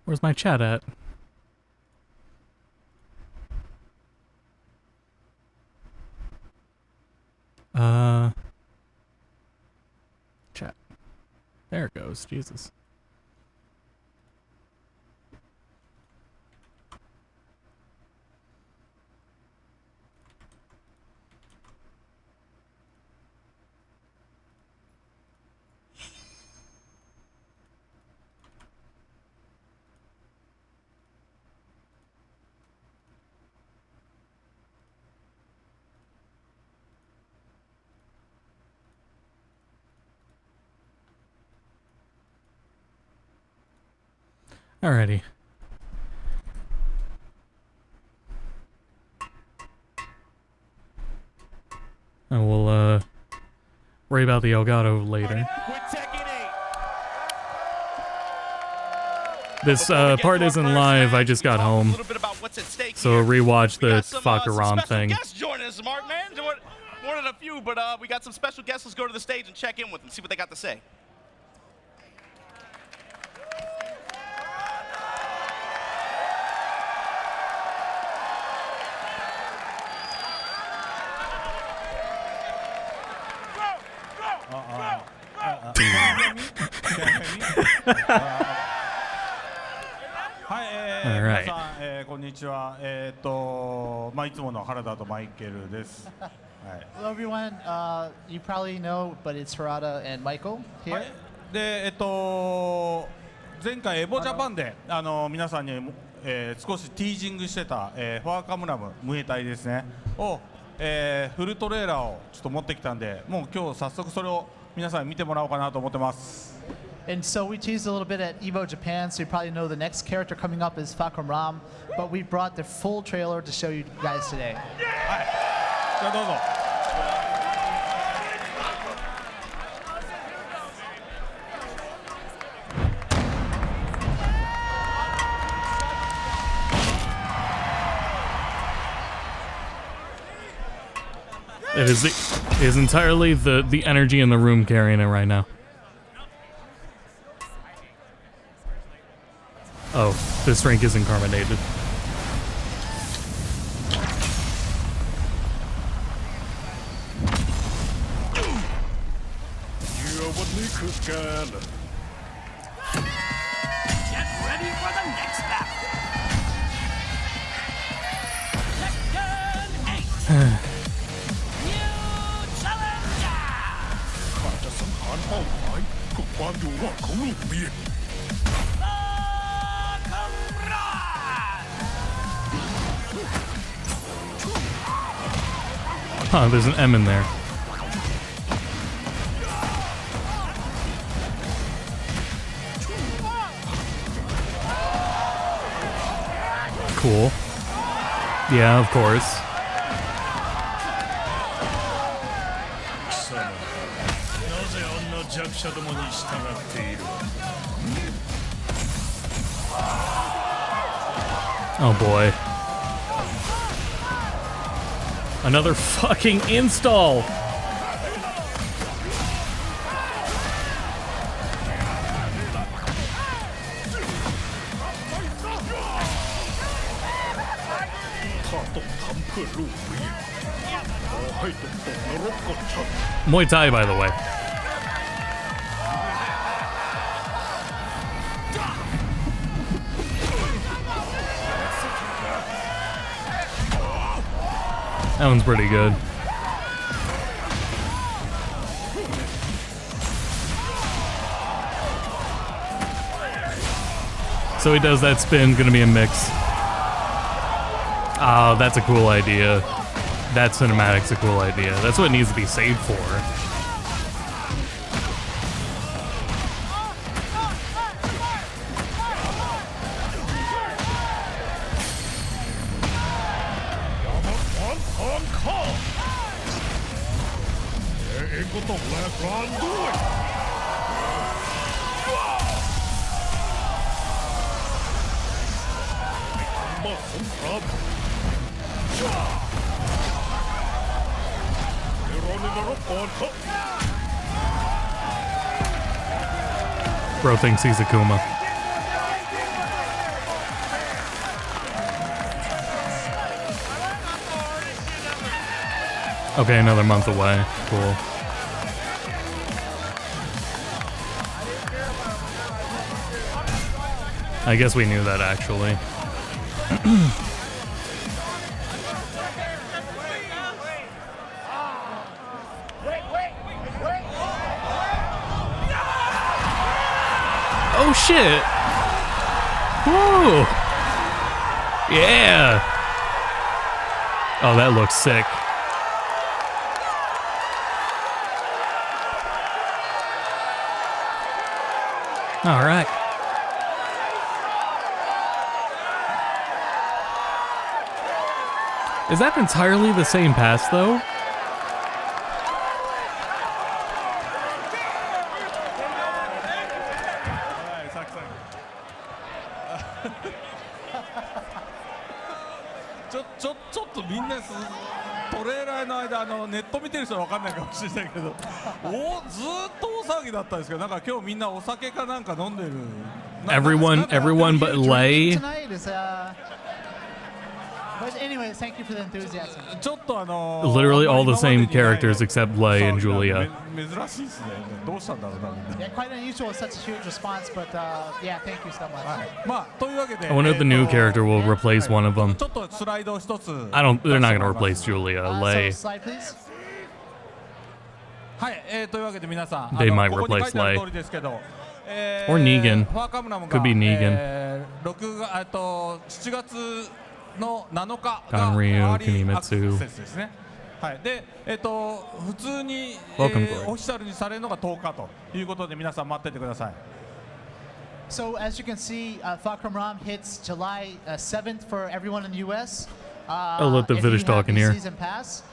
Where's my chat at? Chat. There it goes. Jesus. Alrighty. And we'll worry about the Elgato later. This part isn't live, I just got home. So rewatch the Popcron thing. Guests joining us, Mark, man. More than a few, but we got some special guests. Let's go to the stage and check in with them, see what they got to say. Alright. こんにちは。いつもの原田とマイケルです。Hello everyone. You probably know, but it's Harada and Michael here. で、前回エボジャパンで皆さんに、少しティージングしてた、ファーカムラムムエタイですねを、フルトレーラーをちょっと持ってきたんで、もう今日早速それを皆さんに見てもらおうかなと思ってます。And so we teased a little bit at Evo Japan, so you probably know the next character coming up is Popcron Ram, but we brought the full trailer to show you guys today. はい。じゃあどうぞ。It is entirely the energy in the room carrying it right now. Oh, this drink isn't carbonated. Get ready for the next battle. TEKKEN 8. New challenger. ข้าจะสังหารเป้าหมายเพื่อความอยู่รอดของลูกเมีย Huh, there's an M in there. Cool. Yeah, of course. Oh boy. Another fucking install! Muay Thai, by the way. That one's pretty good. So he does that spin, gonna be a mix. Oh, that's a cool idea. That cinematic's a cool idea. That's what it needs to be saved for. Bro thinks he's Akuma. Okay, another month away. Cool. I guess we knew that actually. Oh shit! Whoa! Yeah! Oh, that looks sick. All right. Is that entirely the same pass, though?ちょっとみんなトレーラーの間ネット見てる人は分かんないかもしれないけどずーっと大騒ぎだったんですけどなんか今日みんなお酒かなんか飲んでる Everyone but Lei. Tonight is But anyways, thank you for the enthusiasm. ちょっとLiterally all the same characters except Lei and Julia. 珍しいですねどうしたんだろうなみんな Yeah, quite unusual, such a huge response, but yeah, thank you so much. まあというわけで I wonder if the new character will replace one of them. ちょっとスライドを一つ They're not gonna replace Julia. Lei. So slide, please. はいというわけで皆さん They might ここに replace 書いてある通りですけど Or Negan. ファーカムナムが Could be Negan. 7月の7日が Ganryu, アーリーアクセ Kunimitsu. スですね。はい。で、普通に、Welcome, Corey. オフィシャルにされるのが10日ということで皆さん待っててください。 So as you can see, Popcron Ram hits July 7th for everyone in the U.S. I'll let the if you finish have talking the here. Season pass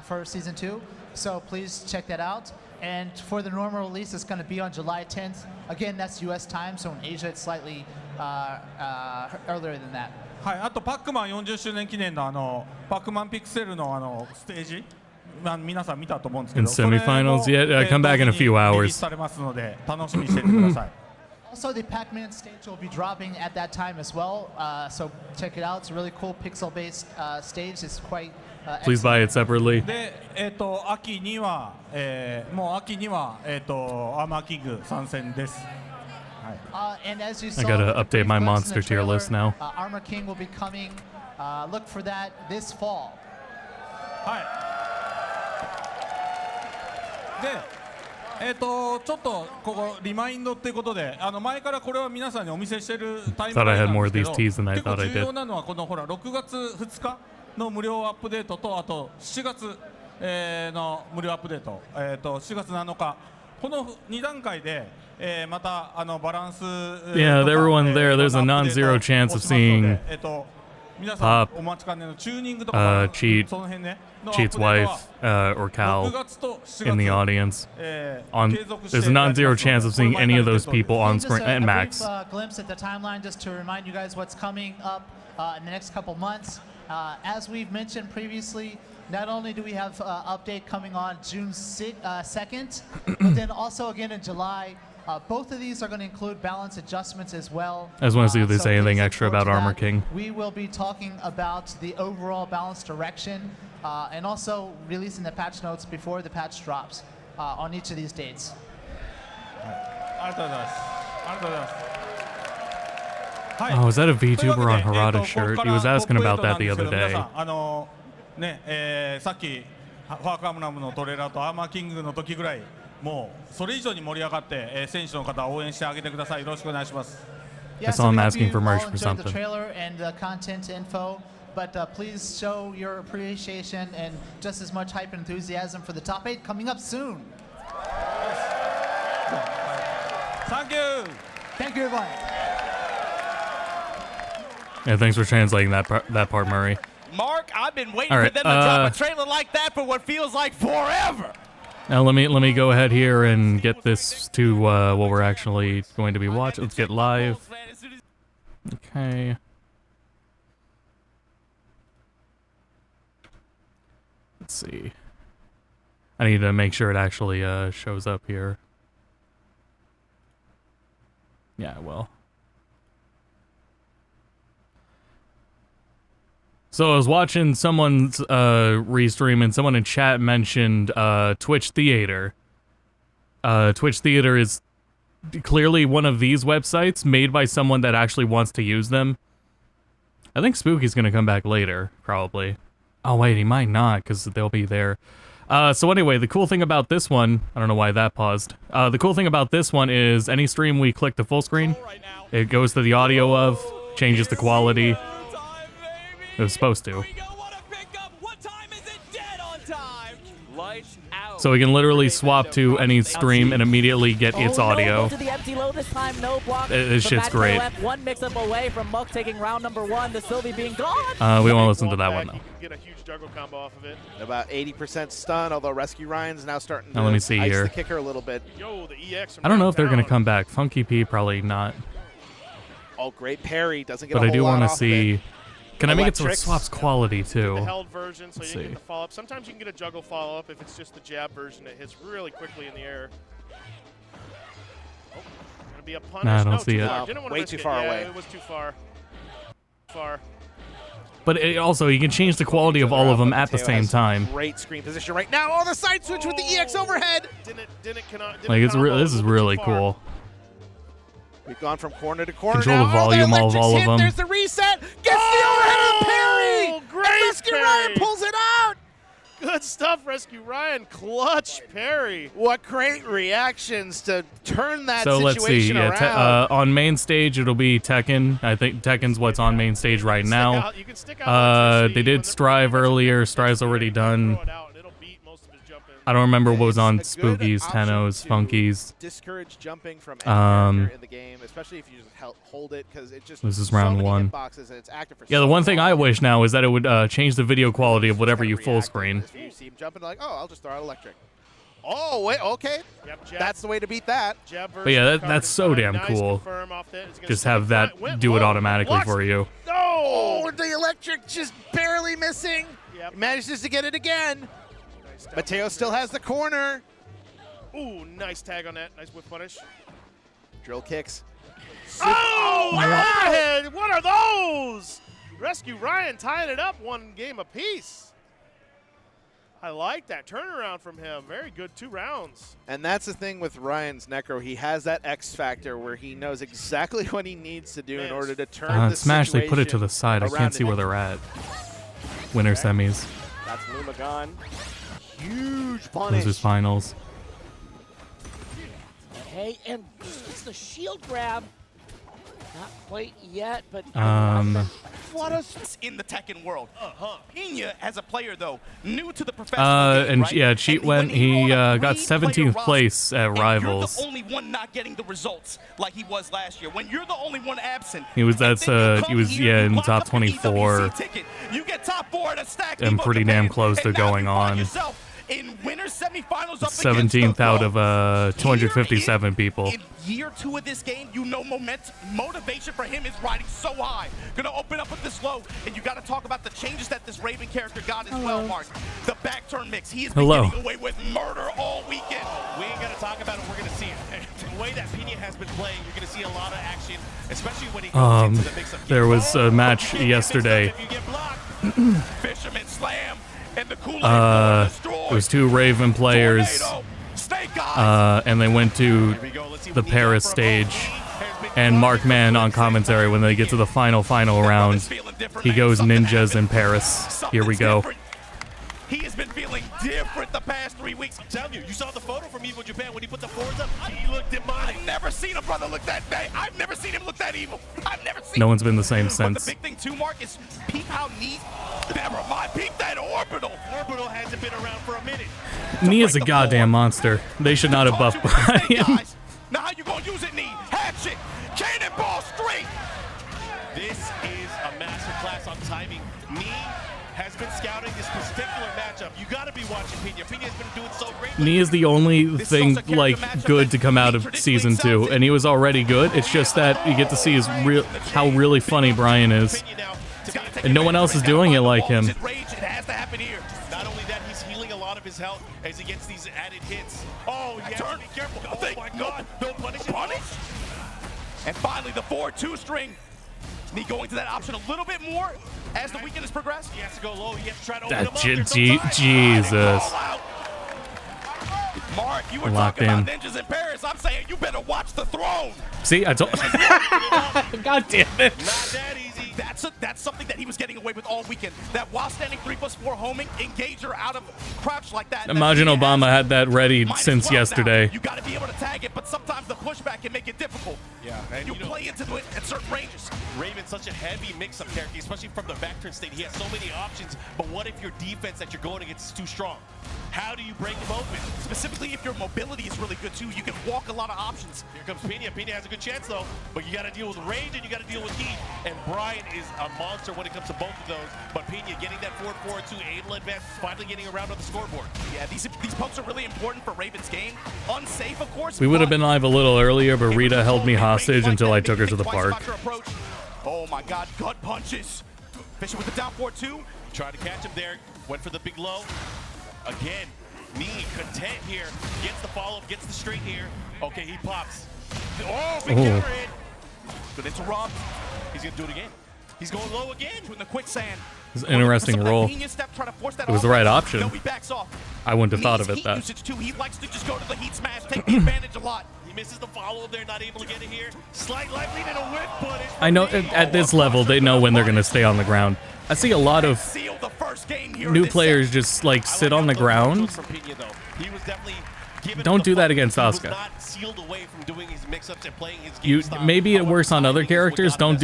for season 2, so please check that out. And for the normal release, it's going to be on July 10th. Again, that's U.S. time, so in Asia it's slightly earlier than that. はい。あとパックマン40周年記念のパックマンピクセルのステージ、皆さん見たと思うんですけど、 In semifinals? Yeah, come back in a few リリ hours. ースされますので楽しみにしていてください。 Also, the Pac-Man stage will be dropping at that time as well, so check it out. It's a really cool pixel-based stage. It's quite Please buy it separately. で、秋には、もう秋には、アーマーキング参戦です。and as you I saw, gotta with the update my glimpse in monster the tier trailer, list now. Armor King will be coming. Look for that this fall. はい。で、ちょっとここリマインドっていうことで、前からこれは皆さんにお見せしてるタイム Thought I ライ had ン more なん of です these けど、 teas than I 結構 thought I 重要 did. なのはこのほら6月2日の無料アップデートとあと7月、の無料アップデート、7月7日この2段階で、またバランス Yeah, everyone there, there's a non-zero chance of seeing 皆さん Pop, お待ちかねのチューニングとか Cheat, その辺ね Cheat's wife, or Cal 6月と7月 in the audience. 継続して There's a non-zero やります chance of seeing any of those これ毎回 people on Just screen a and brief, Max. glimpse at the timeline just to remind you guys what's coming up in the next couple months. As we've mentioned previously, not only do we have update coming on June 2nd, but then also again in July. Both of these are going to include balance adjustments as well. I just want to see if they So say anything please extra look about forward to Armor that. King. We will be talking about the overall balance direction and also releasing the patch notes before the patch drops on each of these dates. ありがとうございます。ありがとうございます。はい。 Oh, is that a という VTuber わ on けで Harada's ここ shirt? か He ら was asking トッ about プ that 8 the なんです other けど皆 day. さんねさっきファーカムナムのトレーラーとアーマーキングの時ぐらいもうそれ以上に盛り上がって、選手の方応援してあげてください。よろしくお願いします。 Yeah, I saw so him we hope asking you for merch all for enjoyed the something. trailer and the content info, but please show your appreciation and just as much hype and enthusiasm for the top 8 coming up soon. Thank you. Thank you, everyone. Yeah, thanks for translating that part, Murray. Mark, I've been waiting All for right, them to drop a trailer like that for what feels like forever. Now let me go ahead here and get this to what we're actually going to be watching. Let's get live. Okay. Let's see. I need to make sure it actually shows up here. Yeah, well. So I was watching someone's restream, and someone in chat mentioned Twitch Theater. Twitch Theater is clearly one of these websites made by someone that actually wants to use them. I think Spooky's gonna come back later, probably. Oh wait, he might not, because they'll be there. So anyway, the cool thing about this one, I don't know why that paused. The cool thing about this one is any stream we click to full screen, it goes to the audio of, changes the quality. It was supposed to. So we can literally swap to any stream and immediately get its audio. This shit's great. One mix-up away from Muck taking round number 1, the Sylvie being gone. We won't listen to that one, though. Get a huge juggle combo off of it. About 80% stun, although Rescue Ryan's now starting to Now let me see ice here. the kicker a little bit. Yo, the EX I don't know if they're gonna come back. Funky P probably not. Oh, great parry. Doesn't get But a I whole do lot want to off of see. it. Can I make it so it Electrics. swaps quality too? The held version, so Let's you can see. get the follow-up. Sometimes you can get a juggle follow-up if it's just the jab version that hits really quickly in the air. Oh, gonna be a punish. Nah, I don't No, see too it. far. No, Didn't wanna way risk too it. far Yeah, away. It was too far. Far. But it also, you can change the quality of all of them at the Mateo same has time. Great screen position right now. Oh, the side switch with the EX overhead. Didn't Like it's combo, this a is little bit really too far. cool. We've gone from corner to corner. Control now. the volume oh, the of all electrics of hit. them. There's the reset. Gets the overhead and parry. Great And Rescue parry. Ryan pulls it out. Good stuff, Rescue Ryan. Clutch parry. What great reactions to turn that So let's see. situation Yeah, around. on main stage it'll be Tekken. I think Tekken's what's on main stage right now. You can stick out They did Strive earlier. Strive's already done. I don't remember what was on It's a good Spookies, option Tennos, to Funkies. Discourage jumping from any character in the game, especially if you just hold it, because it just This is so round many one. hitboxes and it's active for Yeah, so the one thing long. I wish now is that it would change the video quality of whatever you full Reactive screen. is You see him jumping like, oh, I'll just throw out electric. Oh, wait, okay. Yep, jab, That's the way to beat that. jab But yeah, version that's so covered in damn time. cool. Nice confirm off that. It's gonna Just stay have that front. Went do it low. automatically Lost. for you. No! Oh, the electric just barely missing. Yep. Manages to get it again. Nice down Mateo low still there. has the corner. Ooh, nice tag on that. Nice whip punish. Drill kicks. Oh, overhead! What are those? Rescue Ryan tying it up, one game apiece. I like that turnaround from him. Very good 2 rounds. And that's the thing with Ryan's Necro. He has that X factor where he knows exactly what he needs to do in order to turn the Smash, they put it to situation the side. I around can't see in where they're at. Winter semis. That's Luma gone. Huge punish. Losers finals. Hey, and it's the shield grab. Not quite yet, but What else in the Tekken world? Pena, as a player, though, new to the professional game, And right? yeah, Cheat And went. when He you're on a got 3-player 17th roster, place at and Rivals. You're the only one not getting the results like he was last year. When you're the only one absent, He was. and That's. then you come He was. here, Yeah, you in lock top up an 24. EWC ticket, you get top 4 at a stack. And pretty damn close to going on. In winter semifinals, up 17th out of against the 257 people. in year 2 of this game, you know motivation for him is riding so high. Gonna open up with this low, and you got to talk about the changes that this Raven character got as well, Mark. The back turn mix. He has been Hello. getting away with murder all weekend. We ain't gonna talk about it. We're gonna see it. The way that Pena has been playing, you're gonna see a lot of action, especially when he goes into the mix-up. There was a match yesterday. If you get blocked, Fisherman slam, and the Kool-Aid destroyed. It was 2 Raven players, Tornado, Snake Eyes. and they went to the Paris stage. And Mark Mann on commentary when they get to the final round, he goes ninjas in Paris. Here we go. He has been feeling different the past 3 weeks. I'm telling you, you saw the photo from Evo Japan when he put the boards up. He looked demonic. I've never seen a brother look that bad. I've never seen him look that evil. I've never seen. No one's been the same But since. the big thing too, Mark, is peep how neat. Never mind, peep that orbital. Orbital hasn't been around for a minute. Nee is a goddamn monster. They should not have buffed Brian. Now how you gonna use it, Nee? Hatchet, cannonball straight. This is a masterclass on timing. Nee has been scouting this particular matchup. You got to be watching Pena. Pena has been doing so great. Nee is the only thing like good to come out of season 2, and he was already good. It's just that you get to see his how really funny Brian is, and no one else is doing it like him. It has to happen here. Not only that, he's healing a lot of his health as he gets these added hits. Oh, you have to be careful. Oh my God, no punish. And finally, the 4-2 string. Nee going to that option a little bit more. as the weekend has progressed. He has to go low. He has to try to open That him up. There's no time. Jesus. Mark, you were Locked talking in. about ninjas in Paris. I'm saying you better watch the throne. See, I told. God damn it. Not that easy. That's something that he was getting away with all weekend. That while standing 3+4 homing, engager out of crouch like that. Imagine Obama had that ready since yesterday. You got to be able to tag it, but sometimes the pushback can make it difficult. Yeah, and you play into it at certain ranges. Raven's such a heavy mix-up character, especially from the back turn state. He has so many options, but what if your defense that you're going against is too strong? How do you break him open? Specifically, if your mobility is really good too, you can walk a lot of options. Here comes Pena. Pena has a good chance though, but you got to deal with range and you got to deal with heat. And Brian is a monster when it comes to both of those. But Pena getting that forward 4-2, able to advance, finally getting around on the scoreboard. Yeah, these pokes are really important for Raven's game. Unsafe, of course. We would have been live a little earlier, but Rita held me hostage until I took her to the park. Oh my God, gut punches. Fisher with the down 4-2. Tried to catch him there. Went for the big low. Again, knee content here. Gets the follow-up, gets the straight here. Okay, he pops. Oh, big counter hit. Good interrupt. He's going to do it again. He's going low again. In the quicksand. It was an interesting roll. It was the right option. I wouldn't have thought of it that. He likes to just go to the heat smash, take the advantage a lot. He misses the follow-up there, not able to get it here. Slight light lead and a whip punish. I know at this level, they know when they're going to stay on the ground. I see a lot of new players just like sit on the ground. Don't do that against Asuka. Maybe it works on other characters. Don't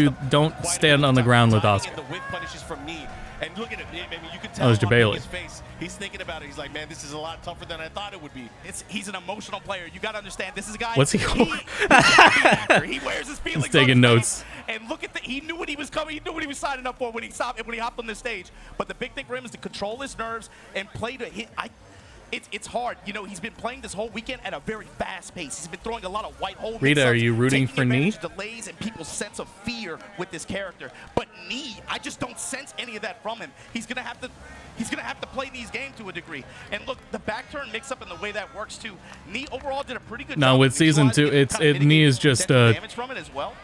stand on the ground with Asuka. And look at it. I mean, you can That was tell Bailey. his face. He's thinking about it. He's like, man, this is a lot tougher than I thought it would be. He's an emotional player. You got to understand. This is a guy. What's he? He wears his feelings. He's taking notes. And look at he knew what he was coming. He knew what he was signing up for when he hopped on the stage. But the big thing for him is to control his nerves and play to hit. It's hard. You know, he's been playing this whole weekend at a very fast pace. He's been throwing a lot of white hole. Rita, are you rooting for Knee? Delays and people's sense of fear with this character. But Knee, I just don't sense any of that from him. He's gonna have to play Knee's game to a degree. And look, the back turn mix up and the way that works too. Knee overall did a pretty good job. No, with season 2, Knee is just damage from it as well.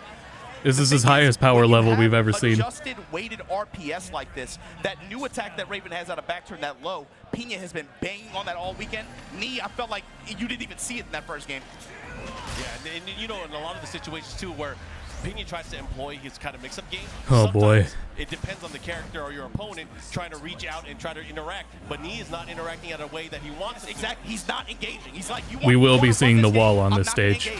This is his highest power level we've ever seen. Adjusted weighted RPS like this, that new attack that Raven has out of back turn, that low, Pena has been banging on that all weekend. Knee, I felt like you didn't even see it in that first game. Yeah, and you know, in a lot of the situations too, where Pena tries to employ his kind of mix-up game. Oh boy. It depends on the character or your opponent trying to reach out and try to interact. But Knee is not interacting in a way that he wants to. Exactly. He's not engaging. He's like, we will be seeing the wall on this stage.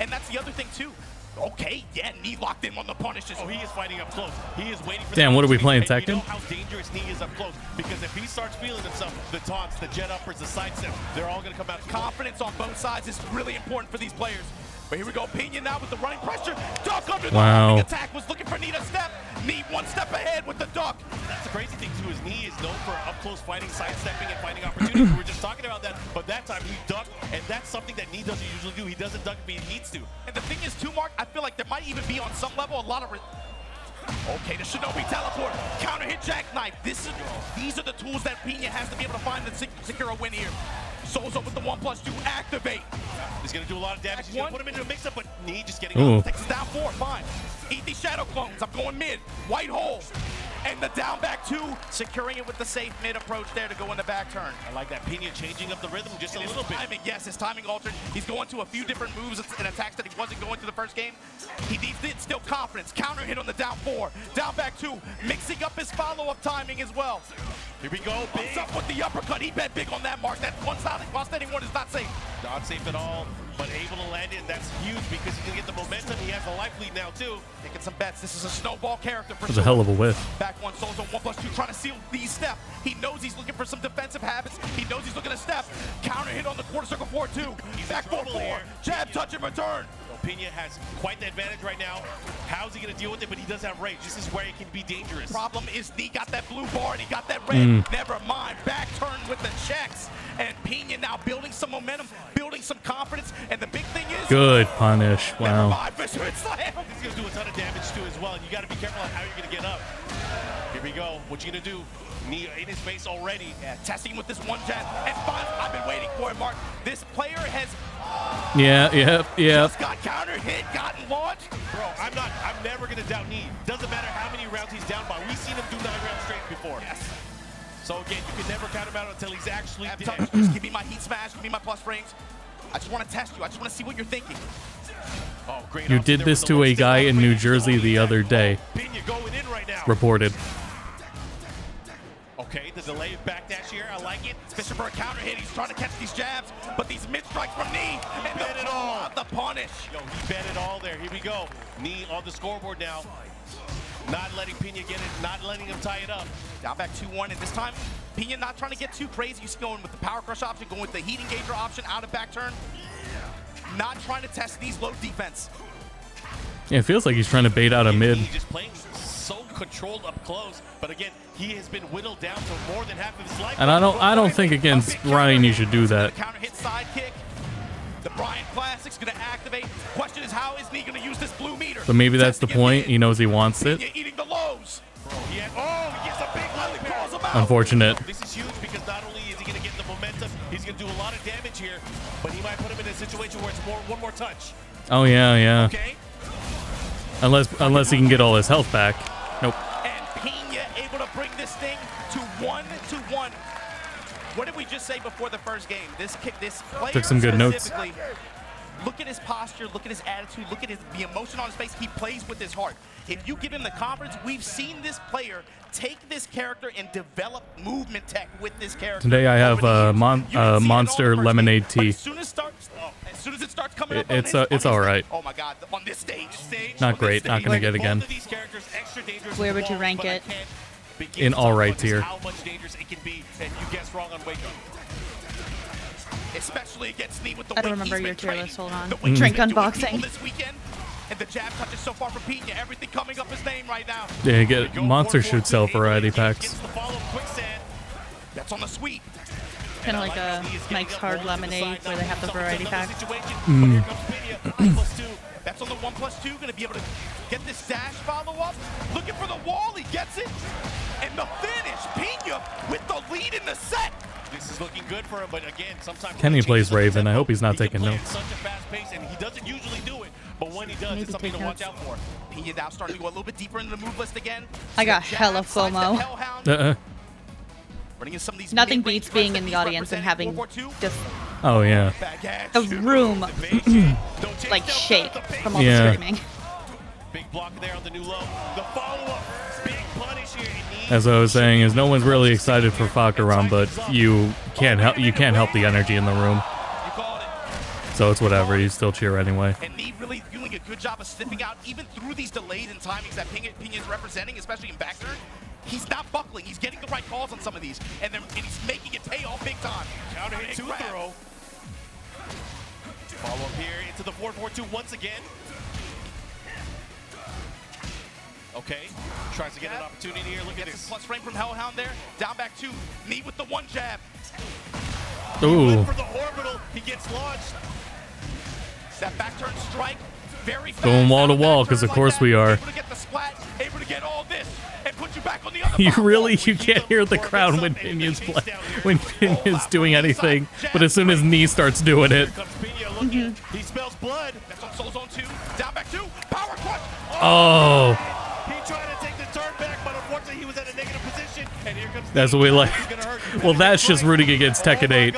And that's the other thing too. Okay, yeah, Knee locked in on the punishes. Oh, he is fighting up close. He is waiting for. Damn, what are we playing, Tekken? You know how dangerous Knee is up close, because if he starts feeling himself, the taunts, the jet uppers, the side step, they're all going to come out. Confidence on both sides is really important for these players. But here we go, Pena now with the running pressure. Duck under the homing attack, was looking for Knee to step. Knee one step ahead with the duck. That's the crazy thing too, is Knee is known for up-close fighting, sidestepping, and finding opportunities. We were just talking about that, but that time he ducked, and that's something that Knee doesn't usually do. He doesn't duck if he needs to. And the thing is too, Mark, I feel like there might even be on some level a lot of... Okay, the Shinobi teleport, counter hit jackknife. These are the tools that Pena has to be able to find to secure a win here. Souls up with the 1+2, activate. He's gonna do a lot of damage. He's gonna put him into a mix-up, but Knee just getting up. Takes us down 4, fine. Eat these shadow clones. I'm going mid. White hole. And the down back 2, securing it with the safe mid approach there to go in the back turn. I like that. Pena changing up the rhythm just a little bit. Yes, his timing altered. He's going to a few different moves and attacks that he wasn't going to the first game. He needs still confidence. Counter hit on the down 4. Down back 2, mixing up his follow-up timing as well. Here we go. What's up with the uppercut? He bet big on that, Mark. That one side while standing one is not safe. Not safe at all, but able to land it. That's huge because he can get the momentum. He has a life lead now, too. Taking some bets. This is a snowball character for sure. It was a hell of a whiff. Back one, Souls on 1+2, trying to seal these step. He knows he's looking for some defensive habits. He knows he's looking to step. Counter hit on the quarter circle 4-2. Back 4-4. Jab, touch, and return. Pena has quite the advantage right now. How's he going to deal with it? But he does have rage. This is where it can be dangerous. Problem is, Knee got that blue bar and he got that red. Never mind. Back turn with the checks. And Pena now building some momentum, building some confidence. And the big thing is... Good punish. Wow. He's going to do a ton of damage too as well. And you got to be careful on how you're going to get up. Here we go. What you going to do? Knee in his face already. Yeah, testing with this one jab. And finally, I've been waiting for it, Mark. This player has... Yeah. Just got counter hit, gotten launched. Bro, I'm never going to doubt Knee. Doesn't matter how many rounds he's down by. We've seen him do 9 rounds straight before. Yes. So again, you can never count him out until he's actually dead. Just give me my heat smash, give me my plus frames. I just want to test you. I just want to see what you're thinking. Oh, great. You did this to a guy in New Jersey the other day. Pinya going in right now. Reported. Okay, the delay backdash here. I like it. Especially for a counter hit. He's trying to catch these jabs, but these mid strikes from Knee. And Bet it all. The punish. Yo, he bet it all there. Here we go. Knee on the scoreboard now. Not letting Pinya get it, not letting him tie it up. Down back 2-1, and this time, Pinya not trying to get too crazy. He's going with the power crush option, going with the heat engager option, out of back turn. Not trying to test these low defense. Yeah, it feels like he's trying to bait out a mid. He's just playing so controlled up close, but again, he has been whittled down to more than half of his life. And I don't think against Ryan you should do that. Counter hit side kick. The Brian Classic's gonna activate. Question is, how is he gonna use this blue meter? But maybe that's the point. He knows he wants it. Eating the lows. He gets a big lily pair. Unfortunate. This is huge because not only is he gonna get the momentum, he's gonna do a lot of damage here, but he might put him in a situation where it's one more touch. Oh yeah. Okay. Unless he can get all his health back. Nope. And Pinya able to bring this thing to 1-1. What did we just say before the first game? This player Took some good notes. Look at his posture, look at his attitude, look at the emotion on his face. He plays with his heart. If you give him the confidence, we've seen this player take this character and develop movement tech with this character. Today I have Monster Lemonade tea. As soon as it starts coming up, It's all right. Oh my God! On this stage, Not great. Not gonna get again. Where would you rank it? In all right tier. How much dangerous it can be, and you guess wrong on wake up. Especially against me with the I don't way remember he's your been tier training, list. Hold on. the way he's Drink been doing unboxing. people this weekend, and the jab touches so far from Pinya. Everything coming up his name right now. Yeah, Monster should sell variety packs. That's on the sweep. Kind of like a Mike's Hard Lemonade where they have the variety pack. That's on the 1+2. Going to be able to get this dash follow-up. Looking for the wall. He gets it. And the finish. Pinya with the lead in the set. This is looking good for him, but again, sometimes Kenny plays Raven. I hope he's not taking notes. Such a fast pace, and he doesn't usually do it, but when he does, it's something to watch out for. Pinya now starting to go a little bit deeper into the move list again. I got hella FOMO. Nothing beats being in the audience and having just Oh yeah. the room like shake from all the screaming. Big block there on the new low. The follow-up, big punish here. As I was saying, is no one's really excited for Popcron, but you can't help the energy in the room. So it's whatever. You still cheer anyway. And Knee really doing a good job of sniffing out even through these delays and timings that Pinya's representing, especially in back turn. He's not buckling. He's getting the right calls on some of these, and he's making it pay off big time. Counter hit 2-throw. Follow up here into the 4-4-2 once again. Okay, tries to get an opportunity here. Look at this. Plus frame from Hellhound there. Down back 2. Knee with the 1 jab. Ooh. For the orbital, he gets launched. That back turn strike, very fast. Going wall to wall, because of course we are. Able to get the splat, able to get all this, and put you back on the other. You can't hear the crowd when Pinya's doing anything, but as soon as Knee starts doing it. He smells blood. That's on Soul Zone 2. Down back 2. Power clutch. Oh. He tried to take the turn back, but unfortunately he was at a negative position. And here comes That's what we like. Well, that's just rooting against Tekken 8.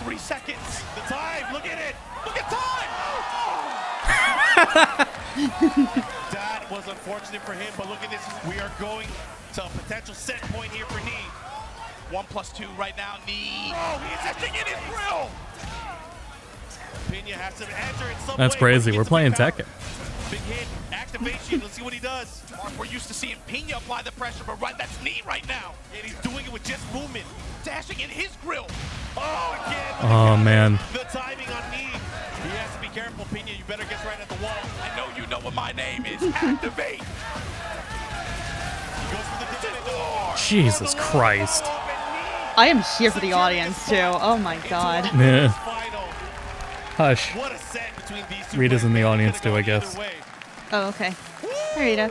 3 seconds. The time. Look at it. Look at time. That was unfortunate for him, but look at this. We are going to a potential set point here for Knee. 1+2 right now. Knee. Oh, he's etching in his grill. Pinya has to answer in some That's way, crazy. We're playing Tekken. Big hit, activation. Let's see what he does. We're used to seeing Pinya apply the pressure, but that's Knee right now. And he's doing it with just movement. Dashing in his grill. Oh, again. Oh, man. The timing on Knee. He has to be careful, Pinya. You better get right at the wall. I know you know what my name is. Activate. He goes for the defense. Jesus Christ. I am here for the audience too. Oh my god. Yeah. Hush. What a set between these two. Rita's in the audience too, I guess. Oh, okay. Hi, Rita.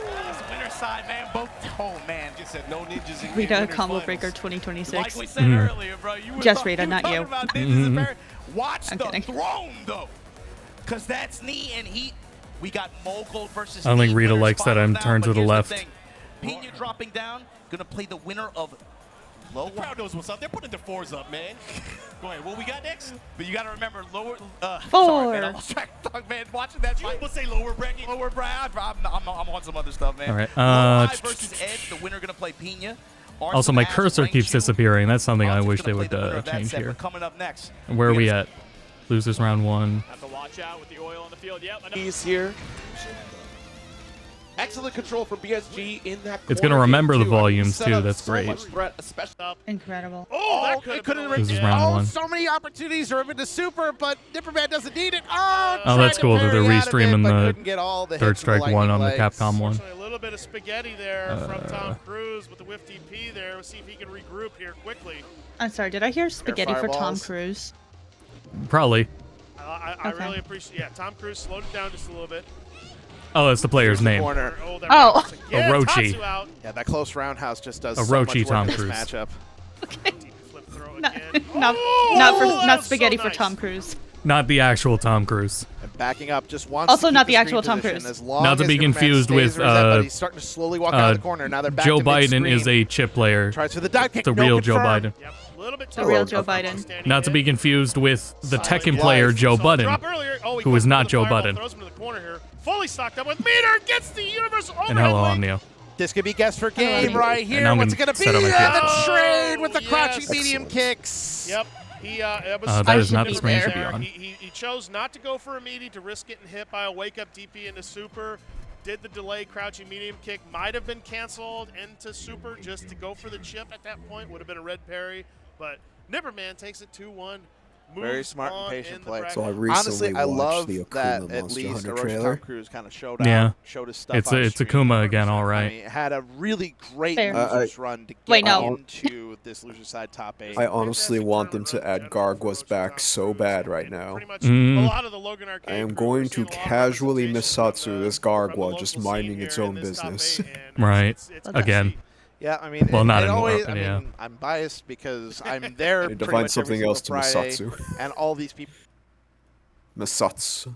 Winner side, man. Both. Oh man. Just said no ninjas in Rita winners Combo finals. Breaker 2026. Like we said earlier, bro. You were Just talking- Rita, not talking you. about ninjas and Barrett. Watch I'm the kidding. throne, though. Because that's knee and heat. We got Mogul versus I don't think Knee Rita winners likes that I'm finals now, turned to but the here's left. thing. Pina dropping down. Going to play the winner of low. The crowd knows what's up. They're putting the fours up, man. Go ahead. What we got next? But you got to remember lower. Four. Sorry, man. I lost track of thought, man. Watching that You fight. almost say lower bracket. Lower bracket. I'm on some other stuff, man. All right, Low high versus Edge. The winner going to play Pina. Also, my cursor Rank keeps Shield. disappearing. That's something I Archer's wish gonna they would play the winner of that change set, here. but coming up next. Where are we at? Losers round 1. Have to watch out with the oil on the field. Yep. He's here. Excellent control from BSG in that It's gonna corner remember the game, too. I mean, volumes, set too. up That's so great. much threat, especially Incredible. Oh, it could have This is round 1. So many opportunities are into super, but Nipperman doesn't need it. Oh, Oh, that's cool that they're restreaming the Third Strike 1 on the Capcom one. A little bit of spaghetti there from Tom Cruise with the whiff DP there. We'll see if he can regroup here quickly. I'm sorry, did I hear spaghetti for Tom fireballs. Cruise? Probably. I Okay. really appreciate. Yeah, Tom Cruise slowed it down just a little bit. Oh, that's the player's name. Corner. There Oh. we go. Again, Orochi. Tatsu out. Yeah, that close roundhouse just does Orochi so much work Tom in this Cruise. matchup. Flip throw Not, again. not, Oh, not, for, that not was spaghetti so for nice. Tom Cruise. Not the actual Tom Cruise. And backing up just once. Also to not keep the actual screen Tom position Cruise. as long Not to as be Nipperman confused stays with, where he's at, but he's starting to slowly walk out of the corner. Now they're back Joe to Biden mid-screen. is a chip player. Tries for the dive kick. The no real Joe confirm. Biden. Yep, a little bit The real Joe Biden. Not to be confused with the Silent Tekken player life. Joe Drop Budden, earlier. Oh, he who goes is for not the Joe fireball, Budden. Throws him to the corner here. Fully stocked up with meter. Gets the universal overhead. And hello, link. Omnio. This could be guess for game And right here. now I'm What's it gonna going to be? set up my And PS4. the trade with the crouching Yes. medium kicks. Yep. It was That is I not should the be screen there. should be on. He chose not to go for a meaty to risk getting hit by a wake-up DP into super. Did the delay crouching medium kick. Might have been canceled into super just to go for the chip at that point. Would have been a red parry. But Nipperman takes it 2-1. Very smart and patient play. So I recently Honestly, I watched love the Akuma that at Monster least Hunter Orochi trailer. Tom Cruise kind of showed out, Yeah. showed his stuff It's on it's stream. Akuma again, all right. I mean, had a really great Fair. losers run to get Wait, no. into this loser side top 8. I honestly want them to add Gargwas back so bad right now. Mm. A lot of the Logan Arcade I am crew, going we're to seeing a lot of casually representation Misatsu this from the Gargwa local just scene minding here its in own this top business. 8, and Right. it's Again. messy. Yeah, I mean, Well, not it anymore, always, but I yeah. mean, I'm biased because I'm there. I need to pretty find much something every else single to Friday, Misatsu. and all these people. Misatsu.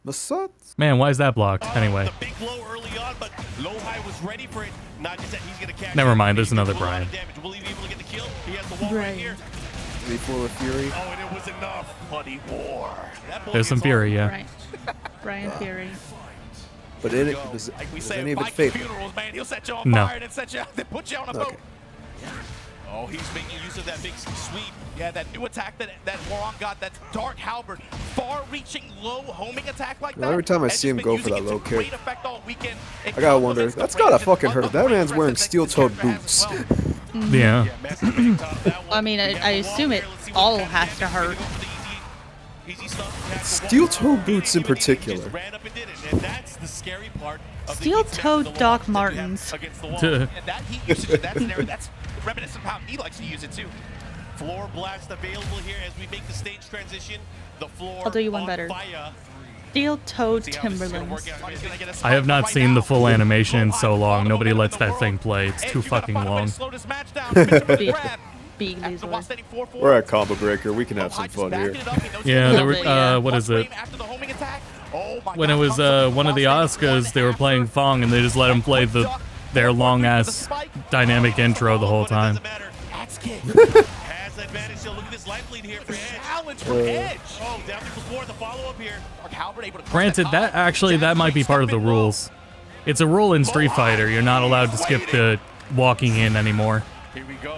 Misatsu. Man, why is that blocked? Anyway. The big blow early on, but Low High was ready for it. Not just that he's going to catch Never it, mind, but there's he's gonna another do a lot of Brian. damage. Will he be able to get the kill? He has the wall right here. 3-4 Fury. Oh, and it was enough. Bloody war. That boy There's some is Fury, yeah. Right. Brian Fury. But in it, Go. was, Like we was say any at of it Viking fatal? funerals, man, he'll set you on No. fire and then set you out, then put you on a boat. Okay. Oh, he's making use of that big sweep. Yeah, that new attack that Moron got, that Dark Halberd, far-reaching, low homing attack like that. Every time I has see him just been go for using that it low to great kick, effect all weekend. It I gotta wonder, complements the that's gotta range fucking and hurt. That man's wearing that this steel-toed character has boots. as well. Yeah. massive big top, that one. I mean, We I have the wall assume it here. Let's see all what has Captain to Gonna hurt. go for the easy stuff. Attack the Steel-toe wall. boots in He didn't even need it, he particular. just ran up and did it, and that's the scary part of the Steel-toed heat smash, the Doc walls that you have Martens. against the wall. And that heat usage in that scenario, that's reminiscent of how he likes to use it too. Floor blast available here as we make the stage transition. The floor I'll do you one on better. fire. Steel-toed See how this is gonna work Timberlands. out. I have not seen the full animation in so long. Nobody lets that thing play. It's too fucking long. Big loser. We're at Combo Breaker. We can have some fun here. Yeah, there were, Yeah. what is it? When it was one of the Oscars, they were playing Fong and they just let him play their long ass dynamic intro the whole time. Has advantage. So look at this life lead here for Edge. Challenge for Edge. Oh, down to the floor. The follow up here. Granted, that might be part of the rules. It's a rule in Street Fighter. You're not allowed to skip the walking in anymore. Here we go.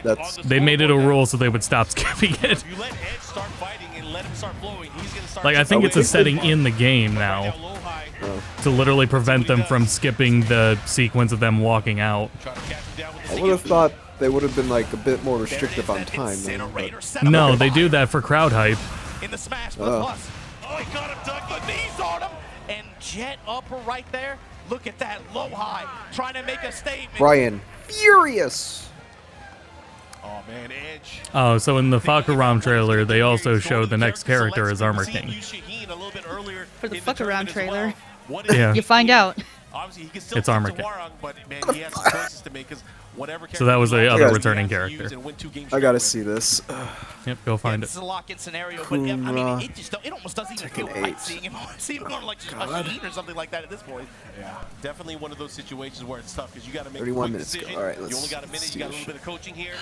That's They made it a rule so they would stop skipping it. If you let Edge start fighting and let him start flowing, he's gonna start. Like, I think it's a setting in the game now to literally prevent them from skipping the sequence of them walking out. I would have thought they would have been like a bit more restrictive on time. Then, but No, they do that for crowd hype. In the smash, Oh. plus. Oh, he got him, Doug. The knees on him. And Jet upper right there. Look at that low high. Trying to make a statement. Brian, furious. Oh man, Edge. Oh, so in the Fuck-Around trailer, they also showed the next character as Armor King. For the fuck around trailer. Yeah. You find out. Obviously, he can still It's Armor to King. Warung, but man, he has some choices to make because whatever. So that was the other returning character. I gotta see this. Yep, go find This is it. a lock-in scenario, but I mean, it almost doesn't even feel right seeing him more like just a Sheen or something like that at this point. Yeah, definitely one of those situations where it's tough because you got to make 31 a quick minutes decision. ago. All right, You let's only got a minute. see You got a this little bit of coaching here.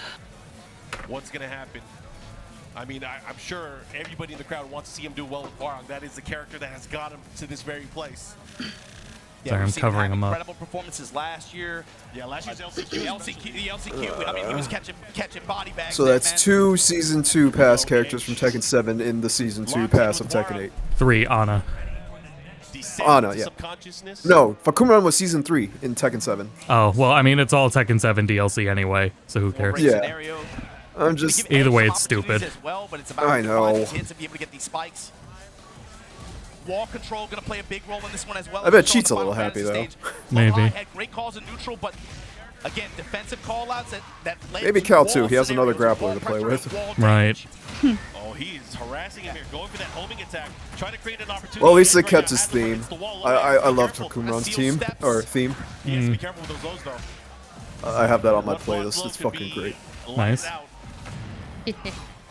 What's gonna happen? I mean, I'm sure everybody in the crowd wants to see him do well with Warung. That is the character that has got him to this very place. Sorry, I'm covering him up. Incredible performances last year. Yeah, last year's LCQ. The LCQ. I mean, he was catching body bags. So that's 2 Season 2 pass characters from Tekken 7 in the Season 2 pass of Tekken 8. 3, Ana. Ana, yeah. No, Popcron was Season 3 in Tekken 7. Oh, well, I mean, it's all Tekken 7 DLC anyway, so who cares? Yeah. I'm just... Either way, it's stupid. I know. Hits if you able to get these spikes. Wall control going to play a big role in this one as well. I bet Cheat's a little happy, though. Maybe. Had great calls in neutral, but again, defensive callouts that led Maybe to Cal wall too. He has another scenarios, grappler wall to play pressure, with. wall Right. Oh, he's harassing him here, going for that homing attack, trying to create an opportunity. Well, at least they Right kept now, his has to run theme. against the wall. I love Careful. Popcron's Seal team, steps. or theme. He has to be careful with those lows, though. I have that on my playlist. It's fucking great. Nice.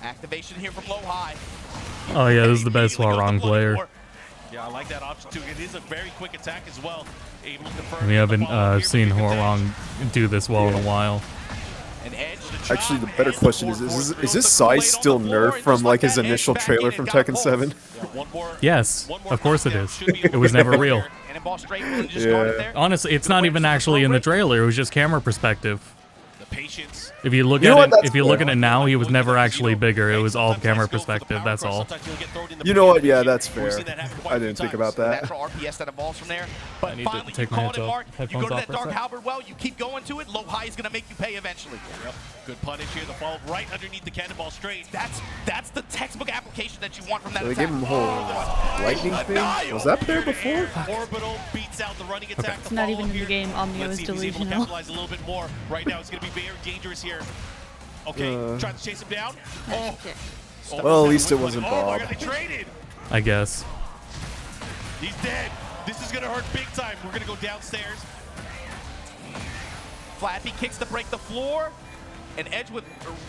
Activation here from low high. Oh yeah, this is the best Warung player. Yeah, I like that option too. It is a very quick attack as well. Able to confirm We haven't seen Warung do this well in a while. An edge Actually, the better question is his size still nerfed from like his initial trailer from Tekken 7? Yes, of course it is. It was never real. Yeah. Honestly, it's not even actually in the trailer. It was just camera perspective. Patience. If you look You know at what? it, if you look at it now, he was never actually bigger. It was all camera perspective. That's all. You know what? Yeah, that's fair. I didn't think about that. Natural RPS that evolves from there. But I need to finally, take you my called it, Mark. You headphones go to off that for a Dark sec. Halberd well, you keep going to it. Low high is going to make you pay eventually. Yep. Good punish here. The follow right underneath the cannonball straight. That's the textbook application that you want from that So they attack. gave him a whole lightning thing? Was that there before? Orbital beats out the running attack. It's not even in the game. Omnio Let's is see if he's able to delusional. capitalize a little bit more. Right now, it's going to be very dangerous here. Okay, trying to chase him down. Oh. Well, at least it wasn't Oh, Bob. my God, they traded. I guess. He's dead. This is going to hurt big time. We're going to go downstairs. Flappy kicks to break the floor. And Edge with...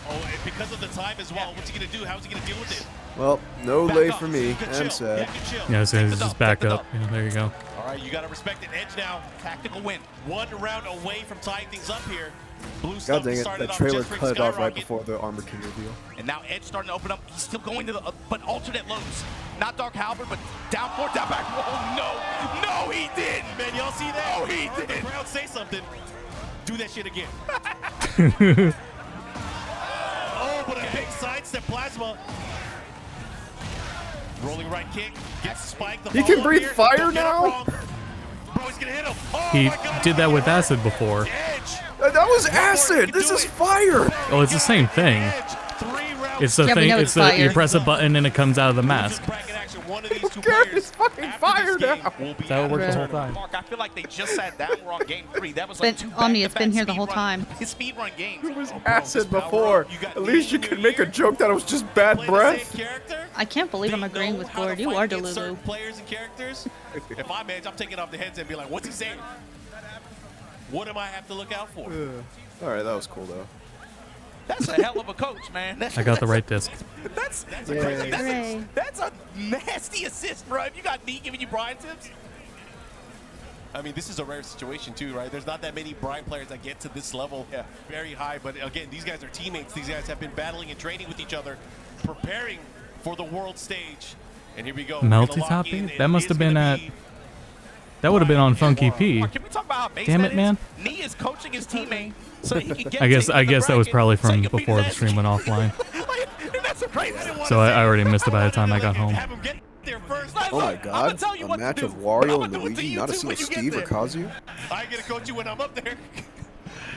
Oh, and because of the time as well, what's he going to do? How's he going to deal with it? Well, no lay for me. I'm sad. Yeah, so he's just back up. Yeah, there you go. All right, you got to respect it. Edge now. Tactical win. One round away from tying things up here. Blue God stuff dang it, started that off trailer just for cut it off right Skyrocket. before the Armor King reveal. And now Edge starting to open up. He's still going to the... but alternate lows. Not Dark Halberd, but down forward, down back. Oh, no. No, he did. Man, y'all see that? Oh, he Heard did. the crowd say something. Do that shit again. Oh, but a big sidestep plasma. Rolling right kick. Gets the spike. The He can follow-up breathe here. fire Don't get it now? wrong. Bro, he's going to hit him. Oh, He my God. did that with acid before. Edge. That was acid! This is fire! Oh, it's the same thing. Edge. 3 rounds. It's the Yeah, we thing. know It's it's the you fire. press a button and it comes out of the mask. Bracket action. One of these two God, players it's fucking after fire this game now. will be That out of worked the the whole tournament. time. Mark, I feel like they just sat down. We're on game 3. That was like Been- 2 Omni, it's back-to-back been here the whole speedrun- time. Speedrun games. It was bro, acid this power before. up. You got At least you New can make a Year. joke that it was just bad Play the breath. same character. I can't believe I'm They agreeing know with how to Gord. You fight are against certain Delulu. players and characters. If I'm Edge, I'm taking off the headset and be like, what's he saying? What am I have to look out for? Alright, that was cool though. That's a hell of a coach, man. I got the right disc. That's a Yay. crazy. Hooray. That's a nasty assist, bro. If you got me giving you Brian tips. I mean, this is a rare situation too, right? There's not that many Brian players that get to this level very high. But again, these guys are teammates. These guys have been battling and training with each other, preparing for the world stage. And here we go. Melty Toppy? That must have been at... That would have been on Funky P. Mark, can we talk about how base Damn that it, man. is? Nee is coaching his teammate so he can get I guess taken to the that was bracket probably so he from can beat before the his stream went offline. Like, that's so crazy. So I already missed it by the time I got home. Have him get there first. Oh my god, a match of Wario and Luigi, not a single Steve or Kazu? I ain't gonna coach you when I'm up there.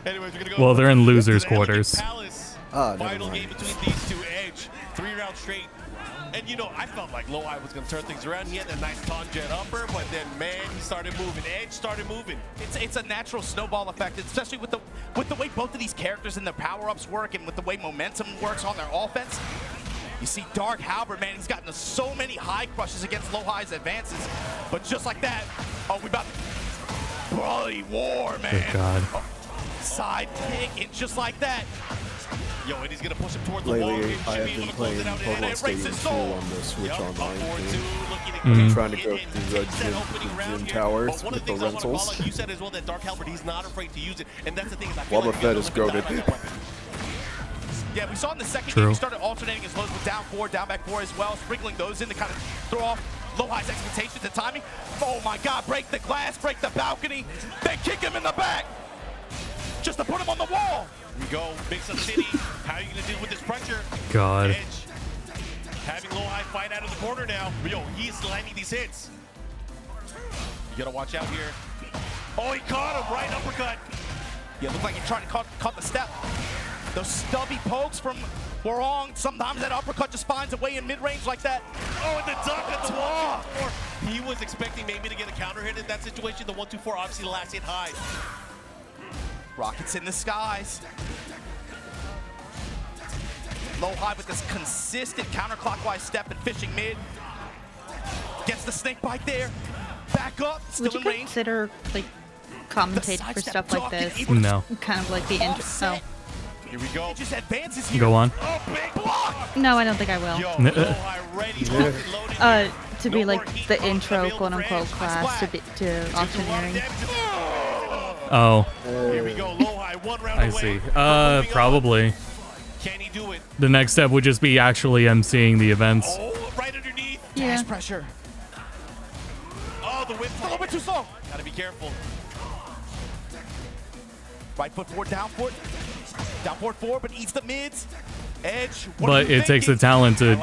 Anyways, we're gonna go. Well, they're in to the losers' Elegant quarters. Palace. Never Final mind. game between these two. Edge, 3 rounds straight. And you know, I felt like Low Eye was gonna turn things around. He had a nice Ton Jet upper, but then man, he started moving. Edge started moving. It's a natural snowball effect, especially with the way both of these characters and their power-ups work and with the way momentum works on their offense. You see Dark Halberd, man, he's gotten so many high crushes against Low High's advances. But just like that, oh, we about to... bloody war, man. Good God. Side kick, and just like that. Yo, and he's gonna push him towards the wall. Lately, He I should have be able been to close playing it out, and Pokemon it Stadium breaks his 2 soul. on the Switch Yep, online. up 4-2, looking to I'm get trying to go it through the takes that opening round gym here. towers But one of with the the things I want to call rentals. out, you said as well that Dark Halberd, he's not afraid to use it, and that's the thing is I feel Wobble like Fett is goated. Yeah, we saw in the second True. game, he started alternating his lows with down 4, down back 4 as well, sprinkling those in to kind of throw off Low-High's expectations and timing. Oh my God, break the glass, break the balcony. They kick him in the back just to put him on the wall. Here we go, Mix Up City. How are you going to deal with this pressure? God. Edge having Low-High fight out of the corner now. Yo, he's landing these hits. You got to watch out here. Oh, he caught him, right uppercut. Yeah, looked like he tried to cut the step. Those stubby pokes from Warong, sometimes that uppercut just finds a way in mid-range like that. Oh, and the duck at the 1-2-4. He was expecting maybe to get a counter hit in that situation. The 1-2-4, obviously the last hit high. Rockets in the skies. Low-High with this consistent counterclockwise step and fishing mid. Gets the snake bite there. Back up, still Would you in range. consider like commentating for stuff like this? No. Kind of like the intro. Oh. Here we go. Just advances here. Go on. Oh, big block. No, I don't think I will. Yo, Low-High ready, locked and loaded. To be like the intro, quote unquote, class to auctioneering. Oh. Here we go, Low-High, 1 round I away. see. Probably. Can he do it? The next step would just be actually emceeing the events. Oh, right underneath. Yeah. Dash pressure. Oh, the whip. A little bit too slow. Gotta be careful. Right foot forward, down foot. Down forward, forward, but eats the mids. Edge. But it takes the talent to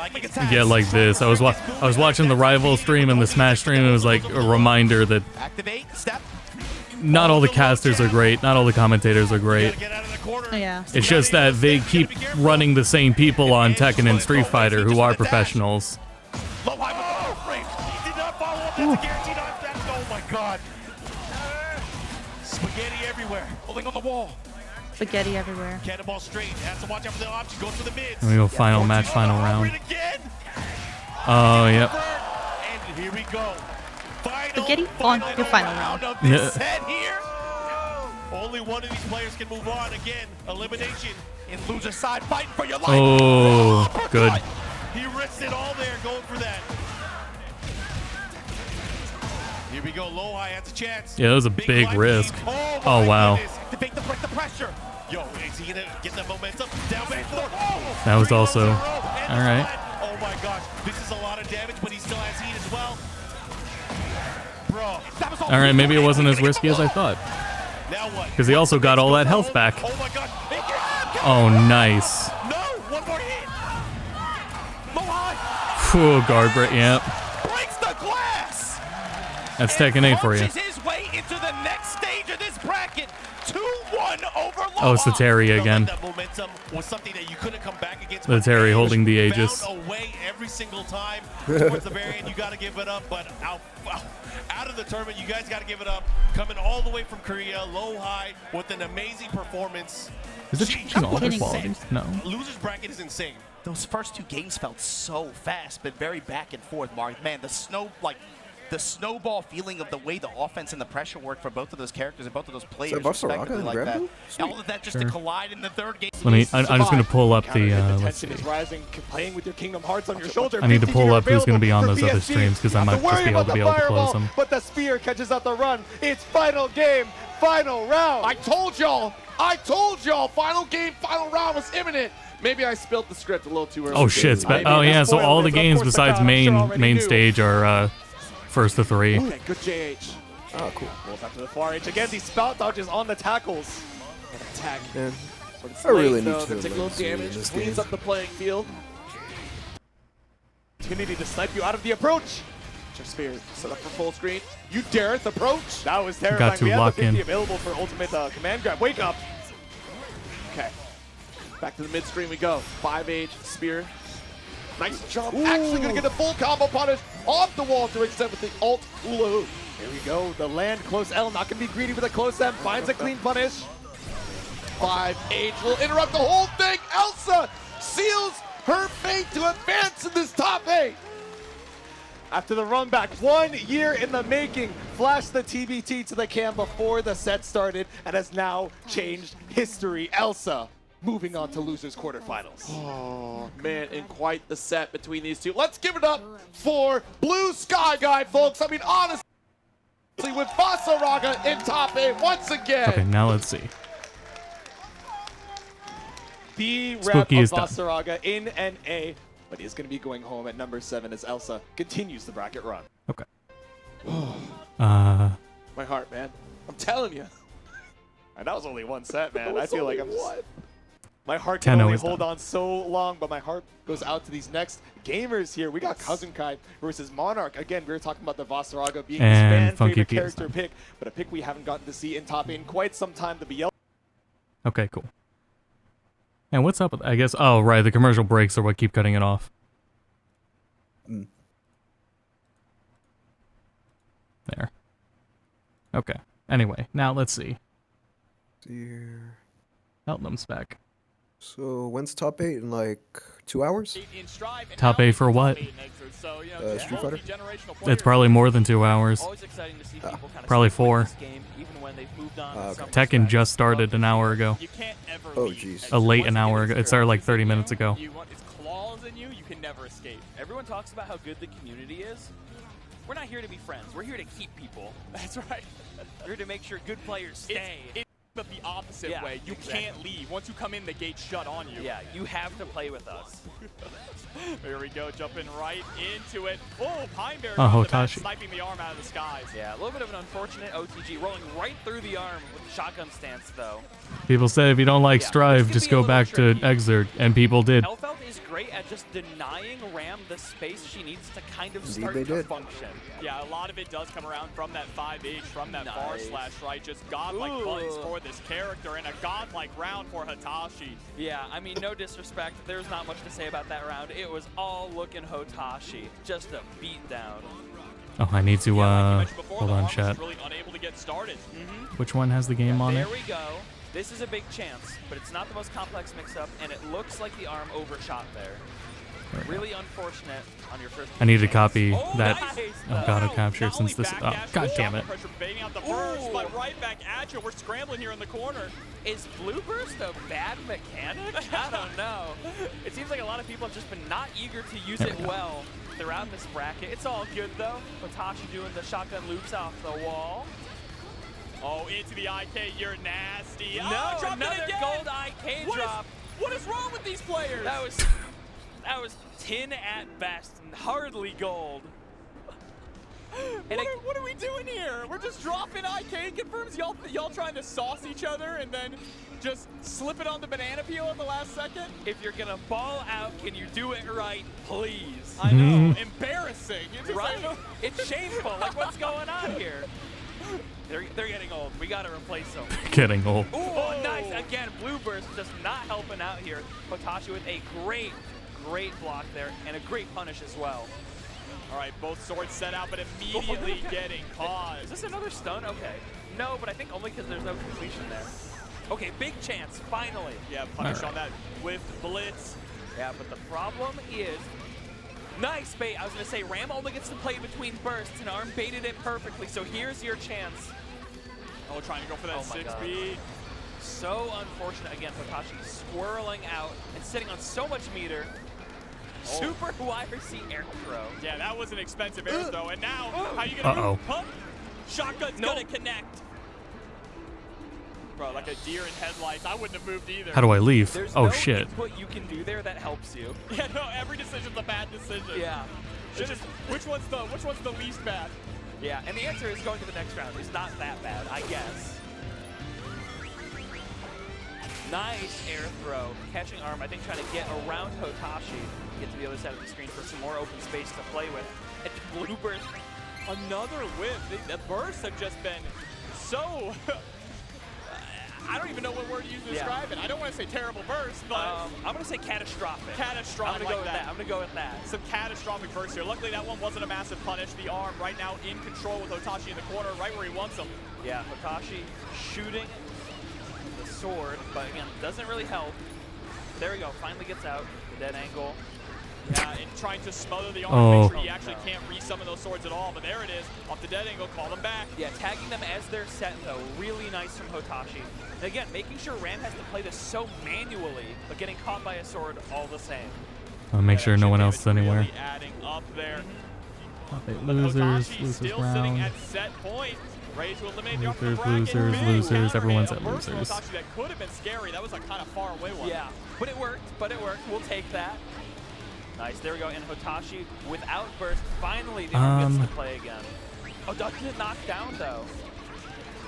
get like this. I was watching the Rival stream and the Smash stream, and it was like a reminder that Activate, step. not all the casters are great, not all the commentators are great. Yeah. It's just that they keep running the same people on Tekken and Street Fighter who are professionals. Low-High with the low frame. He did not follow up. That's a guaranteed knock. Oh my God. Spaghetti everywhere. Holding on the wall. Spaghetti everywhere. Cannonball straight. Has to watch out for the option. Goes for the mids. Here we go, final match, final round. Again. Oh, yep. And here we go. Spaghetti on your final round. Of this set here. Only one of these players can move on. Again, elimination. In loser side, fighting for your life. Oh, good. He risked it all there, going for that. Here we go. Low-High has a chance. Yeah, that was a big risk. Oh, wow. Activate the break the pressure. Yo, is he gonna get that momentum? Down back four. That was also all right. Oh my gosh, this is a lot of damage, but he still has heat as well. Bro, that was All right, maybe it wasn't as risky as I thought. Now what? Because he also got all that health back. Oh my god. Oh, nice. No, one more hit. Low-High. Phew, guard break. Yep. Breaks the glass. That's Tekken 8 for you. Punches his way into the next stage of this bracket. 2-1 over Low-High. Oh, it's the Terry again. That momentum was something that you couldn't come back against. The Terry holding the Aegis. Found a way every single time towards the very end. You got to give it up, but out of the tournament, you guys got to give it up. Coming all the way from Korea, Low-High with an amazing performance. Is it changing all the qualities? No. Losers bracket is insane. Those first two games felt so fast, but very back and forth, Mark. Man, the snowball feeling of the way the offense and the pressure worked for both of those characters and both of those players, respectively, like that. All of that just to collide in the third game. Let me. I'm just gonna pull up the. Let's see. Is rising, playing with your Kingdom Hearts on your shoulder. I need to pull up who's gonna be on those other streams because I might just be able to close them. But the spear catches out the run. It's final game, final round. I told y'all. Final game, final round was imminent. Maybe I spilled the script a little too early. Oh shit! Oh yeah. So all the games besides main stage are first to 3. Okay, good JH. Oh, cool. Rolls out to the far edge. Again, these spout dodges on the tackles. And attack. Man, but it's I really late, need though. to They take a little damage. Cleans up the playing field. Opportunity to snipe you out of the approach. Just spear set up for full screen. You Dareth approach. That was terrifying. Got to we have lock the 50 in. available for ultimate command grab. Wake up. Okay. Back to the midstream we go. 5H spear. Nice jump. Ooh. Actually going to get a full combo punish off the wall to extend with the ult hula hoop. Here we go. The land close L. Not going to be greedy with a close M. Finds a clean punish. 5H will interrupt the whole thing. Elsa seals her fate to advance in this top 8. After the run back, 1 year in the making, flashed the TBT to the cam before the set started and has now changed history. Elsa moving on to losers quarterfinals. Oh, man, and quite the set between these two. Let's give it up for Blue Sky Guy, folks. I mean, honestly, with Vasaraga in top 8 once again. Okay, now let's see. The rep Spooky of is done. Vasaraga in NA, but he is going to be going home at number 7 as Elsa continues the bracket run. Okay. My heart, man. I'm telling you. And that was only one set, man. I feel like I'm just... My heart can only hold on so long, but my heart goes out to these next gamers here. We got Cousin Kai versus Monarch. Again, we were talking about the Vasaraga being his fan favorite character pick, but a pick we haven't gotten to see in top 8 in quite some time. The BL. Okay, cool. And what's up with, I guess, oh, right, the commercial breaks are what keep cutting it off. There. Okay. Anyway, now let's see. Here. Eltonum's back. So when's top 8 in like 2 hours? Top 8 for what? Street Fighter? It's probably more than 2 hours. Probably 4. Tekken just started an hour ago. Oh jeez. A late an hour ago. It started like 30 minutes ago. It's claws in you, you can never escape. Everyone talks about how good the community is. We're not here to be friends. We're here to keep people. That's right. We're here to make sure good players stay. But the opposite way. You can't leave. Once you come in, the gate's shut on you. Yeah, you have to play with us. There we go, jumping right into it. Oh, Pineberry sniping the arm out of the skies. Yeah, a little bit of an unfortunate OTG, rolling right through the arm with the shotgun stance, though. People say if you don't like Strive, just go back to Exert, and people did. Hellfelt is great at just denying Ram the space she needs to kind of start to function. Yeah, a lot of it does come around from that 5H, from that bar slash, right? Just godlike buttons for this character and a godlike round for Hitachi. Yeah, I mean, no disrespect. There's not much to say about that round. It was all looking Hitachi. Just a beatdown. Oh, I need to, hold on, chat. Really unable to get started. Which one has the game on it? There we go. This is a big chance, but it's not the most complex mix-up, and it looks like the arm overshot there. Really unfortunate on your first. I need to copy that auto capture since this. Oh, god damn it! But right back at you. We're scrambling here in the corner. Is Blue Burst a bad mechanic? I don't know. It seems like a lot of people have just been not eager to use it well throughout this bracket. It's all good though. Hitachi doing the shotgun loops off the wall. Oh, into the IK, you're nasty. No, another gold IK drop. What is wrong with these players? That was tin at best and hardly gold. And what are we doing here? We're just dropping IK confirms. Y'all trying to sauce each other and then just slip it on the banana peel at the last second? If you're gonna ball out, can you do it right, please? I know, embarrassing. Right? It's shameful. Like, what's going on here? They're getting old. We gotta replace them. Getting old. Oh, nice. Again, Blue Burst just not helping out here. Hitachi with a great block there and a great punish as well. All right, both swords set out, but immediately getting caught. Is this another stun? Okay. No, but I think only because there's no completion there. Okay, big chance, finally. Yeah, punish on that with Blitz. Yeah, but the problem is, nice bait. I was gonna say, Ram only gets to play between bursts, and Arm baited it perfectly, so here's your chance. Oh, trying to go for that 6B. So unfortunate. Again, Hitachi swirling out and sitting on so much meter. Super YRC air throw. Yeah, that was an expensive air throw. And now, how you gonna move? Pump. Shotgun's gonna connect. Bro, like a deer in headlights. I wouldn't have moved either. How do I leave? There's oh no shit. input you can do there that helps you. Yeah, no, every decision's a bad decision. Yeah. It's just, which one's the least bad? Yeah, and the answer is going to the next round. It's not that bad, I guess. Nice air throw. Catching Arm, I think trying to get around Hitachi. Get to the other side of the screen for some more open space to play with. And Blue Burst, another whiff. The bursts have just been so... I don't even know what word to use to describe it. I don't want to say terrible burst, but... I'm going to say catastrophic. Catastrophic. I'm going to go with that. I'm going to go with that. Some catastrophic bursts here. Luckily, that one wasn't a massive punish. The Arm right now in control with Hitachi in the corner, right where he wants him. Yeah, Hitachi shooting the sword, but again, doesn't really help. There we go. Finally gets out. The dead angle. and trying to smother the arm, Oh. make sure he actually can't resummon those swords at all. But there it is, off the dead angle, call them back. Yeah, tagging them as they're set, though, really nice from Hotashi. And again, making sure Ram has to play this so manually, but getting caught by a sword all the same. I'll make sure no one else is anywhere. Really adding up there. Losers, Hotashi losers still sitting round. at set point. Ready to eliminate the upper Losers, bracket. losers, Big losers. counter Everyone's hit, at a burst from losers. Hotashi that could have been scary. That was a kind of far away one. Yeah, but it worked, We'll take that. Nice, there we go. And Hotashi, without burst, finally the arm gets to play again. Oh, doesn't knock down, though.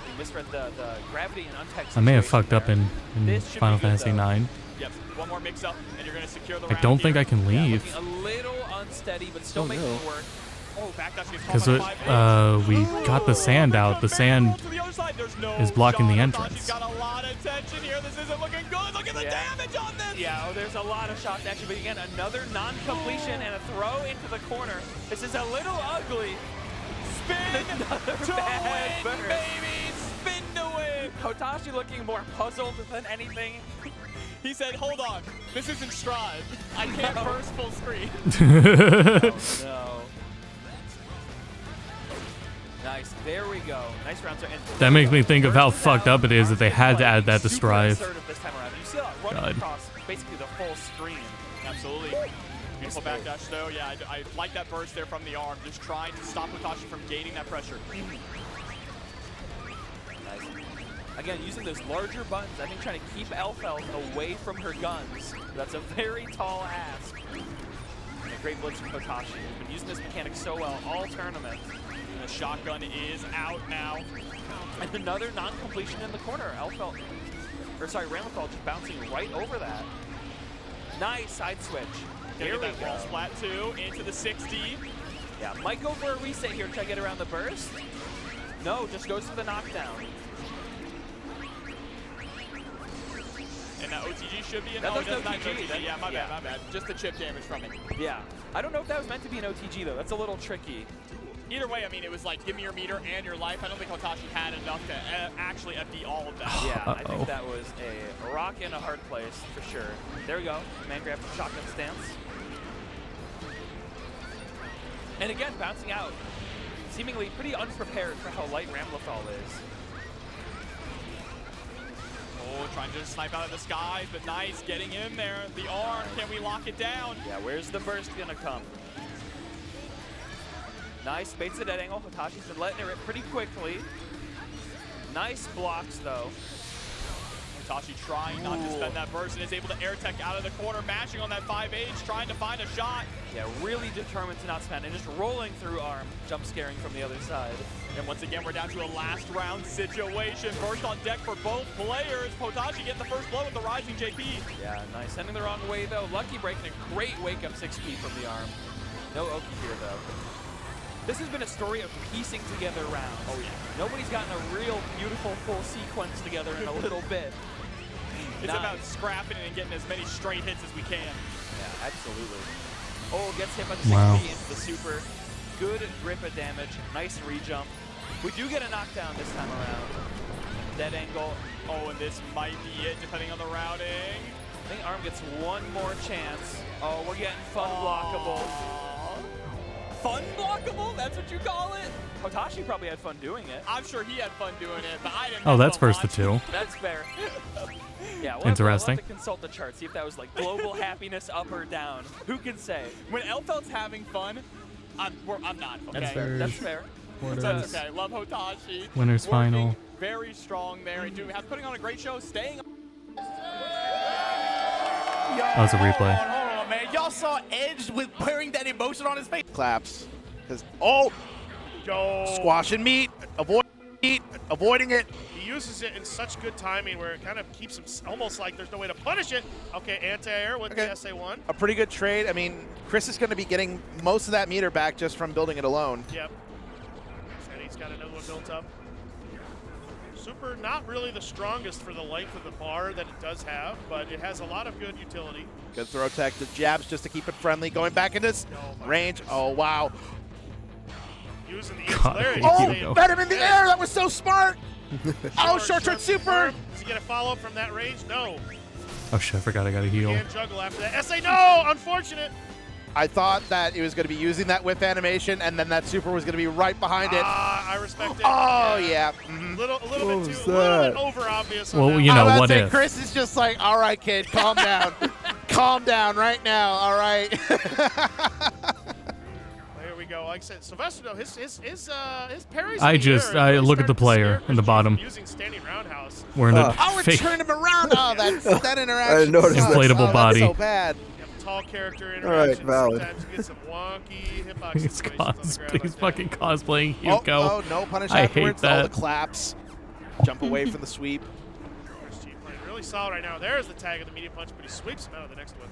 He misread the gravity and untech I may have situation fucked up there. in This should Final be good, Fantasy though. 9. Yep, one more mix-up, and you're going to secure the I round don't think here. I can leave. Yeah, looking a little unsteady, but still Oh, making no. it work. Oh, backdash gets Because caught by 5-8. we got the sand out. The sand To the other side, there's no is blocking the shot. entrance. Hotashi's got a lot of tension here. This isn't looking good. Look at the damage on this. Yeah, oh, there's a lot of shots actually, but again, another non-completion and a throw into the corner. This is a little ugly. Spin Another to bad win, burst. baby. Spin to win. Hotashi looking more puzzled than anything. He said, hold on. This isn't Strive. I can't burst full screen. Oh, no. Nice, there we go. Nice round. That makes me think of how fucked up it is that they had to add that to Strive. This time around. You see that running God. across basically the full screen. Absolutely. Beautiful backdash though. Yeah, I like that burst there from the arm. Just trying to stop Hotashi from gaining that pressure. Nice. Again, using those larger buttons, I think trying to keep Elfeld away from her guns. That's a very tall ask. And a great blitz from Hotashi, who's been using this mechanic so well all tournament. And the shotgun is out now. And another non-completion in the corner. Elfeld, or sorry, Ramlethal just bouncing right over that. Nice side switch. There There we that go. wall splat too into the 60. Yeah, might go for a reset here. Try to get around the burst. No, just goes for the knockdown. And that OTG should be an That oh, does that's not OTG. OTG. Yeah, my bad. Just the chip damage from it. Yeah. I don't know if that was meant to be an OTG though. That's a little tricky. Either way, I mean, it was like, give me your meter and your life. I don't think Hotashi had enough to actually FD all of that. Yeah, I think that was a rock in a hard place for sure. There we go. Man grab from shotgun stance. And again, bouncing out. Seemingly pretty unprepared for how light Ramlethal is. Oh, trying to snipe out of the skies, but nice, getting in there. The arm, can we lock it down? Yeah, where's the burst gonna come? Nice, baits the dead angle. Hotashi's been letting it rip pretty quickly. Nice blocks though. Hotashi trying not to spend that burst and is able to air tech out of the corner, mashing on that 5H, trying to find a shot. Yeah, really determined to not spend and just rolling through arm, jump scaring from the other side. And once again, we're down to a last round situation. Burst on deck for both players. Hotashi getting the first blow with the rising JP. Yeah, nice. Sending the wrong way though. Lucky breaking a great wake up 6P from the arm. No Oki here though. This has been a story of piecing together rounds. Oh yeah. Nobody's gotten a real beautiful full sequence together in a little bit. It's about scrapping and getting as many straight hits as we can. Yeah, absolutely. Oh, gets hit by the 6P Wow. into the super. Good grip of damage. Nice re-jump. We do get a knockdown this time around. Dead angle. Oh, and this might be it, depending on the routing. I think Arm gets one more chance. Oh, we're getting fun blockable. Fun blockable? That's what you call it? Hotashi probably had fun doing it. I'm sure he had fun doing it, but I didn't. Oh, have that's fun first to watching. two. That's fair. Yeah, we'll Interesting. have to consult the chart, see if that was like global happiness up or down. Who can say? When Elfeld's having fun, I'm not. Okay? That's fair. That's fair. That's okay. Love Hotashi. Winners Working final. Very strong there and putting on a great show, staying. That was a replay. Hold on, man. Y'all saw Edge with wearing that emotion on his face. Claps. Because Squash and meat, avoiding it. He uses it in such good timing where it kind of keeps him almost like there's no way to punish it. Okay, anti-air with the SA1. a pretty good trade. I mean, Chris is going to be getting most of that meter back just from building it alone. Yep. And he's got another one built up. Super, not really the strongest for the length of the bar that it does have, but it has a lot of good utility. Good throw tech. The jabs just to keep it friendly. Going back into this range. Oh, wow. Using the God, insularity. Oh, bet him in the air. That was so smart. Oh, short turn super. Does he get a follow-up from that range? No. Oh shit, I forgot I got a heal. Can't juggle after that. SA, no! Unfortunate. I thought that it was going to be using that whiff animation, and then that super was going to be right behind it. I respect it. Oh, yeah. A little bit over obvious. Well, you know, what if? Chris is just like, all right, kid, calm down. Calm down right now, all right? There we go. Like I said, Sylvester, though, his parries. I look at the player in the bottom. Using standing roundhouse. Wearing a I'll fake turn him around. Oh, that interaction. inflatable body. That's so bad. Tall character All right, interactions. valid. Sometimes you get some wonky hitbox He's, situations on the ground he's like fucking cosplaying Oh, Hugo. no punish I afterwards. hate All the that. claps. Jump away from the sweep. Chris G playing really solid right now. There's the tag of the medium punch, but he sweeps him out of the next one.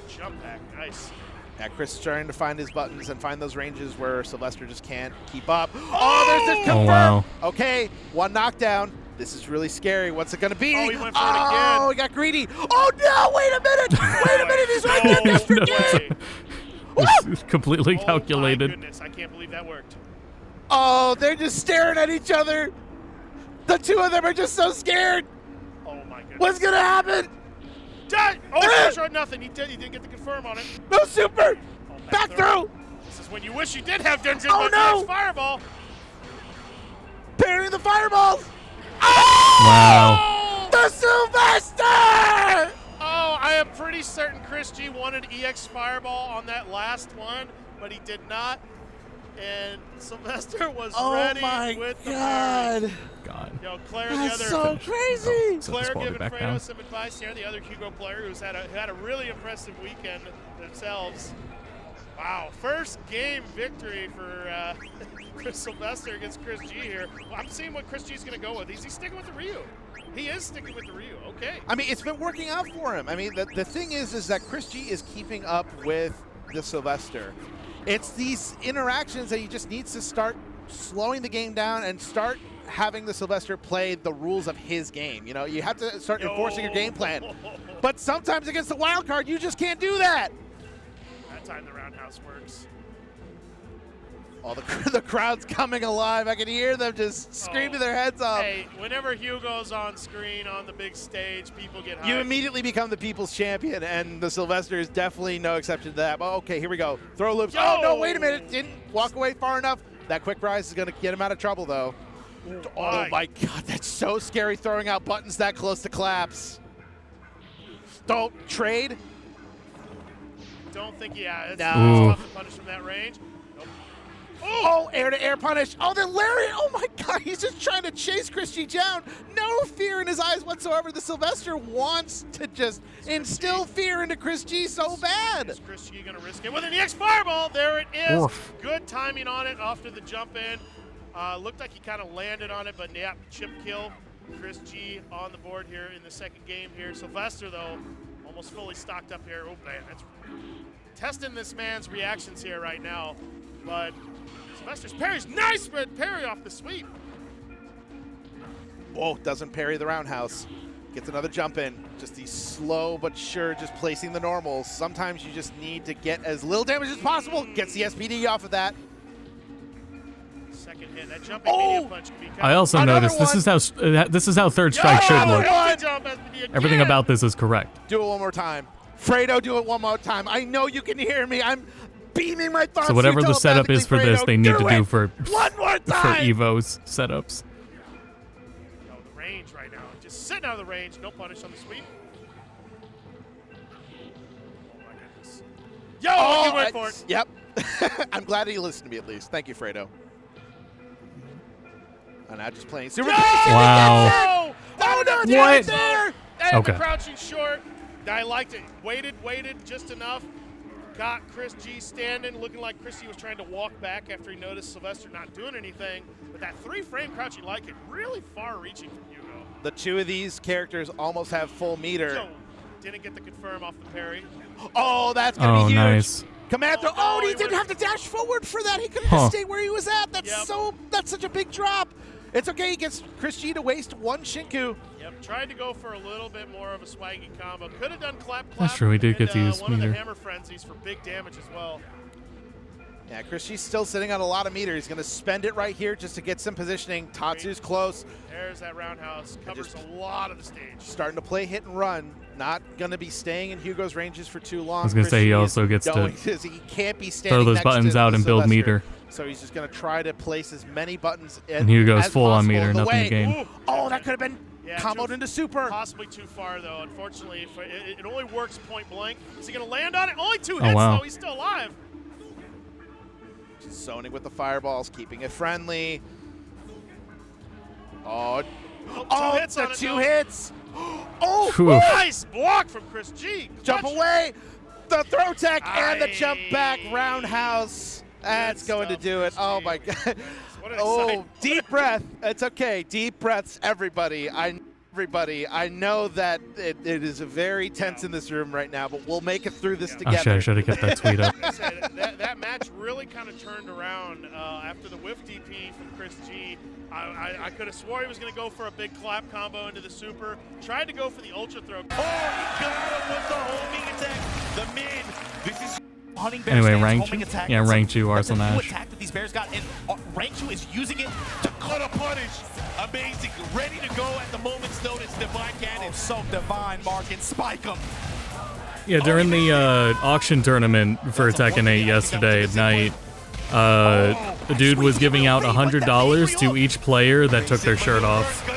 Jump back, nice. Yeah, Chris is trying to find his buttons and find those ranges where Sylvester just can't keep up. Oh, there's this confirm. Oh, wow. Okay, one knockdown. This is really scary. What's it going to be? Oh, he went for it again. Oh, he got greedy. Oh, no, wait a minute. Wait a minute, he's right there. Mr. Game. It's completely calculated. Oh, my goodness, I can't believe that worked. Oh, they're just staring at each other. The two of them are just so scared. Oh, my goodness. What's going to happen? Oh, short nothing. He didn't get the confirm on it. No super. Back through. This is when you wish you did have Denton, Oh, but no. next fireball. Parrying the fireballs. Wow. The Sylvester! Oh, I am pretty certain Chris G wanted EX Fireball on that last one, but he did not. And Sylvester was ready with the parry. God. Yo, Claire, That's the so other crazy. Claire quality giving back Fredo down. some advice here, the other Hugo player who had a really impressive weekend themselves. Wow, first game victory for Chris Sylvester against Chris G here. Well, I'm seeing what Chris G is going to go with. Is he sticking with the Ryu? He is sticking with the Ryu. Okay. I mean, it's been working out for him. I mean, the thing is that Chris G is keeping up with the Sylvester. It's these interactions that he just needs to start slowing the game down and start having the Sylvester play the rules of his game. You know, you have to start enforcing your game plan. But sometimes against the wild card, you just can't do that. That time the roundhouse works. Oh, the crowd's coming alive. I can hear them just screaming their heads off. Hey, whenever Hugo's on screen on the big stage, people get hyped. You immediately become the people's champion, and the Sylvester is definitely no exception to that. But okay, here we go. Throw loops. Oh, no, wait a minute. Didn't walk away far enough. That quick rise is going to get him out of trouble, though. Oh, my God. That's so scary, throwing out buttons that close to claps. Don't trade. Don't think, it's No. tough to punish from that range. Nope. Oh, air-to-air punish. Oh, then Larry. Oh, my God. He's just trying to chase Chris G down. No fear in his eyes whatsoever. The Sylvester wants to just instill fear into Chris G so bad. Is Chris G going to risk it with an EX Fireball? There it is. Oof. Good timing on it after the jump in. Looked like he kind of landed on it, but yeah, chip kill. Chris G on the board here in the second game here. Sylvester, though, almost fully stocked up here. Oh, man, that's testing this man's reactions here right now. But Sylvester's parry's nice, red parry off the sweep. Whoa, doesn't parry the roundhouse. Gets another jump in. Just these slow but sure, just placing the normals. Sometimes you just need to get as little damage as possible. Gets the SPD off of that. Second hit, that jumping medium punch can be kind I also noticed this is how third strike should look. Everything about this is correct. Do it one more time. Fredo, do it one more time. I know you can hear me. I'm beaming my thoughts. So whatever the setup is for this, they need to do for one more time. Evo's setups. Oh, the range right now. Just sitting out of the range. No punish on the sweep. Oh, my goodness. Yo, he went for it. Yep. I'm glad he listened to me at least. Thank you, Fredo. And now just playing super. Wow. Oh, no, What? there. And Okay. the crouching short. I liked it. Waited just enough. Got Chris G standing, looking like Chris G was trying to walk back after he noticed Sylvester not doing anything. But that 3-frame crouching like it, really far-reaching from Hugo. The two of these characters almost have full meter. Yo, didn't get the confirm off the parry. Oh, that's going to be huge. Nice. Command throw. Oh, he didn't have to dash forward for that. He could have just stayed where he was at. That's that's such a big drop. It's okay. He gets Chris G to waste one Shinku. Yep, tried to go for a little bit more of a swaggy combo. Could have done clap. That's true, he did get to use one of the meter. hammer frenzies for big damage as well. Yeah, Christie's still sitting on a lot of meter. He's going to spend it right here just to get some positioning. Tatsu's close. There's that roundhouse. Covers a lot of the stage. Starting to play hit and run. Not going to be staying in Hugo's ranges for too long. I was going to say he also gets to he can't be standing throw those next buttons to out the and build Sylvester. meter. So he's just going to try to place as many buttons And Hugo's as full on possible meter, in the nothing way. to gain. Ooh. Oh, that could have been comboed into super. Possibly too far, though. Unfortunately, if it only works point blank. Is he going to land on it? Only 2 hits, wow. though. He's still alive. Zoning with the fireballs, keeping it friendly. Oh, Two hits on it, two though. hits. Oh, Whew. Nice block from Chris G. Jump away. The throw tech and the jump back roundhouse. That's going to do it. Oh, my God. Oh, deep breath. It's okay. Deep breaths, everybody. I know that it is very tense in this room right now, but we'll make it through this together. I should have kept that tweet up. that match really kind of turned around after the whiff DP from Chris G. I could have swore he was going to go for a big clap combo into the super. Tried to go for the ultra throw. Oh, he got him with the homing attack. The mid. This is Hunting Bear Anyway, stands, rank homing two? attack. Yeah, That's rank a- two, that's a Arsenal new Nash. attack that these Bears got, and rank 2 is using it to cut a punish. Amazing. Ready to go at the moment's notice. Divine Cannon. Oh, so divine, Mark, and spike him. Yeah, during the auction tournament for Tekken 8 yesterday at night, the dude was giving out $100 to each player that took their shirt off,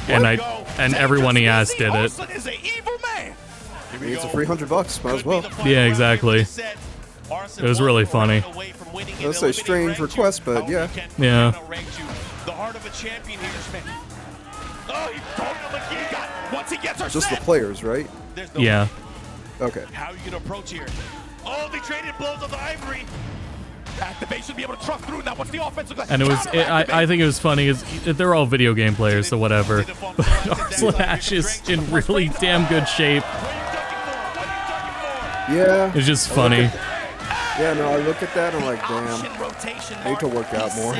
and everyone he asked did it. It's a free $100, might as well. Yeah, exactly. It was really funny. That's a strange request, but yeah. Yeah. The heart of a champion here, Smith. Oh, he broke him again. Once he gets her Just the set. players, right? Yeah. Okay. How are you going to approach here? Oh, they traded blows on the ivory. Activation, be able to truck through. Now, what's the offense look like? And I think it was funny is they're all video game players, so whatever. But Arsenal Nash is in really damn good shape. Yeah. It's just funny. Yeah, no, I look at that and I'm like, damn. I need to work out more.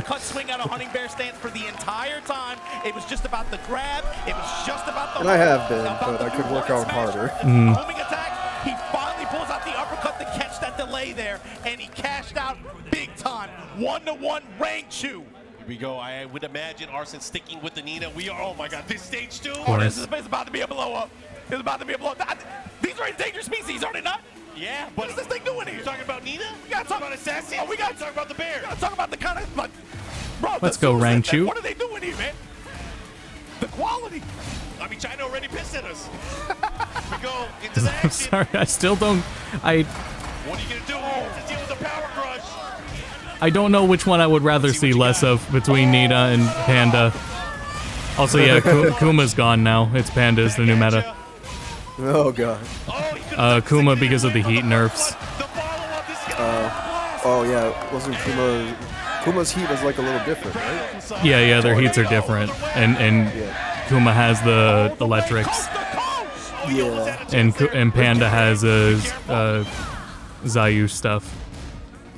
Cut swing out of Hunting Bear stance for the entire time. It was just about the grab. It was just about the. And I have been, but I could work out harder. Homing attack. He finally pulls out the uppercut to catch that delay there, and he cashed out big time. 1-1 rank 2. Here we go. I would imagine Arson sticking with the Nina. We are, oh my God, this stage 2. Oh, this is about to be a blow up. It's about to be a blow up. These are endangered species, are they not? Yeah, What is this thing doing here? You talking about Nina? We gotta talk about Assassin? Oh, we gotta talk about the bear. We gotta talk about the kind of, like, bro. Let's go, rank 2. What are they doing here, man? The quality. I mean, China already pissed at us. We go into the I'm action. sorry, I still don't. What are you gonna do to deal with the power crush? I don't know which one I would rather see less of between Nina and Panda. Also, yeah, Kuma's gone now. It's Panda's the new meta. Oh, God. Kuma because of the heat nerfs. Oh, yeah. Wasn't Kuma's heat was like a little different, right? Yeah, their heats are different. And Kuma has the electrics. Yeah. And Panda has Zayu stuff.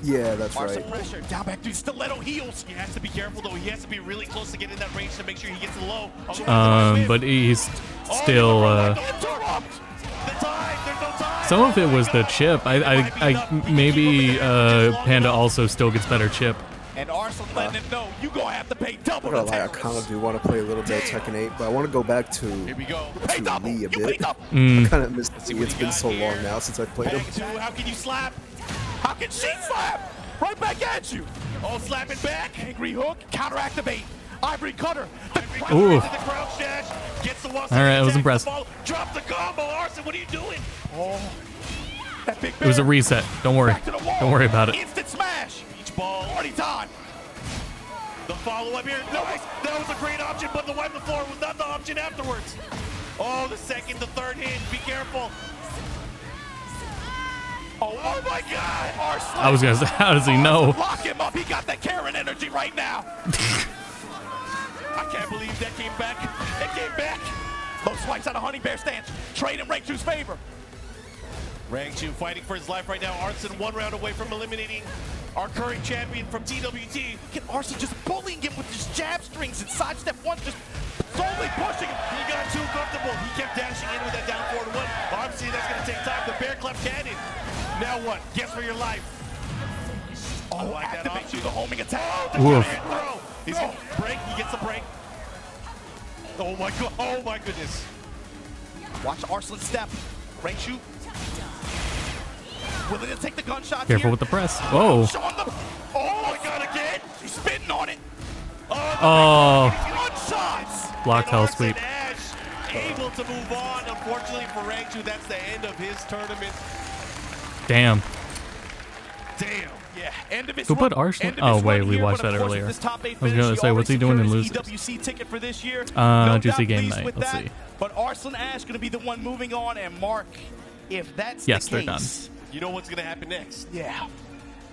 Yeah, that's Arson right. pressure. Down back through stiletto heels. He has to be careful, though. He has to be really close to getting that range to make sure he gets the low. But he's still. Some of it was the chip. I maybe Panda also still gets better chip. And Arson letting him know you gonna have to pay double. I'm not gonna lie, I kind of do want to play a little bit of Tekken 8, but I want to go back to Lee a bit. I kind of missed Lee. It's been so long now since I've played him. How can you slap? How can she slap? Right back at you. Oh, slapping back. Angry hook. Counter activate. Ivory cutter. Ooh. Crouch dash. Gets the All right, I was impressed. Drop the combo, Arson. What are you doing? Oh, that big It was a reset. Don't worry. Don't worry about it. Instant smash. Each ball. Party time. The follow-up here. Nice. That was a great option, but the wipe the floor was not the option afterwards. Oh, the second, the third hit. Be careful. Oh my God! Arson. I was gonna say, how does he know? Lock him up. He got that Karen energy right now. I can't believe that came back. It came back. Low swipes out of Hunting Bear stance. Trade in rank 2's favor. Rank 2 fighting for his life right now. Arson 1 round away from eliminating our current champion from TWT. Get Arson just bullying him with his jab strings and sidestep one, just solely pushing him. He got too comfortable. He kept dashing in with that down forward one. Obviously, that's going to take time. The bear clap cannon. Now what? Guess for your life. Oh, like activate you the homing attack. Oof. He's gonna break. He gets a break. Oh my god! Oh my goodness! Watch Arslan step. Right shoot. Willing to take the gunshot. Careful with the press. Whoa. Oh my god! Again! He's spitting on it. Oh. Gunshots. Blocked hell sweep. Ash able to move on. Unfortunately for Rangchu, that's the end of his tournament. Damn. Damn. Yeah. End of his Who put Arslan? Oh wait, we watched that earlier. I was gonna say, what's he doing in losers? EWC ticket for this year. Juicy game night. Let's see. But Arslan Ash going to be the one moving on, and Mark, if that's yes, the they're done. case, you know what's going to happen next? Yeah.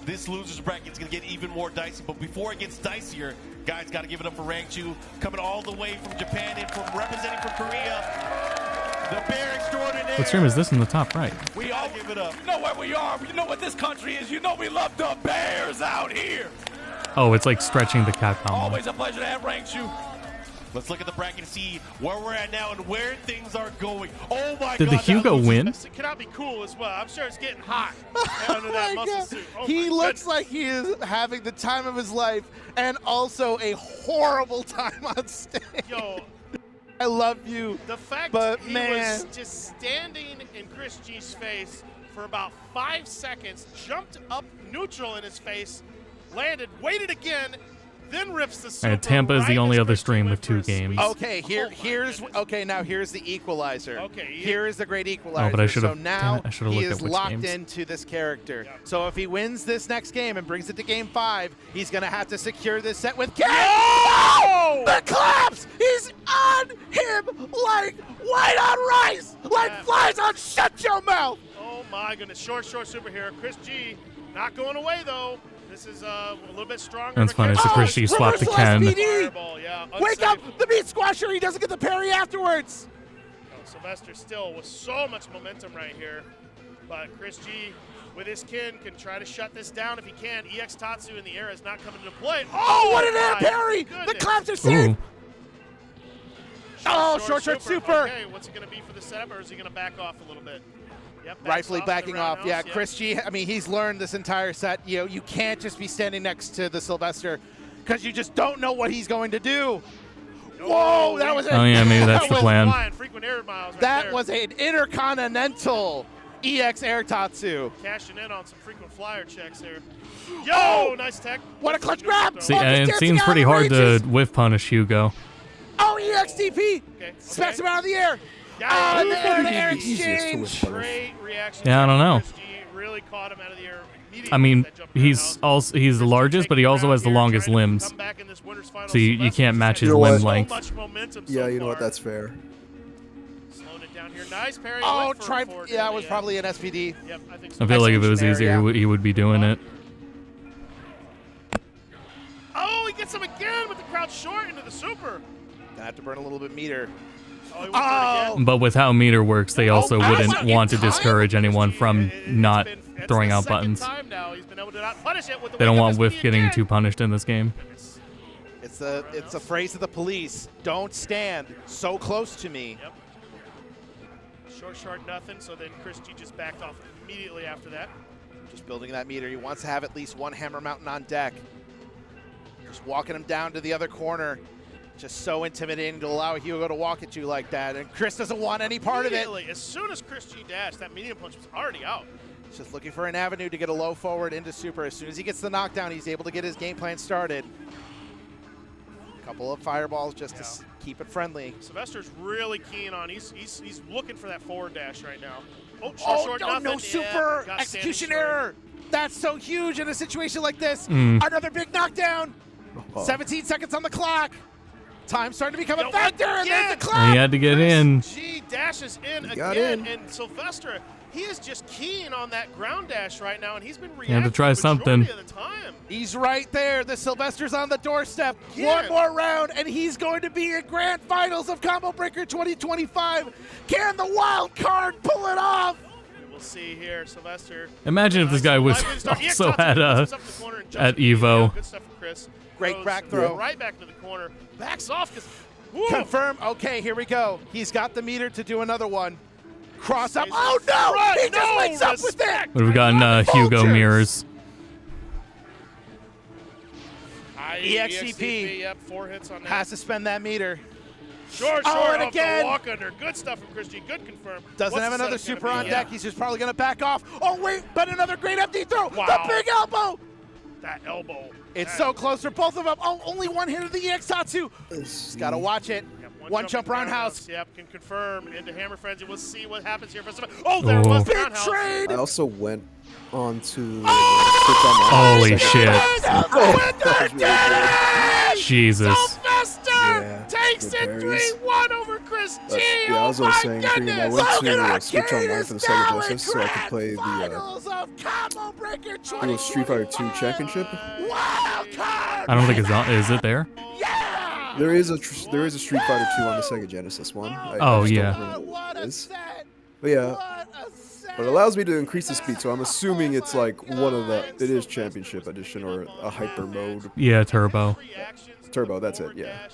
This losers bracket is going to get even more dicey, but before it gets dicier, guys, got to give it up for Rangchu, coming all the way from Japan and from representing from Korea. The Bear Extraordinaire. What stream is this in the top right? We all give it up. You know where we are. You know what this country is. You know we love the Bears out here. Oh, it's like stretching the Capcom one. Always a pleasure to have Rangchu. Let's look at the bracket and see where we're at now and where things are going. Oh my god. Did the Hugo win? It cannot be cool as well. I'm sure it's getting hot under that muscle suit. Oh he my looks goodness. like he is having the time of his life and also a horrible time on stage. Yo, I love you. the fact but he man, was just standing in Chris G's face for about 5 seconds, jumped up neutral in his face, landed, waited again, then rips the super. Tampa is the right only as other Chris G stream went with 2 for a games. okay, now here's the equalizer. Okay, here is the great equalizer. Oh, but I should have. So now he looked is at which locked games. into this character. So if he wins this next game and brings it to game 5, he's gonna have to secure this set with Ken. Oh! The claps! He's on him like white on rice, like flies on shut your mouth. Oh my goodness, short superhero. Chris G not going away though. This is a little bit stronger. That's funny. So Chris G swapped to Ken. Fireball, yeah, Wake up the meat squasher. He doesn't get the parry afterwards. Sylvester still with so much momentum right here. But Chris G with his kin can try to shut this down if he can. EX Tatsu in the air is not coming into play. Oh, what an air my parry! goodness. The claps are sick. Ooh. Short super. Okay, what's it going to be for the setup, or is he going to back off a little bit? Yep, Rightfully backs backing the off. Yeah, roundhouse, Chris G, I mean, he's learned this entire set. You know, you can't just be standing next to the Sylvester because you just don't know what he's going to do. Whoa, that was Oh yeah, maybe that's the plan. Frequent air miles right that there. was an intercontinental EX Air Tatsu. Cashing in on some frequent flyer checks here. Yo, nice tech. What a clutch grab. See, and it seems pretty hard to whiff punish Hugo. Oh, EXTP. Smacks him out of the air. Yeah, and the air exchange. Great reaction. Yeah, I don't know. Chris G really caught him out of the air immediately. I mean, with that jump he's the largest, but he also has the longest limbs. So you can't match his limb length. much momentum Yeah, so you know what? far. That's fair. Slowing it down here. Nice parry. Oh, Went for a forward yeah, it was delay, probably an SPD. Yep, I think so. I feel like if it was Execution easier, there, he would be doing it. Oh, he gets him again with the crowd short into the super. Gonna have to burn a little bit meter. Oh, he went for it again. But with how meter works, they also wouldn't want to discourage anyone from not throwing out buttons. Time now. He's been able to not punish it with the They don't wake up want Whiff SPD getting again. too punished in this game. It's a phrase of the police. Don't stand so close to me. Yep. Short, nothing. So then Chris G just backed off immediately after that. Just building that meter. He wants to have at least one Hammer Mountain on deck. Just walking him down to the other corner. Just so intimidating to allow Hugo to walk at you like that. And Chris doesn't want any part of it. As soon as Chris G dashed, that medium punch was already out. He's just looking for an avenue to get a low forward into super. As soon as he gets the knockdown, he's able to get his game plan started. A couple of fireballs just to keep it friendly. Sylvester's really keen on. He's looking for that forward dash right now. Oh, short, no, nothing. no Yeah, super got execution standing short. error. That's so huge in a situation like this. Mm. Another big knockdown. 17 seconds on the clock. Time starting to become a factor, and there's the clap. He had to get in. G dashes in got again, in. and Sylvester, he is just keen on that ground dash right now, and he's been He had to reacting try the majority something. of the time. He's right there. The Sylvester's on the doorstep. Yeah. One more round, and he's going to be in grand finals of Combo Breaker 2025. Can the wild card pull it off? We'll see here, Sylvester. Imagine if this guy was also at Evo. Good stuff from Chris. Great Goes back throw. right back to the corner. Backs off because Confirm. Okay, here we go. He's got the meter to do another one. Cross up. Oh no! He just wakes up with it. What have we gotten? Hugo mirrors. EXCP yep, 4 hits on that. has to spend that meter. Short, and off again. the walk under. Good stuff from Christie. Good confirm. Doesn't What's have the another setup super gonna on be? deck. He's just probably going to back off. Oh, wait, but another great empty throw. Wow. The big elbow. That elbow. It's so close for both of them. Oh, only one hit of the EX Tatsu. Just got to watch it. One jump roundhouse. Yep, can confirm into Hammer Frenzy. We'll see what happens here. Oh, there was the roundhouse. Trade. I also went on to Holy shit. Oh, Jesus. Sylvester takes it 3-1 over Christie. Yeah, I was always saying, I went to Switch Online for the Sega Genesis so I could play the Street Fighter 2 Championship. I don't think it's on. Is it there? There is a Street Fighter 2 on the Sega Genesis one. Oh, I just yeah. don't remember what it is. But yeah, but it allows me to increase the speed, so I'm assuming it's like one of the. It is Championship Edition or a Hyper Mode. Yeah, Turbo. Turbo, that's it. Yeah,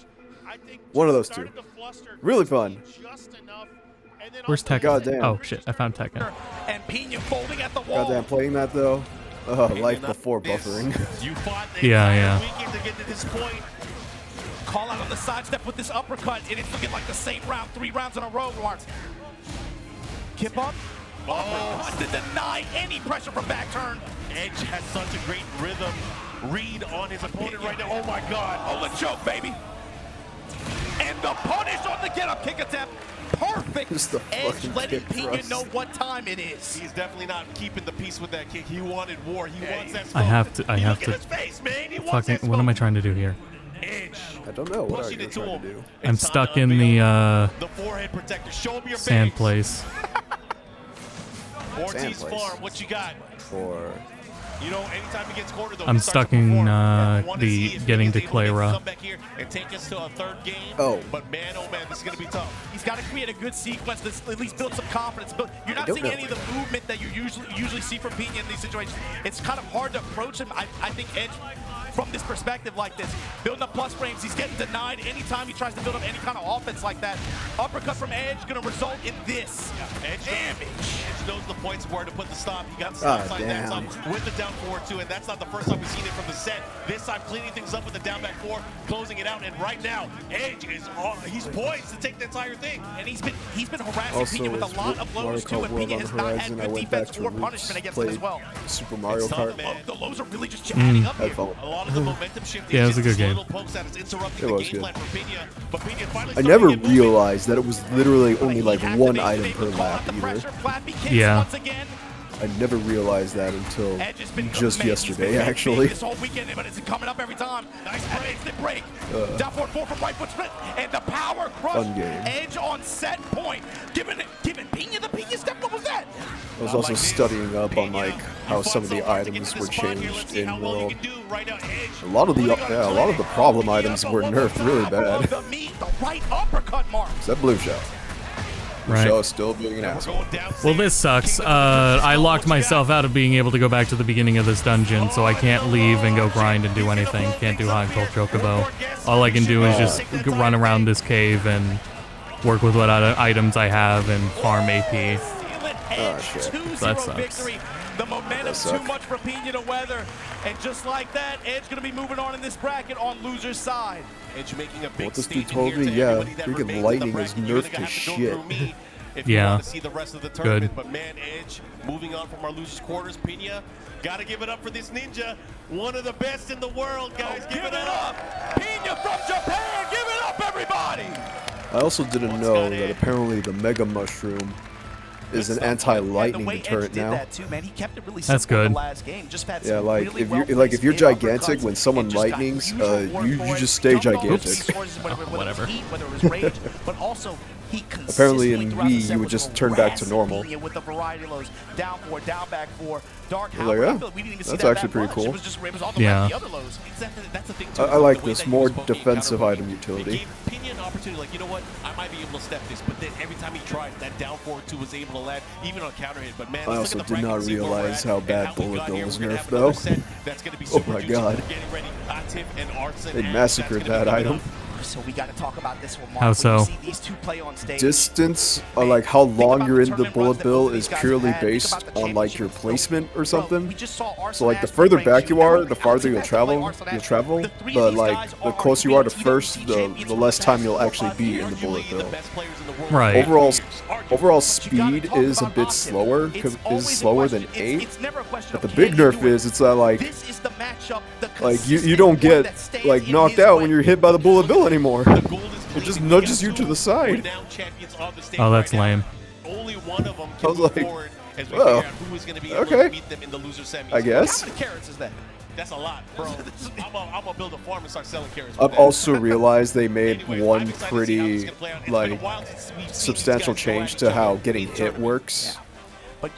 one of those two. Really fun. Where's Tekken? Goddamn. Oh shit, I found Tekken. And Pena folding at the wall. Goddamn, playing that though. Life before buffering. You fought Yeah. weekend to get to this point. Call out on the sidestep with this uppercut, and it's looking like the same round, 3 rounds in a row, Marks. Kip up. Uppercut to deny any pressure from back turn. Edge has such a great rhythm read on his opponent right now. Oh my God. Oh, the choke, baby. And the punish on the get-up kick attempt. Perfect. Edge letting Pena know what time it is. He's definitely not keeping the peace with that kick. He wanted war. He wants that smoke. I have to. Look at his face, man. He wants Fucking. that What am I smoke. trying to do here? Edge. I don't know. What are you trying to do? I'm stuck in the forehead protector. Show him your sand face. place. Ortiz Farm, what you got? For you know, anytime he gets cornered, though, I'm he starts stuck to in perform. the getting to Clara. Come back here and take us to a 3rd game. Oh. But man, oh man, this is gonna be tough. He's got to create a good sequence to at least build some confidence. But you're not seeing any of the movement that you usually see from Pena in these situations. It's kind of hard to approach him. I think Edge, from this perspective like this, building up plus frames, he's getting denied anytime he tries to build up any kind of offense like that. Uppercut from Edge going to result in this. Edge knows the points where to put the stop. He got the stop sign that time with the down 4-2, and that's not the first time we've seen it from the set. This time cleaning things up with the down back 4, closing it out, and right now Edge is he's poised to take the entire thing. And he's been harassing also, Pena with a lot of Mario lows too, Kart and World Pena on has the not had Horizon. I good went back defense to or punishment against him as well. Super Mario Kart. The lows are really just adding up here. A lot of the momentum shift. Yeah, it was a good game. It was good. I never realized that it was literally only like one item per lap either. Yeah. I never realized that until just yesterday, actually. This whole weekend, but it's coming up every time. Nice break. Down 4-4 from right foot split, and the power crush. Fun game. Edge on set point, giving Pena the Pena step. What was that? I was also studying up on like how some of the items were changed in World. A lot of the problem items were nerfed really bad. The right uppercut mark. Except Blue Shell. Blue Right. Shell is still being an asshole. Well, this sucks. I locked myself out of being able to go back to the beginning of this dungeon, so I can't leave and go grind and do anything. Can't do Hot Gold Chocobo. All I can do is just run around this cave and work with what items I have and farm AP. Oh, shit. So that sucks. Victory. The momentum's too much for Pena to weather. And just like that, Edge going to be moving on in this bracket on loser's side. Edge making a big What this dude statement told here me, to yeah, everybody that freaking remains lightning in the is bracket. You're nerfed gonna to have to go shit. through me if Yeah. you want to see the rest of the tournament. Good. But man, Edge moving on from our losers quarters. Pena, got to give it up for this ninja. One of the best in the world, guys. Give it up. Pena from Japan. Give it up, everybody. I also didn't know that apparently the Mega Mushroom is an anti-lightning deterrent now. That's good. Yeah, like if you're gigantic, when someone lightnings, you just stay gigantic. Whatever. But also he Apparently in Wii you would just turn back to normal. With the variety lows, down 4, down back 4, dark I was like, yeah, we didn't even see that's that actually pretty cool. It was just all the, Yeah. the other lows. That's the thing too. I like this more defensive item utility. It gave Pena an opportunity, like, you know what, I might be able to step this, but then every time he tried, that down 4-2 was able to land, even on counter hit. But man, I let's also look at the did not bracket, see where we're realize at how and bad how we Bullet got Bill here. was We're gonna nerfed have another though. set that's gonna be Oh super my juicy. god. We're getting ready. Atif and Arson They and massacred that's gonna that be coming item. up. So we got to talk about this one, Mark. How so? When you see these two play on stage, Distance, or like how long you're in the bullet bill, is purely based on like your placement or something. So like the further back you are, the farther you'll travel. But like the closer you are to first, the less time you'll actually be in the bullet bill. Right. Overall speed is a bit slower, is slower than 8. But the big nerf is it's like you don't get like knocked out when you're hit by the bullet bill anymore. It just nudges you to the side. Oh, that's lame. Only one of them I can was move like, forward as we well, figure out who is going to be able to okay. beat them in the loser semis. I guess. how many carrots is that? That's a lot, bro. I'm gonna build a farm and start selling carrots. I've also realized they made one pretty like substantial change to how getting hit works,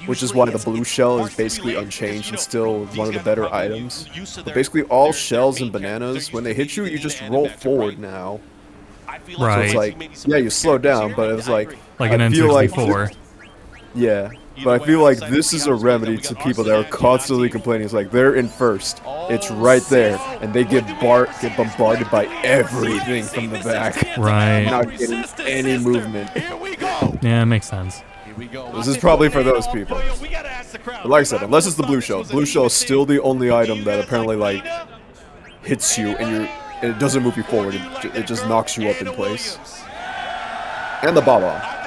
which is why the blue shell is basically unchanged and still one of the better items. But basically all shells and bananas, when they hit you, you just roll forward now. Right. So it's like, yeah, you slow down, but it was like an I feel N64. Yeah, but I feel like this is a remedy to people that are constantly complaining. It's like they're in first, it's right there, and they get bombarded by everything from the back. Right. Not getting any movement. Yeah, it makes sense. This is probably for those people. But like I said, unless it's the blue shell is still the only item that apparently like hits you and it doesn't move you forward. It just knocks you up in place. And the Baba.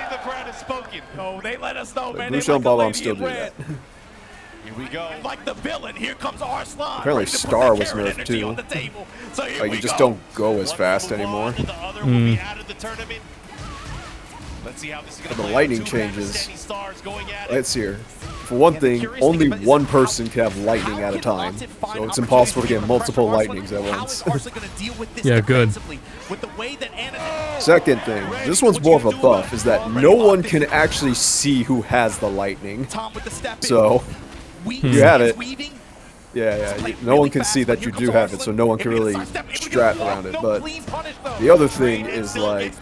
Oh, they let us know, man. Blue shell and Baba still do that. Here we go. Like the villain, here comes Arslan. Apparently Star was nerfed too. Like you just don't go as fast anymore. Let's see how this is For the lightning changes. Let's see here. For one thing, only one person can have lightning at a time, so it's impossible to get multiple lightnings at once. Yeah, good. Second thing, this one's more of a buff, is that no one can actually see who has the lightning. So, you have it. Yeah, no one can see that you do have it, so no one can really strat around it. But the other thing is, like,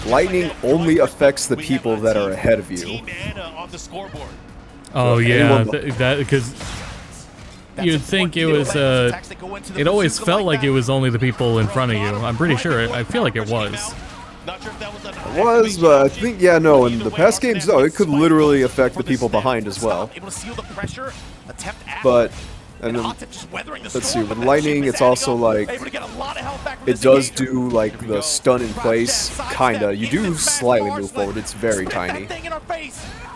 lightning only affects the people that are ahead of you. Oh yeah, that because you'd think it was. It always felt like it was only the people in front of you. I'm pretty sure. I feel like it was. It was, but I think, yeah, no, in the past games, though, it could literally affect the people behind as well. But, and then, let's see, with lightning, it's also like, it does do, like, the stun in place, kinda. You do slightly move forward, it's very tiny.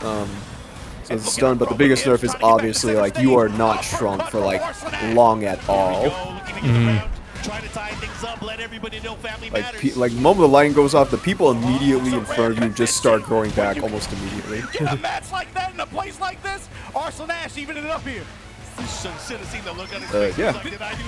So it's stun, but the biggest nerf is obviously, like, you are not shrunk for, like, long at all. Like, the moment the line goes off, the people immediately in front of you just start growing back almost immediately. Get a match like that in a place like this? Arsenal Ash even it up here. Yeah,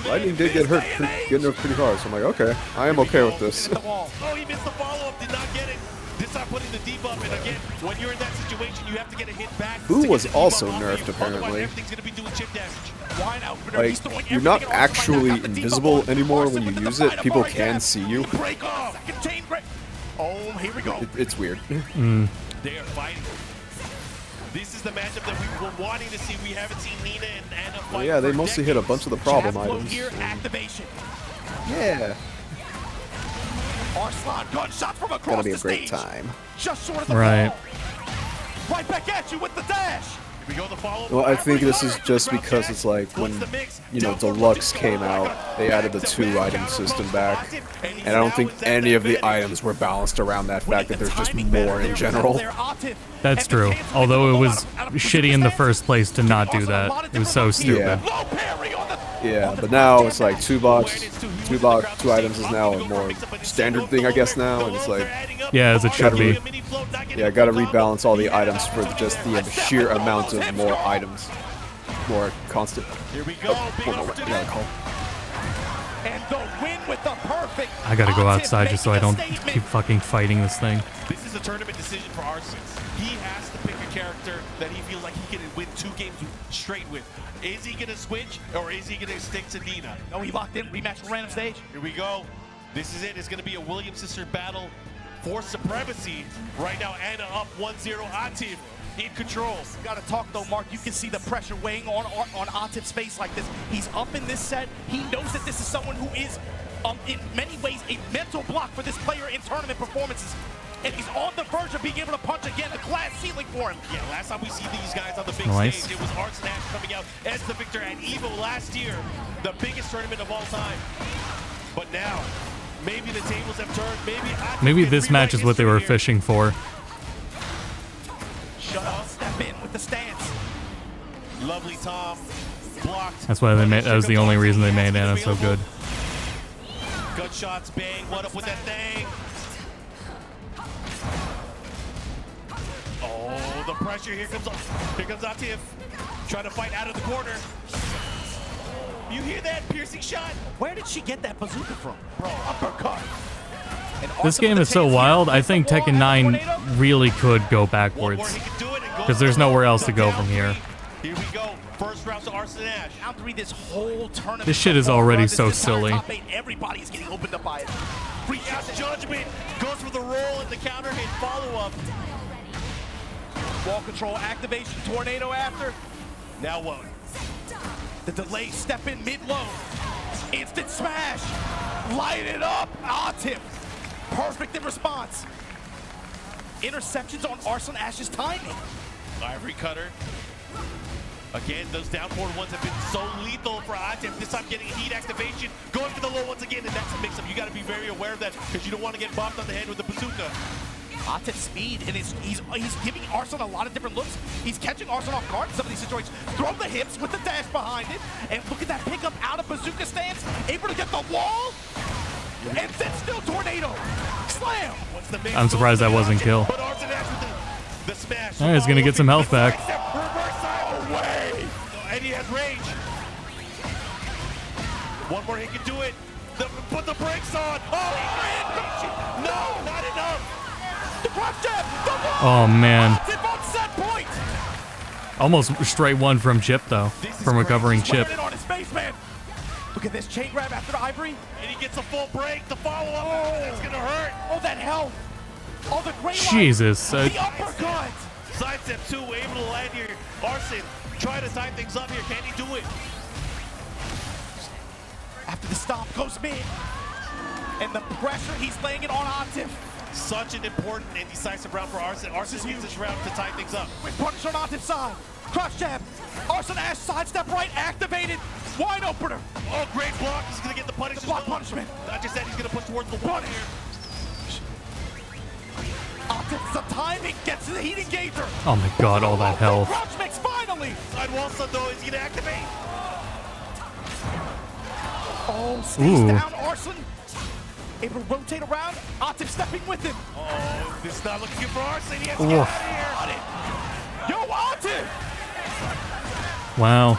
lightning did get hurt, get nerfed pretty hard, so I'm like, okay, I am okay with this. Oh, he missed the follow-up, did not get it. This time putting the debuff, and again, when you're in that situation, you have to get a hit back. Boo was also nerfed, apparently. Like, you're not actually invisible anymore when you use it. People can see you. Oh, here we go. It's weird. They are fighting. This is the matchup that we were wanting to see. We haven't seen Nina and Anna fight. Well, yeah, they mostly hit a bunch of the problem items. Yeah. Arslan, gunshot from across Gonna be a the great stage. time. Just short of the Right. ball. Right back at you with the dash. We go the follow-up. Well, I think this is just because it's like when, you know, Deluxe came out, they added the 2-item system back, and I don't think any of the items were balanced around that fact that there's just more in general. That's true. Although it was shitty in the first place to not do that. It was so stupid. Yeah, but now it's like 2 items is now a more standard thing, I guess, now, and it's like... Yeah, as it should be. Yeah, gotta rebalance all the items for just the sheer amount of more items. More constant. Here we go. And the win with the perfect. I gotta go outside just so I don't keep fucking fighting this thing. This is a tournament decision for Arslan. He has to pick a character that he feels like he can win 2 games straight with. Is he gonna switch or is he gonna stick to Nina? No, he locked in. Rematch on random stage. Here we go. This is it. It's gonna be a Williams sister battle for supremacy. Right now, Anna up 1-0. Atif in control. You gotta talk though, Mark. You can see the pressure weighing on Atif's face like this. He's up in this set. He knows that this is someone who is, in many ways, a mental block for this player in tournament performances. And he's on the verge of being able to punch again, a glass ceiling for him. Yeah, last time we see these guys on the big Nice. stage, it was Arts and Ash coming out as the victor at EVO last year, the biggest tournament of all time. But now, maybe the tables have turned. Maybe this match is what they were fishing for. Shut up, step in with the stance. Lovely Tom, blocked. That's why they made. That was the only reason they made Anna so good. Good shots, bang, what up with that thing? Oh, the pressure, here comes Atif, trying to fight out of the corner. You hear that piercing shot? Where did she get that bazooka from? Bro, uppercut. This game is so wild. I think Tekken 9 really could go backwards because there's nowhere else to go from here. Here we go. First round to Arts and Ash. Round 3, this whole tournament. This shit is already so silly. Everybody's getting opened up by it. Free out judgment. Goes for the roll and the counter hit follow-up. Wall control activation, tornado after. Now what? The delay, step in mid-low. Instant smash. Light it up. Atif. Perfect in response. Interceptions on Arslan Ash's timing. Ivory cutter. Again, those down forward ones have been so lethal for Atif. This time getting heat activation. Going for the low once again, and that's a mix-up. You got to be very aware of that because you don't want to get bopped on the head with the bazooka. Atif's speed, and he's giving Arslan a lot of different looks. He's catching Arslan off guard in some of these situations. Throw the hips with the dash behind it, and look at that pickup out of bazooka stance. Able to get the wall, and then still tornado. Slam. I'm surprised that wasn't kill. But Arts and Ash with the smash. Alright, he's gonna get some health back. Reverse side away. And he has range. One more, he can do it. Put the brakes on. Oh, no, not enough. Oh man. Set point. Almost straight one from Chip though, from recovering Chip. On his face, man. Look at this chain grab after the Ivory. And he gets a full break. The follow-up, that's gonna hurt. Oh, that health. Oh, the great Jesus. The uppercut. Sidestep 2, able to land here. Arslan, try to tie things up here. Can he do it? After the stomp goes mid. And the pressure, he's laying it on Atif. Such an important and decisive round for Arslan. Arslan needs this round to tie things up. With punish on Atif's side. Cross jab. Arslan Ash sidestep right, activated. Wide opener. Oh, great block. He's going to get the punishment. Block punishment. I just said he's going to push towards the wall here. Atif's the timing. Gets to the heat engager. Oh my god, all that health. Crouch mix finally. Side wall stun though. Is he going to activate? Oh, stays down Arslan. Able to rotate around. Atif stepping with him. Oh, this is not looking good for Arslan. He has to get out of here. Yo, Atif! Wow.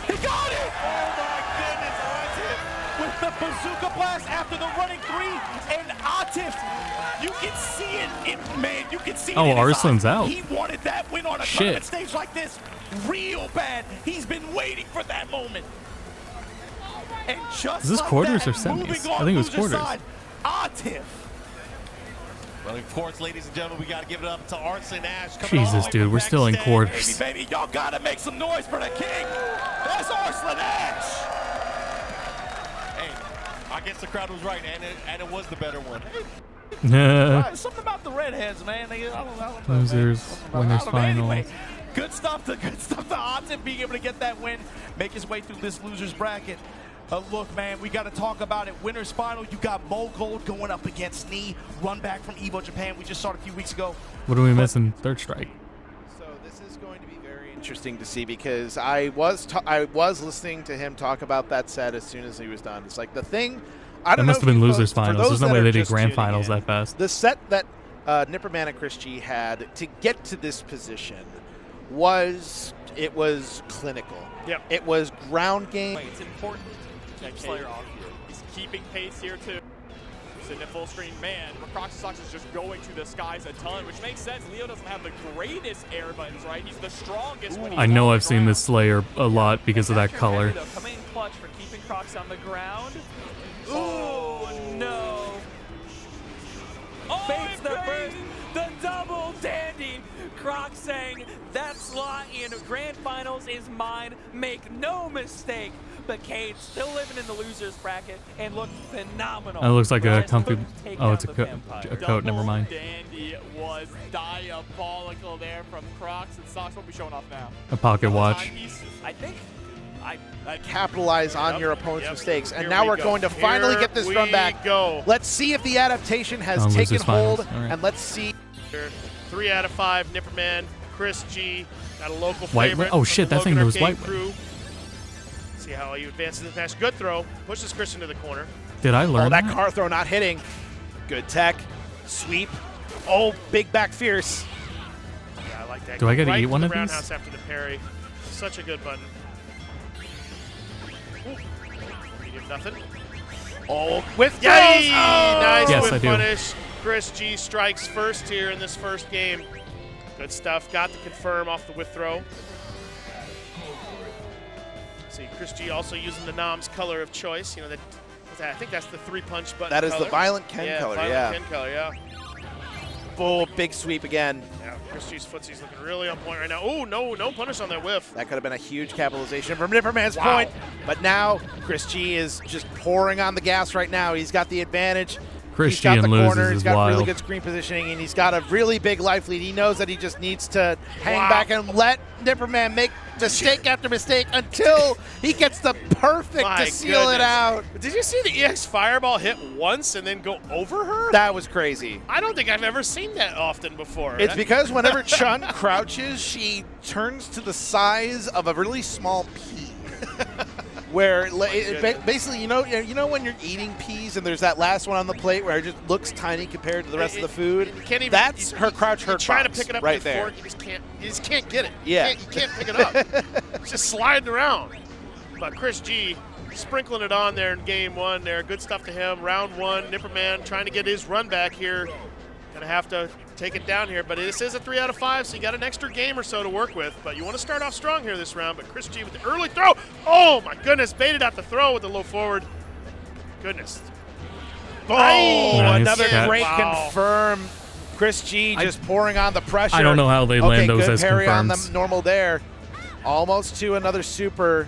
He got it! Oh my goodness, Atif! With the bazooka blast after the running 3, and Atif, you can see it, man, you can see it. Oh, Arslan's out. He wanted that win on a tournament stage like this real bad. He's been waiting for that moment. And just Is this like quarters that, or semis? moving I on think it was loser's quarters. side, Atif. Well, of course, ladies and gentlemen, we got to give it up to Arslan Ash. Jesus, dude, we're still in quarters. Baby, y'all gotta make some noise for the king. That's Arslan Ash. Hey, I guess the crowd was right, and it was the better one. Something about the redheads, man. I don't know. Losers, winners final. Anyway, good stuff to Atif being able to get that win, make his way through this losers bracket. Look, man, we got to talk about it. Winners final, you got Mo Gold going up against Knee, run back from EVO Japan. We just saw it a few weeks ago. What are we missing? Third strike. So this is going to be very interesting to see because I was listening to him talk about that set as soon as he was done. It's like the thing. I don't know. That must have been losers finals. There's no way they did grand finals that fast. The set that Nipperman and Chris G had to get to this position was clinical. Yep. It was ground game. It's important. Slayer off here. He's keeping pace here too. Sitting at full screen, man. Roxas is just going to the skies a ton, which makes sense. Leo doesn't have the greatest air buttons, right? He's the strongest when he's I know on I've the seen ground. this Slayer a lot because of that color. Coming in clutch for keeping Crocs on the ground. Oh no! Oh, fates the burst, the double dandy. Croc saying that slot in Grand Finals is mine. Make no mistake. But Cade still living in the loser's bracket and looked phenomenal. It looks like a Just comfy. couldn't take Oh, it's a, down the co vampire. a coat. Never mind. Dandy was diabolical there from Crocs, and Socks will be showing off now. A pocket watch. I think. Capitalize on your opponent's mistakes. And Here now we we're go. going to finally Here get this run we back. go. Let's see if the adaptation has Losers taken finals. hold, All right. and let's see. 3 out of 5, Nipperman, Chris G, got a local White- favorite. oh, from shit, the that thing Logan knows Arcade White- crew. See how he advances this match. Good throw. Pushes Chris into the corner. Did I learn Oh, that that? car throw not hitting. Good tech. Sweep. Oh, big back fierce. Yeah, I like that. Do I gotta right eat one to of the these? roundhouse after the parry. Such a good button. Ooh. Medium nothing. Oh, with throws. Yay! Oh! Nice Yes, whip I do. punish. Chris G strikes first here in this first game. Good stuff. Got the confirm off the whip throw. See, Chris G also using the Nom's color of choice. You know, I think that's the 3-punch button. That is the color. Violent Ken color, Violent yeah. Ken color, yeah. Oh, big sweep again. Yeah, Chris G's footsie's looking really on point right now. Oh, no punish on that whiff. That could have been a huge capitalization from Nipperman's Wow. point. But now Chris G is just pouring on the gas right now. He's got the advantage. Chris He's G got the and loses corner. is He's got really wild. good screen positioning, and he's got a really big life lead. He knows that he just needs to hang Wow. back and let Nipperman make mistake after mistake until he gets the perfect My to seal it goodness. out. Did you see the EX Fireball hit once and then go over her? That was crazy. I don't think I've ever seen that often before. It's because whenever Chun crouches, she turns to the size of a really small pea. Where basically, you know when you're eating peas and there's that last one on the plate where it just looks tiny compared to the rest of the food. You can't even, That's her crouch hurt trying to box pick it up right with a there. fork. You just can't get it. Yeah. You can't pick it up. It's just sliding around. But Chris G sprinkling it on there in game one there. Good stuff to him. Round one, Nipperman trying to get his run back here. Gonna have to take it down here, but this is a 3 out of 5, so you got an extra game or so to work with. But you want to start off strong here this round. But Chris G with the early throw. Oh my goodness, baited out the throw with the low forward. Goodness. Oh, Nice another catch. great Wow. confirm. Chris G just pouring on the pressure. I don't know how they land those good as parry on confirms. the normal there. Almost to another super.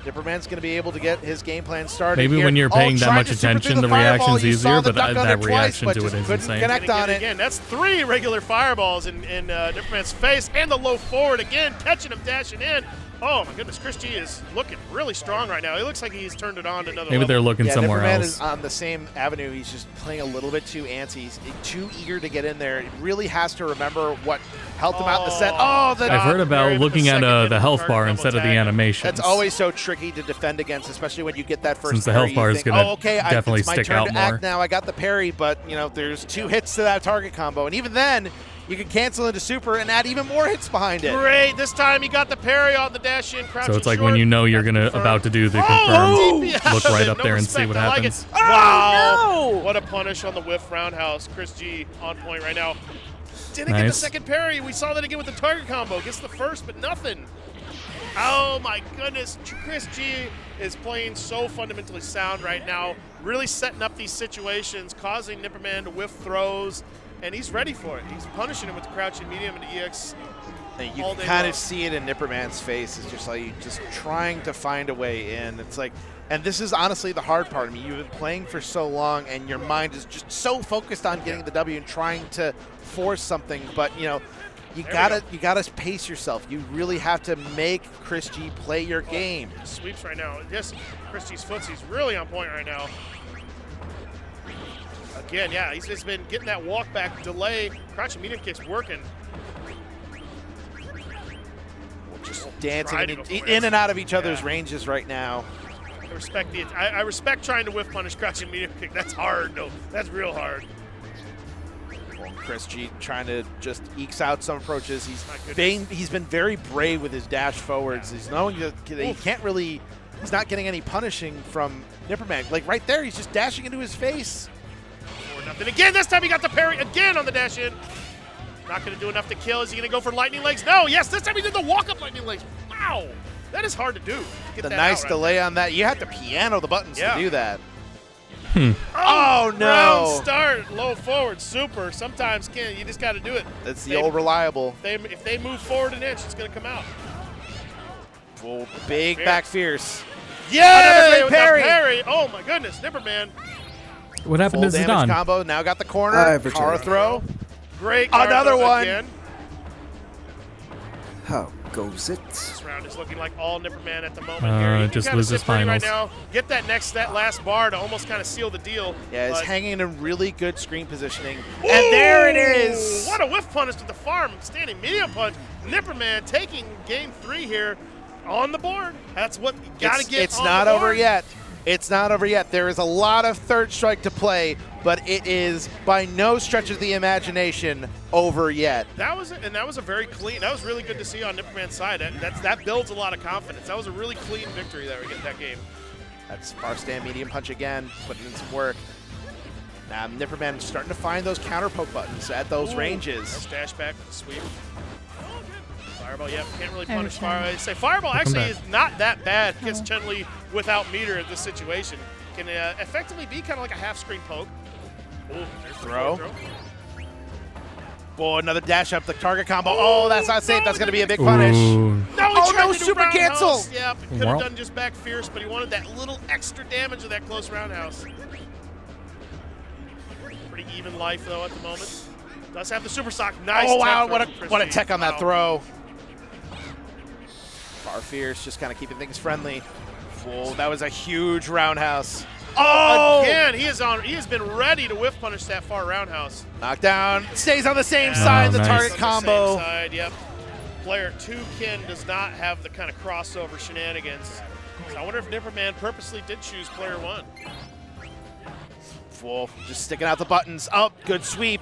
Nipperman's going to be able to get his game plan started. Maybe here. when you're paying that tried much to super attention, through the fireball. reaction's You saw easier, the but duck under that twice, reaction but to it just is couldn't insane. connect on it. Again, that's 3 regular fireballs in Nipperman's face, and the low forward again, catching him, dashing in. Oh my goodness, Chris G is looking really strong right now. It looks like he's turned it on to another Maybe level. they're looking somewhere Nipperman else. is on the same avenue. He's just playing a little bit too antsy. He's too eager to get in there. He really has to remember what helped him out in the set. Oh, the I've heard about looking at the health bar instead of the animation. That's always so tricky to defend against, especially when you get that first Since the parry. health bar You is think, gonna oh, okay, definitely it's my stick turn out to more. act now. I got the parry, but there's 2 hits to that target combo, and even then, you can cancel into super and add even more hits behind it. Great, this time he got the parry on the dash in, crouching So it's like short. when you know you're about to do the confirm, look right up No there and see respect, what I like happens. it. Wow, what a punish on the whiff roundhouse. Chris G on point right now. Didn't get the Nice. second parry. We saw that again with the target combo. Gets the first, but nothing. Oh my goodness, Chris G is playing so fundamentally sound right now, really setting up these situations, causing Nipperman to whiff throws, and he's ready for it. He's punishing him with the crouching medium and the EX. And you all can day kind long. of see it in Nipperman's face. It's just like just trying to find a way in. It's like, and this is honestly the hard part. I mean, you've been playing for so long, and your mind is just so focused on getting the W and trying to force something. But you gotta pace yourself. You really have to make Chris G play your game. Sweeps right now. Yes, Chris G's footsie's really on point right now. Again, yeah, he's just been getting that walk back delay. Crouching medium kick's working. Just dancing Tried it before. in and out of each other's ranges right now. I respect trying to whiff punish crouching medium kick. That's hard, though. That's real hard. Chris G trying to just ekes out some approaches. goodness. He's been very brave with his dash forwards. He's knowing that he can't really. He's not getting any punishing from Nipperman. Like right there, he's just dashing into his face. Or nothing again. This time he got the parry again on the dash in. Not going to do enough to kill. Is he going to go for lightning legs? No. Yes. This time he did the walk up lightning legs. Wow. That is hard to do. Get The that nice out delay on that. You have to piano the buttons Yeah. to do that. Oh, no. Round start, low forward, super. Sometimes you just got to do it. That's the old reliable. If they move forward an inch, it's going to come out. Oh, big back fierce. Yeah, Another parry. parry. Oh my goodness, Nipperman. What happened Full to damage Zidane? combo. Now got the corner. Car throw. Great. Another one. Again. How goes it? This round is looking like all Nipperman at the moment here. You just can loses sit pretty finals. right now. Get that last bar to almost kind of seal the deal. Yeah, it's but- hanging in a really good screen positioning. Ooh, And there it is. What a whiff punish to the farm. Standing medium punch. Nipperman taking game 3 here on the board. That's what you got to get It's on not the over board. yet. It's not over yet. There is a lot of third strike to play, but it is by no stretch of the imagination over yet. That was a very clean. That was really good to see on Nipperman's side. That builds a lot of confidence. That was a really clean victory that we get that game. That's far stand medium punch again, putting in some work. Now Nipperman starting to find those counter poke buttons at those ranges. Nice dash back with the sweep. Fireball, yep, can't really punish Fireball. I say Fireball actually is not that bad against Chun-Li without meter in this situation. Can effectively be kind of like a half-screen poke. Ooh, there's the Throw. throw. Boy, another dash up the target combo. Oh, that's not safe. That's going to be a big punish. Ooh. No, no, super cancel. Yep, could have done just back fierce, but he wanted that little extra damage of that close roundhouse. Pretty even life though at the moment. Does have the super sock. Nice. Oh wow, tech from what a Christie. tech on that Wow. throw. Far fierce, just kind of keeping things friendly. Whoa, that was a huge roundhouse. Oh! Again, he has been ready to whiff punish that far roundhouse. Knockdown, stays on the same side, the nice. target On the combo. same side, yep. Player 2 Kin does not have the kind of crossover shenanigans. So I wonder if Nipperman purposely did choose player 1. Whoa, just sticking out the buttons. Oh, good sweep.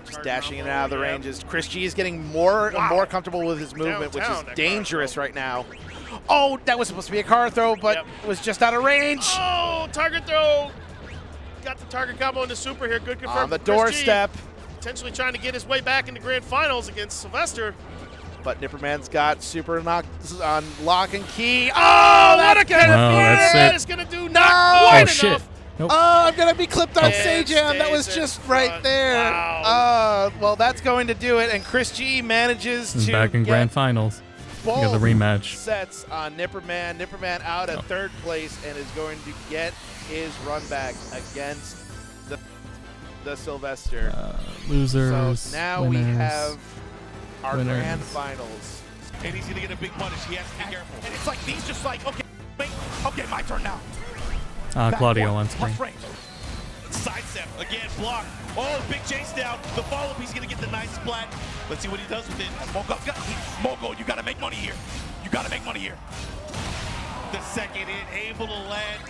Just dashing in and out of the ranges. Chris G is getting more and more comfortable with his movement, which is dangerous right now. Oh, that was supposed to be a car throw, but was just out of range. Oh, target throw. Got the target combo into super here. Good confirm. On the from Chris G. doorstep. Potentially trying to get his way back into grand finals against Sylvester. But Nipperman's got super knock on lock and key. Oh, what a kind Wow, of that's that it. is going to do No! not quite Oh, shit. enough. Nope. Oh, I'm going to be clipped on Oh. Sajam. That was Stays in just right front. there. Wow. Well, that's going to do it. And Chris G manages He's to back in get grand finals. You got the both rematch. sets on Nipperman. Nipperman out at third place and is going to get his run back against the Sylvester. Losers. So now winners, we have our winners. grand finals. And he's going to get a big punish. He has to be careful. And it's like these just like, okay, wait, okay, my turn now. Claudio on screen. Range. Sidestep, again, block. Oh, big chase down. The follow-up, he's going to get the nice splat. Let's see what he does with it. Mogul, you got to make money here. You got to make money here. The second hit, able to land.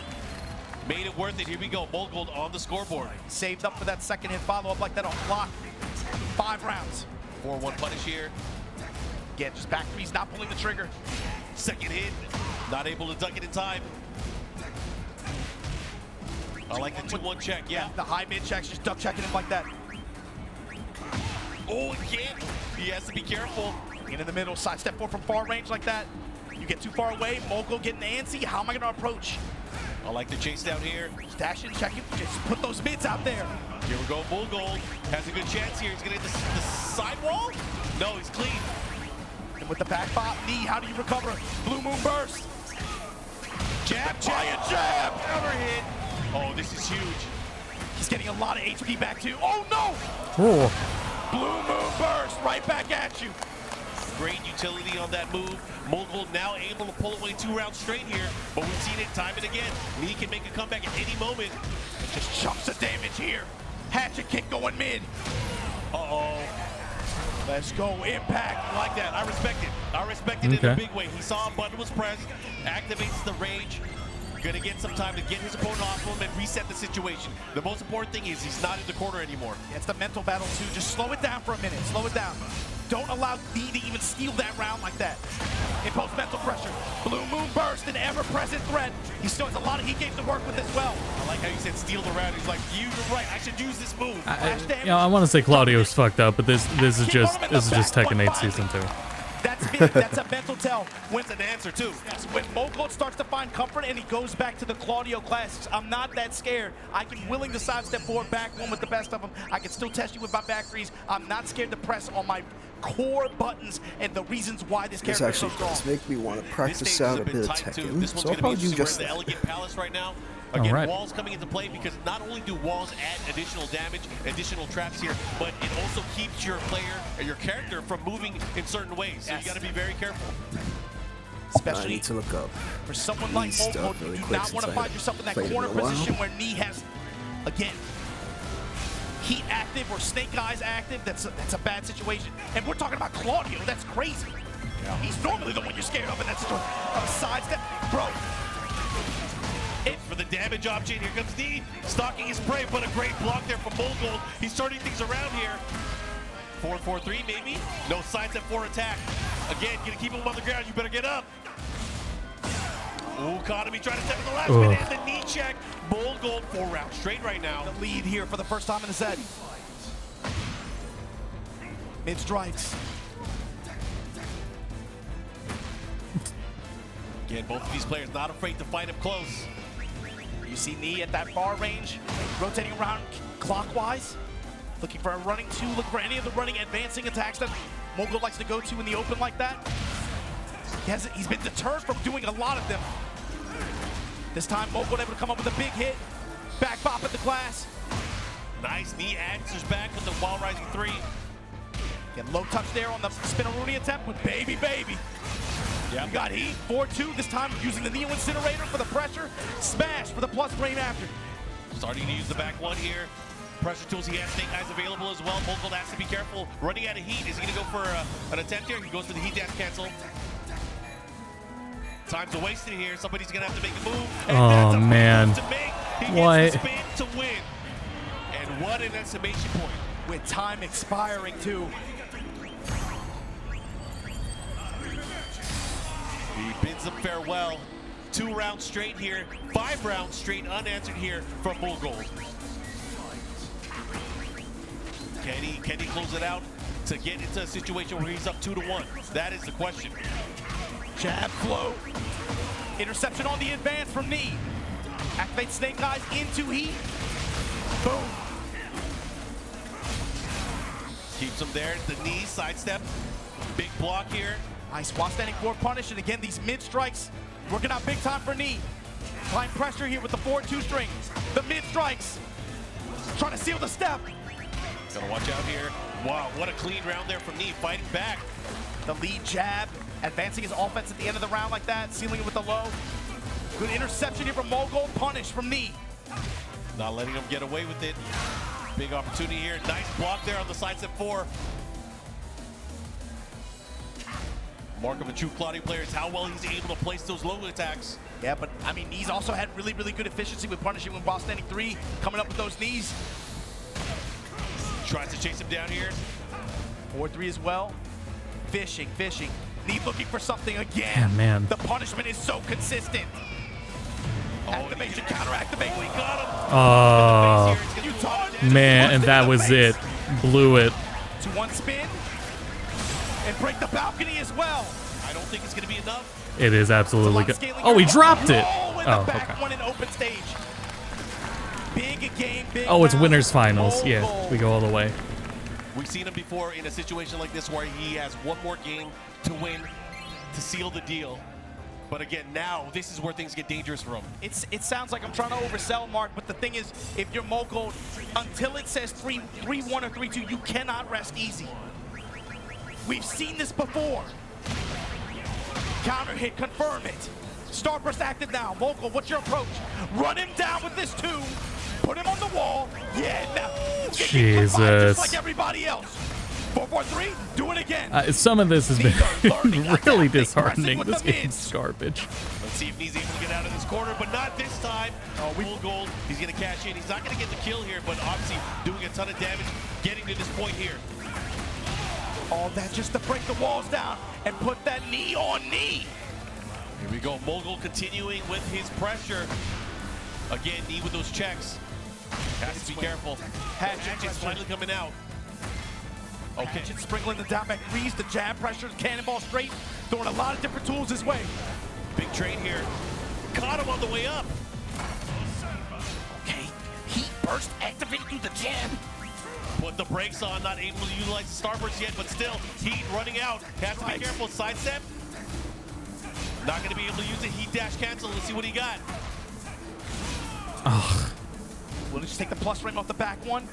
Made it worth it. Here we go. Mogul on the scoreboard. Saved up for that second hit follow-up like that on block. 5 rounds. 4-1 punish here. Again, just back to me. He's not pulling the trigger. Second hit, not able to duck it in time. I like the 2-1 check, yeah. The high mid checks, just duck checking him like that. Oh, again, he has to be careful. In the middle, side step 4 from far range like that. You get too far away, Mogul getting antsy. How am I going to approach? I like the chase down here. Just dash in, check it, just put those mids out there. Here we go, Bull Gold has a good chance here. He's gonna hit the sidewall. No, he's clean. And with the back bop knee, how do you recover? Blue Moon Burst. Jab, Giant jab. Cover hit. Oh, this is huge. He's getting a lot of HP back too. Oh no! Oh. Blue Moon Burst right back at you. Great utility on that move. Mogul now able to pull away 2 rounds straight here, but we've seen it time and again. Lee can make a comeback at any moment. Just chunks of damage here. Hatchet kick going mid. Uh-oh. Let's go, Impact. I like that. I respect it. I respect it in a big way. He saw a button was pressed, activates the rage. Gonna get some time to get his opponent off him and reset the situation. The most important thing is he's not in the corner anymore. It's the mental battle too. Just slow it down for a minute. Slow it down. Don't allow D to even steal that round like that. Impose mental pressure. Blue Moon Burst, an ever-present threat. He still has a lot of heat games to work with as well. I like how you said steal the round. He's like, you're right. I should use this move. I want to say Claudio's fucked up, but this is just Tekken 8 Season 2. That's a mental tell. When's an answer too? When Mogold starts to find comfort and he goes back to the Claudio classics, I'm not that scared. I can willing to sidestep forward, back one with the best of them. I can still test you with my back threes. I'm not scared to press on my core buttons and the reasons why this character is so strong. This actually does make me want to practice out a bit of Tekken, so I'll probably do just the that. Elegant Palace right now. Again, walls coming into play because not only do walls add additional damage, additional traps here, but it also keeps your player or your character from moving in certain ways. So you got to be very careful. Especially I need to look up for someone like Mogold, really you do quick not want to since I find yourself in that played it corner in a while. position where Knee has, again, Heat active or Snake Eyes active. That's a bad situation. And we're talking about Claudio. That's crazy. Yeah. He's normally the one you're scared of, and that's a sidestep, bro. For the damage option, here comes Knee, stalking his prey, but a great block there from Mogold. He's turning things around here. 4-4-3 maybe? No sidestep for attack. Again, gonna keep him on the ground, you better get up. Ooh, Economy trying to step in the last minute, and the knee check. Mogold 4 rounds straight right now. The lead here for the first time in the set. Mid strikes. Again, both of these players not afraid to fight him close. You see Knee at that far range, rotating around clockwise, looking for a running two, look for any of the running advancing attacks that Mogold likes to go to in the open like that. He's been deterred from doing a lot of them. This time Mogold able to come up with a big hit, back pop at the glass. Nice Knee answers back with the wall rising 3. Again, low touch there on the Spinaroonie attempt with baby. Yep. You got Heat, 4-2, this time using the Neo Incinerator for the pressure. Smash for the plus frame after. Starting to use the back one here. Pressure tools, he has Snake Eyes available as well. Mogold has to be careful. Running out of heat. Is he going to go for an attempt here? He goes for the heat dash cancel. Time's wasted here. Somebody's going to have to make a move. And oh, man. He what? gets the spin to win. And what an exclamation point. With time expiring, too. He bids them farewell. 2 rounds straight here. 5 rounds straight unanswered here from Mogold. Can he close it out to get into a situation where he's up 2-1? That is the question. Jab flow. Interception on the advance from Knee. Activate Snake Eyes into Heat. Boom. Keeps him there. The knee sidestep. Big block here. Nice while standing forward punish. And again, these mid strikes working out big time for Knee. Applying pressure here with the 4-2 string. The mid strikes. Trying to seal the step. Gotta watch out here. Wow, what a clean round there from Knee, fighting back. The lead jab, advancing his offense at the end of the round like that, sealing it with the low. Good interception here from Mogold, punish from Knee. Not letting him get away with it. Big opportunity here. Nice block there on the side step 4. Mark of a true Claudio player is how well he's able to place those low attacks. Yeah, but I mean, Knee's also had really good efficiency with punishing when while standing 3, coming up with those knees. Tries to chase him down here. 4-3 as well. Fishing. Knee looking for something again. Yeah, man. The punishment is so consistent. Activation, counter activate. We got him. Man, and that was it. Blew it. 2-1 spin. And break the balcony as well. I don't think it's going to be enough. It is absolutely good. Oh, he dropped it. Oh, okay. One in open stage. Big game, big Oh, it's round. winners finals. Yeah, we go all the way. We've seen him before in a situation like this where he has one more game to win to seal the deal. But again, now this is where things get dangerous for him. It sounds like I'm trying to oversell, Mark, but the thing is, if you're Mogold, until it says 3-1 or 3-2, you cannot rest easy. We've seen this before. Counter hit, confirm it. Starburst active now. Mogold, what's your approach? Run him down with this 2. Put him on the wall. Yeah, now. Jesus. Just like everybody else. 4-4-3, do it again. Some of this has been really disheartening. This game's garbage. Let's see if he's able to get out of this corner, but not this time. Mogold, he's going to cash in. He's not going to get the kill here, but obviously doing a ton of damage, getting to this point here. All that just to break the walls down and put that knee on Knee. Here we go, Mogold continuing with his pressure. Again, Knee with those checks. Has to be careful. Hatchet is finally coming out. Oh, Kitchen sprinkling the down back threes, the jab pressure, cannonball straight, throwing a lot of different tools his way. Big trade here. Caught him on the way up. Okay, heat burst activated through the jab. Put the brakes on, not able to utilize the starburst yet, but still, heat running out. Has to be careful, sidestep. Not going to be able to use the heat dash cancel. Let's see what he got. Ugh. Will he just take the plus frame off the back one?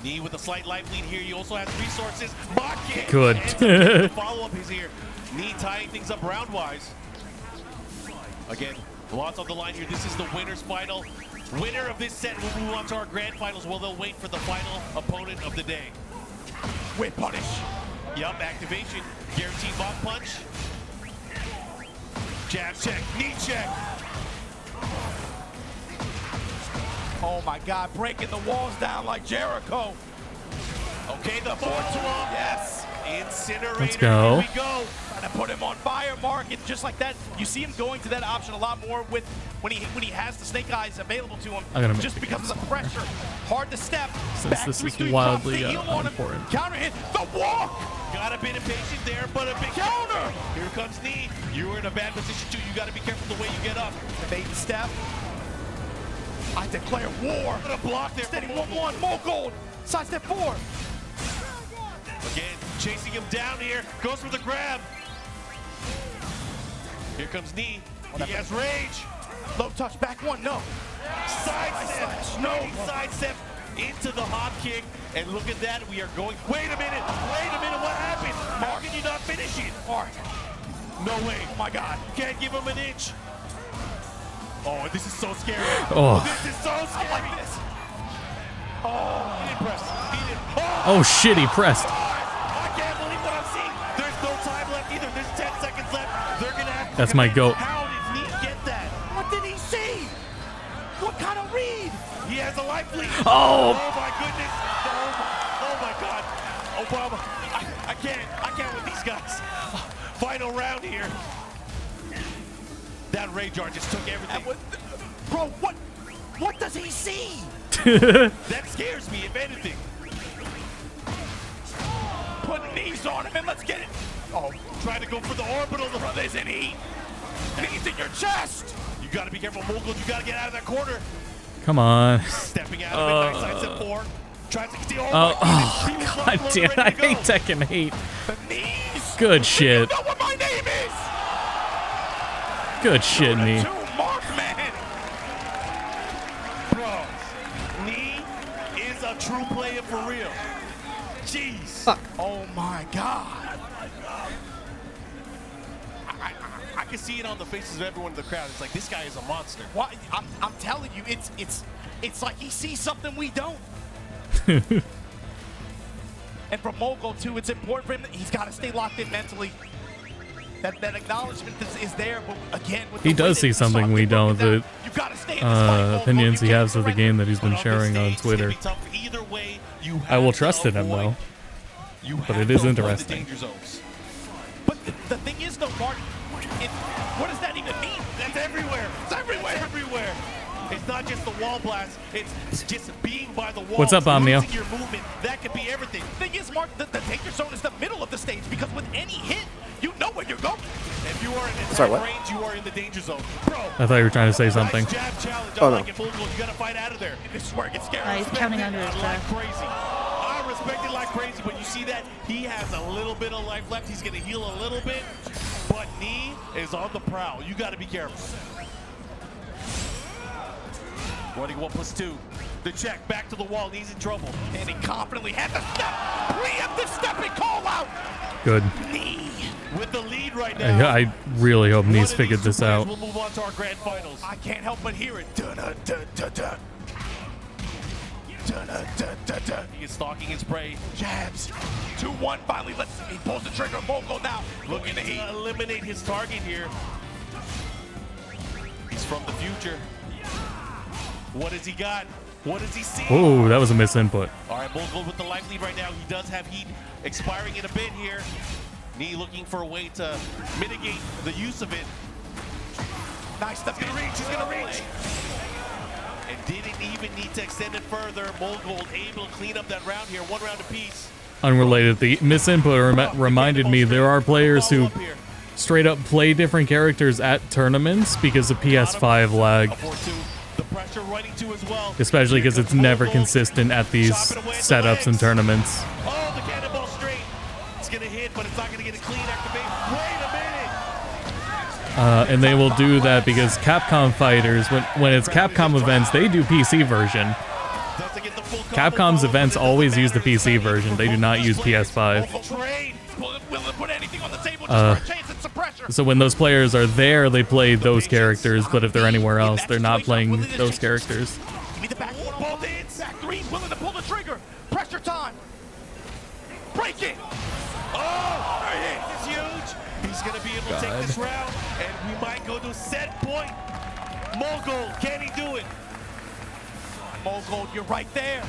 Knee with a slight life lead here. He also has resources. Mock kick. Good. The follow-up is here. Knee tying things up round-wise. Again, lots on the line here. This is the winner's final. Winner of this set will move on to our grand finals, while they'll wait for the final opponent of the day. Whip punish. Yup, activation. Guaranteed mock punch. Jab check, knee check. Oh my God, breaking the walls down like Jericho. Okay, the 4-12. Yes. Incinerator. Let's go. Here we go. Trying to put him on fire, Mark. And just like that, you see him going to that option a lot more with when he has the snake eyes available to him. I'm gonna make Just the because of the pressure. Hard to step. Since Back this three, is three, wildly drops the heel on him. unimportant. Counter hit. The walk. Got a bit impatient there, but a big counter. Here comes knee. You were in a bad position too. You got to be careful the way you get up. The bait step. I declare war. What a block there. Steady 1-1. More gold. Side step 4. Again, chasing him down here. Goes for the grab. Here comes knee. He has rage. Low touch. Back one. No. Sidestep. No. Sidestep into the hop kick. And look at that. We are going. Wait a minute. Wait a minute. What happened? How can you not finish it? Mark. No way. Oh my God. Can't give him an inch. Oh, this is so scary. Oh. This is so scary. I like this. Oh, he didn't press. He didn't. Oh shit, he pressed. I can't believe what I'm seeing. There's no time left either. There's 10 seconds left. They're going to have to. That's my goat. How did he get that? What did he see? What kind of read? He has a life lead. Oh. Oh my goodness. Oh my God. Obama. I can't with these guys. Final round here. That rage art just took everything. Bro, what does he see? That scares me, if anything. Put knees on him and let's get it. Oh, trying to go for the orbital. The Brothers in heat. Knees in your chest. You got to be careful, Mogul. You got to get out of that corner. Come on. Stepping out of it. Nice side step 4. Tries to steal. Oh, god damn. I hate Tekken 8. The knees. Good shit. You know what my name is? Good shit, knee. Mark, man. Bro, knee is a true player for real. Jeez. Fuck. Oh my God. I can see it on the faces of everyone in the crowd. It's like, this guy is a monster. What? I'm telling you, it's like he sees something we don't. And for Mogul too, it's important for him that he's got to stay locked in mentally. That acknowledgement is there, but again, with He does see something we don't. The opinions he has of the game that he's been sharing on Twitter. I will trust in him though. But it is interesting. But the thing is though, Mark, what does that even mean? That's everywhere. It's everywhere. It's everywhere. It's not just the wall blast. It's just being by the wall. What's up, Omnio? Losing your movement. That could be everything. Thing is, Mark, the danger zone is the middle of the stage because with any hit, you know where you're going. If you are in attack Sorry, what? range, you are in the danger zone. Bro. I thought you were trying to say something. Nice jab challenge. Oh, no. Like it, Mogul. You gotta fight out of there. This is where it gets scary. He's counting under his like breath. crazy. I respect it like crazy, but you see that he has a little bit of life left. He's gonna heal a little bit, but knee is on the prowl. You gotta be careful. Running 1+2. The check back to the wall. Knee's in trouble. And he confidently had the step. Preemptive step and call out. Good. Knee. With the lead right now. I really hope Knee's figured this out. We'll move on to our grand finals. I can't help but hear it. Da-da-da-da-da. Da-da-da-da-da. He is stalking his prey. Jabs. 2-1 finally. He pulls the trigger. Mogul now. Looking to eliminate his target here. He's from the future. What has he got? What does he see? Oh, that was a misinput. All right, Mogul with the life lead right now. He does have heat expiring in a bit here. Knee looking for a way to mitigate the use of it. Nice stuff. He's gonna reach. He's gonna reach. And didn't even need to extend it further. Molgold able to clean up that round here, 1 round apiece. Unrelated, the misinput reminded me there are players who straight up play different characters at tournaments because of PS5 lag. Especially because it's never consistent at these setups and tournaments. Oh, the cannonball straight. It's going to hit, but it's not going to get a clean activate. Wait a minute. And they will do that because Capcom fighters, when it's Capcom events, they do PC version. Capcom's events always use the PC version. They do not use PS5. So when those players are there, they play those characters, but if they're anywhere else, they're not playing those characters. Give me the back four, both in, sack 3, willing to pull the trigger. Pressure time. Break it. Oh, this is huge. He's going to be able to take this round, and we might go to set point. Mogul, can he do it? Mogul, you're right there.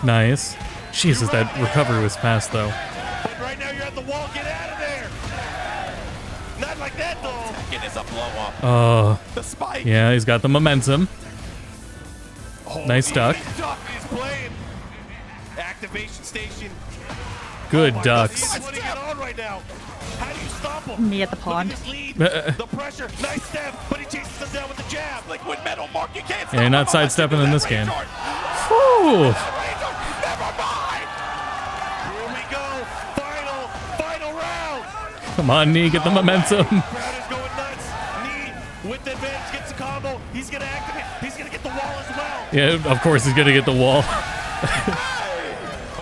Nice. Jesus, that recovery was fast, though. But right now you're at the wall. Get out of there. Not like that, though. It is a blow-up. Oh. The spike. Yeah, he's got the momentum. Nice duck. Duck is playing. Activation station. Good ducks. What's going on right now? How do you stop him? Me at the pond. The pressure, nice step, but he chases him down with the jab. Liquid metal, Mark, you can't stop Yeah, you're not sidestepping in this game. Whew. Never mind. Here we go. Final round. Come on, Nee, get the momentum. Crowd is going nuts. Nee with the advantage gets the combo. He's going to activate. He's going to get the wall as well. Yeah, of course he's going to get the wall. But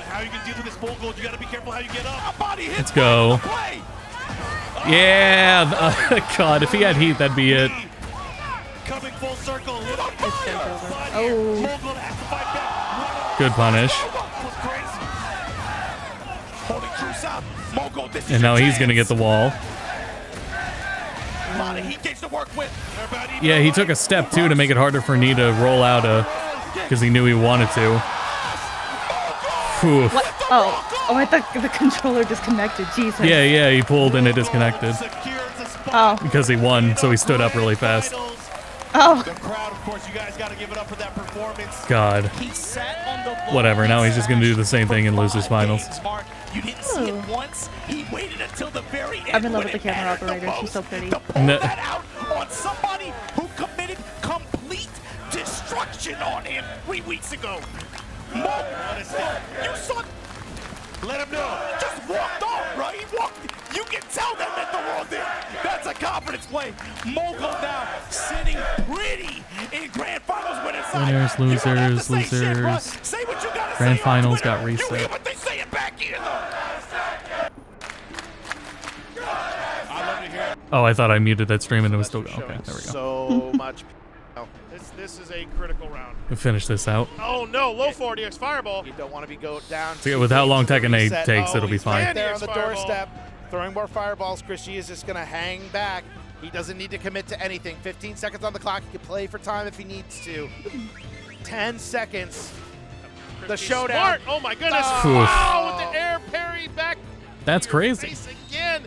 how are you going to deal with this full gold? You got to be careful how you get up. Body hits. Let's go. Yeah. God, if he had heat, that'd be it. Coming full circle. Oh. Good punish. And now he's going to get the wall. Yeah, he took a step, too, to make it harder for Nee to roll out because he knew he wanted to. Whew. What? Oh, I thought the controller disconnected. Jesus. Yeah, he pulled and it disconnected. Oh. Because he won, so he stood up really fast. Oh. The crowd, of course, you guys got to give it up for that performance. God. Whatever, now he's just going to do the same thing in losers finals. You didn't see it once. He waited until the very end. I'm in love with the camera operator. She's so pretty. Pull that out on somebody who committed complete destruction on him 3 weeks ago. You saw. Let him know. Just walked off, right? He walked. You can tell that meant the world there. That's a confidence play. Mogul now sitting pretty in grand finals winner side. Winners, losers, losers. Say what you gotta Grand say finals Twitter. got reset. You hear what they say it back here, though. Oh, I thought I muted that stream and it was still going. Okay, there we go. So much. This is a critical round. We'll finish this out. Oh no, low 4DX fireball. You don't want to be go down. So with how long Tekken 8 takes, it'll be fine. Right there on the doorstep, throwing more fireballs. Chris G is just going to hang back. He doesn't need to commit to anything. 15 seconds on the clock. He can play for time if he needs to. 10 seconds. The showdown. Smart. Oh my goodness. Oh. Wow, with the air parry back. That's crazy. Face again.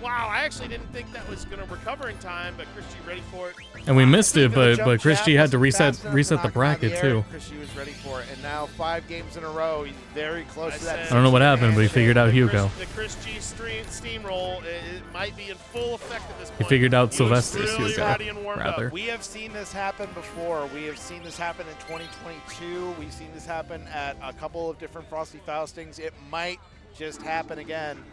Wow, I actually didn't think that was going to recover in time, but Chris G ready for it. And we missed it, but Chris G had to reset the bracket too. Chris G was ready for it, and now 5 games in a row. He's very close to that. I don't know what happened, but he figured out Hugo. The Chris G steamroll, it might be in full effect at this point. He figured out Sylvester's really Hugo, rather. We have seen this happen before. We have seen this happen in 2022. We've seen this happen at a couple of different Frosty Faustings. It might just happen again.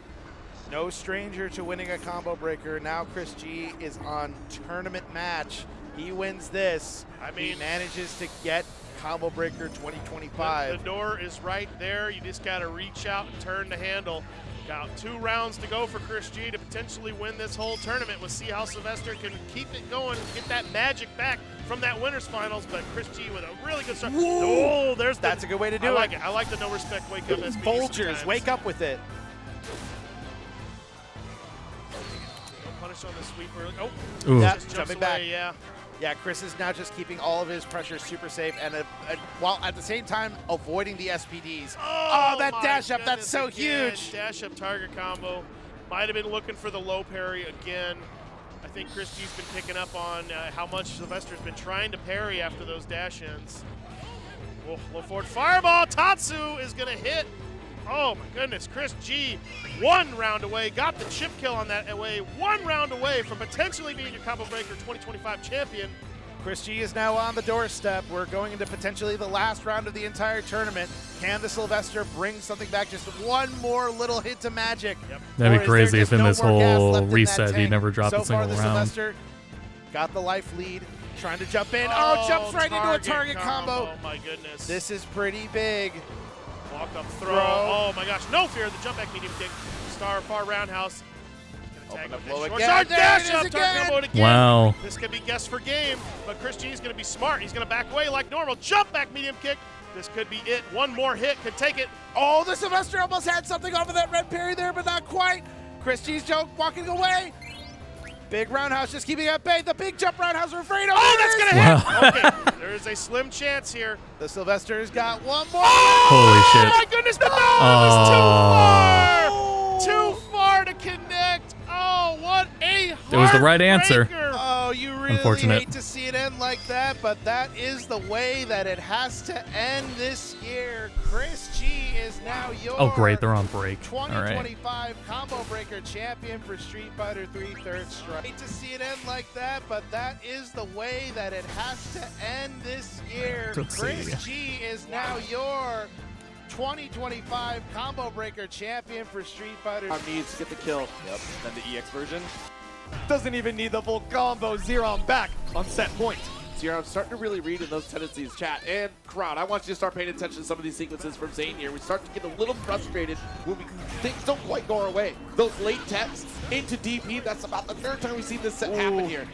No stranger to winning a combo breaker. Now Chris G is on tournament match. He wins this. I mean, he manages to get combo breaker 2025. The door is right there. You just got to reach out and turn the handle. Got 2 rounds to go for Chris G to potentially win this whole tournament. We'll see how Sylvester can keep it going and get that magic back from that winners finals. But Chris G with a really good start. Whoa, that's a good way to do it. I like it. I like the no respect wake up SPD. Folgers, wake up with it. Punish on the sweeper. Oh, ooh. Yeah, just jumping away, back. Yeah. Yeah, Chris is now just keeping all of his pressure super safe, and while at the same time avoiding the SPDs. Oh, that dash up, that's so huge. Dash up target combo. Might have been looking for the low parry again. I think Chris G's been picking up on how much Sylvester's been trying to parry after those dash-ins. Oh, low forward fireball. Tatsu is going to hit. Oh, my goodness. Chris G, 1 round away. Got the chip kill on that away. 1 round away from potentially being your Combo Breaker 2025 champion. Chris G is now on the doorstep. We're going into potentially the last round of the entire tournament. Can the Sylvester bring something back? Just one more little hit of magic. Yep. That'd be Or is crazy there if just in no this more gas whole left in that reset he tank? never dropped so a single far, the round. Sylvester got the life lead. Trying to jump in. Oh, jumps right into a target combo. Oh, my goodness. This is pretty big. Walk up throw. Oh, my gosh. No fear. The jump back medium kick. Star far roundhouse. Open up low Short again. side There dash it up, is target combo again. again. Wow. This could be guess for game, but Chris G is going to be smart. He's going to back away like normal. Jump back medium kick. This could be it. One more hit could take it. Oh, the Sylvester almost had something over that red parry there, but not quite. Chris G's joke walking away. Big roundhouse just keeping at bay. The big jump roundhouse we're afraid of. Oh, that's going to hit. Okay, there is a slim chance here. The Sylvester's got one more. Holy shit. Oh, my goodness. No, it was too far. Too far to connect. Oh, what a It was the right answer. heartbreaker. Oh, you really Unfortunate. hate to see it end like that, but that is the way that it has to end this year. Chris G is now your Oh, great. They're on break. All right. 2025 Combo Breaker champion for Street Fighter 3 Third Strike. Hate to see it end like that, but that is the way that it has to end this year. Let's Chris see. G is now your 2025 Combo Breaker champion for Street Fighter. Needs to get the kill. Yep. Then the EX version. Doesn't even need the full combo. Zeron back on set point. Zero, I'm starting to really read in those tendencies, chat. And crowd, I want you to start paying attention to some of these sequences from Zane here. We start to get a little frustrated when things don't quite go our way. Those late techs into DP, that's about the 3rd time we've seen this set happen here.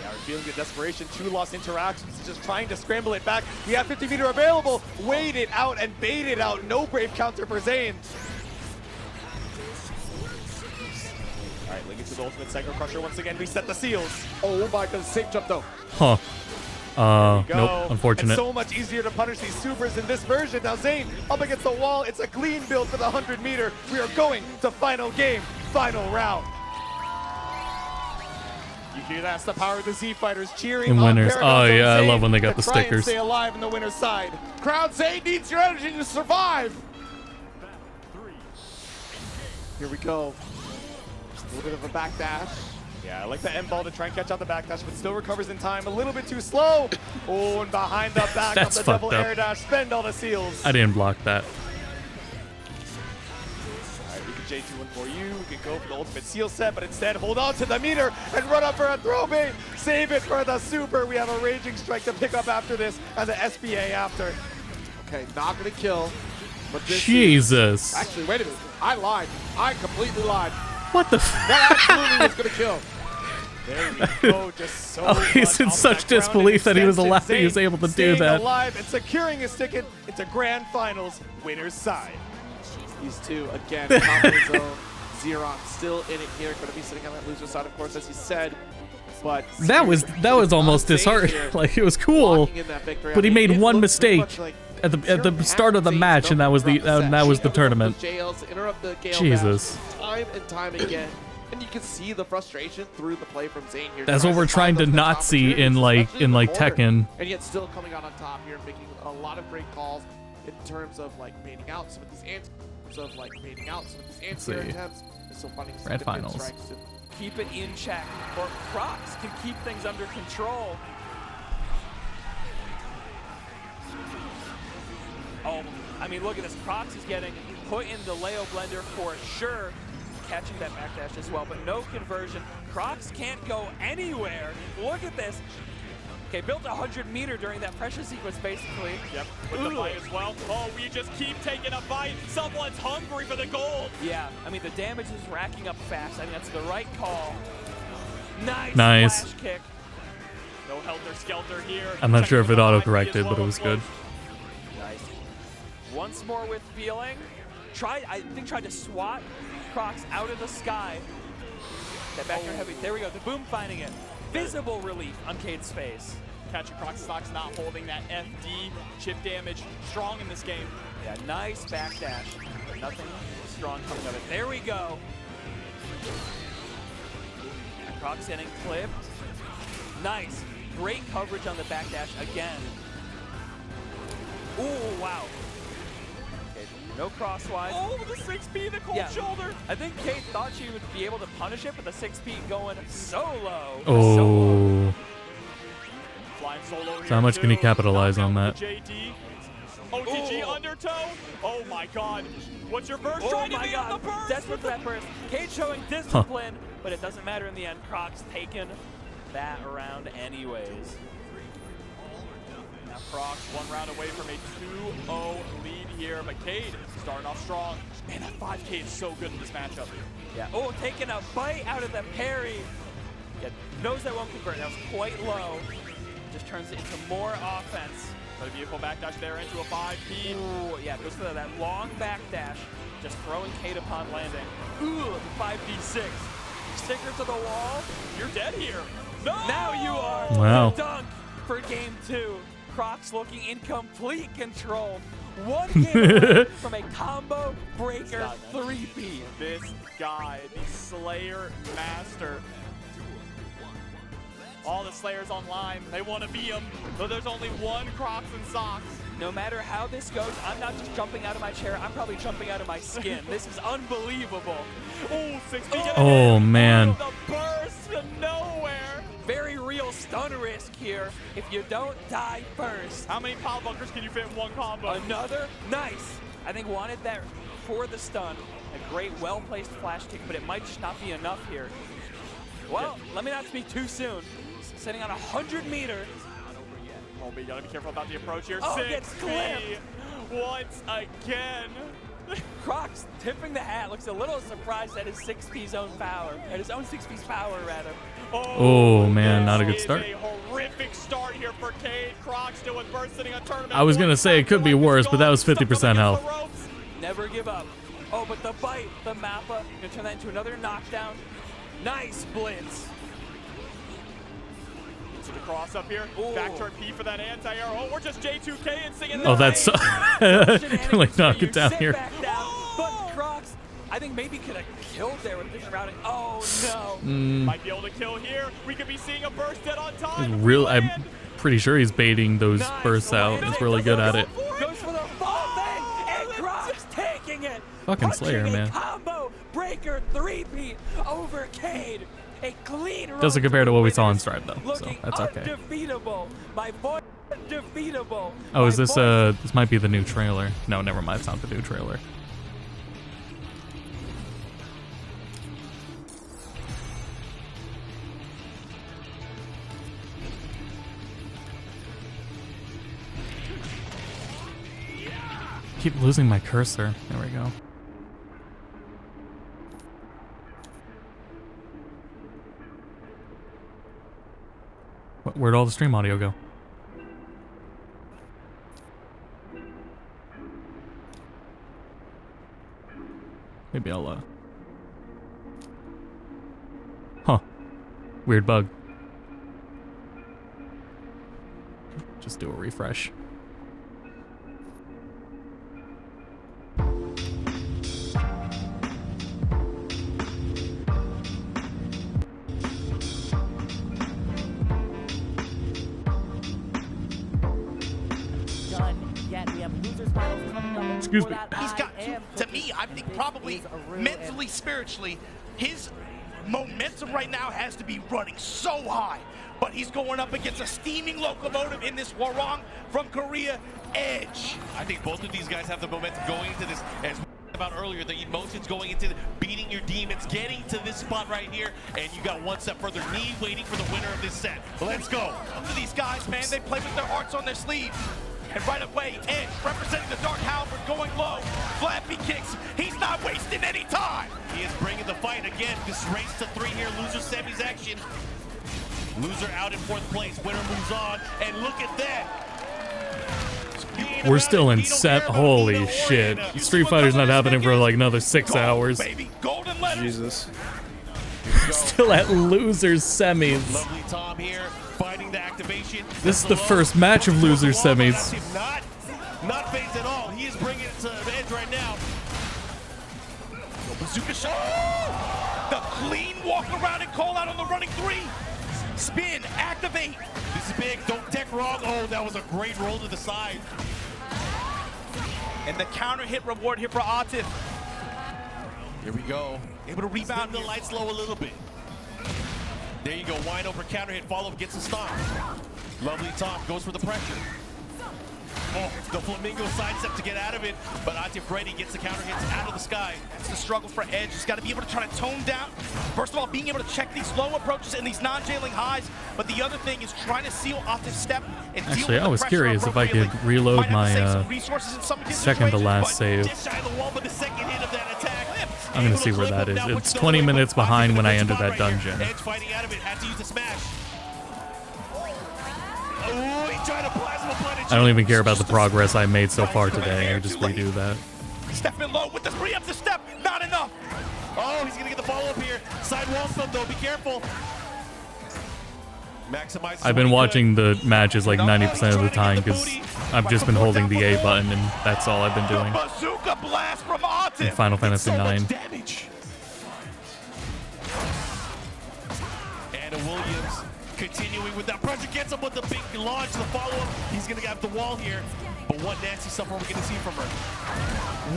Yeah, we're feeling the desperation. 2 lost interactions, just trying to scramble it back. We have 50 meter available. Wait it out and bait it out. No brave counter for Zane. All right, linking to the ultimate Psycho Crusher once again. Reset the seals. Oh my god, safe jump though. Huh. Go. Nope. Unfortunate. It's so much easier to punish these supers in this version. Now Zane up against the wall. It's a clean build for the 100 meter. We are going to final game, final round. You hear that's the power of the Z Fighters cheering In on winners. Paragon's Oh, own yeah, I Zane love when they got to the try and stickers. stay alive in the winner's side. Crowd, Zane needs your energy to survive. Here we go. A little bit of a backdash. Yeah, I like the end ball to try and catch out the backdash, but still recovers in time. A little bit too slow. Oh, and behind the back of That's the double fucked up. air dash. Spend all the seals. I didn't block that. All right, we can J2-1 for you. We can go for the ultimate seal set, but instead hold on to the meter and run up for a throw bait. Save it for the super. We have a Raging Strike to pick up after this and the SBA after. Okay, not gonna kill. But this Jesus. Actually, wait a minute. I lied. I completely lied. What the f? That absolutely was gonna kill. There we go. Just so Oh, he's much in off such that ground disbelief and that he was extension. alive. He was Zane able to do staying that. alive and securing his ticket into grand finals, winner's side. These two again, confidence zone. Zeron still in it here. Going to be sitting on that loser side, of course, as he said. But That was almost disheartening. Like, it was cool, but he made one mistake at the start of the match, and that was the tournament. Jesus. Time and time again. And you can see the frustration through the play from Zane here. That's what we're trying to not see in like Tekken. And yet still coming out on top here, making a lot of great calls in terms of like baiting out some of these anti-air attempts. It's so funny. Red finals. Keep it in check, or Crocs can keep things under control. Oh, I mean, look at this. Crocs is getting put in the Leo blender for sure. Catching that backdash as well, but no conversion. Crocs can't go anywhere. Look at this. Okay, built 100 meter during that pressure sequence, basically. Yep, with the bite as well. Oh, we just keep taking a bite. Someone's hungry for the gold. Yeah, I mean, the damage is racking up fast. I mean, that's the right call. Nice. Flash kick. No helter-skelter here. I'm not sure if it Checking the auto-corrected, but it was good. Nice. Once more with feeling. I think tried to swat Crocs out of the sky. That back air heavy. There we go. The boom finding it. Visible relief on Cade's face. Catching Crocs stocks not holding that FD. Chip damage strong in this game. Yeah, nice backdash. But nothing strong coming of it. There we go. Croc's getting clipped. Nice. Great coverage on the backdash again. Ooh, wow. Okay, no crosswise. Oh, the 6P, the cold shoulder. I think Kate thought she would be able to punish it, but the 6P going so low. Oh. So low. Flying solo So how much can he capitalize on that? JD. OTG undertow. Oh my god. What's your burst? Oh Trying to my beat god. the burst. Desperate for that burst. Kate showing discipline, but it doesn't matter in the end. Croc's taking that around anyways. Now Crocs 1 round away from a 2-0 lead here, but Cade starting off strong. Man, that 5K is so good in this matchup. Yeah. Oh, taking a bite out of the parry. Yeah, knows that won't convert. That was quite low. Just turns it into more offense. But a beautiful backdash there into a 5P. Ooh, yeah, goes for that long backdash. Just throwing Kate upon landing. Ooh, the 5D6. Sticker to the wall. You're dead here. No! Now you are. Wow. The dunk for game 2. Crocs looking in complete control. One game away from a combo breaker 3P. This guy, the Slayer Master. All the Slayers online, they want to be him, but there's only one Crocs and socks. No matter how this goes, I'm not just jumping out of my chair, I'm probably jumping out of my skin. This is unbelievable. Oh, 6P. Oh, man. The burst to nowhere. Very real stun risk here if you don't die first. How many power bunkers can you fit in one combo? Another? Nice. I think wanted that for the stun. A great, well-placed flash kick, but it might just not be enough here. Well, let me not speak too soon. Sitting on 100 meters. Oh, but you gotta be careful about the approach here. Oh, gets 6P clipped. once again. Crocs tipping the hat. Looks a little surprised at his 6P's own power. At his own 6P's power, rather. Oh, man, not a good start. A horrific start here for Cade. Crocs still with burst sitting on tournament. I was going to say it could be worse, but that was 50% health. Never give up. Oh, but the bite, the Mappa, gonna turn that into another knockdown. Nice blitz. To the cross up here. Back turn P for that anti-air. Oh, we're just J2K and singing. Oh, that's like knock it down here. But Crocs, I think maybe could have killed there with vision routing. Oh no. Might be able to kill here. We could be seeing a burst dead on time. I'm pretty sure he's baiting those bursts out. He's really good at it. Goes for the full thing, and Crocs taking it. Fucking Slayer, man. Combo breaker 3P over Cade. A clean doesn't compare to what we saw in Stripe though, so that's okay. Undefeatable. My boy, undefeatable. Oh, is this this might be the new trailer? No, never mind. It's not the new trailer. Keep losing my cursor. There we go. Where'd all the stream audio go? Maybe I'll, Huh. Weird bug. Just do a refresh. Excuse me. He's got to me, I think probably mentally, spiritually, his momentum right now has to be running so high. But he's going up against a steaming locomotive in this Warong from Korea, Edge. I think both of these guys have the momentum going into this, as about earlier, the emotions going into beating your demons, getting to this spot right here, and you got one step further, me waiting for the winner of this set. Let's go. These guys, man, they play with their hearts on their sleeve. And right away, Edge representing the Dark Halberd going low. Flappy kicks. He's not wasting any time. He is bringing the fight again. This race to 3 here. Loser semis action. Loser out in 4th place. Winner moves on. And look at that. We're still in set. Holy shit. Street Fighter's not happening for like another 6 hours. Jesus. Still at losers semis. Lovely Tom here. Fighting the activation. This is the first match of losers semis. Not phased at all. He is bringing it to the edge right now. Bazooka shot. The clean walk walk around and call out on the running 3. Spin, activate. This is big. Don't tech wrong. Oh, that was a great roll to the side. And the counter hit reward here for Atif. Here we go. Able to rebound. The lights low a little bit. There you go. Wide open counter hit. Follow up. Gets a stop. Lovely top. Goes for the pressure. Oh, the flamingo sidestep to get out of it, but Atif ready, gets the counter hits out of the sky. It's the struggle for Edge. He's got to be able to try to tone down. First of all, being able to check these low approaches and these non-jailing highs, but the other thing is trying to seal Atif's step and deal Actually, with I the was pressure curious if I could appropriately. reload my second to last save. I'm gonna see where that is. It's 20 minutes behind when I entered that dungeon. Edge fighting out of it, had to use a smash. Oh, he tried to plasma punish. I don't even care about the progress I made so far today. I just redo that. Stepping low with the preemptive step, not enough. Oh, he's gonna get the follow-up here. Side wall stun though, be careful. Maximize. I've been watching the matches like 90% of the time because I've just been holding the A button and that's all I've been doing. Bazooka blast from Atif. In Final Fantasy IX. Anna Williams continuing with that pressure, gets him with the big launch, the follow-up. He's gonna get the wall here. But what nasty stuff are we gonna see from her?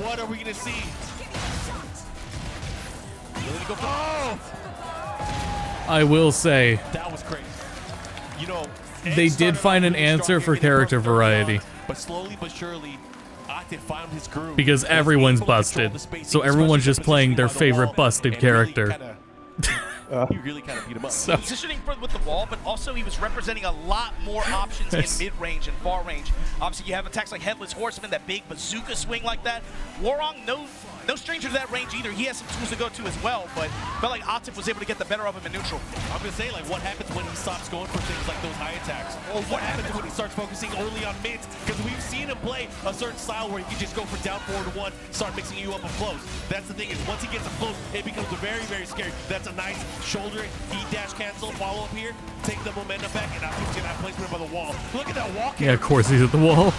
What are we gonna see? Oh! I will say, That was crazy. You know, they did find an answer for character variety. but slowly but surely, Atif found his groove. Because everyone's busted. So everyone's just playing their favorite busted character. He really kind of beat him up. Positioning with the wall, but also he was representing a lot more options in mid-range and far range. Obviously, you have attacks like Headless Horseman, that big bazooka swing like that. Warong, no stranger to that range either. He has some tools to go to as well, but felt like Atif was able to get the better of him in neutral. I'm going to say, like, what happens when he stops going for things like those high attacks? Or what happens when he starts focusing only on mids? Because we've seen him play a certain style where he can just go for down forward 1, start mixing you up up close. That's the thing, is once he gets up close, it becomes very, very scary. That's a nice shoulder, dash cancel, follow up here, take the momentum back, and Atif's going to have placement by the wall. Look at that walk. Yeah, of course he's at the wall.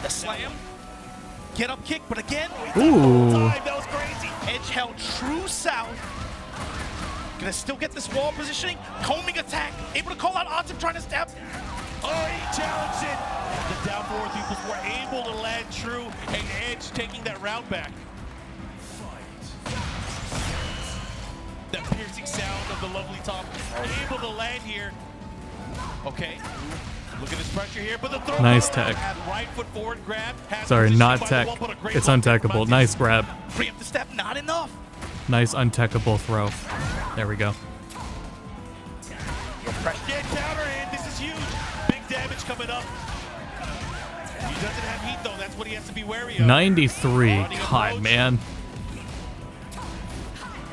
The slam. Get up kick, but again, Ooh. that was crazy. Edge held true south. Gonna still get this wall positioning. Combing attack. Able to call out Atif trying to stab. Oh, he challenged it. The down forward people were able to land true, and Edge taking that round back. That piercing sound of the lovely top. Able to land here. Okay. Look at this pressure here, but the throw. Nice tech. Right foot forward grab. Sorry, not tech. It's untechable. Nice grab. Preempt the step, not enough. Nice untechable throw. There we go. Get counter in. This is huge. Big damage coming up. He doesn't have heat though. That's what he has to be wary of. 93. God, man.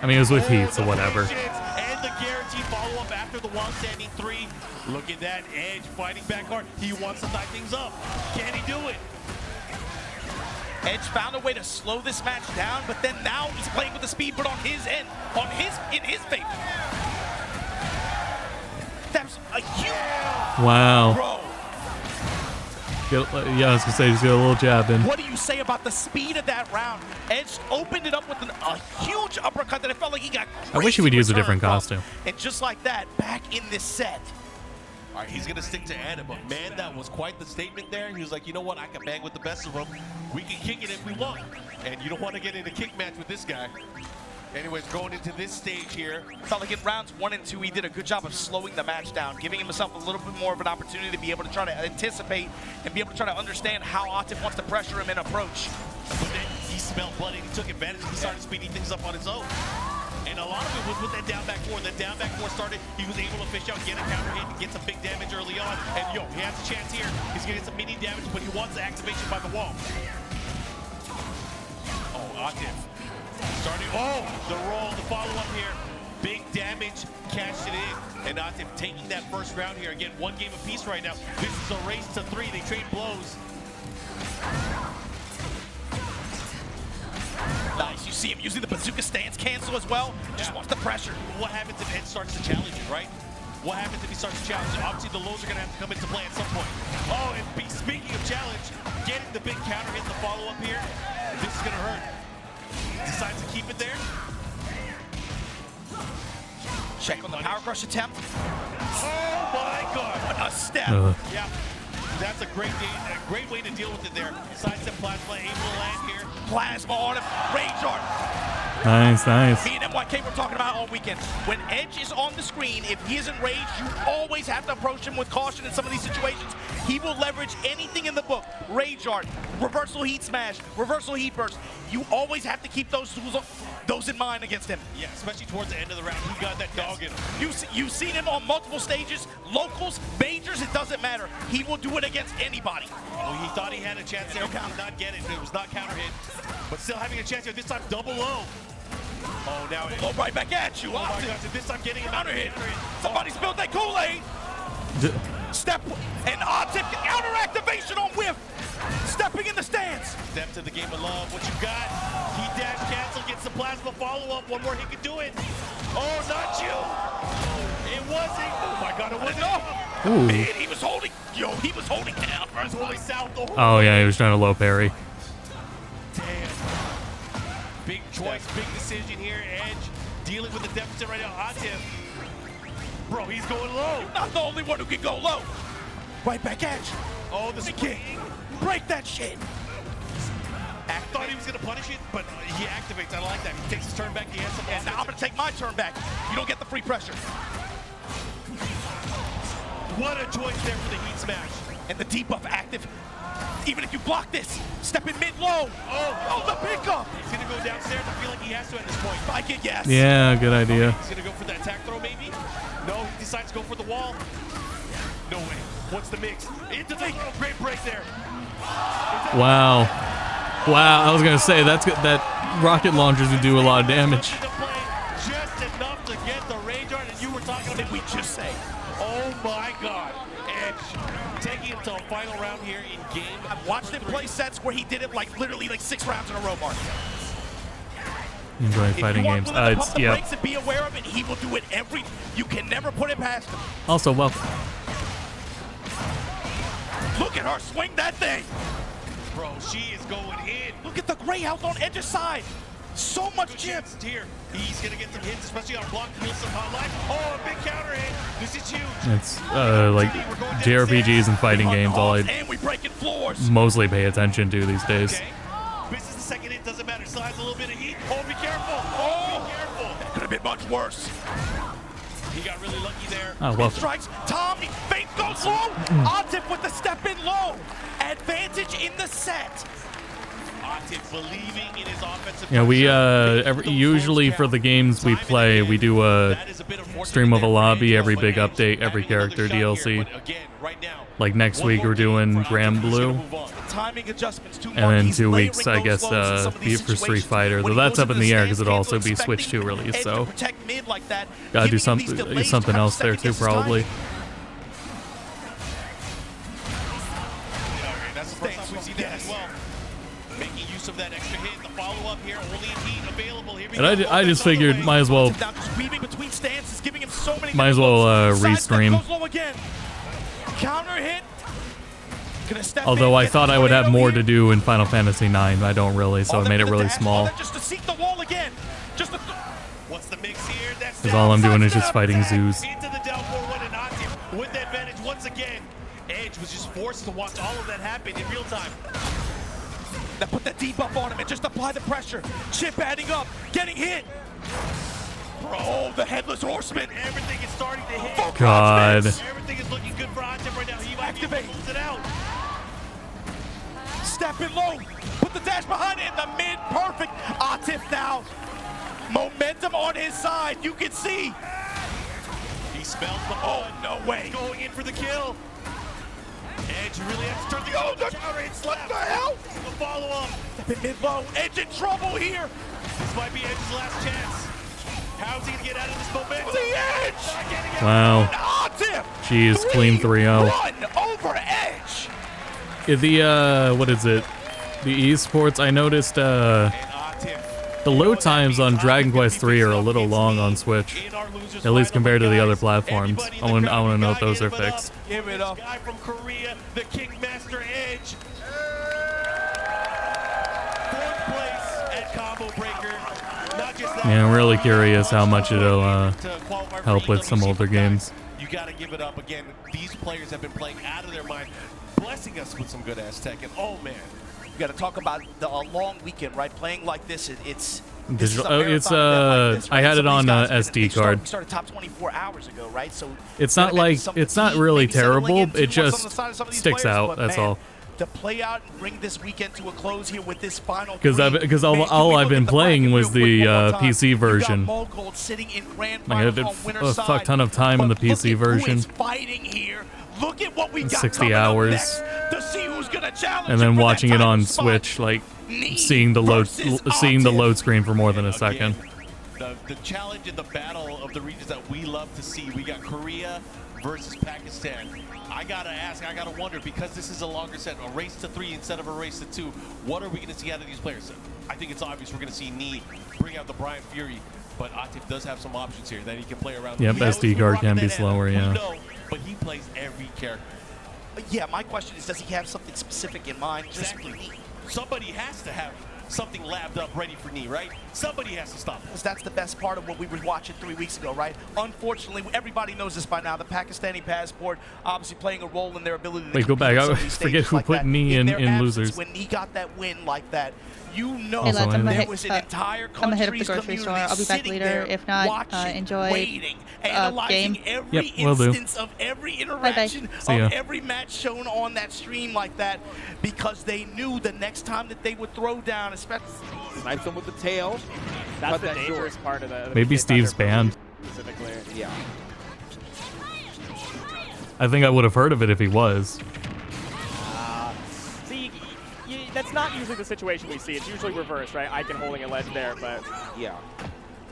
I mean, it was with heat, so whatever. And the guaranteed follow-up after the wall standing 3. Look at that, Edge fighting back hard. He wants to tie things up. Can he do it? Edge found a way to slow this match down, but then now he's playing with the speed, but on his end, in his favor. That's a huge. Wow. Bro. Yeah, I was gonna say just get a little jab in. What do you say about the speed of that round? Edge opened it up with a huge uppercut that it felt like he got. I wish he would use a different from. costume. And just like that, back in this set. All right, he's going to stick to Anna, but man, that was quite the statement there. He was like, you know what, I can bang with the best of them. We can kick it if we want. And you don't want to get in a kick match with this guy. Anyways, going into this stage here. Felt like in rounds 1 and 2, he did a good job of slowing the match down, giving himself a little bit more of an opportunity to be able to try to anticipate and be able to try to understand how Atif wants to pressure him in approach. But then he smelled blood and he took advantage. He started speeding things up on his own. And a lot of it was with that down back 4. The down back 4 started, he was able to fish out, get a counter hit, and get some big damage early on. And yo, he has a chance here. He's gonna get some mini damage, but he wants the activation by the wall. Oh, Atif. Starting, oh, the roll, the follow-up here. Big damage, cashed it in. And Atif taking that first round here. Again, 1 game apiece right now. This is a race to 3. They trade blows. Nice, you see him using the bazooka stance cancel as well. Just wants the pressure. What happens if Ed starts to challenge it, right? What happens if he starts to challenge it? Obviously, the lows are going to have to come into play at some point. Oh, and speaking of challenge, getting the big counter hit, the follow-up here, this is going to hurt. Decides to keep it there. Check on the power crush attempt. Oh my God! What a step! Yeah, that's a great way to deal with it there. Sidestep plasma, able to land here. Plasma on him. Rage art. Nice, nice. Me and MYK were talking about all weekend. When Edge is on the screen, if he is enraged, you always have to approach him with caution in some of these situations. He will leverage anything in the book. Rage art, reversal heat smash, reversal heat burst. You always have to keep those tools in mind against him. Yeah, especially towards the end of the round. He got that dog in him. You've seen him on multiple stages, locals, majors, it doesn't matter. He will do it against anybody. Oh, he thought he had a chance there. He did not get it. It was not counter hit. But still having a chance here. This time double low. Oh, now it low right back at you. Oh my gosh, this time getting him counter hit. Somebody spilled that Kool-Aid. Step and tip counter activation on whiff. Stepping in the stance. Step to the game of love. What you got? He dash cancel, gets the plasma follow-up. One more, he can do it. Oh, not you. It wasn't. Oh my God, it wasn't. Man, he was holding. Yo, he was holding down. He was holding south the whole Oh yeah, he was trying to low parry. Damn. Big choice, big decision here. Edge dealing with the deficit right now. Atif. Bro, he's going low. You're not the only one who can go low. Right back at you. Oh, the kick. Break that shit. I thought he was going to punish it, but he activates. I like that. He takes his turn back. He has some. And now I'm going to take my turn back. You don't get the free pressure. What a choice there for the heat smash. And the debuff active. Even if you block this, step in mid-low. Oh, the pickup. He's going to go downstairs. I feel like he has to at this point. Spike it, yes. Yeah, good idea. He's going to go for that attack throw, maybe? No, he decides to go for the wall. No way. What's the mix? Into the great break there. Wow. Wow, I was going to say, that's good. That rocket launchers would do a lot of damage. Just enough to get the rage art, and you were talking about. Did we just say? Oh my God. Edge taking it to a final round here in game. I've watched him play sets where he did it like literally like 6 rounds in a row, Mark. Enjoy fighting games. It's breaks and be aware of it. He will do it every. You can never put it past him. Also, well. Look at her swing that thing. Bro, she is going in. Look at the gray health on Edge's side. So much chip. Here, he's gonna get some hits, especially on block. Heal some hot life. Oh, a big counter hit. This is huge. It's like JRPGs and fighting games. All and we breaking floors. mostly pay attention to these days. Okay. Misses the second hit. Doesn't matter. Size a little bit of heat. Oh, be careful. Oh, be careful. That could have been much worse. He got really lucky there. Oh, well. Strikes. Tommy. Fake goes low. Atif with the step in low. Advantage in the set. Atif believing in his offensive. Yeah, we usually for the games we play, we do a stream of a lobby, every big update, every character DLC. Like next week we're doing Grand Blue, Timing adjustments and then 2 weeks I guess be it for Street Fighter. Though that's up in the air because it'll also be Switch 2 release. So gotta do something else there too probably. That's the first time we've seen that as well. Making use of that extra hit. The follow-up here, only heat available. Here we And go. I just figured might as well restream. Counter hit. Although I thought I would have more to do in Final Fantasy IX, I don't really, so I made it really small. Just to seek the wall again. Just to What's the mix here? That's Because all I'm doing is just fighting zoos. into the down 4-1 and Atif with the advantage once again. Edge was just forced to watch all of that happen in real time. Now put that debuff on him and just apply the pressure. Chip adding up, getting hit. Bro, the headless horseman. Everything is starting to hit. God. Everything is looking good for Atif right now. He might be able to close it out. Step in low. Put the dash behind it in the mid. Perfect. Atif now. Momentum on his side. You can see. He spells the no way. He's going in for the kill. Edge really has to turn the counter and slap. What the hell? The follow-up. Step in mid-low. Edge in trouble here. This might be Edge's last chance. How's he gonna get out of this momentum? The Edge! Wow. Atif! Jeez, clean 3-0. Run over Edge! The what is it? The esports, I noticed the load times on Dragon Quest 3 are a little long on Switch. At least compared to the other platforms. I want to know if those are fixed. Give it up. Guy from Korea, the Kingmaster Edge. 4th place at Combo Breaker. Not Yeah, I'm really curious how much it'll help with some older games. You got to give it up again. These players have been playing out of their mind, blessing us with some good ass Tekken. Oh man, you got to talk about the long weekend, right? Playing like this, it's digital. Oh, it's I had it on SD card. We started top 24 hours ago, right? So it's not like it's not really terrible. It just sticks out. That's all. To play out and bring this weekend to a close here with this final. Because all I've been playing was the PC version. I had a fuck ton of time in the PC version. Look at what we got 60 hours. And then watching it on Switch, like seeing the load screen for more than a second. The challenge in the battle of the regions that we love to see. We got Korea versus Pakistan. I gotta ask, I gotta wonder, because this is a longer set, a race to 3 instead of a race to 2, what are we gonna see out of these players? I think it's obvious we're gonna see Knee bring out the Brian Fury, but Atif does have some options here that he can play around. Yep, SD card can be slower, yeah. But he plays every character. Yeah, my question is, does he have something specific in mind? Exactly. Somebody has to have something labbed up ready for Knee, right? Somebody has to stop him. That's the best part of what we were watching 3 weeks ago, right? Unfortunately, everybody knows this by now. The Pakistani passport obviously playing a role in their ability to wait, go back. I forget who put Knee in losers. When he got that win like that, you know hey, lads, there was an entire I'm gonna hit up the grocery store. I'll be back later. If not, enjoy game. Every instance of every interaction of every match shown on that stream like that, because they knew the next time that they would throw down, especially snipes him with the tail. That's the dangerous part of the. Maybe Steve's banned. Specifically. Yeah. I think I would have heard of it if he was. See, that's not usually the situation we see. It's usually reversed, right? Icon holding a ledge there, but yeah,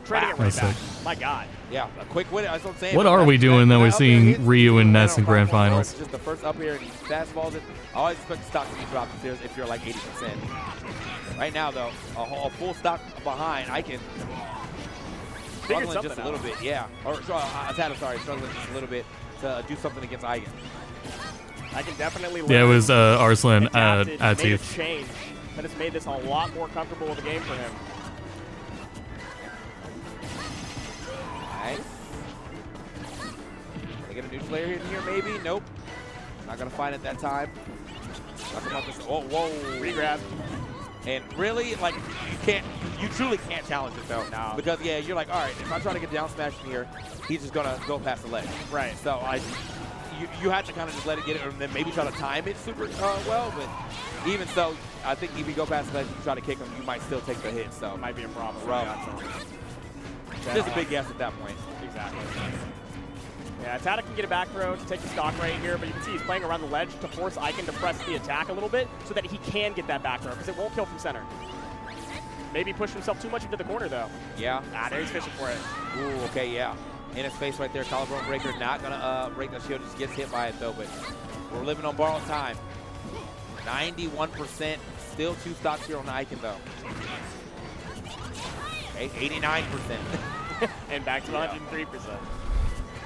trading it right back. My God. Yeah, a quick win. That's what I'm saying. What are we doing that we're seeing Ryu and Ness in grand finals? Just the first up here and he fastballs it. I always expect the stock to be dropped if you're like 80%. Right now, though, a full stock behind, I can struggling just a little bit, yeah. Or Atata, sorry, struggling just a little bit to do something against Eigen. I can definitely. Yeah, it was Arslan Atif. Change that has made this a lot more comfortable of a game for him. Nice. They get a new player in here, maybe? Nope. Not gonna find it that time. Talking about this. Oh, whoa! Regrab. And really, like, you truly can't challenge it though. No. Because yeah, you're like, all right, if I try to get down smash in here, he's just gonna go past the ledge. Right. So you had to kind of just let it get it, and then maybe try to time it super well. But even so, I think if you go past the ledge, you try to kick him, you might still take the hit. So it might be a problem. Just a big guess at that point. Exactly. Yeah, Tata can get a back throw to take the stock right here, but you can see he's playing around the ledge to force Icon to press the attack a little bit so that he can get that back throw, because it won't kill from center. Maybe push himself too much into the corner, though. Yeah. There he's fishing for it. Ooh, okay, yeah. In his face right there, collarbone breaker, not gonna break the shield, just gets hit by it though, but we're living on borrowed time. 91%, still 2 stocks here on the Icon though. Okay, 89%. And back to 103%.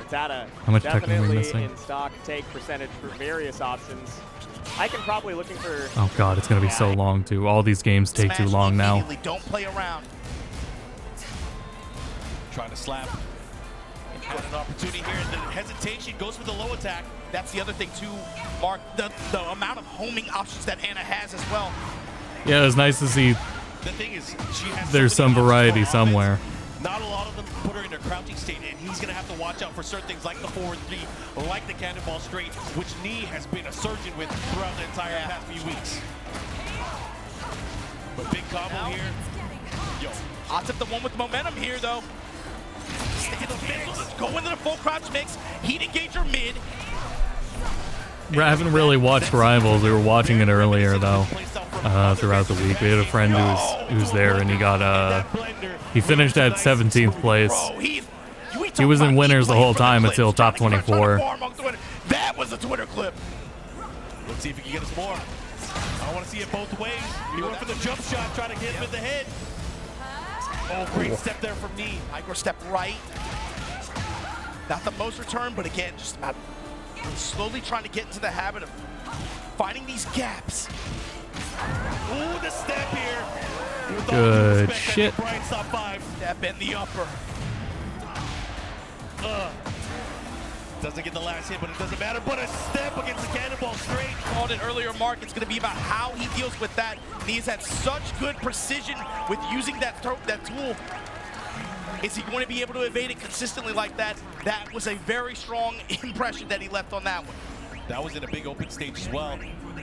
Tata how much definitely missing? In stock take percentage for various options. I can probably looking for. Oh God, it's gonna be so long too. All these games take too long now. Don't play around. Trying to slap. Got an opportunity here. The hesitation goes for the low attack. That's the other thing too, Mark. The amount of homing options that Hannah has as well. Yeah, it was nice to see. The thing is, she has there's some variety somewhere. Not a lot of them put her in a crouching state, and he's going to have to watch out for certain things like the forward 3, like the cannonball straight, which Knee has been a surgeon with throughout the entire past few weeks. But big combo here. Yo. Atif the one with momentum here, though. Sticking the middle, go into the full crouch mix, heat engager mid. I haven't really watched Rivals. We were watching it earlier though, throughout the week. We had a friend who's there, and he got he finished at 17th place. He was in winners the whole time until top 24. That was a Twitter clip. Let's see if he can get us more. I want to see it both ways. He went for the jump shot, trying to get him in the head. Oh, great step there from Knee. Micro step right. Not the most return, but again, just about slowly trying to get into the habit of finding these gaps. Ooh, the step here. Good shit. Step in the upper. Doesn't get the last hit, but it doesn't matter. But a step against the cannonball straight. Called it earlier, Mark. It's going to be about how he deals with that. And he's had such good precision with using that tool. Is he going to be able to evade it consistently like that? That was a very strong impression that he left on that one. That was in a big open stage as well.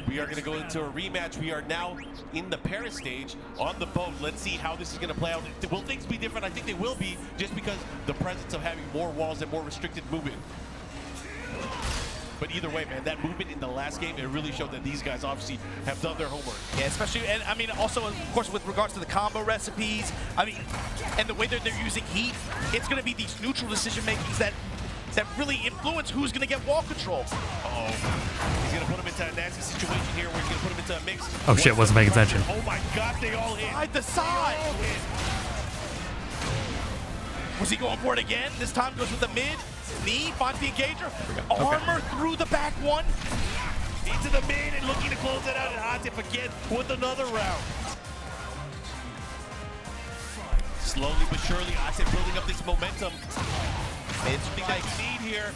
We are going to go into a rematch. We are now in the Paris stage on the boat. Let's see how this is going to play out. Will things be different? I think they will be, just because the presence of having more walls and more restricted movement. But either way, man, that movement in the last game, it really showed that these guys obviously have done their homework. Yeah, especially, and I mean, also, of course, with regards to the combo recipes, I mean, and the way that they're using heat, it's going to be these neutral decision makings that really influence who's going to get wall control. Uh-oh. He's going to put him into a nasty situation here where he's going to put him into a mix. Oh shit, wasn't paying attention. Oh my god, they all hit. Side to side. Was he going for it again? This time goes with the mid. Knee, finds the engager. Armor through the back one. Into the mid and looking to close it out. And Atif again with another round. Slowly but surely, Atif building up this momentum. It's something that you need here.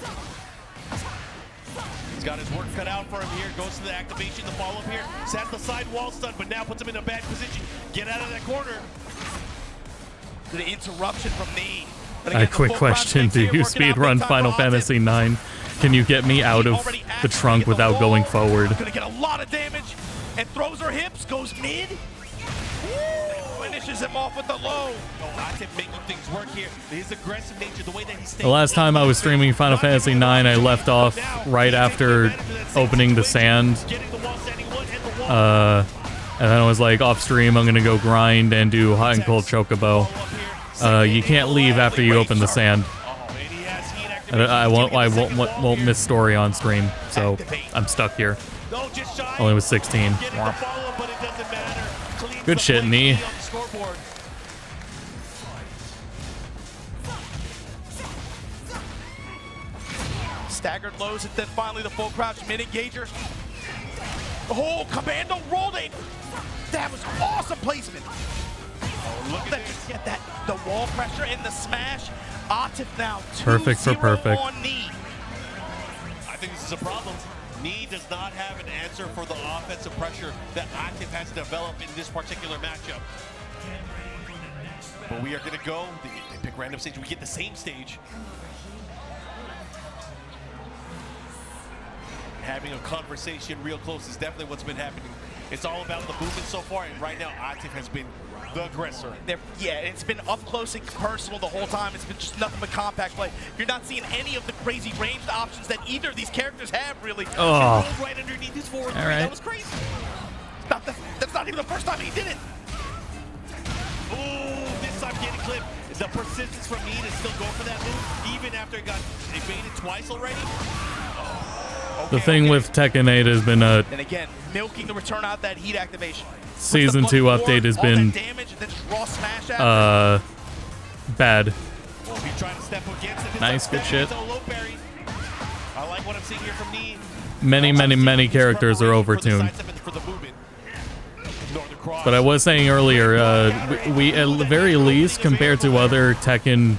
He's got his work cut out for him here. Goes to the activation, the follow-up here. Sat the side wall stun, but now puts him in a bad position. Get out of that corner. The interruption from Knee. A quick question, do you speedrun Final Fantasy IX? Can you get me out of the trunk without going forward? Gonna get a lot of damage and throws her hips, goes mid. Finishes him off with the low. Atif making things work here. His aggressive nature, the way that he stays. The last time I was streaming Final Fantasy IX, I left off right after opening the sand. And then I was like, off stream, I'm gonna go grind and do hot and cold chocobo. You can't leave after you open the sand. I won't miss story on stream, so I'm stuck here. Only was 16. Good shit, Knee. Staggered lows and then finally the full crouch mid engager. Oh, commando rolled it. That was awesome placement. Look at just get that, the wall pressure and the smash. Atif now 2-0 Perfect for perfect. on Knee. I think this is a problem. Knee does not have an answer for the offensive pressure that Atif has developed in this particular matchup. But we are going to go. They pick random stage. We get the same stage. Having a conversation real close is definitely what's been happening. It's all about the movement so far, and right now Atif has been the aggressor. Yeah, it's been up close and personal the whole time. It's been just nothing but compact play. You're not seeing any of the crazy ranged options that either of these characters have, really. Oh. He rolled right underneath his forward three. All right. That was crazy. That's not even the first time he did it. Ooh, this time getting clipped. The persistence from me to still go for that move, even after it got evaded twice already. The thing with Tekken 8 has been a And again, milking the return out that heat activation. Season 2 update has been bad. Nice, good shit. I like what I'm seeing here from Knee. Many characters are overtuned. But I was saying earlier, we at the very least, compared to other Tekken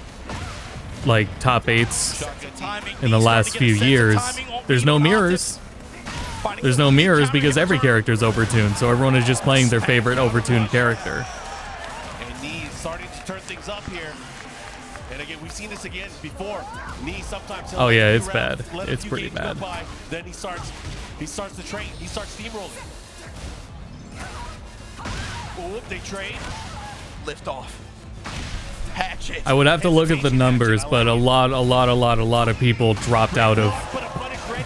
like top 8s in the last few years, there's no mirrors. There's no mirrors because every character is overtuned, so everyone is just playing their favorite overtuned character. And Knee starting to turn things up here. And again, we've seen this again before. Knee sometimes. Oh yeah, it's bad. It's pretty bad. Then he starts the train. He starts steamrolling. Ooh, they trade. Lift off. Hatchet. I would have to look at the numbers, but a lot of people dropped out of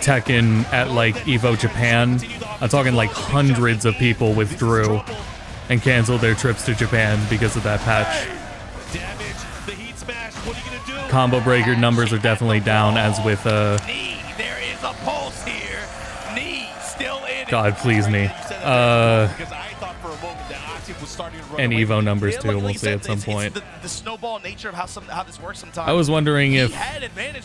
Tekken at like Evo Japan. I'm talking like hundreds of people withdrew and canceled their trips to Japan because of that patch. Combo breaker numbers are definitely down, as with Knee, there is a pulse here. Knee still in God, please, Knee. And Evo numbers too, we'll see at some point. The snowball nature of how this works sometimes. I was wondering if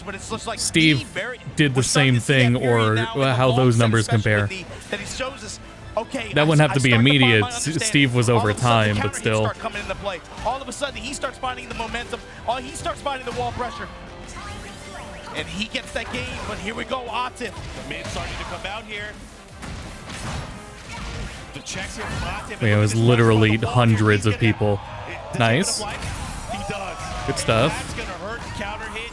but it's just like Steve did the same thing, or how those numbers compare. That he shows us Okay, that wouldn't have to be start to find immediate. my understanding. Steve was All over of a sudden, the time, but counter hits still. start coming into play. All of a sudden, he starts finding the momentum. He starts finding the wall pressure. And he gets that game, but here we go, Atif. The mid starting to come out here. The checks here from Atif. Yeah, it was literally hundreds of people. Nice. He does. Good stuff. That's gonna hurt. Counter hit.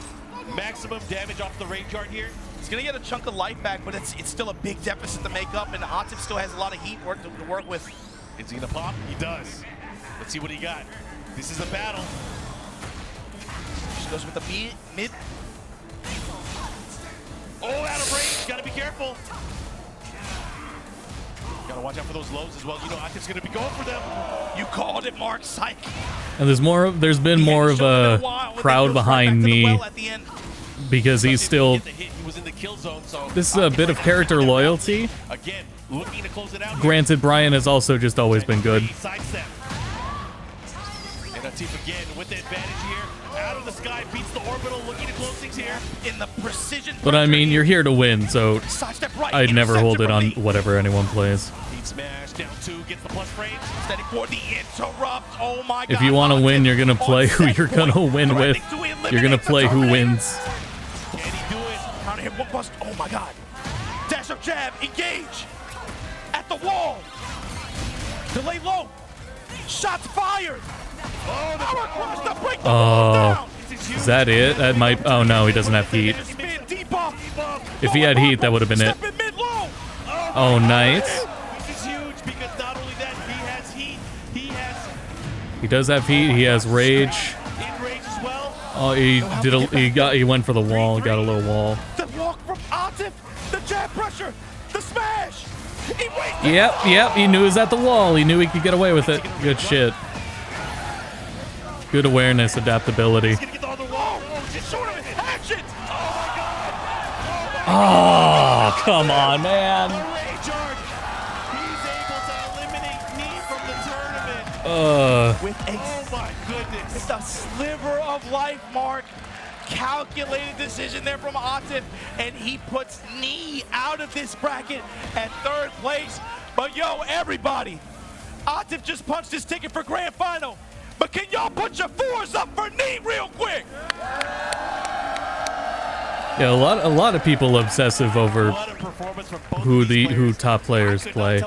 Maximum damage off the range art here. He's gonna get a chunk of life back, but it's still a big deficit to make up, and Atif still has a lot of heat to work with. Is he gonna pop? He does. Let's see what he got. This is a battle. Just goes with the mid. Oh, out of range. Gotta be careful. Gotta watch out for those lows as well. You know, Atif's gonna be going for them. You called it, Mark. Psych. And there's been more of a crowd behind me because he's still. This is a bit of character loyalty. Again, looking to close it out. Granted, Brian has also just always been good. And Atif again with the advantage here. Out of the sky, beats the orbital, looking to close things here. In the precision. But I mean, you're here to win, so I'd never hold it on whatever anyone plays. Heat smash down 2, gets the plus frames. Steady for the interrupt. Oh my God. If you want to win, you're gonna play who you're gonna win with. You're gonna play who wins. Can he do it? Trying to hit one bust. Oh my God. Dash up jab. Engage. At the wall. Delay low. Shots fired. Oh, is that it? That might. Oh no, he doesn't have heat. If he had heat, that would have been it. Oh, nice. Which is huge because not only that, he has heat, He does have heat. He has rage. in range as well. Oh, he went for the wall. Got a little wall. The walk from Atif. The jab pressure. The smash. Yep. He knew he was at the wall. He knew he could get away with it. Good shit. Good awareness, adaptability. Oh, come on, man. With a sliver of life, Mark. Calculated decision there from Atif, and he puts Knee out of this bracket at 3rd place. But yo, everybody, Atif just punched his ticket for grand final. But can y'all put your 4s up for Knee real quick? Yeah, a lot of people obsessive over who top players play.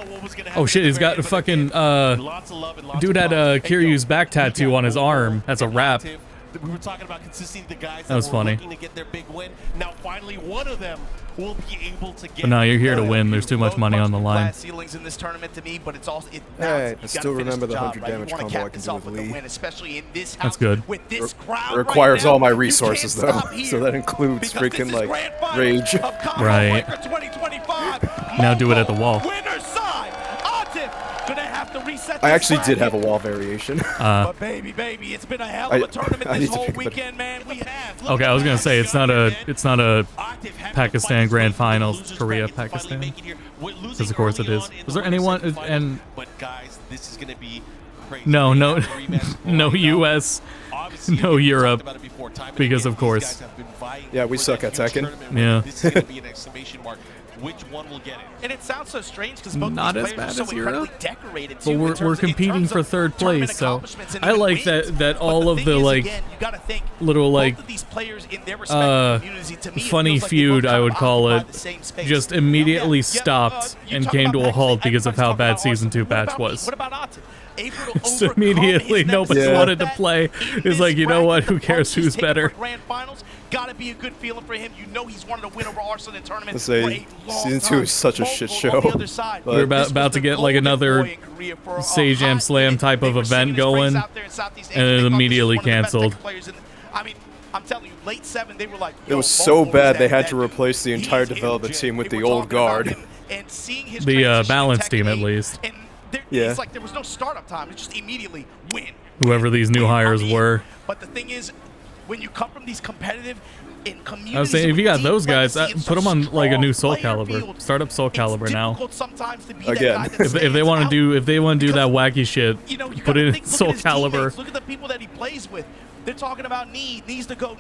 Oh shit, he's got a fucking dude had a Kiryu's back tattoo on his arm. That's a wrap. We were talking about consistently the guys that was funny. Looking to get their big win. Now finally one of them will be able to get. But no, you're here to win. There's too much money on the line. Ceilings in this tournament to me, but it's also Hey, I still remember the 100 damage combo I can do with Lee. Especially in this That's good. With this crowd requires all my resources though, so that includes freaking like rage. Right. Now do it at the wall. I actually did have a wall variation. But baby, it's been a hell of a tournament this whole weekend, man. We have. Okay, I was gonna say it's not a Pakistan Grand Finals. It's Korea, Pakistan. Because of course it is. Was there anyone and? But guys, this is gonna be crazy. No, U.S., no Europe, because of course. Yeah, we suck at Tekken. Yeah. This is gonna be an exclamation mark. Which one will get it? And it sounds so strange because both Not these as players bad are so as Europe, incredibly decorated but too, we're competing for 3rd place, so I like that all of the like little like funny feud, I would call it, just immediately stopped and came to a halt because of how bad Season 2 patch was. So immediately nobody wanted to play. It's like, you know what? Who cares who's better? Gotta be a good feeling for him. You know he's wanted to win over Arsenal in tournament. Let's say Season 2 is such a shit show. We're about to get like another Sage Am Slam type of event going, and it immediately canceled. I mean, I'm telling you, late 7, they were like, it was so bad they had to replace the entire development team with the old guard. The balance team, at least. Yeah. It's like there was no startup time. It's just immediately win. Whoever these new hires were. But the thing is, when you come from these competitive in communities, I was saying, if you got those guys, put them on like a new Soul Calibur. Start up Soul Calibur now. Again, if they want to do that wacky shit, put it in Soul Calibur. Look at the people that he plays with. They're talking about needs to go.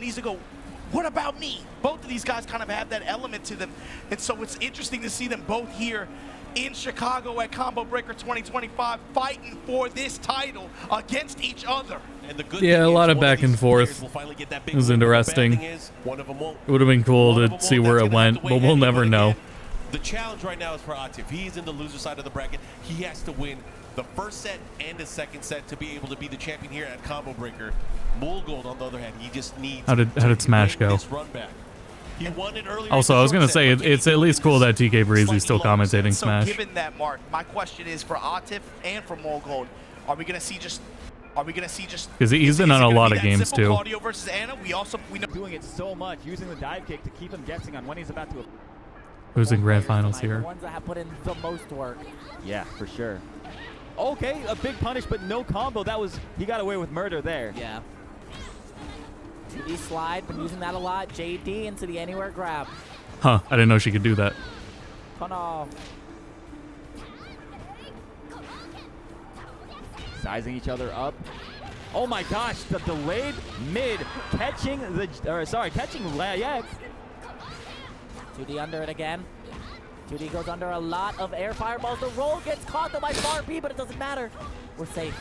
What about me? Both of these guys kind of have that element to them, and so it's interesting to see them both here in Chicago at Combo Breaker 2025, fighting for this title against each other. And the good Yeah, a lot of back and forth. It was interesting. It would have been cool to see where it went, but we'll never know. The challenge right now is for Atif. He's in the loser side of the bracket. He has to win the first set and the second set to be able to be the champion here at Combo Breaker. Mulgold, on the other hand, he just needs How did Smash go? this run back. He won it earlier. Also, I was gonna say it's at least cool that TK Breezy's still commentating Smash. So given that, Mark, my question is for Atif and for Mulgold, are we gonna see just? Because he's been on a lot of games too. Claudio versus Anna. We know doing it so much, using the dive kick to keep him guessing on when he's about to. Who's in grand finals here? The ones that have put in the most work. Yeah, for sure. Okay, a big punish, but no combo. He got away with murder there. Yeah. 2D slide, been using that a lot. JD into the anywhere grab. Huh, I didn't know she could do that. Oh no. Sizing each other up. Oh my gosh, the delayed mid catching Layek. 2D under it again. 2D goes under a lot of air fireballs. The roll gets caught though by Far B, but it doesn't matter. We're safe.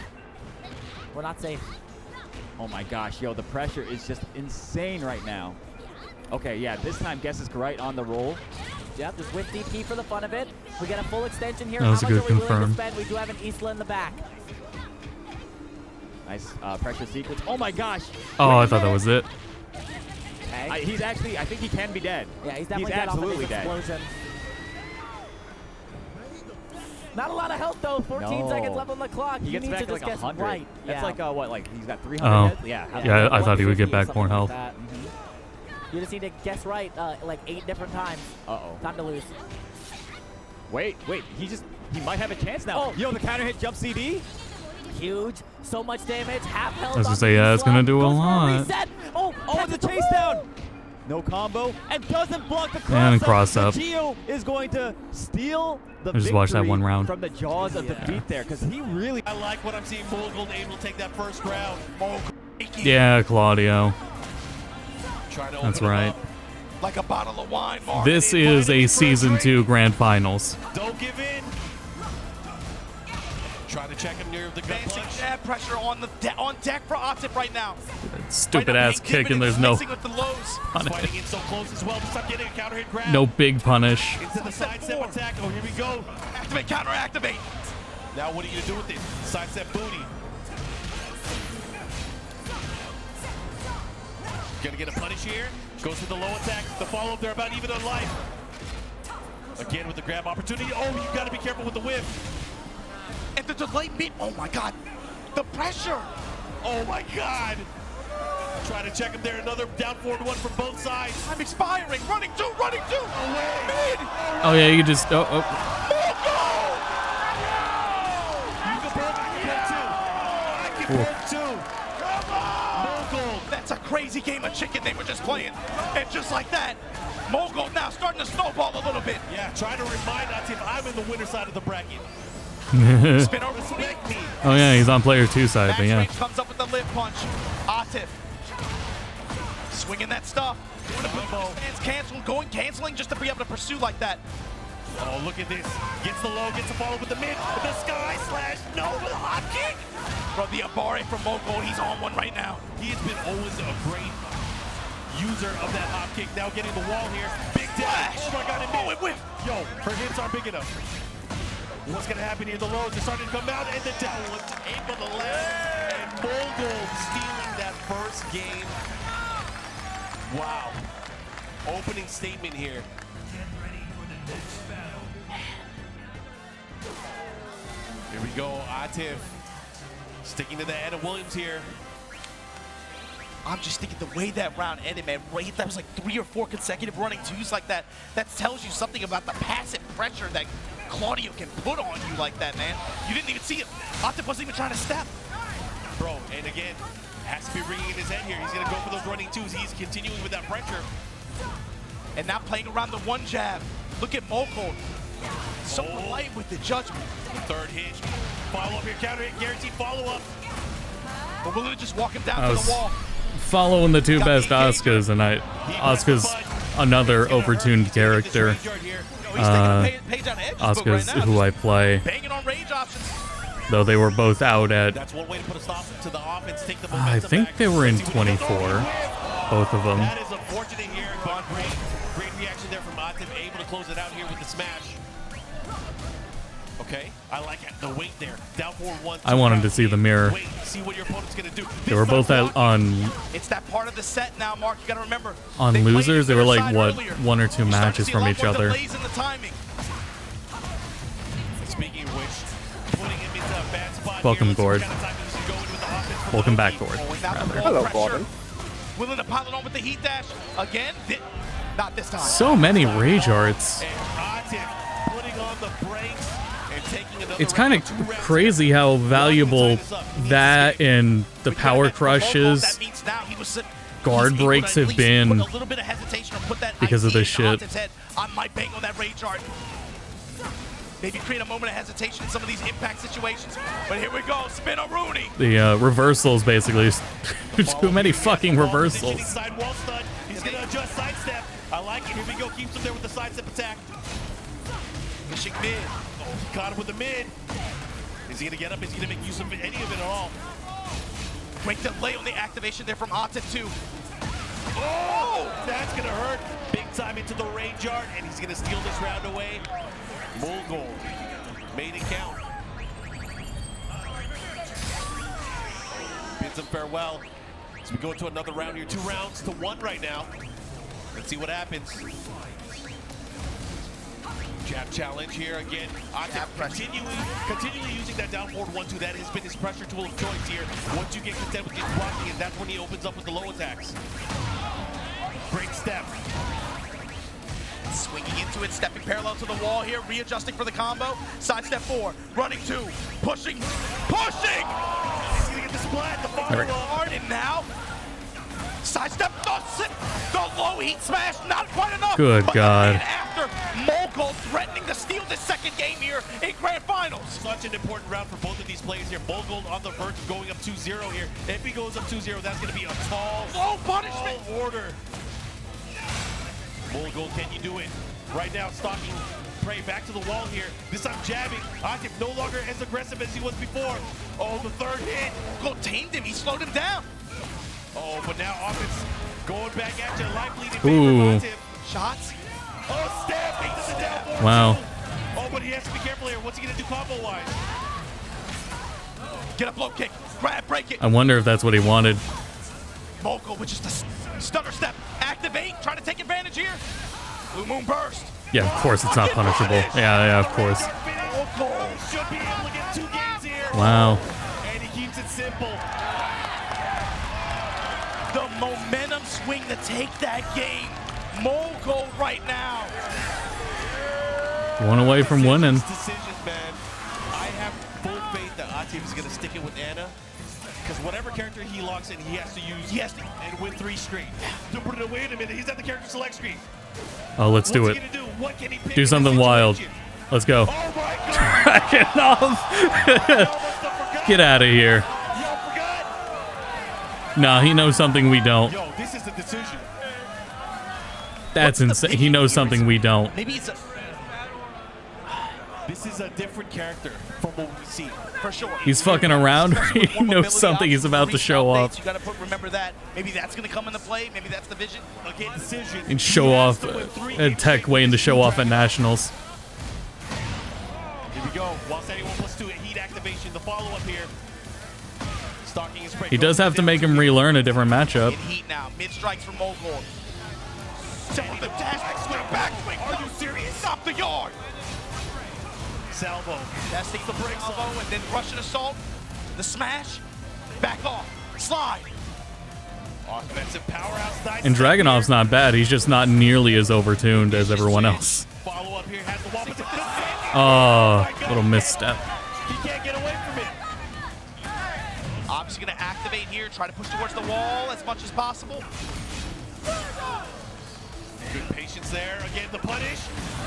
We're not safe. Oh my gosh, yo, the pressure is just insane right now. Okay, yeah, this time Guess is right on the roll. Yep, just with DP for the fun of it. We get a full extension here. That was How a much good are we willing to confirm. spend? We do have an Isla in the back. Nice pressure sequence. Oh my gosh. Oh, I thought that was it. Okay. He's actually, I think he can be dead. Yeah, he's definitely dead absolutely off of this dead. explosion. Not a lot of health though. 14 seconds left on the clock. He You gets need back to to like just guess 100. right. That's Yeah. like what? Like he's got 300 Oh. heads? Yeah. Yeah, I thought he would get back 150 more or health. something like that. You just need to guess right like 8 different times. Uh-oh. Time to lose. Wait. He might have a chance now. Oh. Yo, the counter hit jump CD. Huge. So much damage. Half health. I was gonna on say, yeah, it's Isla. gonna do a Goes for lot. reset. Oh, the chase down. No combo, and doesn't block the cross And cross up. Gio is going to steal the I just watched that victory one round. from the jaws of defeat there, because he really... I like what I'm seeing. Mulgold able to take that first round. Yeah, Claudio. Trying to That's open him right. up. like a bottle of wine, Mark. This is a Season 2 Grand Finals. Don't give in. Try to check him near the gut punch. Jab pressure on deck for Atif right now. Stupid ass kick, and there's no With the lows. Fighting in so close as well. Just not getting a counter hit grab. no big punish. Into the sidestep attack. Oh, here we go. Activate, counter, activate. Now what are you gonna do with it? Sidestep booty. Gonna get a punish here. Goes for the low attack. The follow-up, they're about even on life. Again with the grab opportunity. Oh, you gotta be careful with the whip. And the delay mid. Oh my God. The pressure. Oh my God. Trying to check him there. Another down forward one from both sides. I'm expiring. Running two. Mid. Oh yeah, you just That's a crazy game of chicken they were just playing. And just like that, Mulgold now starting to snowball a little bit. Yeah, trying to remind Atif I'm in the winner side of the bracket. Spin over respect me. Oh yeah, he's on player 2 side, but yeah. Range comes up with the lip punch. Atif swinging that stuff. Canceling just to be able to pursue like that. Oh, look at this. Gets the low, gets the follow with the mid. The sky slash, no, with a hot kick. Bro, the Abare from Mulgold, he's on one right now. He has been always a great user of that hop kick. Now getting the wall here. Big dash. Oh my God, it whipped. Yo, her hits aren't big enough. What's gonna happen here? The lows are starting to come out, and the down was able to land. And Mulgold stealing that first game. Wow. Opening statement here. Here we go, Atif. Sticking to the Anna Williams here. I'm just thinking the way that round ended, man. Right, that was like 3 or 4 consecutive running twos like that. That tells you something about the passive pressure that Claudio can put on you like that, man. You didn't even see it. Atif wasn't even trying to step. Bro, and again, has to be ringing in his head here. He's going to go for those running twos. He's continuing with that pressure. And now playing around the one jab. Look at Mulgold. So light with the judgment. The third hit. Follow up here, counter hit, guaranteed follow up. But we're going to just walk him down I to was the wall. following the two best Asukas, and Asuka's another overtuned character. Asuka's who I play. Though they were both out at, I think they were in 24, both of them. That is unfortunate here, but great reaction there from Atif, able to close it out here with the smash. Okay, I like it. The weight there. Down 4-1. I wanted to see the mirror. Wait, see what your opponent's gonna do. They were both out on. It's that part of the set now, Mark. You gotta remember. On losers, they were like what, 1 or 2 matches from each other. Speaking of which, putting him into a bad spot. Welcome, Gord. Welcome back, Gord. Hello, Gordon. Willing to pile it on with the heat dash again. Not this time. So many rage arts. It's kind of crazy how valuable that and the power crushes, guard breaks have been because of this shit. I might bang on that rage art. Maybe create a moment of hesitation in some of these impact situations. But here we go, spin a Rooney. The reversals, basically. Too many fucking reversals. He's gonna adjust sidestep. I like it. Here we go. Keeps him there with the sidestep attack. Fishing mid. Oh, he caught him with the mid. Is he gonna get up? Is he gonna make use of any of it at all? Great delay on the activation there from Atif too. Oh, that's gonna hurt. Big time into the rage art, and he's gonna steal this round away. Mogul made it count. Bids him farewell. As we go into another round here, 2 rounds to 1 right now. Let's see what happens. Jab challenge here again. Continually using that down forward 1-2. That has been his pressure tool of choice here. Once you get content with his blocking, and that's when he opens up with the low attacks. Great step. Swinging into it, stepping parallel to the wall here, readjusting for the combo. Side step 4, running 2, pushing! He's gonna get the splat, the follow hard, and now side step, the low heat smash, not quite enough. Good God. After Mogul threatening to steal this second game here in Grand Finals. Such an important round for both of these players here. Mogul on the verge of going up 2-0 here. If he goes up 2-0, that's gonna be a tall punishment order. Mogul, can you do it? Right now, stalking prey back to the wall here. This time jabbing. Atif no longer as aggressive as he was before. Oh, the third hit. Mogul tamed him. He slowed him down. Oh, but now offense going back at you. Life leading favor of Atif. Shots. Oh, stabbing to the down forward. Wow. Oh, but he has to be careful here. What's he going to do combo-wise? Get a blow kick. Grab, break it. I wonder if that's what he wanted. Mogul with just a stutter step. Activate. Try to take advantage here. Blue Moon Burst. Yeah, of course it's not punishable. Yeah, of course. Should be able to get 2 games here. Wow. And he keeps it simple. The momentum swing to take that game. Mogul right now. 1 away from winning. Decisions, man. I have full faith that Atif is going to stick it with Anna. Because whatever character he locks in, he has to use and win 3 straight. Wait a minute, he's at the character select screen. Oh, let's do it. Do something wild. Let's go. Dragon off. Get out of here. No, he knows something we don't. Yo, this is the decision. That's insane. He knows something we don't. Maybe it's a... This is a different character from what we see. For sure. He's fucking around. He knows something he's about to show off. You gotta remember that. Maybe that's gonna come into play. Maybe that's the vision. Again, decision. And show off at Tech waiting to show off at Nationals. Here we go. Whilst anyone +2 heat activation, the follow-up here. Stalking his prey. He does have to make him relearn a different matchup. In heat now. Mid strikes from Mogul. Setting the dash swing, back swing. Are you serious? Stop the yard. Salvo. Testing the break salvo and then Russian assault. The smash. Back off. Slide. Offensive powerhouse. Nice. And Dragonov's not bad. He's just not nearly as overtuned as everyone else. Follow up here has the wall. Oh, little misstep. He can't get away from it. Obviously going to activate here. Try to push towards the wall as much as possible. Good patience there. Again, the punish.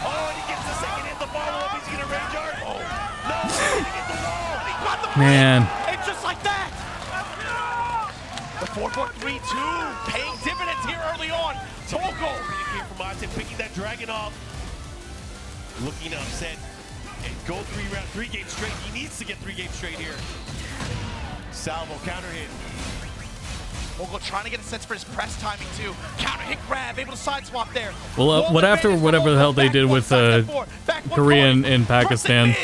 Oh, and he gets the second hit. The follow-up. He's going to range art. Oh, no. He's going to get the wall. And he got the Man. And just like that. The 4-4-3-2 paying dividends here early on. Mogul. Here from Atem picking that dragon off. Looking upset. And go 3 games straight. He needs to get 3 games straight here. Salvo counter hit. Mogul trying to get a sense for his press timing too. Counter hit grab, able to side swap there. Well, what after whatever the hell they did with Korea and Pakistan,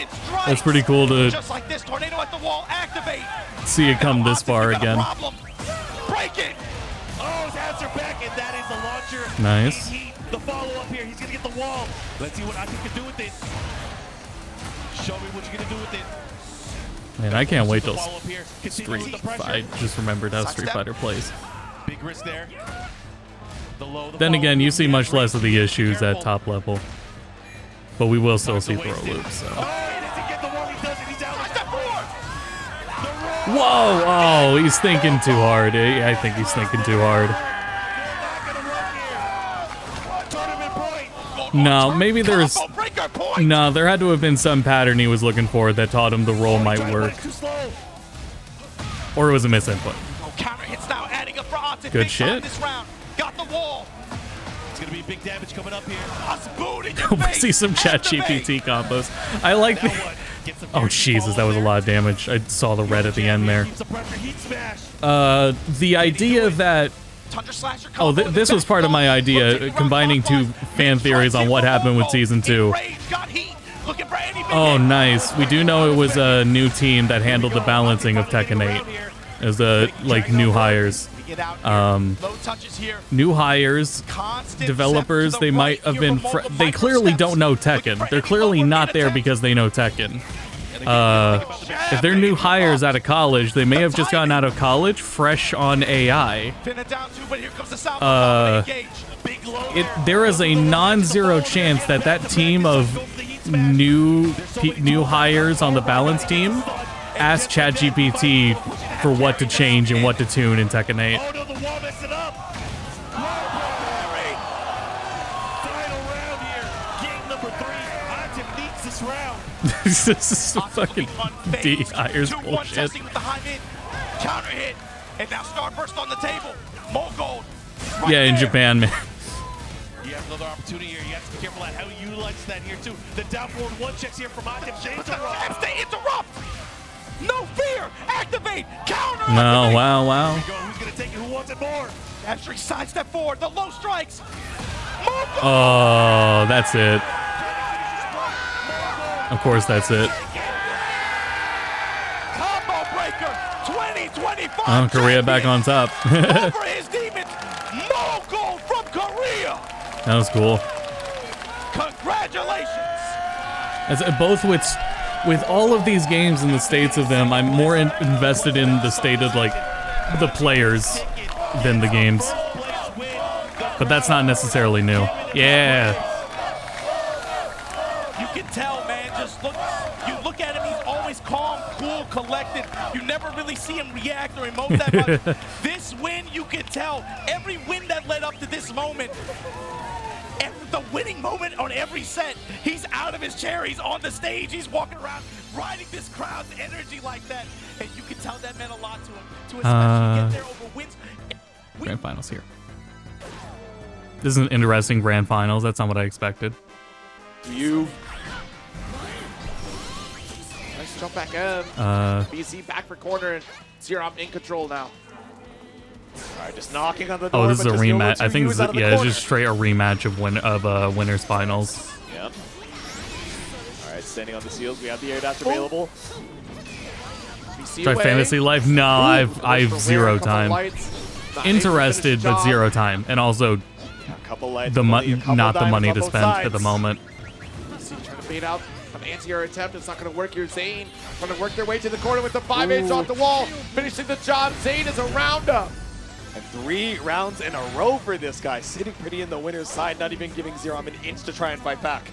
that's pretty cool to just like this, tornado at the wall, activate. see it come this far again. Break it. Oh, his hands are back, and that is the launcher. Nice. The follow-up here, he's gonna get the wall. Let's see what Atem can do with it. Show me what you're gonna do with it. Man, I can't wait till Street Fighter. I just remembered how Street Fighter plays. Big risk there. Then again, you see much less of the issues at top level. But we will still see throw loops, so. Whoa! Oh, he's thinking too hard. I think he's thinking too hard. No, maybe there's... No, there had to have been some pattern he was looking for that taught him the roll might work. Or it was a misinput. Counter hits now, adding up for Atem. Good shit. This round. Got the wall. It's gonna be big damage coming up here. We see some ChatGPT combos. I like the... Oh, Jesus, that was a lot of damage. I saw the red at the end there. The idea that... Oh, this was part of my idea, combining two fan theories on what happened with Season 2. Oh, nice. We do know it was a new team that handled the balancing of Tekken 8. It was, like, new hires. New hires, developers, they might have been... They clearly don't know Tekken. They're clearly not there because they know Tekken. If they're new hires out of college, they may have just gotten out of college fresh on AI. There is a non-zero chance that that team of new hires on the balance team asked ChatGPT for what to change and what to tune in Tekken 8. This is fucking D hires bullshit. Counter hit, and now Starburst on the table. Mogul. Yeah, in Japan, man. You have another opportunity here. You have to be careful at how you utilize that here too. The down forward one checks here from Atem. They interrupt. No fear. Activate. Counter. No, wow. Who's gonna take it? Who wants it more? Actually, sidestep forward. The low strikes. Oh, that's it. Of course, that's it. Combo breaker, 2025. Oh, Korea back on top. Over his demons, Mogul from Korea. That was cool. Congratulations. As both with all of these games and the states of them, I'm more invested in the state of like the players than the games. But that's not necessarily new. Yeah. You can tell, man. Just look. You look at him. He's always calm, cool, collected. You never really see him react or emote that much. This win, you can tell. Every win that led up to this moment, the winning moment on every set, he's out of his chair. He's on the stage. He's walking around, riding this crowd's energy like that, and you can tell that meant a lot to him. To especially get there over wins. Grand finals here. This is an interesting grand finals. That's not what I expected. You. Nice jump back in. BC back for corner, and Zerom in control now. All right, just knocking on the door. Oh, this is a rematch. I think it's just straight a rematch of winners finals. Yep. All right, standing on the seals. We have the air dash available. Try Fantasy Life? No, I've zero time. Interested, but zero time, and also not the money to spend at the moment. Trying to bait out an anti-air attempt. It's not going to work here. Zane trying to work their way to the corner with the 5-8 off the wall. Finishing the job. Zane is a roundup. And 3 rounds in a row for this guy. Sitting pretty in the winner's side. Not even giving Zerom an inch to try and fight back.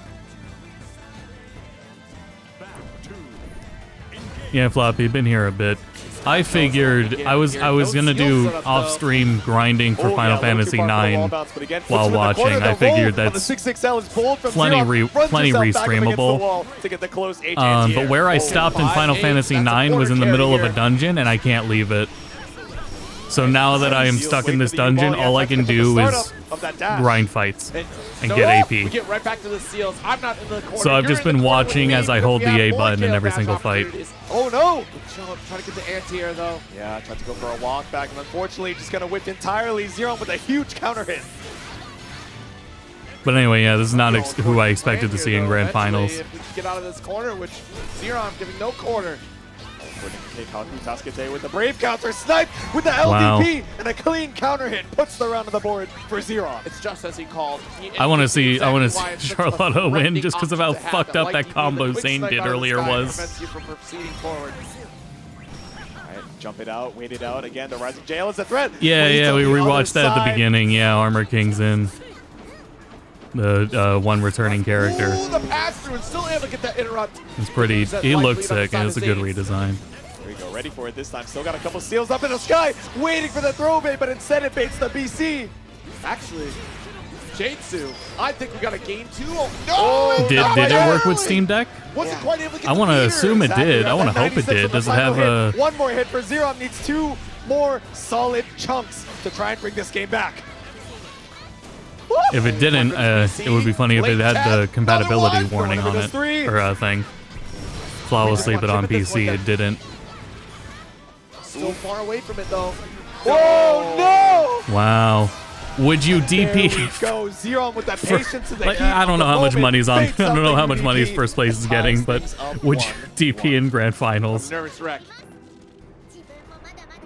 Yeah, Floppy, been here a bit. I figured I was gonna do off-stream grinding for Final Fantasy IX while watching. I figured that's plenty restreamable. But where I stopped in Final Fantasy IX was in the middle of a dungeon, and I can't leave it. So now that I am stuck in this dungeon, all I can do is grind fights and get AP. We get right back to the seals. I'm not in the corner. So I've just been watching as I hold the A button in every single fight. Oh no! Trying to get the anti-air though. Yeah, tried to go for a walk back, and unfortunately just gonna whip entirely. Zero with a huge counter hit. But anyway, yeah, this is not who I expected to see in Grand Finals. If we can get out of this corner, which Zero, I'm giving no corner. With the brave counter, sniped with the LDP, and a clean counter hit puts the round on the board for Zero. It's just as he called. I want to see Charlotta win just because of how fucked up that combo Zane did earlier was. Jump it out, wait it out again. The Rising Jail is a threat. Yeah, we rewatched that at the beginning. Yeah, Armor King's in. The one returning character. Ooh, the pass through and still able to get that interrupt. It's pretty. He looked sick, and it's a good redesign. Here we go, ready for it this time. Still got a couple steals up in the sky, waiting for the throw bait, but instead it baits the BC. Actually, Jadesu, I think we got a game 2. Oh, no! Did it work with Steam Deck? Wasn't quite able to get I want to assume it did. I want to hope it did. Does it have a... One more hit for Zero. Needs 2 more solid chunks to try and bring this game back. If it didn't, it would be funny if it had the compatibility warning on it, or thing. Flawlessly, but on PC it didn't. Still far away from it though. Oh no! Wow. Would you DP? Go Zero with that patience and the heat. I don't know how much money's on. I don't know how much money his first place is getting, but would you DP in Grand Finals? Nervous wreck.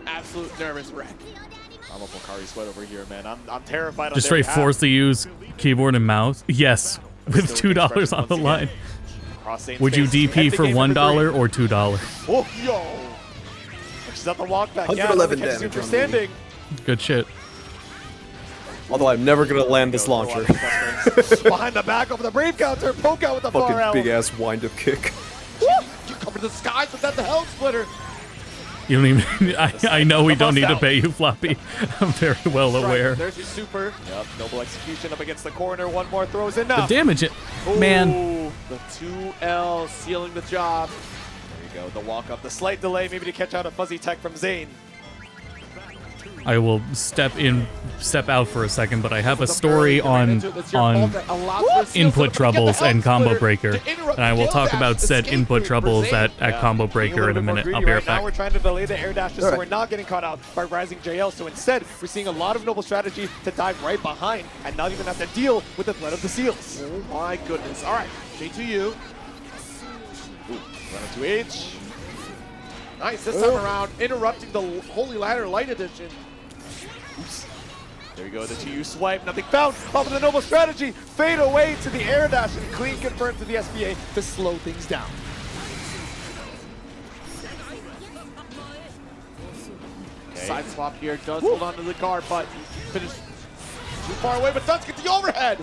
Absolute nervous wreck. I'm a Bakari sweat over here, man. I'm terrified. Just straight forced to use keyboard and mouse? Yes, with $2 on the line. Would you DP for $1 or $2? Oh, yo! She's at the walk back. 111 damage on standing. Good shit. Although I'm never gonna land this launcher. Behind the back over the brave counter, poke out with the far out. Fucking big ass wind up kick. Woo! You cover the skies with that the hell splitter. You don't even. I know we don't need to pay you, Floppy. I'm very well aware. There's your super. Yep, noble execution up against the corner. One more throws in now. The damage, man. Ooh, the 2L sealing the job. There you go. The walk up, the slight delay, maybe to catch out a fuzzy tech from Zane. I will step out for a second, but I have a story on input troubles and combo breaker, and I will talk about said input troubles at combo breaker in a minute. I'll be right back. Now we're trying to delay the air dashes, so we're not getting caught out by Rising JL. So instead, we're seeing a lot of noble strategy to dive right behind and not even have to deal with the threat of the seals. Oh my goodness! All right, J2U. Ooh, run into H. Nice this time around, interrupting the Holy Ladder Light Edition. Oops. There we go, the 2U swipe, nothing found. Off of the noble strategy, fade away to the air dash and clean confirmed to the SBA to slow things down. Okay. Side swap here does hold on to the guard, but finish too far away, but does get the overhead.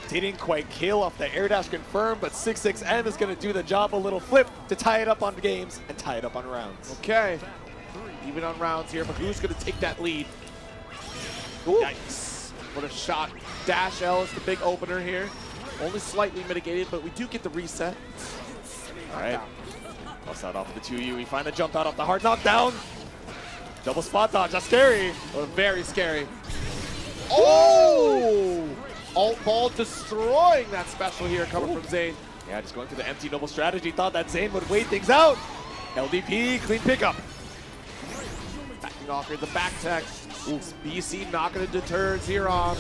Didn't quite kill off the air dash confirmed, but 6-6M is going to do the job. A little flip to tie it up on games and tie it up on rounds. Okay, even on rounds here, but who's going to take that lead? Ooh. Yikes. What a shot. Dash L is the big opener here. Only slightly mitigated, but we do get the reset. All right. Bust out off of the 2U. We find the jump out off the hard knockdown. Double spot dodge. That's scary. Oh, very scary. Oh! Alt ball destroying that special here coming from Zane. Yeah, just going through the empty noble strategy. Thought that Zane would wait things out. LDP, clean pickup. Backing off here, the back tech. Ooh, BC not going to deter Zeron.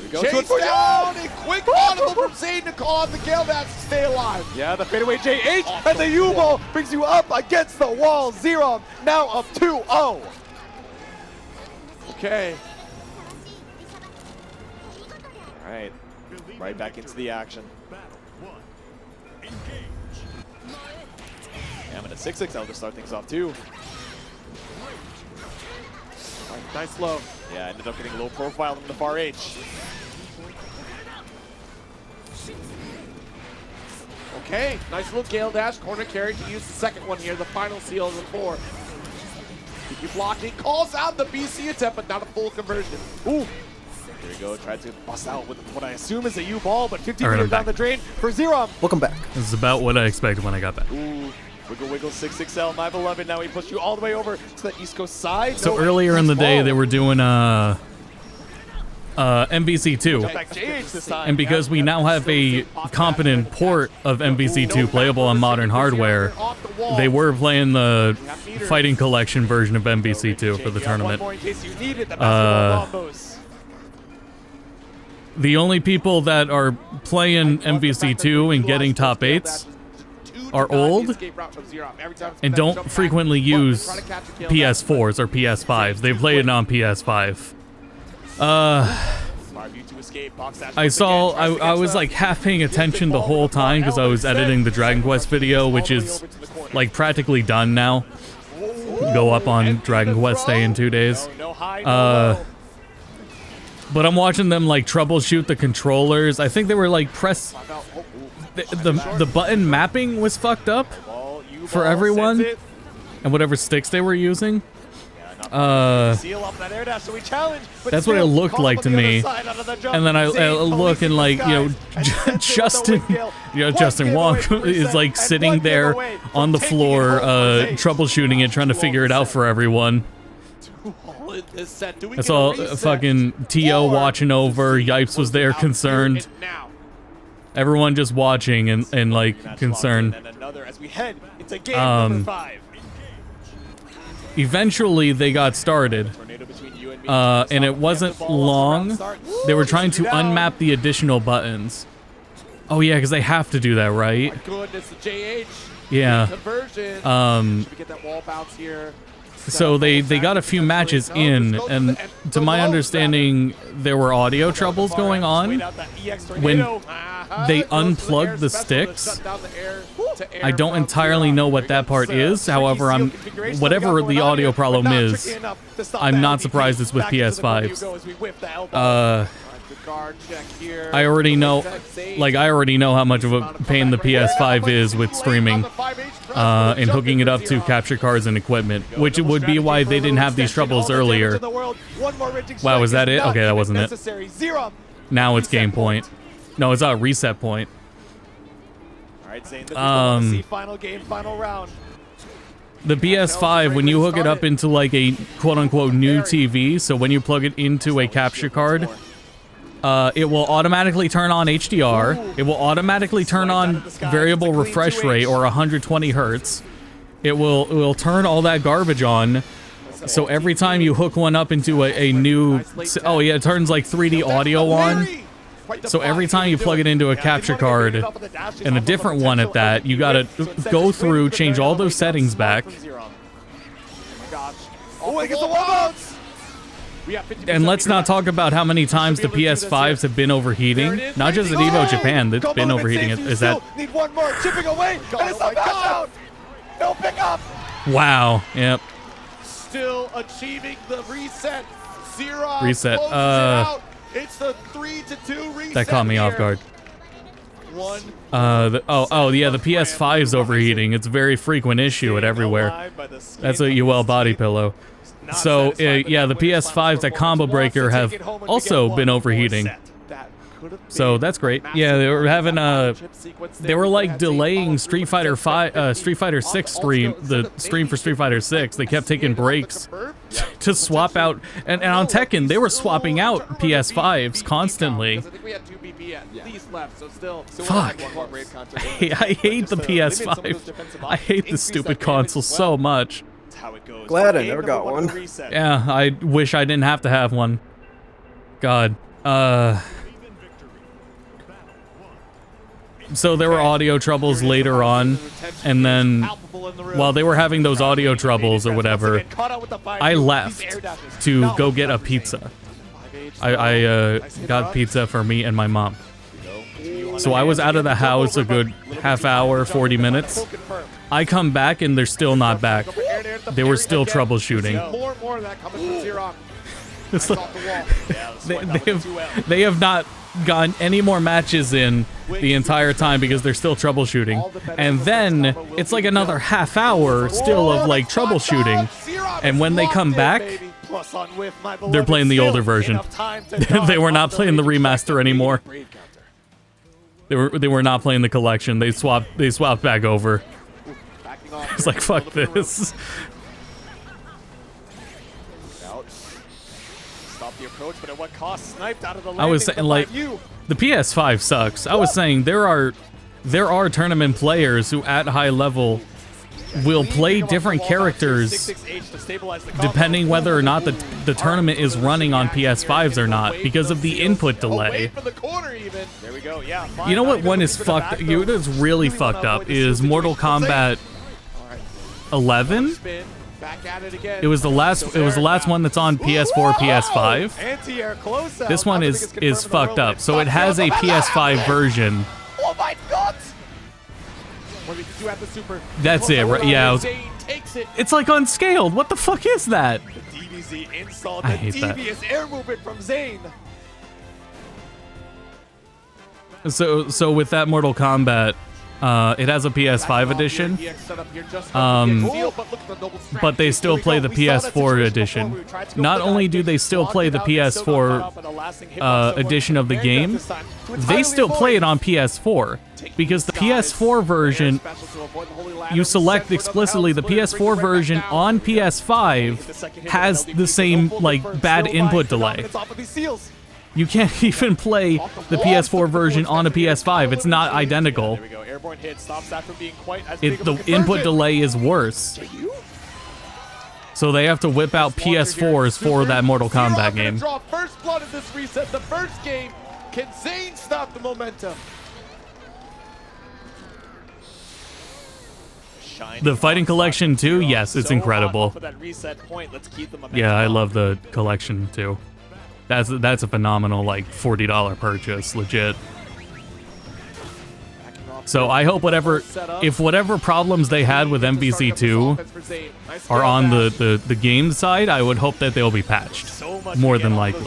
Chase down, a quick audible from Zane to call out the Gale Dash to stay alive. Yeah, the fadeaway JH and the U-ball brings you up against the wall. Zeron now up 2-0. Okay. All right, right back into the action. Yeah, I'm in a 6-6L to start things off too. Nice low. Yeah, ended up getting low profile from the far H. Okay, nice little Gale Dash, corner carry to use the second one here, the final seal of the 4. Keep blocking, calls out the BC attempt, but not a full conversion. Ooh. There we go, tried to bust out with what I assume is a U-ball, but 15 meters down the drain for Zero. Welcome back. This is about what I expected when I got back. Ooh, Wiggle, wiggle, 6XL, my beloved. Now we push you all the way over to the East Coast side. So earlier in the day, they were doing MVC2. And because we now have a competent port of MVC2 playable on modern hardware, they were playing the Fighting Collection version of MVC2 for the tournament. The only people that are playing MVC2 and getting top 8s are old and don't frequently use PS4s or PS5s. They play it on PS5. I was like half paying attention the whole time because I was editing the Dragon Quest video, which is like practically done now. Go up on Dragon Quest Day in 2 days. But I'm watching them like troubleshoot the controllers. I think they were like the button mapping was fucked up for everyone and whatever sticks they were using. That's what it looked like to me. And then I look and like, you know, Justin Wong is like sitting there on the floor troubleshooting it, trying to figure it out for everyone. That's all fucking T.O. watching over. Yipes was there concerned. Everyone just watching and like concerned. Eventually they got started. And it wasn't long. They were trying to unmap the additional buttons. Oh yeah, because they have to do that, right? Yeah. So they got a few matches in, and to my understanding, there were audio troubles going on when they unplugged the sticks. I don't entirely know what that part is. However, whatever the audio problem is, I'm not surprised it's with PS5s. I already know how much of a pain the PS5 is with streaming and hooking it up to capture cards and equipment, which would be why they didn't have these troubles earlier. Wow, was that it? Okay, that wasn't it. Now it's game point. No, it's a reset point. The PS5, when you hook it up into like a quote-unquote new TV, so when you plug it into a capture card, it will automatically turn on HDR. It will automatically turn on variable refresh rate or 120 hertz. It will turn all that garbage on. So every time you hook one up into a new, oh yeah, it turns like 3D audio on. So every time you plug it into a capture card, and a different one at that, you gotta go through, change all those settings back. And let's not talk about how many times the PS5s have been overheating. Not just at Evo Japan, it's been overheating. Is that? Need one more, chipping away, and it's a out. No pickup. Wow. Yep. Still achieving the reset. Zero. Reset. It's the 3-2 reset. That caught me off guard. Yeah, the PS5's overheating. It's a very frequent issue at everywhere. That's a UL body pillow. So, yeah, the PS5s at Combo Breaker have also been overheating. So that's great. Yeah, they were having they were like delaying Street Fighter 6 stream, the stream for Street Fighter 6. They kept taking breaks to swap out, and on Tekken they were swapping out PS5s constantly. Fuck. I hate the PS5. I hate this stupid console so much. Glad I never got one. Yeah, I wish I didn't have to have one. God. So there were audio troubles later on, and then while they were having those audio troubles or whatever, I left to go get a pizza. I got pizza for me and my mom. So I was out of the house a good half hour, 40 minutes. I come back and they're still not back. They were still troubleshooting. It's like, they have not gotten any more matches in the entire time because they're still troubleshooting. And then it's like another half hour still of like troubleshooting. And when they come back, they're playing the older version. They were not playing the remaster anymore. They were not playing the collection. They swapped back over. off. It's like, fuck this. Out. Stop the approach, but at what cost? Sniped out of the landing. I was saying, like, the PS5 sucks. I was saying there are tournament players who at high level will play different characters depending whether or not the tournament is running on PS5s or not because of the input delay. There we go. Yeah. You know what one is fucked? You know what is really fucked up is Mortal Kombat 11. Back at it again. It was the last one that's on PS4, PS5. Anti-air close out. This one is fucked up. So it has a PS5 version. Oh my god! What did you have the super? That's it, right? Yeah. Takes it. It's like unscaled. What the fuck is that? The DBZ installed. I The hate that. devious air movement from Zayn. So with that Mortal Kombat, it has a PS5 edition, but they still play the PS4 edition. Not only do they still play the PS4 edition of the game, they still play it on PS4 because the PS4 version, you select explicitly the PS4 version on PS5 has the same like bad input delay. You can't even play the PS4 version on a PS5. It's not identical. There we go. Airborne hit stops that from being quite as The input delay is worse. So they have to whip out PS4s for that Mortal Kombat game. Draw first blood in this reset. The first game. Can Zayn stop the momentum? The Fighting Collection too? Yes, it's incredible. Yeah, I love the collection too. That's a phenomenal like $40 purchase, legit. So I hope whatever problems they had with MVC2 are on the game side, I would hope that they'll be patched, more than likely.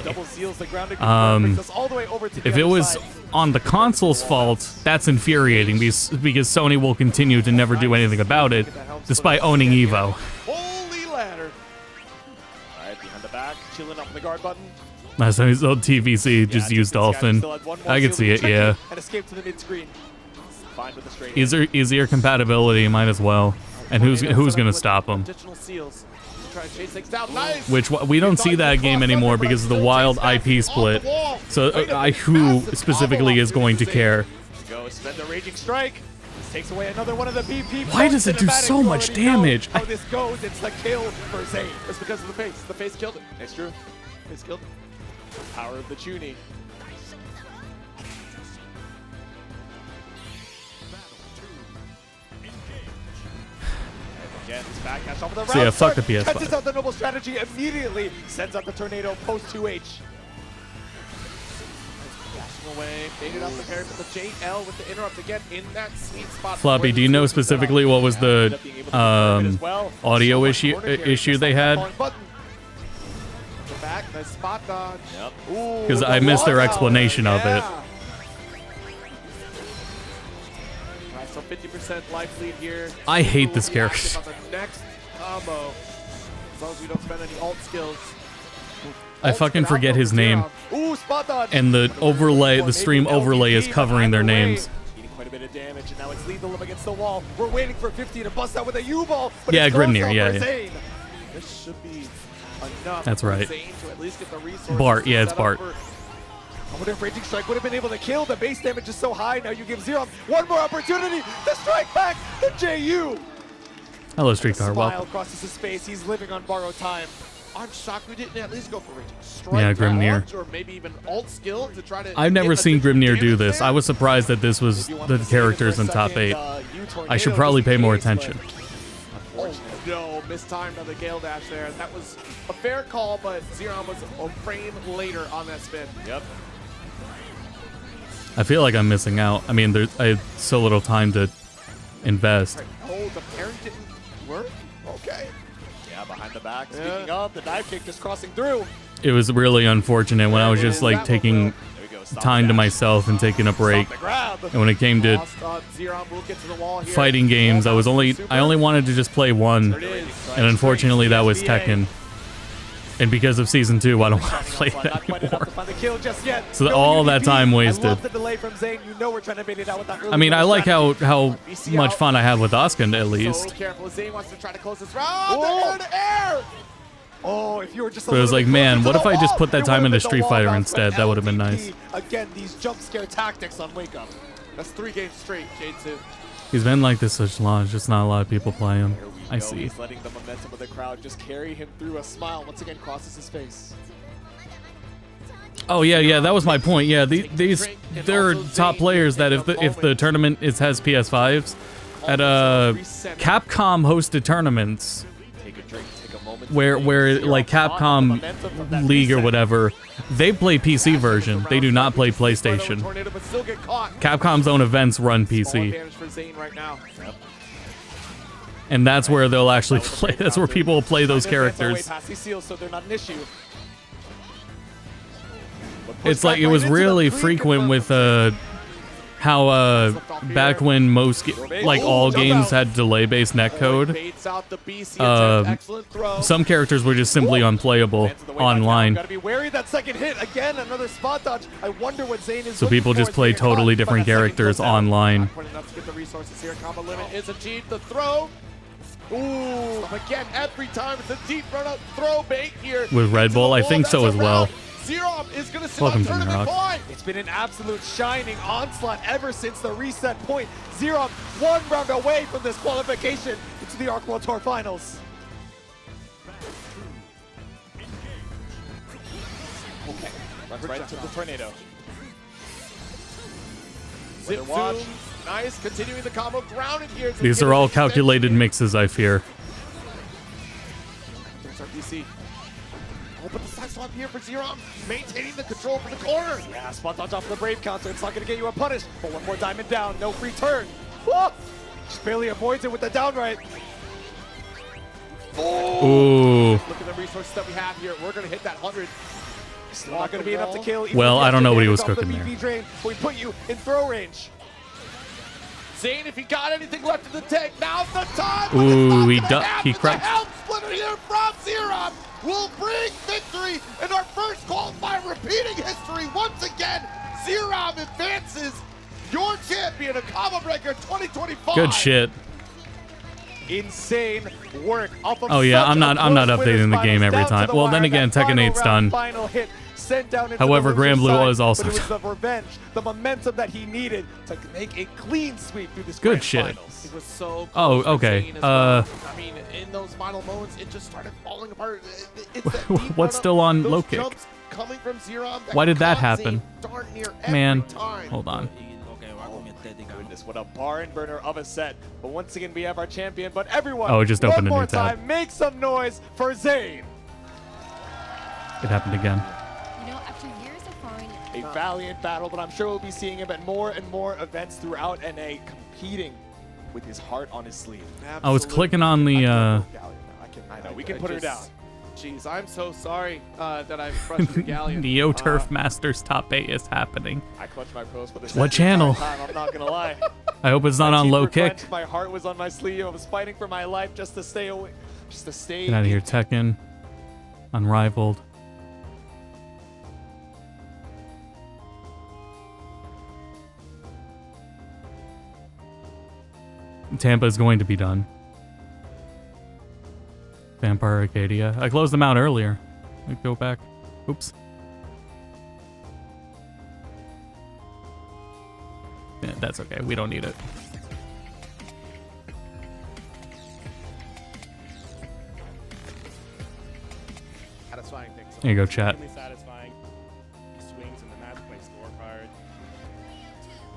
If it was on the console's fault, that's infuriating because Sony will continue to never do anything about it, despite owning Evo. Holy ladder. All right, behind the back, chilling up on the guard button. Last time he sold TVC, just used Dolphin. I can see it, yeah. And escape to the mid-screen. Fine with the straight. Easier compatibility, might as well. And who's gonna stop him? Which we don't see that game anymore because of the wild IP split. So who specifically is going to care? Go spend the raging strike. This takes away another one of the BP. Why does it do so much damage? How this goes? It's the kill for Zayn. It's because of the face. The face killed it. It's true. Face killed it. Power of the Chuny. Again, this backdash off of the So yeah, fuck the PS5. Catches out the noble strategy immediately. Sends out the tornado post 2H. Dashing away, baited up the parry with the JL with the interrupt again in that sweet spot. Floppy, do you know specifically what was the audio issue they had? Back, the spot dodge. Because I missed their explanation of it. Alright, so 50% life lead here. I hate this character. On the next combo, as long as we don't spend any alt skills. I fucking forget his name. Ooh, spot dodge. And the stream overlay is covering their names. Eating quite a bit of damage, and now it's lethal against the wall. We're waiting for 50 to bust out with a U-ball. Yeah, Grimnir, yeah. This should be enough. That's right. To at least get the resources Bart, yeah, it's Bart. I wonder if Raging Strike would have been able to kill. The base damage is so high. Now you give Zero one more opportunity to strike back the JU. Hello, Streetcar. Smile Well. crosses his face. He's living on borrowed time. I'm shocked we didn't at least go for Raging Strike. Yeah, Grimnir. Or maybe even alt skill to try to I've never seen Grimnir do this. I was surprised that this was the characters in top 8. I should probably pay more attention. No, mistimed on the Gale Dash there. That was a fair call, but Zeron was a frame later on that spin. Yep. I feel like I'm missing out. I mean, I have so little time to invest. Oh, the parry didn't work? Okay. Yeah, behind the back. Speaking of, the dive kick just crossing through. It was really unfortunate when I was just like taking time to myself and taking a break. And when it came to fighting games, I only wanted to just play one, and unfortunately that was Tekken. And because of Season 2, I don't want to play it anymore. So all that time wasted. I mean, I like how much fun I have with Oscar at least. Careful, Zane wants to try to close this round. They're in the air. Oh, if you were just. But it was like, man, what if I just put that time into Street Fighter instead? That would have been nice. Again, these jump scare tactics on Wake Up. That's 3 games straight, J2. He's been like this such long. It's just not a lot of people play him. I see. He's letting the momentum of the crowd just carry him through. A smile once again crosses his face. Oh yeah, that was my point. Yeah, they're top players that if the tournament has PS5s, at Capcom hosted tournaments where like Capcom League or whatever, they play PC version. They do not play PlayStation. Capcom's own events run PC. And that's where they'll actually play. That's where people will play those characters. It's like it was really frequent with how back when most like all games had delay-based netcode. Some characters were just simply unplayable online. Gotta be wary that second hit again. Another spot dodge. I wonder what Zane is. So people just play totally different characters online. Enough to get the resources here. Combo limit is achieved. The throw. Ooh, again, every time it's a deep run-up throw bait here. With Red Bull, I think so as well. Zero is going to sit on tournament point. It's been an absolute shining onslaught ever since the reset point. Zero 1 round away from this qualification into the Arc World Tour Finals. Okay, runs right into the tornado. Zip watch. Nice, continuing the combo, grounded here. These are all calculated mixes, I fear. There's our PC. Oh, but the side swap here for Zerom, maintaining the control for the corner. Yeah, spot dodge off the Brave counter. It's not going to get you a punish, but one more diamond down, no free turn. Whoa! Just barely avoids it with the down right. Oh! Ooh. Look at the resources that we have here. We're going to hit that 100. Still not going to be enough to kill. Well, I don't know what he was cooking there. Drain, we put you in throw range. Zane, if he got anything left in the tank, now's the time. Ooh, he cracked. Help splitter here from Zerom will bring victory in our first qualifier, repeating history once again. Zerom advances, your champion, a combo breaker 2025. Good shit. Insane work. Off of oh yeah, I'm not updating the game every time. Well, then again, Tekken 8's done. However, Grand Blue was also done. It was the revenge, the momentum that he needed to make a clean sweep through this good grand shit. finals. It was so oh, okay. I mean, in those final moments, it just started falling apart. What's still on low kick? Coming from Zerom, why did that happen? Man, hold on. Goodness, what a barn burner of a set. But once again, we have our champion. But everyone, oh, just opened one a more new tab. time, make some noise for Zane. It happened again. A valiant battle, but I'm sure we'll be seeing him at more and more events throughout NA, competing with his heart on his sleeve. I was clicking on the. I know, we can put her down. Jeez, I'm so sorry that I crushed your galleon. Neo Turf Masters Top 8 is happening. I clutched my pearls for the what channel? Time, I'm not gonna lie. I hope it's not on low kick. My heart was on my sleeve. I was fighting for my life just to stay away, just to stay. Get out of here, Tekken. Unrivaled. Tampa is going to be done. Vampire Arcadia. I closed them out earlier. Let me go back. Oops. Yeah, that's okay. We don't need it. Satisfying things. Here you go, chat. Satisfying. Swings in the match play scorecard.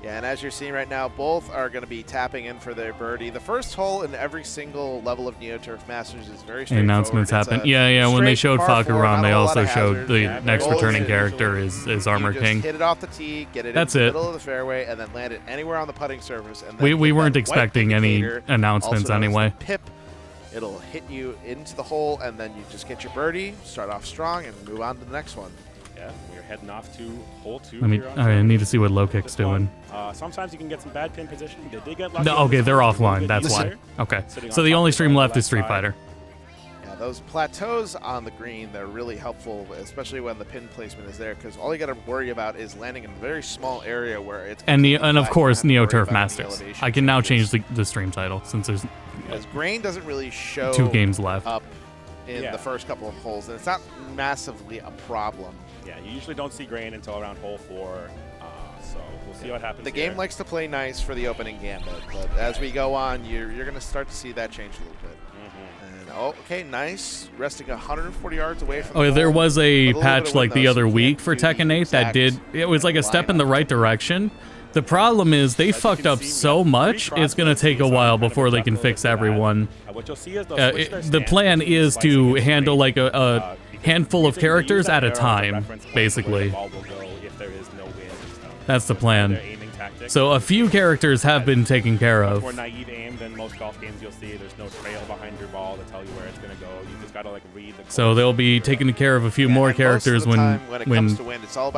Yeah, and as you're seeing right now, both are going to be tapping in for their birdie. The first hole in every single level of Neo Turf Masters is very straightforward. Announcements happen. Yeah. When they showed Popcron, they also showed the next returning character is Armor King. Just hit it off the tee, get it That's in the it. middle of the fairway, and then land it anywhere on the putting surface. And then we weren't expecting any announcements anyway. Pip. It'll hit you into the hole, and then you just get your birdie, start off strong, and move on to the next one. Yeah, we're heading off to hole 2. I need to see what low kick's doing. Sometimes you can get some bad pin position. They did get lucky. No, okay, they're offline. That's why. Okay, so the only stream left is Street Fighter. Yeah, those plateaus on the green, they're really helpful, especially when the pin placement is there, because all you got to worry about is landing in a very small area where it's... And of course, Neo Turf Masters. I can now change the stream title since there's Because grain doesn't really show 2 games left. up in the first couple of holes, and it's not massively a problem. Yeah, you usually don't see grain until around hole 4, so we'll see what happens. The game likes to play nice for the opening gambit, but as we go on, you're going to start to see that change a little bit. And okay, nice, resting 140 yards away from. Oh, there was a patch like the other week for Tekken 8 that it was like a step in the right direction. The problem is they fucked up so much, it's going to take a while before they can fix everyone. The plan is to handle like a handful of characters at a time, basically. That's the plan. So a few characters have been taken care of. More naive aim than most golf games you'll see. There's no trail behind your ball to tell you where it's going to go. You just got to like read the. So they'll be taking care of a few more characters when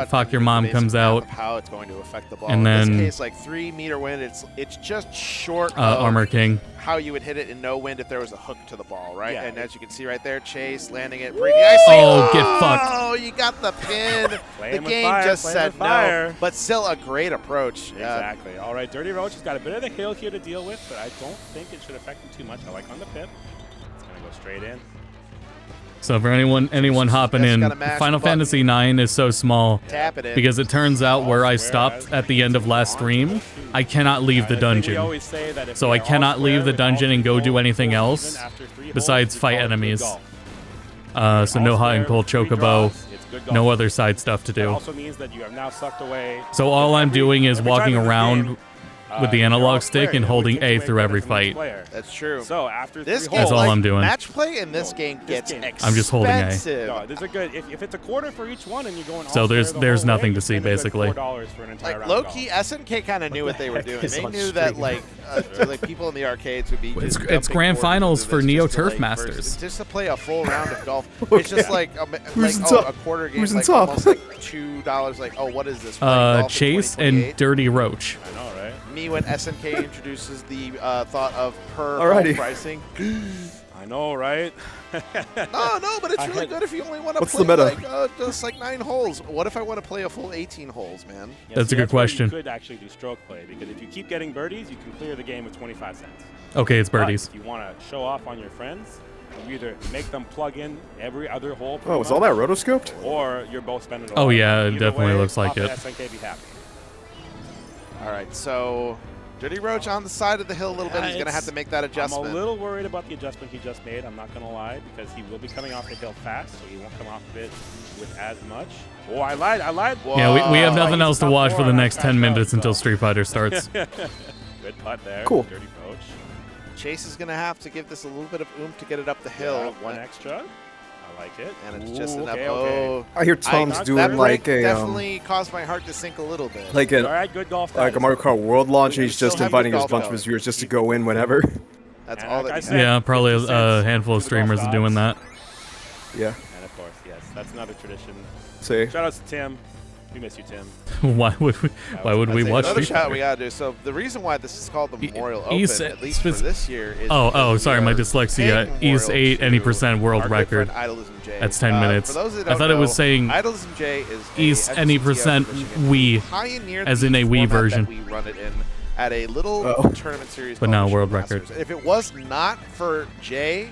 Fuck Your Mom comes out. How it's going to affect the ball. And then in this case, like 3-meter wind, it's just short of Armor King. How you would hit it in no wind if there was a hook to the ball, right? Yeah. And as you can see right there, Chase landing it pretty nicely. Oh, get fucked. Oh, you got the pin. The game just said no, but still a great approach. Exactly. All right, Dirty Roach has got a bit of the hill here to deal with, but I don't think it should affect him too much. I like on the pip. It's going to go straight in. So for anyone hopping in, Final Fantasy IX is so small Tap it in. because it turns out where I stopped at the end of last stream, I cannot leave the dungeon. So I cannot leave the dungeon and go do anything else besides fight enemies. So no hot and cold chocobo, no other side stuff to do. Also means that you have now sucked away. So all I'm doing is walking around with the analog stick and holding A through every fight. That's true. So after this game, that's all I'm doing. Match play in this game gets expensive. I'm just holding A. No, there's a good. If it's a quarter for each one and you're going. So there's nothing to see basically. $4 for an entire like low key, SNK kind of knew what they were doing. They knew that like people in the arcades would be. It's grand finals for Neo Turf Masters. Just to play a full round of golf. It's just like a quarter game. Who's like top? Almost like $2. Like what is this? Chase and Dirty Roach. I know, right? Me when SNK introduces the thought of per Alrighty. pricing. I know, right? No, but it's really good if you only want to What's play the meta? like just like 9 holes. What if I want to play a full 18 holes, man? Yeah, That's a good question. You could actually do stroke play because if you keep getting birdies, you can clear the game with 25 cents. Okay, it's birdies. But if you want to show off on your friends, you either make them plug in every other hole. Oh, was all that rotoscoped? Or you're both spending a lot. Oh yeah, it Either definitely way, looks like it. SNK be happy. All right, so Dirty Roach on the side of the hill a little bit. He's going to have to make that adjustment. I'm a little worried about the adjustment he just made. I'm not going to lie because he will be coming off the hill fast, so he won't come off of it with as much. Oh, I lied. Whoa. Yeah, we have nothing else to watch for the next 10 minutes until Street Fighter starts. Good putt there. Cool. Dirty Roach. Chase is going to have to give this a little bit of oomph to get it up the hill. Yeah, one extra. I like it. And it's just enough. Okay. I hear Tom's doing that like a definitely caused my heart to sink a little bit. like a All right, good golf. like a Mario Kart World launch, and he's just Still have inviting good a golf bunch of his viewers just to go in whenever. That's And all like I that. said, Yeah, probably 50 a cents handful of to the golf streamers are doing that. gods. Yeah. And of course, yes, that's another tradition. See. Shout out to Tim. We miss you, Tim. Why would we watch Another Street shot Fighter? we gotta do. So the reason why this is called the Memorial Open, at least for spec- this year, is Oh, because sorry, we my are dyslexia. paying East memorial 8 any to percent world our good record. friend Idolism J. That's 10 minutes. For those that I don't thought it was know, saying Idolism J is a East any FGTS percent of Michigan. Wii, Pioneered as the in a Wii format that version. we run it in at a little tournament series, But called now Michigan world Masters. record. And if it was not for Jay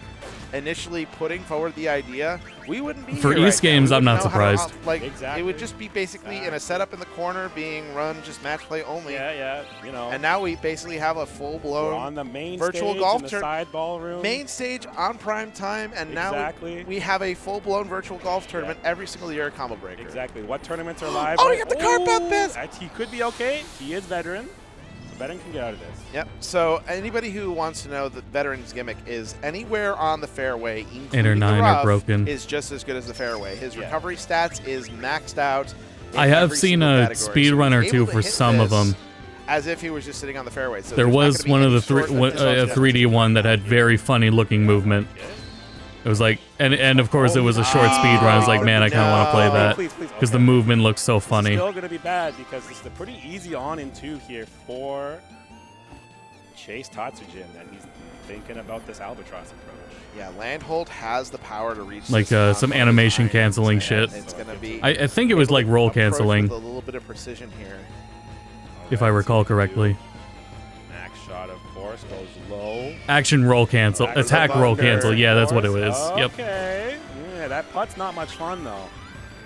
initially putting forward the idea, we wouldn't be For here East right now. games, We I'm wouldn't not know how to, surprised. like, Exactly. it would just be basically in a setup in the corner being run just match play only. Yeah, you know. And now we basically have a We're full-blown on the main virtual stage golf in the tournament. side ballroom. Main stage on prime time, and Exactly. now we have a full-blown virtual golf tournament every single year at Combo Breaker. Exactly. What tournaments are live? Oh, right? you got the carpet best. He could be okay. He is veteran. The veteran can get out of this. Yep. So anybody who wants to know the veteran's gimmick is anywhere on the fairway, including 8 or 9 the are rough, broken. is just as good as the fairway. His recovery stats is maxed out. in I have every seen single a category. speed So run or he's two able to for hit some of this them. as if he was just sitting on the fairway. So There there's not was gonna be one of any the short a 3D one that had very funny looking movement. It was like, and of course it was a short speed run. I was like, man, I kind of want to play that Please, because the movement looks so funny. Still going to be bad because this is a pretty easy on in 2 here for chase Tatsujin, and he's thinking about this Albatross approach. Yeah, Landhold has the power to reach Like this some animation canceling shit. It's gonna be. I think it was like roll canceling, With a little bit of precision here. if I recall correctly. Max shot, of course, goes low. Action roll cancel, attack roll cancel. Yeah, that's what it was. Yep. Okay. Yeah, that putt's not much fun though.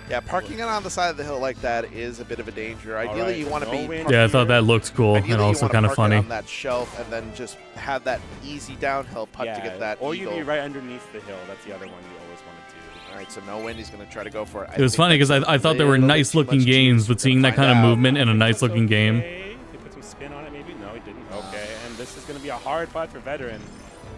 Yeah, parking it on the side of the hill like that is a bit of a danger. Ideally, you want to be. Yeah, I thought that looked cool and also kind of funny. On that shelf, and then just have that easy downhill putt to get that. Or eagle. you'd be right underneath the hill. That's the other one you always want to do. All right, so no wind. He's going to try to go for it. It was funny because I thought there were nice looking games, but seeing that kind of movement in a nice looking game. He put some spin on it, maybe. No, he didn't. Okay, and this is going to be a hard putt for Veteran.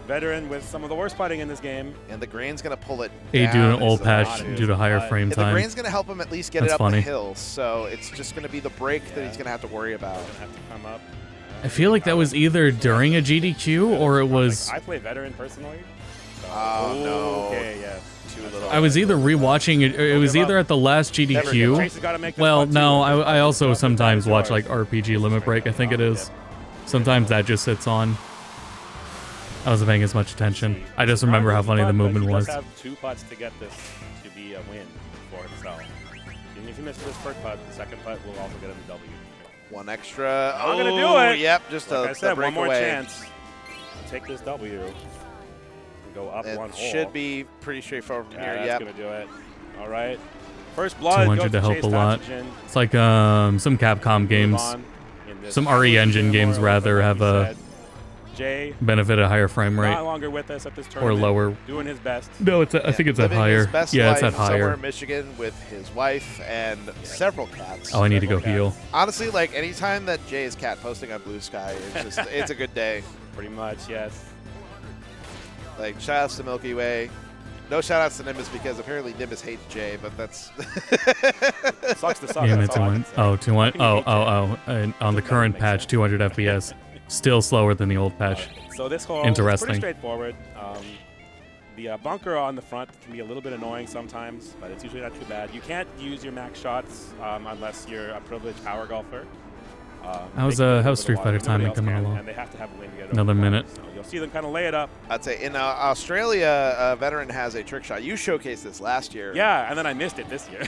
Veteran with some of the worst putting in this game. And the grain's going to pull it A down. due to an old patch due to higher frame The time. grain's going to help him at least get That's it up funny. the hill. So it's just going to be the break that he's going to have to worry about. Have to come up. I feel like that was either during a GDQ or it was. I play Veteran personally. So. Oh, no. Okay, yes. Too little. I was either rewatching it. It was either at the last GDQ. Well, no, I also sometimes watch like RPG Limit Break. I think it is. Sometimes that just sits on. I wasn't paying as much attention. I just remember how funny the movement was. He does have 2 putts to get this to be a win for himself. Even if he misses this first putt, the second putt will also get him a W. One extra. I'm going to do it. Yep, just like a I said, break one more away. chance. Take this W. And go up It one hole. should be pretty straightforward from here. That's Yep. going to do it. All right. First blood 200 goes to help Chase a lot. Tatsujin. It's like some Capcom games, some RE Engine games rather have a Jay, benefit a higher frame rate not longer with us at this or tournament, lower. doing his best. No, it's I think it's at Living higher. his best Yeah, it's life at Somewhere higher. in Michigan with his wife and several cats. Oh, I need to go heal. Honestly, like anytime that Jay is cat posting on Blue Sky, it's just it's a good day. Pretty much, yes. Like shout outs to Milky Way. No shout outs to Nimbus because apparently Nimbus hates Jay, but that's sucks to suck. Yeah, That's all I can say. oh, 200. Oh. And on the current patch, 200 FPS, still slower than the old patch. So this hole is Interesting. pretty straightforward. The bunker on the front can be a little bit annoying sometimes, but it's usually not too bad. You can't use your max shots unless you're a privileged power golfer. How's Street Fighter timing coming along? And they have to have wind to get Another over the minute. water. So you'll see them kind of lay it up. I'd say in Australia, Veteran has a trick shot. You showcased this last year. Yeah, and then I missed it this year.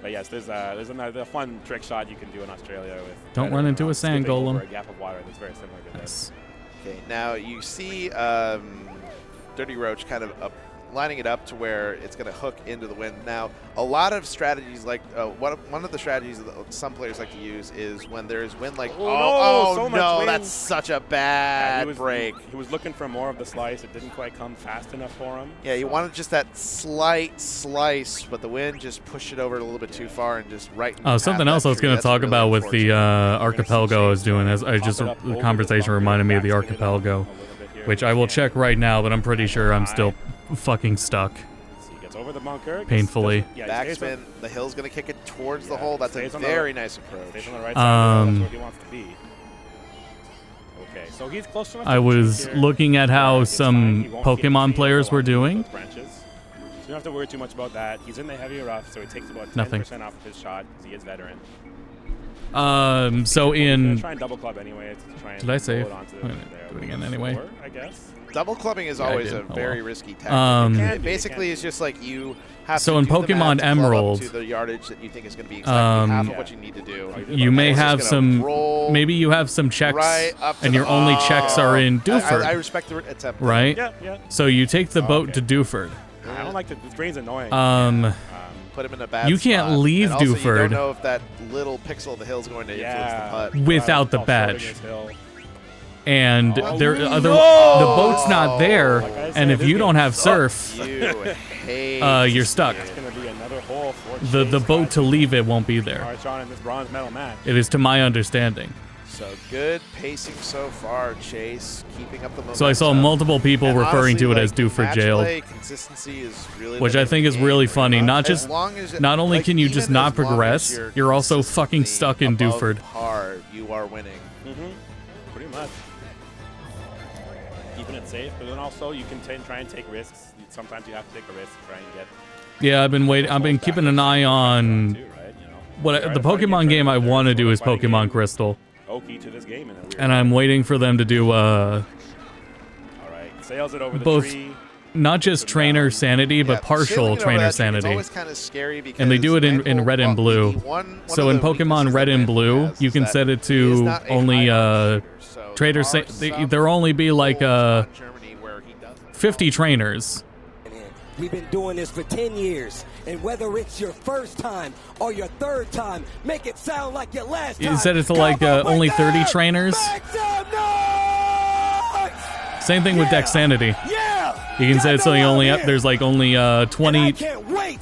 But yes, there's another fun trick shot you can do in Australia with. Don't run into a sand skipping over golem. a gap of water that's very similar to this. Okay, now you see Dirty Roach kind of lining it up to where it's going to hook into the wind. Now, a lot of strategies, like one of the strategies that some players like to use is when there's wind, like, so that's such a bad break. He was looking for more of the slice. It didn't quite come fast enough for him. Yeah, you wanted just that slight slice, but the wind just pushed it over a little bit too far and just right. Oh, something else I was going to talk about with the archipelago I was doing. The conversation reminded me of the archipelago, which I will check right now, but I'm pretty sure I'm still fucking stuck. So he gets over the bunker. Painfully. Backspin. The hill's going to kick it towards the hole. That's a very nice approach. Stays on the right side. That's where he wants to be. Okay, so he's close enough. I was looking at how some Pokemon players were doing. So you don't have to worry too much about that. He's in the heavy rough, so he takes about 10% Nothing. off of his shot because he is veteran. So in. Try and double club anyway. To try and Did I save? pull it onto I'm gonna there do it again anyway. score, I guess. Double clubbing is Yeah, I always did. a Oh, very well. risky tactic. It basically is just like you have So to in do the math Pokemon to club up Emerald, to the yardage that you think is going to be exactly half of what you need to do. You may It's just have gonna some. roll Maybe you have some checks, right up to and your the- only checks are in Dewford. I respect the attempt. Right? Yeah. So you take the boat to Dewford. I don't like the grain's annoying. Put him in a bad You can't spot. leave And also, Dewford. You don't know if that little pixel of the hill is going to influence the putt. Without the badge. And Oh, the boat's not there, and if you don't have surf, you're stuck. It's going to be another hole for The boat to leave it won't be All there. right, Sean, in this bronze medal match. It is to my understanding. So good pacing so far, Chase, keeping up the momentum. So I saw multiple people And referring to it honestly, as Dewford match jail, play consistency is really which the I think is game really pretty funny. much. Not As just, long as it- not only like, can you even just as not long as progress, you're also fucking stuck in above Dewford. par, you are winning. Pretty much. Keeping it safe, but then also you can try and take risks. Sometimes you have to take a risk to try and get. Yeah, I've been waiting. I've been keeping an eye on what the Pokemon game I want to do is Pokemon Crystal. Oki to this game in a weird And I'm waiting for them to do All right, sails it over the both, tree. not just trainer sanity, but partial trainer sanity. It's always kind of scary because And they do it in red and blue. So in Pokemon Red and Blue, you can set it to only trader. There'll only be like 50 trainers. We've been doing this for 10 years, and whether it's your first time or your third time, make it sound like your last time. You set it to like only 30 trainers. Same thing with Dex Sanity. You can set it so you only there's like only 20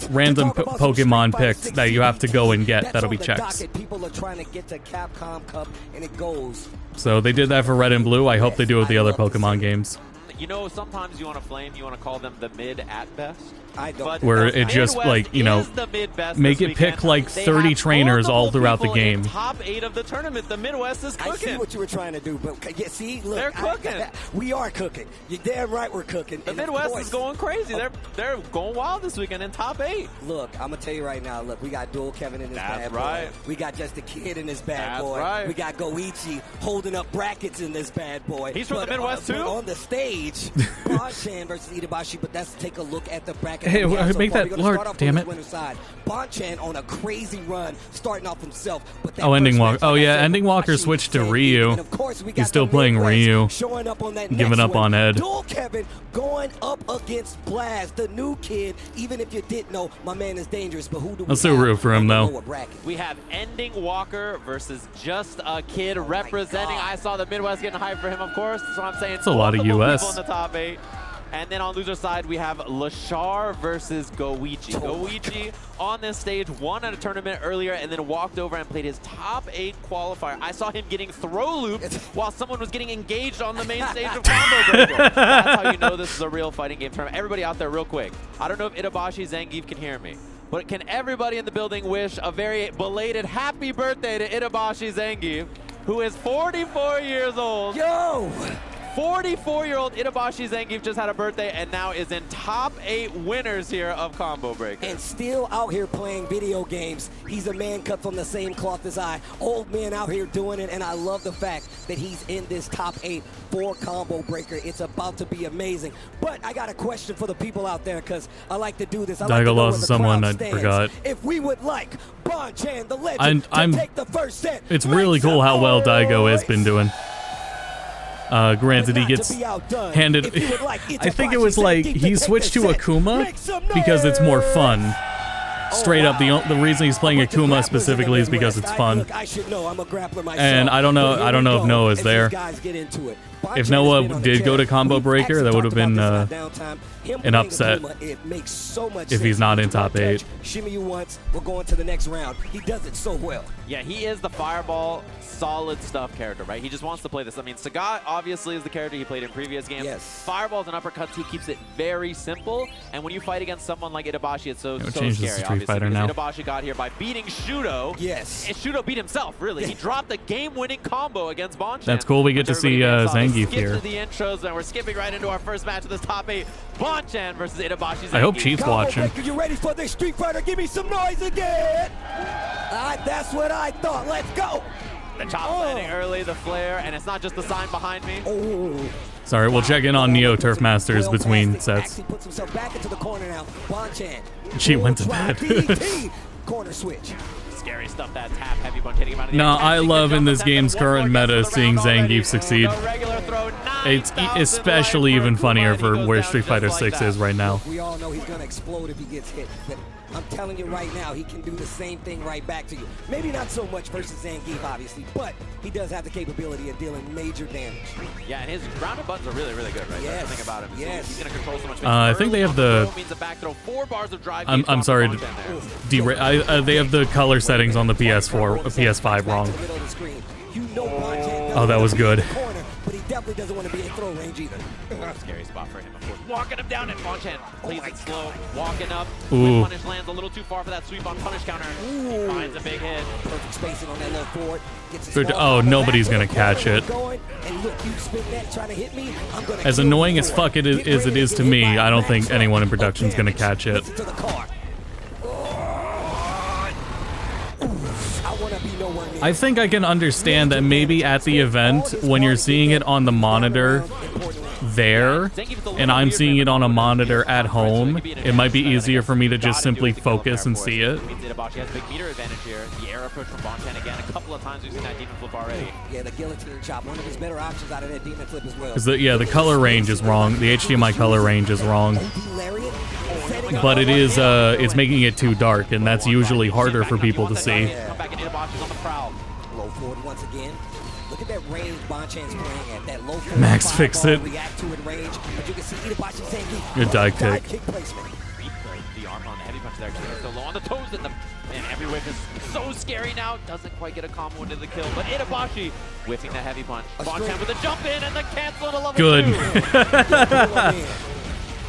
random Pokemon picked that you have to go and get. That'll be checks. People are trying to get to Capcom Cup, and it goes. So they did that for Red and Blue. I hope they do it with the other Pokemon games. You know, sometimes you want to flame, you want to call them the mid at best. I don't. Where it just like, you know, make it pick like 30 trainers all throughout the game. Top 8 of the tournament, the Midwest is cooking. I see what you were trying to do, but yeah, see, look, they're cooking. We are cooking. You're damn right we're cooking. The Midwest is going crazy. They're going wild this weekend in top 8. Look, I'm gonna tell you right now. Look, we got Dual Kevin in this bad boy. Right. We got Just a Kid in this bad That's boy. Right. We got Goichi holding up brackets in this bad boy. He's from the Midwest too. On the stage, Bonchan versus Itabashi. But let's take a look at the bracket. Hey, make that large. Damn it. Bonchan on a crazy run, starting off himself. But Ending Walker. Oh yeah, Ending Walker switched to Ryu. He's still playing Ryu. Giving up on Ed. Dual Kevin going up against Blast, the new kid. Even if you didn't know, my man is dangerous. But who do we I'll still root for him though. We have Ending Walker versus Just a Kid representing. I saw the Midwest getting hyped for him, of course. That's what I'm saying. It's a lot of US. People in the top 8. And then on loser side, we have Lashar versus Goichi. Goichi on this stage won at a tournament earlier and then walked over and played his top 8 qualifier. I saw him getting throw looped while someone was getting engaged on the main stage of Combo Breaker. That's how you know this is a real fighting game tournament. Everybody out there real quick. I don't know if Itabashi Zangief can hear me, but can everybody in the building wish a very belated happy birthday to Itabashi Zangief, who is 44 years old. Yo! 44-year-old Itabashi Zangief just had a birthday and now is in top 8 winners here of Combo Breaker. And still out here playing video games. He's a man cut from the same cloth as I. Old man out here doing it, and I love the fact that he's in this top 8 for Combo Breaker. It's about to be amazing. But I got a question for the people out there, because I like to do this. I like to know where the someone crowd I stands. forgot. If we would like Bonchan, the legend, to take the first set. It's really cool how well Daigo has been doing. Granted, he gets handed. I think it was like he switched to Akuma because it's more fun. Straight up, the reason he's playing Akuma specifically is because it's fun. And I don't know if Noah's there. If Noah did go to Combo Breaker, that would have been an upset if he's not in top 8. Shimmy you once, we're going to the next round. He does it so well. Yeah, he is the Fireball solid stuff character, right? He just wants to play this. I mean, Sagat obviously is the character he played in previous games. Yes. Fireballs and uppercuts, he keeps it very simple. And when you fight against someone like Itabashi, it's so change this scary, to Street obviously. Fighter now. Itabashi got here by beating Shudo. Yes. And Shudo beat himself, really. He dropped a game-winning combo against Bonchan. That's cool. We get to see Zangief here. Skip to the intros, and we're skipping right into our first match of this top 8. Bonchan versus Itabashi Zangief. I hope Cheat's watching. You ready for this Street Fighter? Give me some noise again. That's what I thought. Let's go. The chop landing early, the flare, and it's not just the sign behind me. Sorry, we'll check in on Neo Turf Masters between sets. He puts himself back into the corner now. Bonchan. She went to bed. Corner switch. Scary stuff, that tap heavy one hitting him out of the No, I love in this game's current meta seeing Zangief succeed. It's especially even funnier for where Street Fighter 6 is right now. We all know he's going to explode if he gets hit. But I'm telling you right now, he can do the same thing right back to you. Maybe not so much versus Zangief, obviously, but he does have the capability of dealing major damage. Yeah, and his grounded buttons are really, really good, right? That's the thing about him. Yes. He's going to control so much. I think they have the. I'm sorry. They have the color settings on the PS4, PS5 wrong. Oh, that was good. But he definitely doesn't want to be in throw range either. Scary spot for him, of course. Walking him down, and Bonchan plays it slow. Walking up. Ooh. Punish lands a little too far for that sweep on punish counter. Finds a big hit. Perfect spacing on that little forward. Oh, nobody's gonna catch it. As annoying as fuck it is to me, I don't think anyone in production's gonna catch it. I want to be nowhere I think I can understand that maybe at the event, when you're seeing it on the monitor there, and I'm seeing it on a monitor at home, it might be easier for me to just simply focus and see it. Itabashi has big meter advantage here. The air approach from Bonchan again. A couple of times we've seen that demon flip already. Yeah, the guillotine chop, one of his better options out of that demon flip as well. Because the color range is wrong. The HDMI color range is wrong. But it is, it's making it too dark, and that's usually harder for people to see. Come back and Itabashi's on the prowl. Low forward once again. Look at that range Bonchan's playing at. That low forward Max fix it. React to it range, but you can see Itabashi saying Good dive kick. placement. The arm on the heavy punch there. So low on the toes, and every whiff is so scary now. Doesn't quite get a combo into the kill, but Itabashi whiffing the heavy punch. Bonchan with a jump in and the cancel to level 2. Good.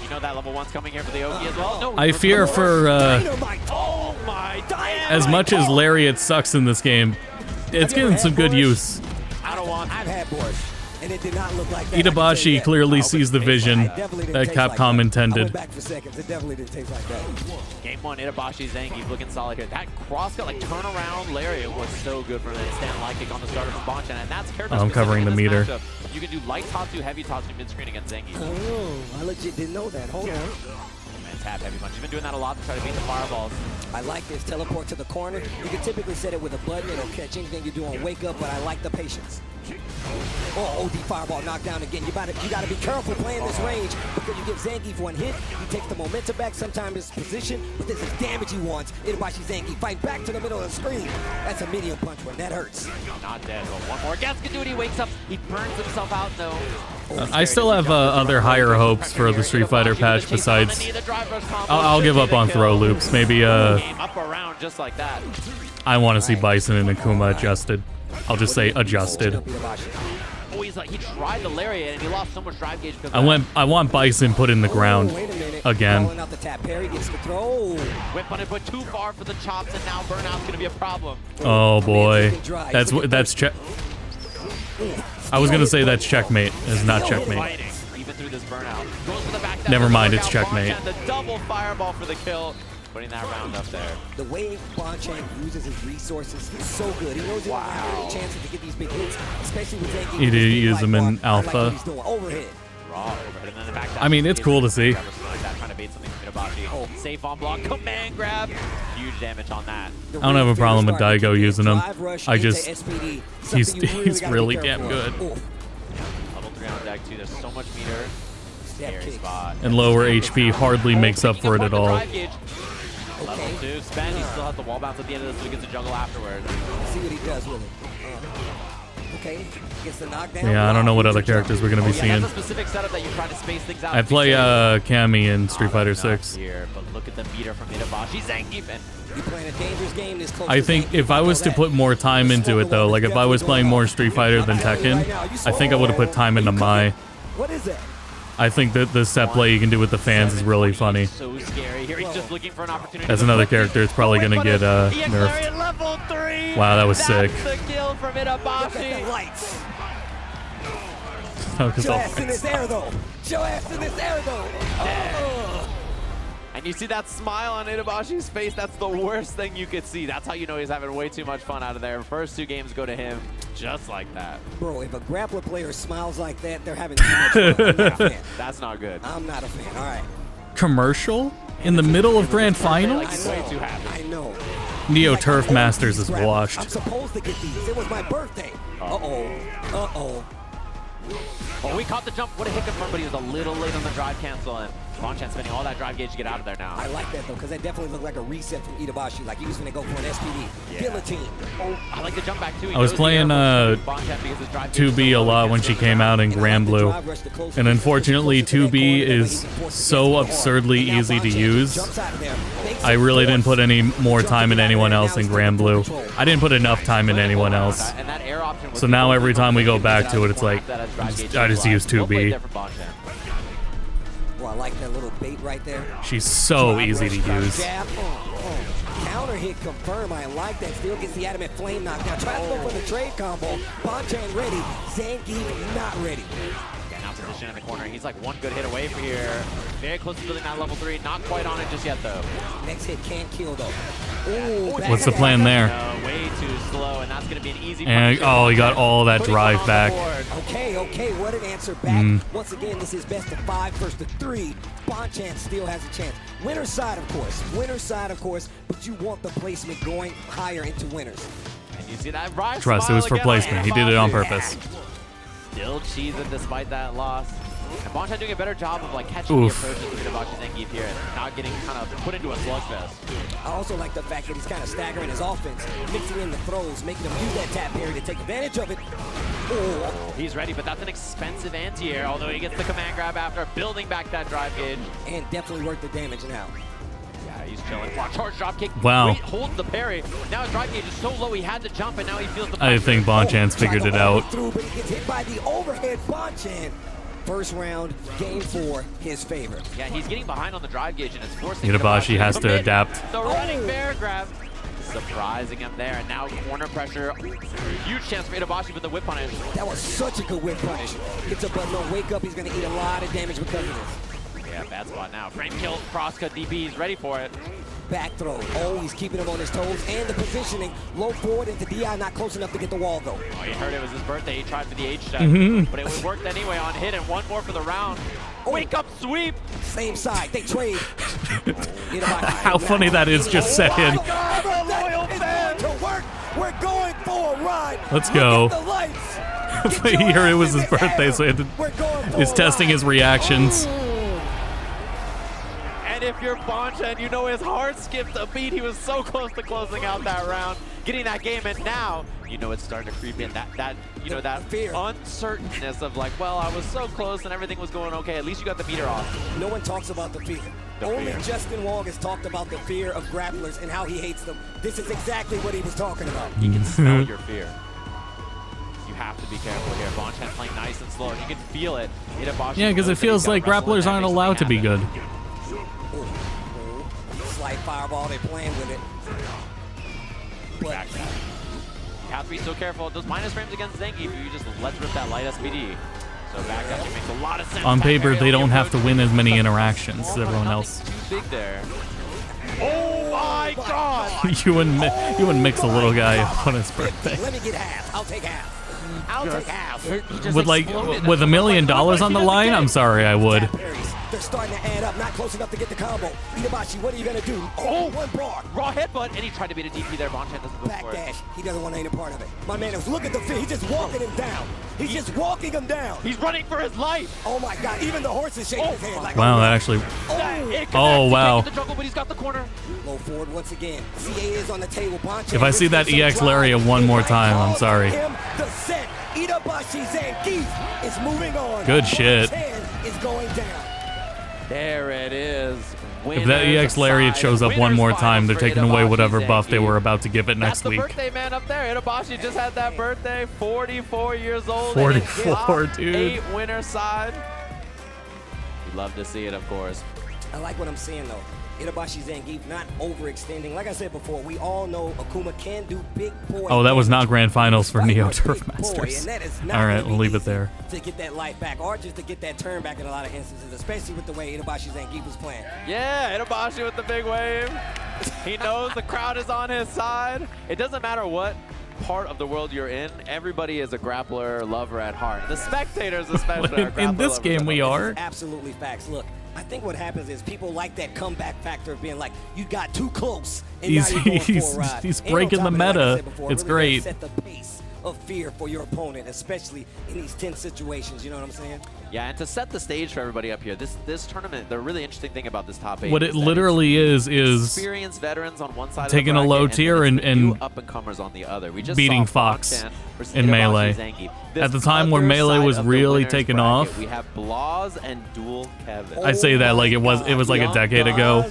You know that level 1's coming here for the Oki as well. No, I fear for, oh my, as much as Lariat sucks in this game, it's getting some good use. I don't want. I've had Boris, and it did not look like that. Itabashi clearly sees the vision that Capcom intended. Back for seconds. It definitely didn't taste like that. Game 1, Itabashi Zangief looking solid here. That cross-cut, like turnaround Lariat was so good from that stand light kick on the starter from Bonchan, and that's character I'm covering the meter. Matchup. You can do light Tatsu, heavy Tatsu mid-screen against Zangief. Oh, I legit didn't know that. Hold on. And tap heavy punch. You've been doing that a lot to try to beat the fireballs. I like this teleport to the corner. You can typically set it with a button. It'll catch anything you do on wake up, but I like the patience. Oh, OD fireball knockdown again. You gotta be careful playing this range because you give Zangief one hit, he takes the momentum back, sometimes his position, but this is damage he wants. Itabashi Zangief fight back to the middle of the screen. That's a medium punch one. That hurts. Not dead, but one more against Gaduti. He wakes up. He burns himself out though. I still have other higher hopes for the Street Fighter patch besides. I'll give up on throw loops. Maybe up around just like that. I want to see Bison and Akuma adjusted. I'll just say adjusted. Oh, he tried the lariat and he lost so much drive gauge because I want Bison put in the ground again. Whip on it, but too far for the chops, and now burnout's gonna be a problem. Oh boy, that's check. I was gonna say that's checkmate. It's not checkmate. Even through this burnout, goes for the back. Never mind, it's checkmate. The double fireball for the kill. Putting that round up there. The way Bonchan uses his resources is so good. He knows he doesn't have any chances to get these big hits, especially with Zangief. He did use them in alpha. Like he's doing. Overhead. Raw overhead, and then the back I mean, it's cool to see. Trying to bait something from Itabashi. Safe on block, command grab. Huge damage on that. I don't have a problem with Daigo using them. I just he's really damn good. Level 3 on deck too. There's so much meter. Scary spot. And lower HP hardly makes up for it at all. Level 2, spend. He still has the wall bounce at the end of this, so he gets a juggle afterwards. See what he does with it. Okay, gets the knockdown. Yeah, I don't know what other characters we're gonna be seeing. That's a specific setup that you try to space things out. I play Cammy in Street Fighter 6. Here, but look at the meter from Itabashi Zangief, and you're playing a dangerous game this close. I think if I was to put more time into it though, like if I was playing more Street Fighter than Tekken, I think I would have put time into Mai. What is that? I think that the set play you can do with the fans is really funny. So scary. Here he's just looking for an opportunity. As another character, it's probably gonna get nerfed. Level 3. Wow, that was sick. That's the kill from Itabashi. Lights. Show Show ass in this air though. Show ass in this air though. Oh. And you see that smile on Itabashi's face. That's the worst thing you could see. That's how you know he's having way too much fun out of there. First 2 games go to him just like that. Bro, if a grappler player smiles like that, they're having too much fun. I'm not a fan. That's not good. I'm not a fan. All right. Commercial in the middle of Grand Finals? Way too happy. I know. Neo Turf Masters is washed. I'm supposed to get these. It was my birthday. Uh-oh. Uh-oh. Oh, we caught the jump. What a hit confirm, but he was a little late on the drive cancel, and Bonchan spending all that drive gauge to get out of there now. I like that, though, because that definitely looked like a reset from Itabashi. Like he was going to go for an SPD. Guillotine. Oh, I like the jump back, too. I was playing 2B a lot when she came out in Grand Blue. And unfortunately, 2B is so absurdly easy to use. I really didn't put any more time in anyone else in Grand Blue. I didn't put enough time in anyone else. So now every time we go back to it, it's like, I just use 2B. Oh, I like that little bait right there. She's so easy to use. Counter hit confirm. I like that. Still gets the adamant flame knockdown. Tries to go for the trade combo. Bonchan ready. Zangief not ready. Now position in the corner. He's like one good hit away from here. Very close to building that level 3. Not quite on it just yet, though. Next hit can't kill, though. Ooh, What's the plan there? Way too slow, and that's going to be an easy And oh, he got all that drive back. Okay, what an answer back. Once again, this is best of 5 versus 3. Bonchan still has a chance. Winner's side, of course. But you want the placement going higher into winners. And you see that rise. Trust, it was for placement. He did it on purpose. Still cheesing despite that loss. And Bonchan doing a better job of like catching the approaches to Itabashi Zangief here and not getting kind of put into a slugfest. I also like the fact that he's kind of staggering his offense, mixing in the throws, making him use that tap parry to take advantage of it. Oh, he's ready, but that's an expensive anti-air, although he gets the command grab after building back that drive gauge. And definitely worth the damage now. Yeah, he's chilling. Wow, charge drop kick. Wow. Wait, holds the parry. Now his drive gauge is so low he had to jump, and now he feels the pressure. I think Bonchan's figured it out. Through, but he gets hit by the overhead. Bonchan. First round, game 4, his favorite. Yeah, he's getting behind on the drive gauge, and it's forcing Itabashi has to adapt. The running bear grab. Surprising him there, and now corner pressure. Huge chance for Itabashi with the whip punish. That was such a good whip punish. It's a button on wake up. He's going to eat a lot of damage because of this. Yeah, bad spot now. Frame kill, crosscut DB. He's ready for it. Back throw. Oh, he's keeping him on his toes. And the positioning. Low forward into DI, not close enough to get the wall, though. Oh, he heard it was his birthday. He tried for the H-check. But it worked anyway on hit, and one more for the round. Wake up sweep. Same side. They trade. How funny that is just saying. Oh it's going to work. We're going for a ride. Let's go. Look at the lights. He heard it was his birthday, so he's testing his reactions. And if you're Bonchan, you know his heart skipped a beat. He was so close to closing out that round, getting that game, and now you know it's starting to creep in. That fear, uncertainness of like, well, I was so close and everything was going okay. At least you got the meter off. No one talks about the fear. Only Justin Wong has talked about the fear of grapplers and how he hates them. This is exactly what he was talking about. He can smell your fear. You have to be careful here. Bonchan playing nice and slow, and you can feel it. Yeah, because it feels like grapplers aren't allowed to be good. Slight fireball, they playing with it. But you have to be so careful. Those minus frames against Zangief, you just let's rip that light SPD. So back actually makes a lot of sense. On paper, they don't have to win as many interactions as everyone else. Too big there. Oh my God! you and Mix a little guy on his birthday. Let me get half. I'll take half. I'll take half. With with $1 million on the line, I'm sorry, I would. They're starting to add up, not close enough to get the combo. Itabashi, what are you going to do? Oh, one bar. Raw headbutt, and he tried to beat a DP there. Bonchan doesn't go for it. Backdash. He doesn't want any part of it. My man, look at the feet. He's just walking him down. He's just walking him down. He's running for his life. Oh, my God. Even the horse is shaking his head. Like, Wow, that actually... Oh, wow. The jungle, but he's got the corner. Low forward once again. CA is on the table. Bonchan, If I see that EX Lariat one more time, I'm sorry. The set. Itabashi Zangief is moving on. Good shit. Is going down. There it is. If that EX Lariat shows up one more time, they're taking away whatever buff they were about to give it next week. That's the birthday man up there. Itabashi just had that birthday. 44 years old. 44, dude. 8 winner side. You'd love to see it, of course. I like what I'm seeing, though. Itabashi Zangief not overextending. Like I said before, we all know Akuma can do big boy. Oh, that was not Grand Finals for Neo Turf Masters. All right, we'll leave it there. To get that light back, or just to get that turn back in a lot of instances, especially with the way Itabashi Zangief was playing. Yeah, Itabashi with the big wave. He knows the crowd is on his side. It doesn't matter what part of the world you're in, everybody is a grappler lover at heart. The spectators especially are grappler in this game we are. Absolutely facts. Look, I think what happens is people like that comeback factor of being like, you got too close, and now you're going for a ride. He's breaking the meta. It's great. Set the pace of fear for your opponent, especially in these tense situations. You know what I'm saying? Yeah, and to set the stage for everybody up here, this tournament, the really interesting thing about this top 8, what it literally is experienced veterans on one side, taking of the a low bracket, tier and up and comers on the other. We just beating saw Fox versus in Melee. At the time where Melee was really taking off, we have Blaz and Dual Kevin. I say that like it was like a decade ago.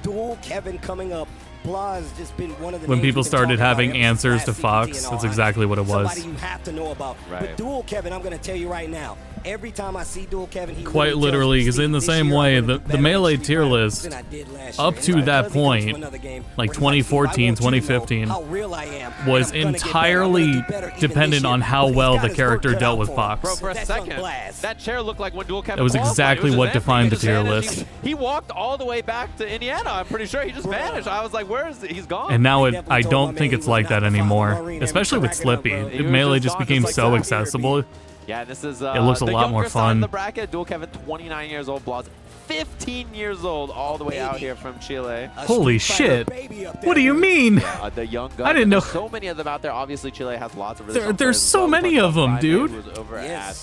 Dual Kevin coming up Blah has just been one of the When names people we've been started talking about having ever since answers last to CPT Fox, in all that's exactly what it was. Somebody you have to know about. Right. But Dual Kevin, I'm going to tell you right now, every time I see Dual Kevin, he Quite tells literally, me, because in the "This same year I'm way, gonna the be better Melee in Street tier Fighter list, than I did last up year." to And that because he goes to point, another game like where he's like, "Steve, I 2014, want you to know 2015, how real I am, and was I'm gonna get better. I'm gonna entirely do better even dependent this on year." how But he's well got the his character work cut dealt out with for him. Fox. For a That's Young second, Blast. that chair looked like when Dual Kevin That was qualified. exactly It was what just defined empty. the tier He just list. vanished. He walked all the way back to Indiana. I'm pretty sure he just vanished. I was like, where is he? He's gone. And now I don't think it's like that anymore, especially with Slippy. Melee just became so accessible. Yeah, this is It looks a the lot more younger side fun. of the bracket. Dual Kevin, 29 years old. Blas, 15 years old, all the way out here from Chile. Holy shit! What do you mean? Yeah, the young guns. I didn't know. There's so many of them out there. Obviously, Chile has lots of really strong There's players as so well. many of them, dude. Who was over at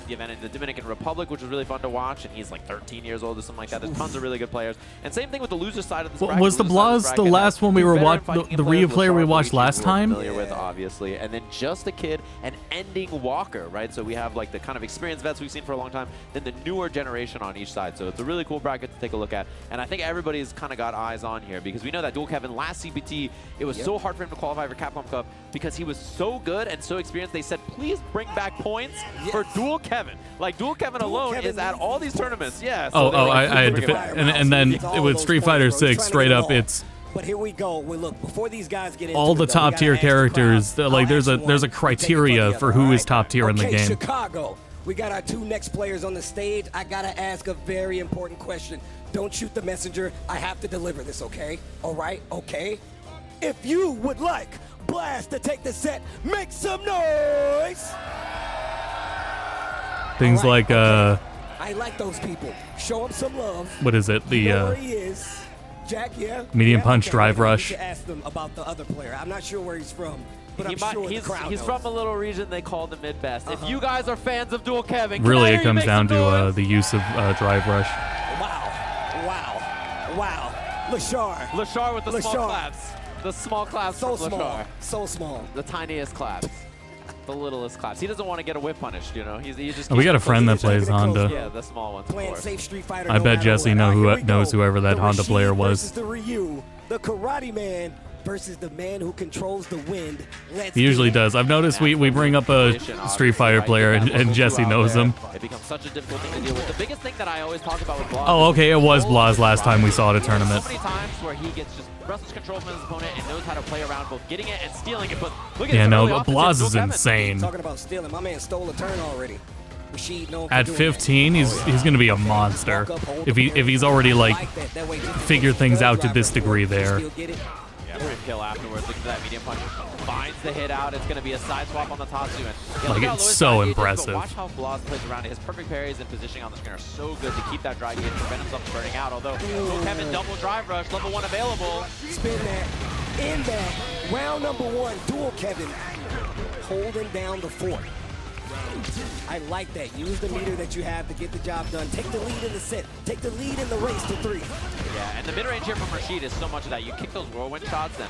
the event in the Dominican Republic, which was really fun to watch, and he's like 13 years old or something like that. There's tons of really good players. And same thing with the loser side of this bracket. Was the Blas the last one we were watching? The Ryu player we watched last time? Familiar with, obviously, and then just a kid and ending Walker, right? So we have like the kind of experienced vets we've seen for a long time, then the newer generation on each side. So it's a really cool bracket to take a look at, and I think everybody's kind of got eyes on here because we know that Dual Kevin last CPT, it was so hard for him to qualify for Capcom Cup because he was so good and so experienced. They said, please bring back points for Dual Kevin. Like Dual Kevin alone is at all these tournaments. Yeah. So I had to, and then with Street Fighter 6, straight up, it's. But here we go. Well, look, before these guys get into all the it, though, we top gotta tier ask the characters. crowd Like how there's actually a one criteria take it for who is top tier in the Okay, game. Chicago. We got our two next players on the stage. I gotta ask a very important question. Don't shoot the messenger. I have to deliver this, okay? All right, okay? If you would like Blast to take the set, make some noise. Things like I like those people. Show them some love. what is it? You know where The he is. Jack, yeah. medium Yeah? punch Okay, drive maybe we rush. should ask them about the other player. I'm not sure where he's from, but I'm might, sure the he's crowd he's knows. from a little region they call the Midwest. If you guys are fans of Dual Kevin, Really, can I it hear you comes make down some to noise? the use of drive rush. Wow. Lashar with the small claps. The small claps So from small. Lashar. So small. The tiniest claps. The littlest claps. He doesn't want to get a whip punished, you know. He just. We got a friend that plays Honda. Yeah, the small ones. Playing safe Street Fighter. I no bet matter Jesse what. knows whoever that The Honda player Rashid was. versus the Ryu, the Karate Man versus the man who controls the wind. Let's He usually get it. does. I've noticed we bring up a Street Fighter player and Jesse knows him. It becomes such a difficult thing to deal with. The biggest thing that I always talk about with Blas. Oh, okay, it was Blas last time we saw at a tournament. So many times where he gets just wrestles control from his opponent and knows how to play around both getting it and stealing it. But look at Yeah, this no, early but offensive Blas Dual is Kevin. insane. Talking about stealing, my man stole a turn already. Rashid known for At doing 15, he's gonna be a monster if he's already like figured things out to this degree there. Yeah, pretty kill afterwards. Look at that medium punch. Finds the hit out. It's going to be a side swap on the Tatsu. And yeah, Like, look how it's low his so dry gauge is, impressive. But watch how Blas plays around it. His perfect parries and positioning on the screen are so good to keep that dry gauge, prevent himself from burning out. Although Dual Kevin double drive rush, level 1 available. Spin that. In that. Round number 1, Dual Kevin holding down the fort. I like that. Use the meter that you have to get the job done. Take the lead in the set. Take the lead in the race to 3. Yeah, and the mid-range here from Rashid is so much of that. You kick those whirlwind shots, and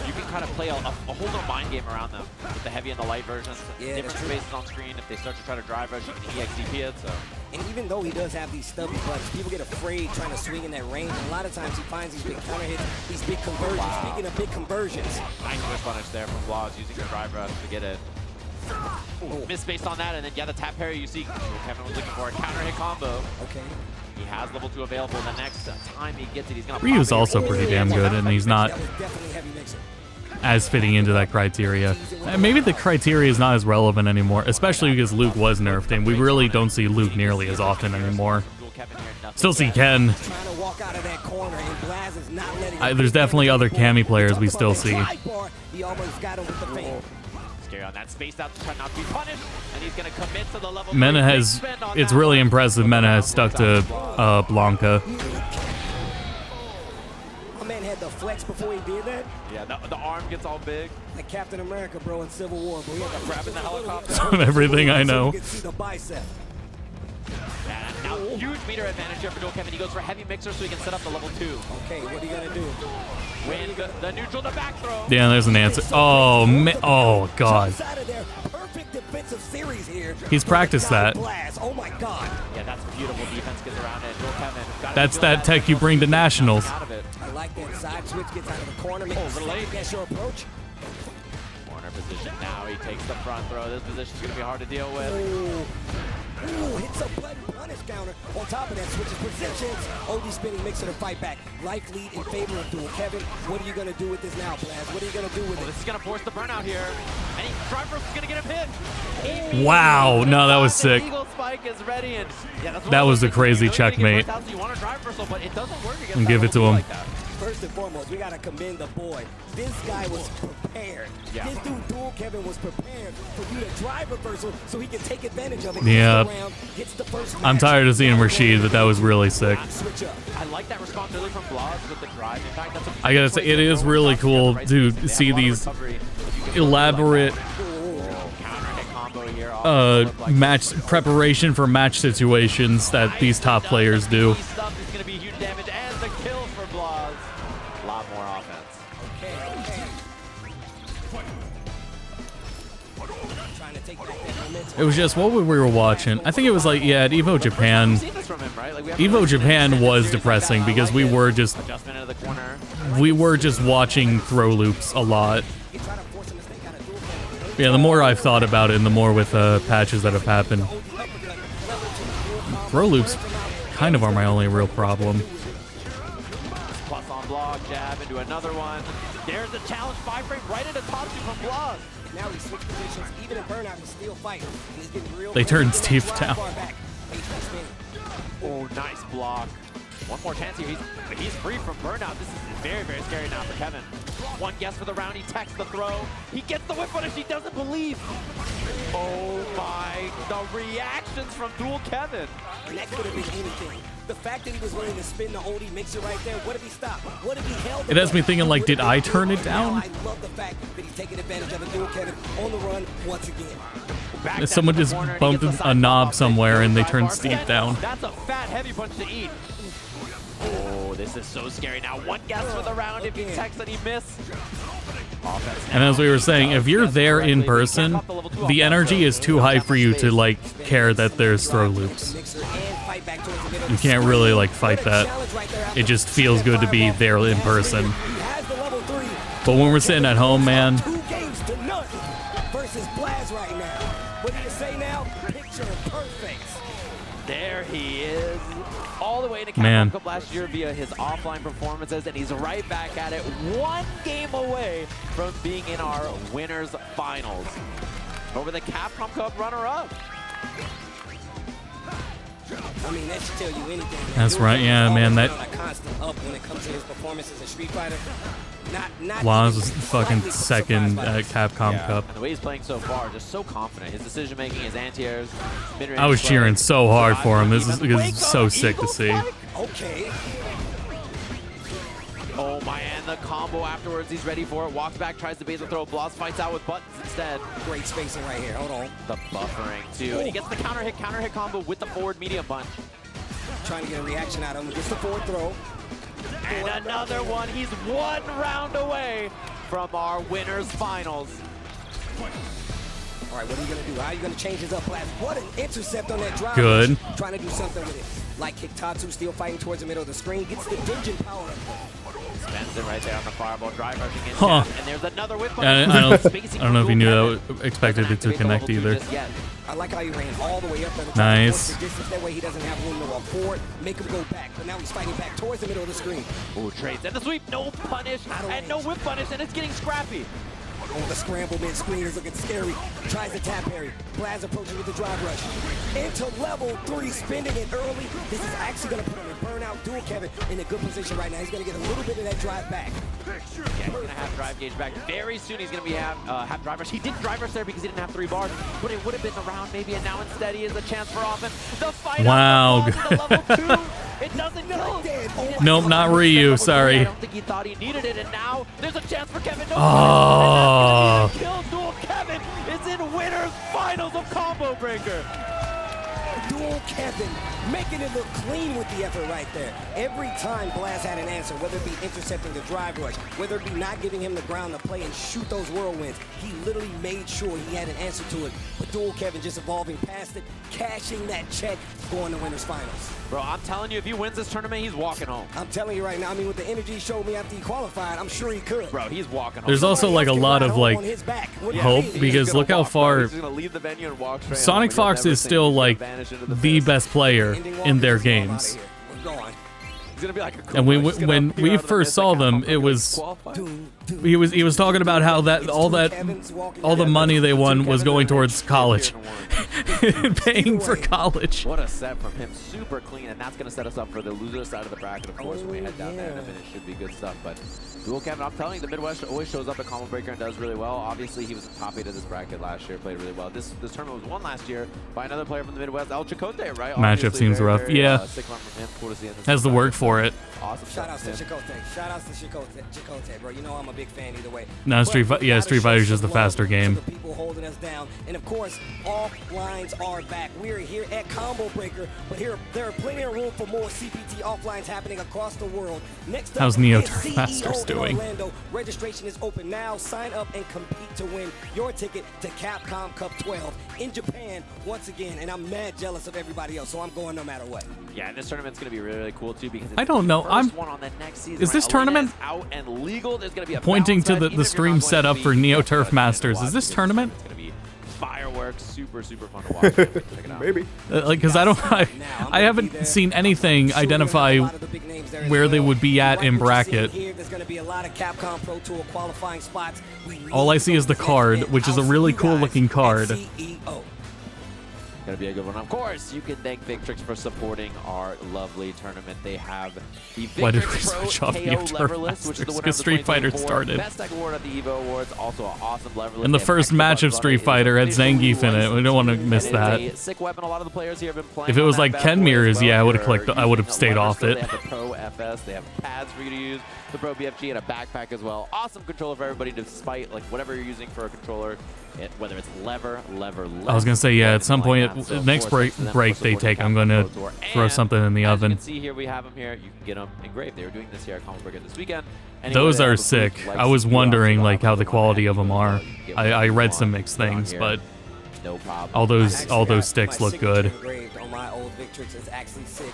you can kind of play a whole little mind game around them with the heavy and the light versions. Yeah, different spaces on screen. If they start to try to drive rush, you can EXDP it. So. And even though he does have these stubby butts, people get afraid trying to swing in that range. And a lot of times he finds these big counter hits, these big conversions. Wow. Speaking of big conversions. Nice whip punish there from Blas using the drive rush to get it. Ooh, missed based on that, and then yeah, the tap parry you see. Kevin was looking for a counter hit combo. Okay. He has level 2 available. The next time he gets it, he's gonna. Ryu's pop it. also pretty damn good, and he's not as fitting into that criteria. And maybe the criteria is not as relevant anymore, especially because Luke was nerfed, and we really don't see Luke nearly as often anymore. Still see Ken. There's definitely other Cammy players we still see. He almost got him with the fan. Scary on that space out to try not to be punished, and he's gonna commit to the level. Mena has. It's really impressive. Mena has stuck to Blanca. My man had the flex before he did that. Yeah, the arm gets all big. Like Captain America, bro, in Civil War, bro. He had the grabbing the helicopter. Some of everything I know. You can see the bicep. Huge meter advantage here for Dual Kevin. He goes for heavy mixer so he can set up the level 2. Okay, what are you going to do? Win the neutral, the back throw. Yeah, there's an answer. Oh, man. Oh, God. He's practiced that. Oh my God. Yeah, that's beautiful defense gets around it. Dual Kevin. That's that tech you bring to nationals. I like that side switch, gets out of the corner. That's your approach. Corner position now. He takes the front throw. This position's going to be hard to deal with. Ooh, hits a blood and punish counter. On top of that, switches positions. OD spinning, mixer to fight back. Life lead in favor of Dual Kevin. What are you going to do with this now, Blaz? What are you going to do with it? This is going to force the burnout here. And Driver is going to get him hit. Wow. No, that was sick. Eagle spike is ready. And yeah, That was a crazy checkmate. You want to drive reversal, but it doesn't work against And give it to him. First and foremost, we got to commend the boy. This guy was prepared. Yeah. This dude, Dual Kevin, was prepared for you to drive reversal so he can take advantage of it. Yeah. Gets the first I'm tired of seeing Rashid, but that was really sick. I like that response early from Blaz with the drive. In fact, that's I gotta say, it is really cool to see these elaborate match preparation for match situations that these top players do. Stuff is going to be huge damage and the kill for Blaz. A lot more offense. It was just what we were watching. I think it was like, yeah, at Evo Japan. Evo Japan was depressing because we were just watching throw loops a lot. Yeah, the more I've thought about it and the more with patches that have happened. Throw loops kind of are my only real problem. Plus on block, jab into another one. There's the challenge 5-frame right into top 2 from Blaz. Now he switched positions. Even in burnout, he's still fighting. He's getting real. They turned Steve down. Oh, nice block. One more chance here. He's free from burnout. This is very, very scary now for Kevin. One guess for the round. He techs the throw. He gets the whip punish. He doesn't believe. Oh my! The reactions from Dual Kevin. And that could have been anything. The fact that he was willing to spin the OD mixer right there. What if he stopped? What if he held? It has me thinking, like, did I turn it down? I love the fact that he's taking advantage of a Dual Kevin on the run once again. Someone just bumped a knob somewhere and they turned Steve down. That's a fat, heavy punch to eat. Oh, this is so scary now. One guess for the round. If he techs and he missed. And as we were saying, if you're there in person, the energy is too high for you to, like, care that there's throw loops. You can't really, like, fight that. It just feels good to be there in person. But when we're sitting at home, man, Versus Blaz right now. What do you say now? Picture perfect. There he is. All the way to Man. Capcom Cup last year via his offline performances, and he's right back at it, one game away from being in our winners finals over the Capcom Cup runner-up. I mean, that should tell you anything. That's right, yeah, man. That a constant up when it comes to his performances in Street Fighter. Laz was fucking second at Capcom Cup. And the way he's playing so far, just so confident. His decision-making, his anti-airs, mid-range I was play. cheering so hard for him. This is so sick to see. Okay. Oh my, and the combo afterwards, he's ready for it. Walks back, tries to bait the throw. Blaz fights out with buttons instead. Great spacing right here. Hold on. The buffering, too. And he gets the counter hit combo with the forward medium punch. Trying to get a reaction out of him. Gets the forward throw. And another one. He's one round away from our winners finals. All right, what are you going to do? How are you going to change his up blast? What an intercept on that drive. Good. Trying to do something with it. Like kick Tatsu, still fighting towards the middle of the screen. Gets the Dungeon power up. Spends it right there on the fireball. Drive rushing in. Huh. And there's another whip. I don't know if you knew that expected it to connect either. I like how he ran all the way up at the top. Nice. That way he doesn't have room to walk forward, make him go back. But now he's fighting back towards the middle of the screen. Ooh, trades. And the sweep. No punish. And no whip punish. And it's getting scrappy. Oh, the scramble mid-screen is looking scary. Tries to tap parry. Blaz approaching with the drive rush. Into level 3, spending it early. This is actually going to put him in burnout. Dual Kevin in a good position right now. He's going to get a little bit of that drive back. Yeah, he's going to have drive gauge back. Very soon he's going to be have drive rush. He did drive rush there because he didn't have 3 bars, but it would have been around maybe, and now instead he has a chance for offense. The fight wow. level 2. It doesn't go. Nope, not Ryu. Sorry. I don't think he thought he needed it, and now there's a chance for Kevin. No, oh. Kill. Dual Kevin is in winners finals of Combo Breaker. Dual Kevin making it look clean with the effort right there. Every time Blast had an answer, whether it be intercepting the drive rush, whether it be not giving him the ground to play and shoot those whirlwinds, he literally made sure he had an answer to it. But Dual Kevin just evolving past it, cashing that check, going to winners finals. Bro, I'm telling you, if he wins this tournament, he's walking home. I'm telling you right now, I mean, with the energy he showed me after he qualified, I'm sure he could. Bro, he's walking home. There's also like a lot of like hope because look how far Sonic Fox is still like the best player in their games. And when we first saw them, it was he was talking about how all the money they won was going towards college, paying for college. What a set from him, super clean, and that's going to set us up for the loser side of the bracket. Of course, when we head down there in a minute, should be good stuff. But Dual Kevin, I'm telling you, the Midwest always shows up at Combo Breaker and does really well. Obviously, he was the top 8 of this bracket last year, played really well. This tournament was won last year by another player from the Midwest, El Chicote, right? Matchup seems rough. Yeah, sick run from him. Cool to see in this has the work for it. Awesome. Shout outs to Chicote. Shout outs to Chicote, bro. You know I'm a big fan either way. No, Street Fighter is just the faster game. The people holding us down, and of course, all lines are back. We're here at Combo Breaker, but there are plenty of room for more CPT offlines happening across the world. Next up, how's Neo is Turf CEO Masters in doing? Orlando. Registration is open now. Sign up and compete to win your ticket to Capcom Cup 12 in Japan once again. And I'm mad jealous of everybody else, so I'm going no matter what. Yeah, and this tournament's going to be really, really cool too because it's I don't know. the first one on the next season, Is this tournament out and legal? There's going to be a pointing to bounce the stream setup for Neo Turf Masters? Is this tournament? It's going to be fireworks, super fun to watch. Check it out. Maybe. Like, because I haven't seen anything identify where they would be at in bracket. There's going to be a lot of Capcom Pro Tour qualifying spots. All I see is the card, which is a really cool looking card. Gonna be a good one. Of course, you can thank Victrix for supporting our lovely tournament. They have the Why did we Victrix Pro switch off KO Neo Turf lever list, which is the winner of Because the Street Fighter 2024 started. Best Tech Award at the EVO Awards. Also an awesome lever list. And the They have first extra match of buttons on Street it. It is Fighter had official Zangief in it. We don't want to and miss it that. is a sick weapon. A lot of the players here have been playing. If it was on like that Ken bad boy as mirrors, well. yeah, I would have They're clicked. I would have using stayed levers, off so it. They have the Pro FS. They have pads for you to use. The Pro BFG and a backpack as well. Awesome controller for everybody, despite like whatever you're using for a controller. Whether it's lever. I was gonna say, yeah, at some point, next break they take, I'm gonna throw something in the As oven. you can see here, we have them here. You can get them engraved. They were doing this here at Combo Breaker this weekend. Those are sick. I was wondering like how the quality of them are. I read some mixed things, but no problem. all those sticks look good. Engraved on my old Victrix is actually sick.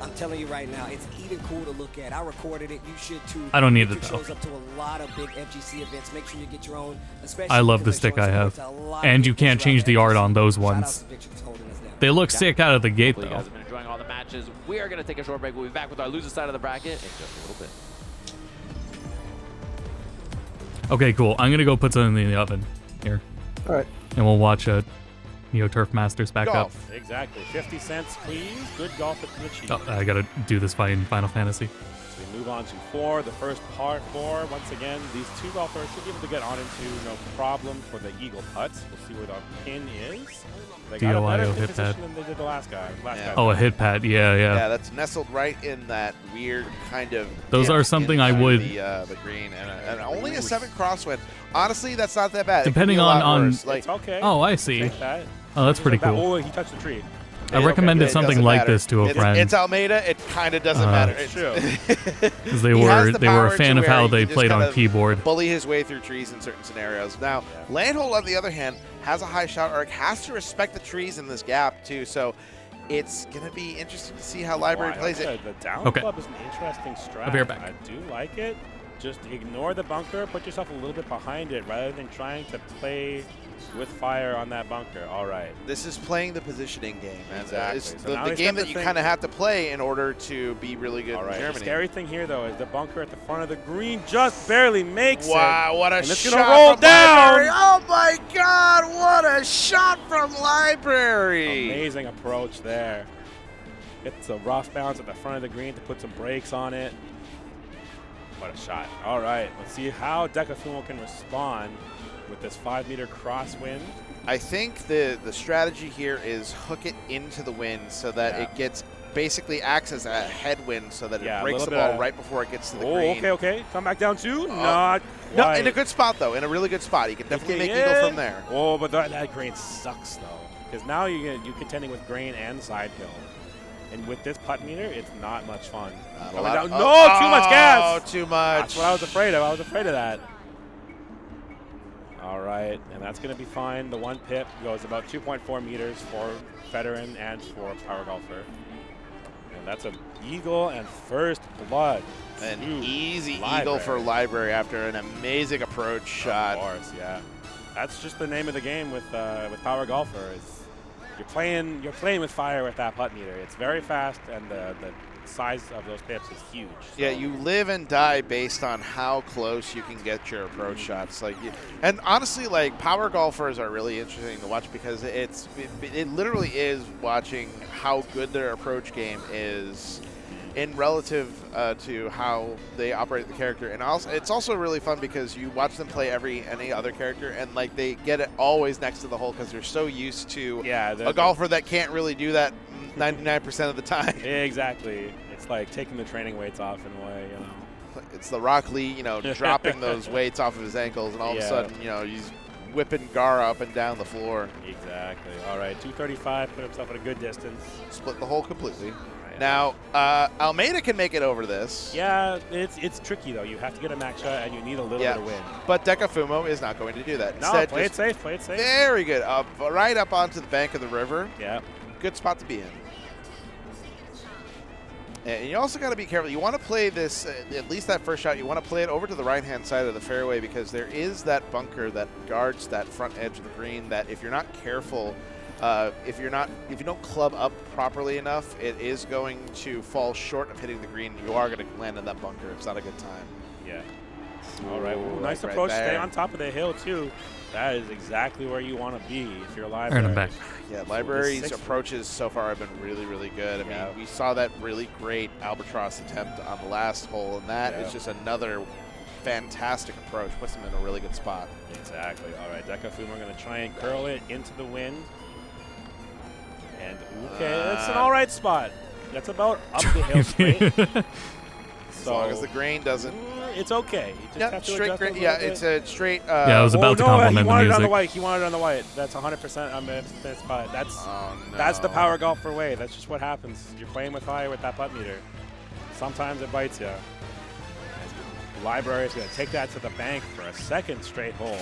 I'm telling you right now, it's even cool to look at. I recorded it. You should too. I don't need it, Victrix though. shows up to a lot of big FGC events. Make sure you get your own. I love the stick I have, and you can't change the art on those ones. They look sick out of the gate Hopefully you though. guys have been enjoying all the matches. We are going to take a short break. We'll be back with our loser side of the bracket in just a little bit. Okay, cool. I'm gonna go put something in the oven here. All right. And we'll watch Neo Turf Masters back Golf. Exactly. 50 cents, please. Good golf at the cheap. up. Oh, I gotta do this fight in Final Fantasy. So we move on to 4, the first part 4. Once again, these two golfers should be able to get on into no problem for the Eagle putt. We'll see where the pin is. They got a better DOIO pin hit position pad. than they did the last guy. Oh, a hit pad. Yeah. Yeah, that's nestled right in that weird kind of. Those dip are something I into would. The green and only a 7 crosswind. Honestly, that's not that bad. It could Depending be a lot on worse. Like, It's okay. Oh, I see. Take that. Oh, that's pretty cool. Oh, he touched the tree. I recommended it something doesn't like matter. this to a friend. It's Almeida. It kind of doesn't matter. It's true. Because they He has were the they were a power fan to of how where they he just played kind on of keyboard. Bully his way through trees in certain scenarios. Now, Landhold, on the other hand, has a high shot arc, has to respect the trees in this gap too. So it's gonna be interesting to see how Library plays it. The down Okay. club is an interesting strat. I'll be right back. I do like it. Just ignore the bunker. Put yourself a little bit behind it rather than trying to play with fire on that bunker. All right. This is playing the positioning game. And Exactly. it's So now the he's game got that the you thing- kind of have to play in order to be really good All in right. The Germany. scary thing here, though, is the bunker at the front of the green just barely makes it. Wow, what a and it's shot gonna roll from down. Library. Oh my God, what a shot from Library. Amazing approach there. It's a rough bounce at the front of the green to put some brakes on it. What a shot. All right, let's see how Decafumo can respond with this 5-meter crosswind. I think the strategy here is hook it into the wind so that it gets basically acts as a headwind so that it breaks the ball right before it gets to the green. Okay. Come back down two. Not no, quite. in a good spot though. In a really good spot. He can definitely make eagle from there. Oh, but that green sucks though. Because now you're contending with Grain and Sidehill. And with this putt meter, it's not much fun. Too much gas! Oh, too much. That's what I was afraid of. I was afraid of that. All right, and that's going to be fine. The one pip goes about 2.4 meters for Veteran and for Power Golfer. And that's an eagle and first blood. An easy eagle for Library after an amazing approach shot. Of course, yeah. That's just the name of the game with Power Golfer. You're playing with fire with that putt meter. It's very fast, and the size of those pips is huge. So. Yeah, you live and die based on how close you can get your approach shots. And honestly, like, Power Golfers are really interesting to watch because it literally is watching how good their approach game is in relative to how they operate the character. And also, it's also really fun because you watch them play any other character, and like they get it always next to the hole because they're so used to a golfer that can't really do that 99% of the time. Exactly. It's like taking the training weights off in a way, you know. It's the Rock Lee, dropping those weights off of his ankles, and all of a sudden, he's whipping Gara up and down the floor. Exactly. All right, 235, put himself at a good distance. Split the hole completely. Now, Almeida can make it over this. Yeah, it's tricky, though. You have to get a max shot, and you need a little bit of wind. But Decafumo is not going to do that. No, Instead, play it safe, play it safe. Very good. Right up onto the bank of the river. Yeah. Good spot to be in. And you also got to be careful. You want to play this, at least that first shot, you want to play it over to the right-hand side of the fairway because there is that bunker that guards that front edge of the green that if you're not careful, if you don't club up properly enough, it is going to fall short of hitting the green. You are going to land in that bunker. It's not a good time. Yeah. All right. Well, nice approach. Stay on top of the hill, too. That is exactly where you want to be if you're Library. Back. Yeah, Library's approaches so far have been really, really good. I mean, we saw that really great Albatross attempt on the last hole, and that is just another fantastic approach. Puts him in a really good spot. Exactly. All right, Decafumo, we're going to try and curl it into the wind. And, okay, that's an all right spot. That's about up the hill straight. As long as the grain doesn't. It's okay. You just have to straight grain. Yeah, it's a straight. I was about to compliment he the wanted music. It on the white. He wanted it on the white. That's 100% on the spot. That's the Power Golfer way. That's just what happens. You're playing with fire with that putt meter. Sometimes it bites you. Library is going to take that to the bank for a second straight hole.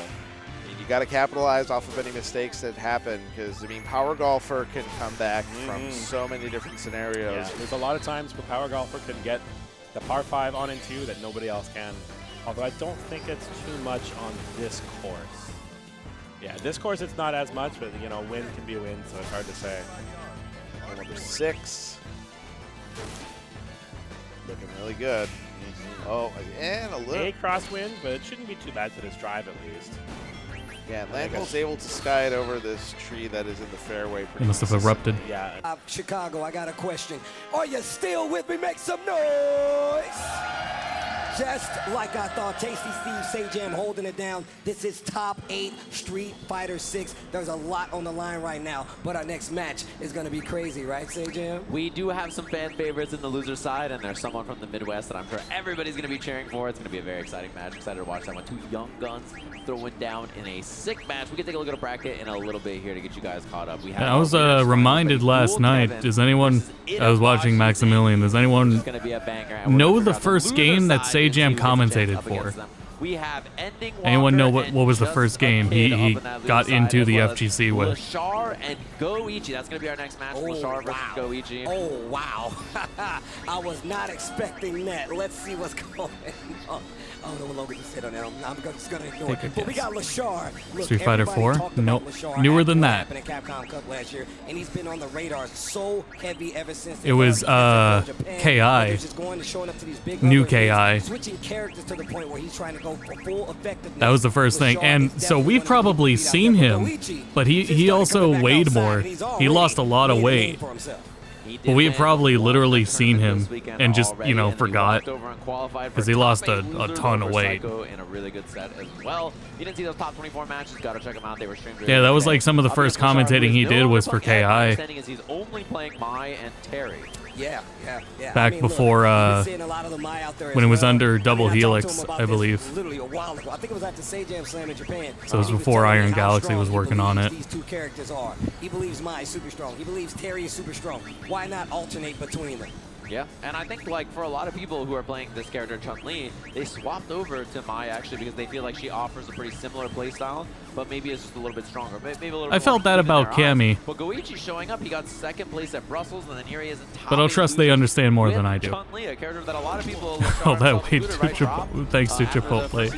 You got to capitalize off of any mistakes that happen because, I mean, Power Golfer can come back from so many different scenarios. Yeah, there's a lot of times where Power Golfer can get the par 5 on and 2 that nobody else can. Although I don't think it's too much on this course. Yeah, this course it's not as much, but, win can be a win, so it's hard to say. Number 6. Looking really good. Oh, and a little. A crosswind, but it shouldn't be too bad for this drive at least. Yeah, Landhol's able to sky it over this tree that is in the fairway. It must have erupted. Yeah. Chicago, I got a question. Are you still with me? Make some noise! Just like I thought, Tasty Steve, Sajam holding it down. This is top 8 Street Fighter 6. There's a lot on the line right now, but our next match is going to be crazy, right, Sajam? We do have some fan favorites in the loser side, and there's someone from the Midwest that I'm sure everybody's going to be cheering for. It's going to be a very exciting match. Excited to watch that one. 2 young guns throwing down in a sick match. We can take a look at a bracket in a little bit here to get you guys caught up. We have I was reminded last night. Does anyone? I was watching Maximilian. Does anyone know the first game that Sajam commentated for? We have ending. Anyone know what was the first game he got into the FGC with? Lashar and Goichi. That's going to be our next match. Lashar versus Goichi. Oh, wow. I was not expecting that. Let's see what's going on. Oh, no, Logan just hit on that. I'm just going to ignore it. But we got Lashar. Look, Street Fighter 4? Nope. Newer than that. In Capcom Cup last year, and he's been on the radar so heavy ever since. It was KI. New KI. Switching characters to the point where he's trying to go for full effectiveness. That was the first thing. And so we've probably seen him, but he also weighed more. He lost a lot of weight. But we have probably literally seen him and just, forgot because he lost a ton of weight. In a really good set as well. You didn't see those top 24 matches, gotta check them out. They were streamed. Yeah, that was like some of the first commentating he did was for KI. He's only playing Mai and Terry. Yeah. Back before when it was under Double Helix, I believe. Literally a while ago. I think it was after Sejam Slam in Japan. So it was before Iron Galaxy was working on it. These two characters are. He believes Mai is super strong. He believes Terry is super strong. Why not alternate between them? Yeah, and I think like for a lot of people who are playing this character Chun-Li, they swapped over to Mai actually because they feel like she offers a pretty similar playstyle, but maybe it's just a little bit stronger. Maybe a little I felt that about Cammy. But Goichi showing up, he got second place at Brussels, and then here he is in top. But I'll trust they understand more than I do. Chun-Li, a character that a lot of people Oh, that way thanks to Chipotle.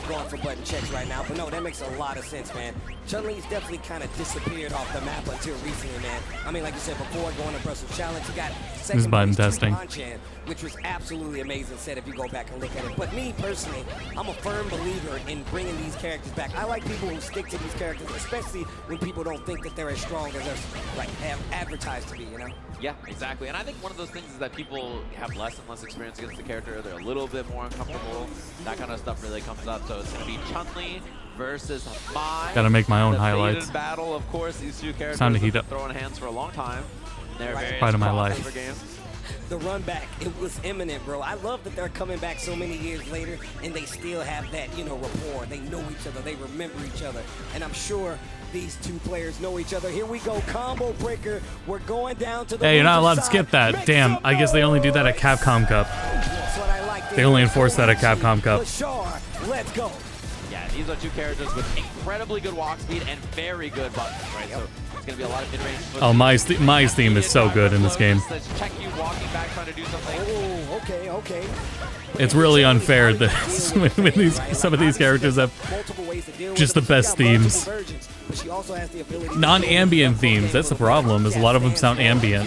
Going for button checks right now, but no, that makes a lot of sense, man. Chun-Li's definitely kind of disappeared off the map until recently, man. I mean, like you said before, going to Brussels Challenge, he got second button place to testing. Bonchan, which was absolutely amazing set if you go back and look at it. But me, personally, I'm a firm believer in bringing these characters back. I like people who stick to these characters, especially when people don't think that they're as strong as they're like have advertised to be, you know? Yeah, exactly. And I think one of those things is that people have less and less experience against the character. They're a little bit more uncomfortable. That kind of stuff really comes up. So it's going to be Chun-Li versus Mai. Gotta make my own the highlights. Battle, of course. These two characters Time to heat have up. been throwing hands for a long time. They're very Fight of my life. games. The run back, it was imminent, bro. I love that they're coming back so many years later and they still have that, you know, rapport. They know each other, they remember each other. And I'm sure these two players know each other. Here we go, combo breaker. We're going down to the Hey, you're not allowed to side. skip that. Damn, I guess they only do that at Capcom Cup. That's what I like. They only enforce that at Capcom Cup. Lashar, let's go. Yeah, these are two characters with incredibly good walk speed and very good buttons, right? So it's going to be a lot of mid-range. Oh, Mai's theme is so good in this game. Let's check you walking back, trying to do something. Oh, okay. It's really unfair that some of these characters have just the best themes. Non-ambient themes, that's the problem, is a lot of them sound ambient.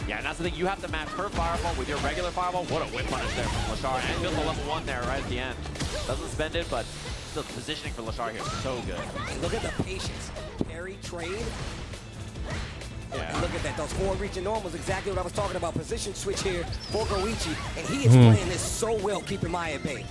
Yeah, and that's the thing, you have to match her fireball with your regular fireball. What a whip punish there from Lashar, and built the level 1 there right at the end. Doesn't spend it, but the positioning for Lashar here is so good. Look at the patience. Parry, trade. Yeah. And look at that. Those forward reaching normals, exactly what I was talking about. Position switch here for Goichi, and he is playing this so well, keeping Mai at bay.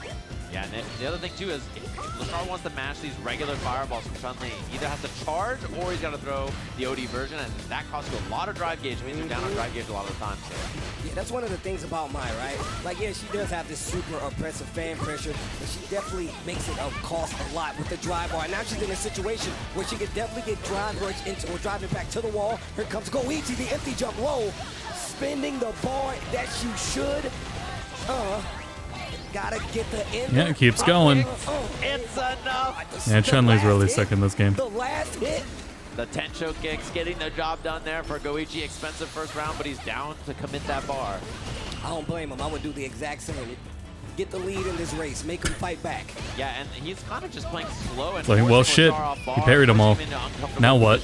Yeah, and the other thing too is if Lashar wants to match these regular fireballs from Chun-Li, he either has to charge or he's got to throw the OD version, and that costs you a lot of drive gauge. It means you're down on drive gauge a lot of the time. So. Yeah, that's one of the things about Mai, right? Like, yeah, she does have this super oppressive fan pressure, but she definitely makes it cost a lot with the drive bar. And now she's in a situation where she could definitely get drive rush into or driving back to the wall. Here comes Goichi, the empty jump low, spending the bar that you should. Gotta get the end. Yeah, it keeps going. It's enough. Yeah, Chun-Li's really sick in this game. The last hit. The Tencho kicks getting the job done there for Goichi. Expensive first round, but he's down to commit that bar. I don't blame him. I would do the exact same. Get the lead in this race. Make him fight back. Yeah, and he's kind of just playing slow and Like, well, shit. He parried them all. Now what?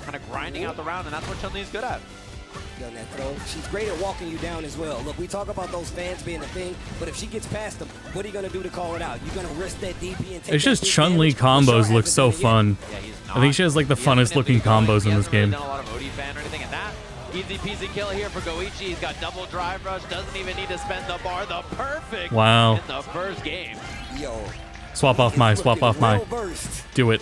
Kind of grinding out the round, and that's what Chun-Li's good at. Done that throw. She's great at walking you down as well. Look, we talk about those fans being a thing, but if she gets past them, what are you going to do to call it out? You're going to risk that DP and take It's just Chun-Li combos look so fun. I think she has like the funnest looking combos in this game. Done a lot of OD fan or anything, and that easy peasy kill here for Goichi. He's got double drive rush, doesn't even need to spend the bar. The perfect Wow. in the first game. Yo. Swap off Mai, swap off Mai. Do it.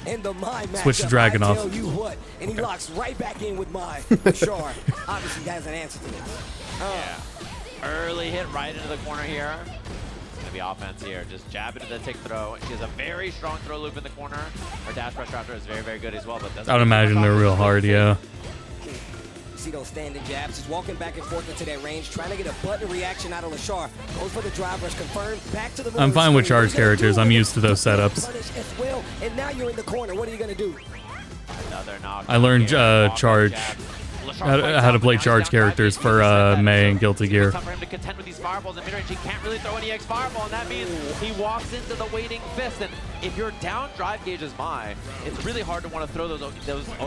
Switch to Dragon off. Tell you what, and he locks right back in with Mai. Sure. Obviously, he has an answer to this. Yeah. Early hit right into the corner here. It's going to be offense here. Just jab into the tick throw. She has a very strong throw loop in the corner. Her dash pressure after is very, very good as well. But doesn't I would imagine they're real hard, yeah. See those standing jabs. She's walking back and forth into that range, trying to get a button reaction out of Lashar. Goes for the drive rush, confirmed. Back to the I'm fine with charge characters. I'm used to those setups. As well. And now you're in the corner. What are you going to do? Another knock. I learned charge. How to play charge characters for May and Guilty Gear. It's tough for him to contend with these fireballs in mid-range. He can't really throw any X fireball, and that means he walks into the waiting fist. And if you're down drive gauge as Mai, it's really hard to want to throw those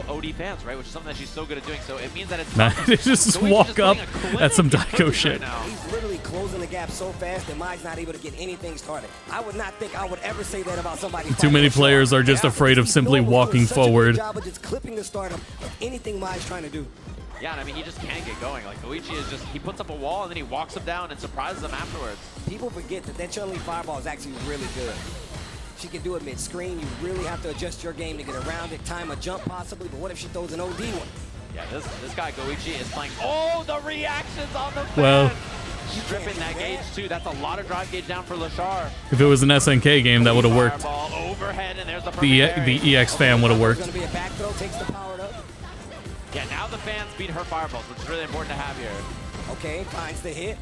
OD fans, right? Which is something that she's so good at doing. So it means that it's Man, just walk up at some Daiko shit. He's literally closing the gap so fast that Mai's not able to get anything started. I would not think I would ever say that about somebody. Too many players are just afraid of simply walking forward. Just clipping the start of anything Mai's trying to do. Yeah, and I mean, he just can't get going. Like, Goichi is just, he puts up a wall and then he walks him down and surprises him afterwards. People forget that Chun-Li fireball is actually really good. She can do it mid-screen. You really have to adjust your game to get around it, time a jump possibly, but what if she throws an OD one? Yeah, this guy Goichi is playing. Oh, the reactions on the Well, stripping that gauge too. That's a lot of drive gauge down for Lashar. if it was an SNK game, that would have worked. Fireball overhead, and there's the The EX fan would have worked. Gonna be a back throw, takes the power up. Yeah, now the fans beat her fireballs, which is really important to have here. Okay, finds the hit.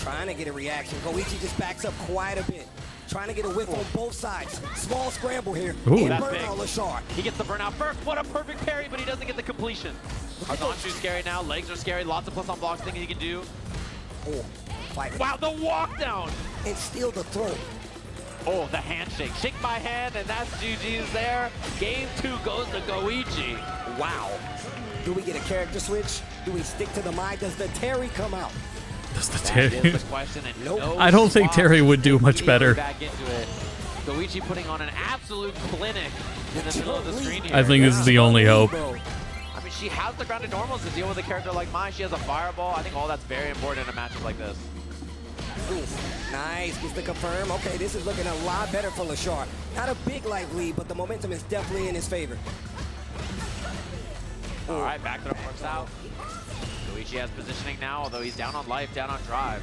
Trying to get a reaction. Goichi just backs up quite a bit. Trying to get a whiff on both sides. Small scramble here. Ooh. That's Burnout big. Lashar. He gets the burnout first. What a perfect parry, but he doesn't get the completion. Arzanshu's scary now. Legs are scary. Lots of plus on blocks things he can do. Oh, fight. Wow, the walk down. And steal the throw. Oh, the handshake. Shake my hand, and that's GG's there. Game 2 goes to Goichi. Wow. Do we get a character switch? Do we stick to the mind? Does the Terry come out? Does the That Terry? is the question, and no I don't think swap Terry would do much better. Back into it. Goichi putting on an absolute clinic in the middle of the screen here. I think this is the only hope. I mean, she has the grounded normals to deal with a character like mine. She has a fireball. I think all that's very important in a matchup like this. Ooh, nice, gets the confirm. Okay, this is looking a lot better for Lashar. Not a big life lead, but the momentum is definitely in his favor. All right, back throw works out. Goichi has positioning now, although he's down on life, down on drive.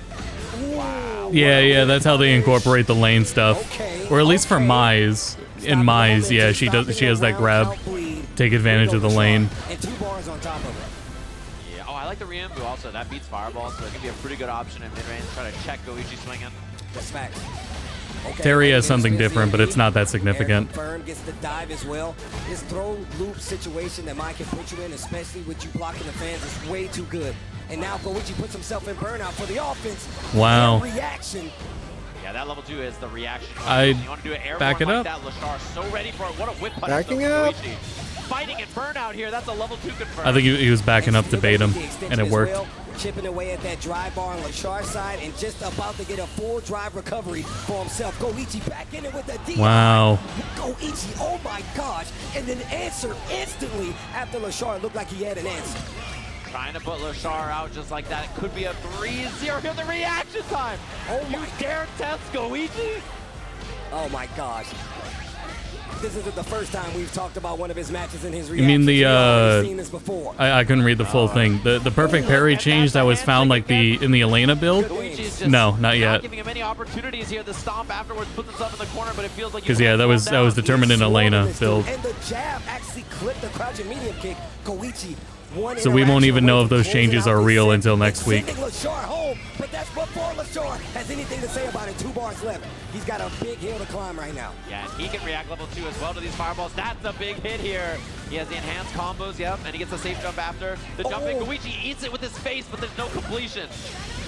Wow. Yeah, that's how they incorporate the lane stuff, or at least for Mize. In Mize, yeah, she has that grab, take advantage of the lane. And 2 bars on top of it. Yeah. Oh, I like the Ryumbu also. That beats Fireball, so it can be a pretty good option in mid-range. Try to check Goichi swinging. That's facts. Okay, Terry has something different, but it's not that Air significant. confirm, gets the dive as well. This throw loop situation that Mike can put you in, especially with you blocking the fans, is way too good. And now Goichi puts himself in burnout for the offense. Wow. And reaction. Yeah, that level 2 is the reaction. I You want to do it airborne back it like up. that, Lashar so ready for it. What a whip punish. Backing though, up. Goichi. Fighting and burnout here. That's a level 2 confirm. I think he was backing up to bait him, and it worked. Chipping away at that drive bar on Lashar's side and just about to get a full drive recovery for himself. Goichi back in it with a D. Wow. Goichi, oh my gosh. And then answer instantly after Lashar looked like he had an answer. Trying to put Lashar out just like that. It could be a 3-0. Here's the reaction time. Oh you my dare test Goichi? Oh my gosh. This isn't the first time we've talked about one of his matches in his You mean reactions. We've already the seen this before. I couldn't read the full thing. The perfect parry change that was found like in the Elena build? Goichi's just No, not yet. Not giving him any opportunities here. The stomp afterwards puts himself in the corner, but it feels like Because yeah, that was determined in Elena build. And the jab actually clipped the crouching medium kick. Goichi, one So we won't even interaction know away if from those closing changes out are this real set until and next week. sending Lashar home, but that's before Lashar has anything to say about it. 2 bars left. He's got a big hill to climb right now. Yeah, and he can react level 2 as well to these fireballs. That's a big hit here. He has the enhanced combos, yep, and he gets a safe jump after. The jumping, Goichi eats it with his face, but there's no completion.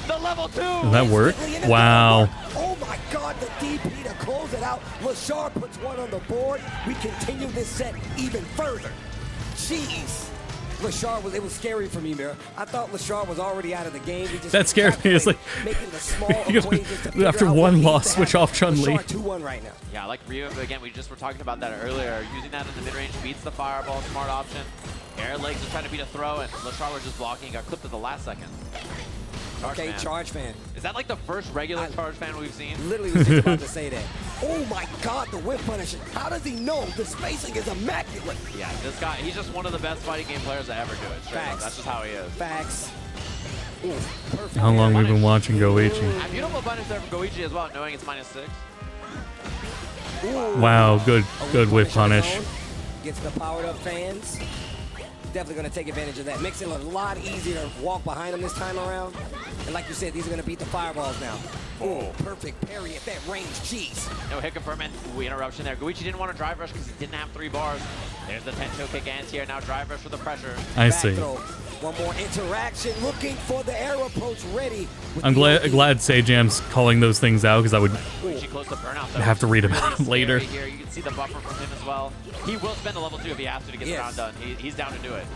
The level 2! Does that work? Wow. Oh my God, the DP to close it out. Lashar puts one on the board. We continue this set even further. Jeez. Lashar it was scary for me, Mira. I thought Lashar was already out of the game. He just That scared me. It's like making the small equations to figure after out one what needs loss, to switch happen. off Chun-Li. Lashar 2-1 right now. Yeah, like Ryu, again, we just were talking about that earlier. Using that in the mid-range beats the fireball, smart option. Air legs is trying to beat a throw, and Lashar was just blocking, got clipped at the last second. Okay, charge fan. Is that like the first regular charge fan we've seen? Literally was just about to say that. Oh my God, the whip punish. How does he know? The spacing is immaculate. Yeah, this guy, he's just one of the best fighting game players to ever do it. Straight up. That's just how he is. Facts. Ooh, perfect. How long we've been watching Goichi? A beautiful punish there from Goichi as well, knowing it's -6. Wow, good whip punish. Gets the powered up fans. Definitely going to take advantage of that. Makes it a lot easier to walk behind him this time around. And like you said, these are going to beat the fireballs now. Oh, perfect parry at that range. Jeez. No hit confirmation. Ooh, interruption there. Goichi didn't want to drive rush because he didn't have 3 bars. There's the Tencho kick anti-air. Now drive rush with the pressure. I see. One more interaction. Looking for the air approach ready. I'm glad Sajam's calling those things out because I would Goichi close to burnout, though. have to read about them later. Here. You can see the buffer from him as well. He will spend a level 2 if he has to get the round done. He's down to do it.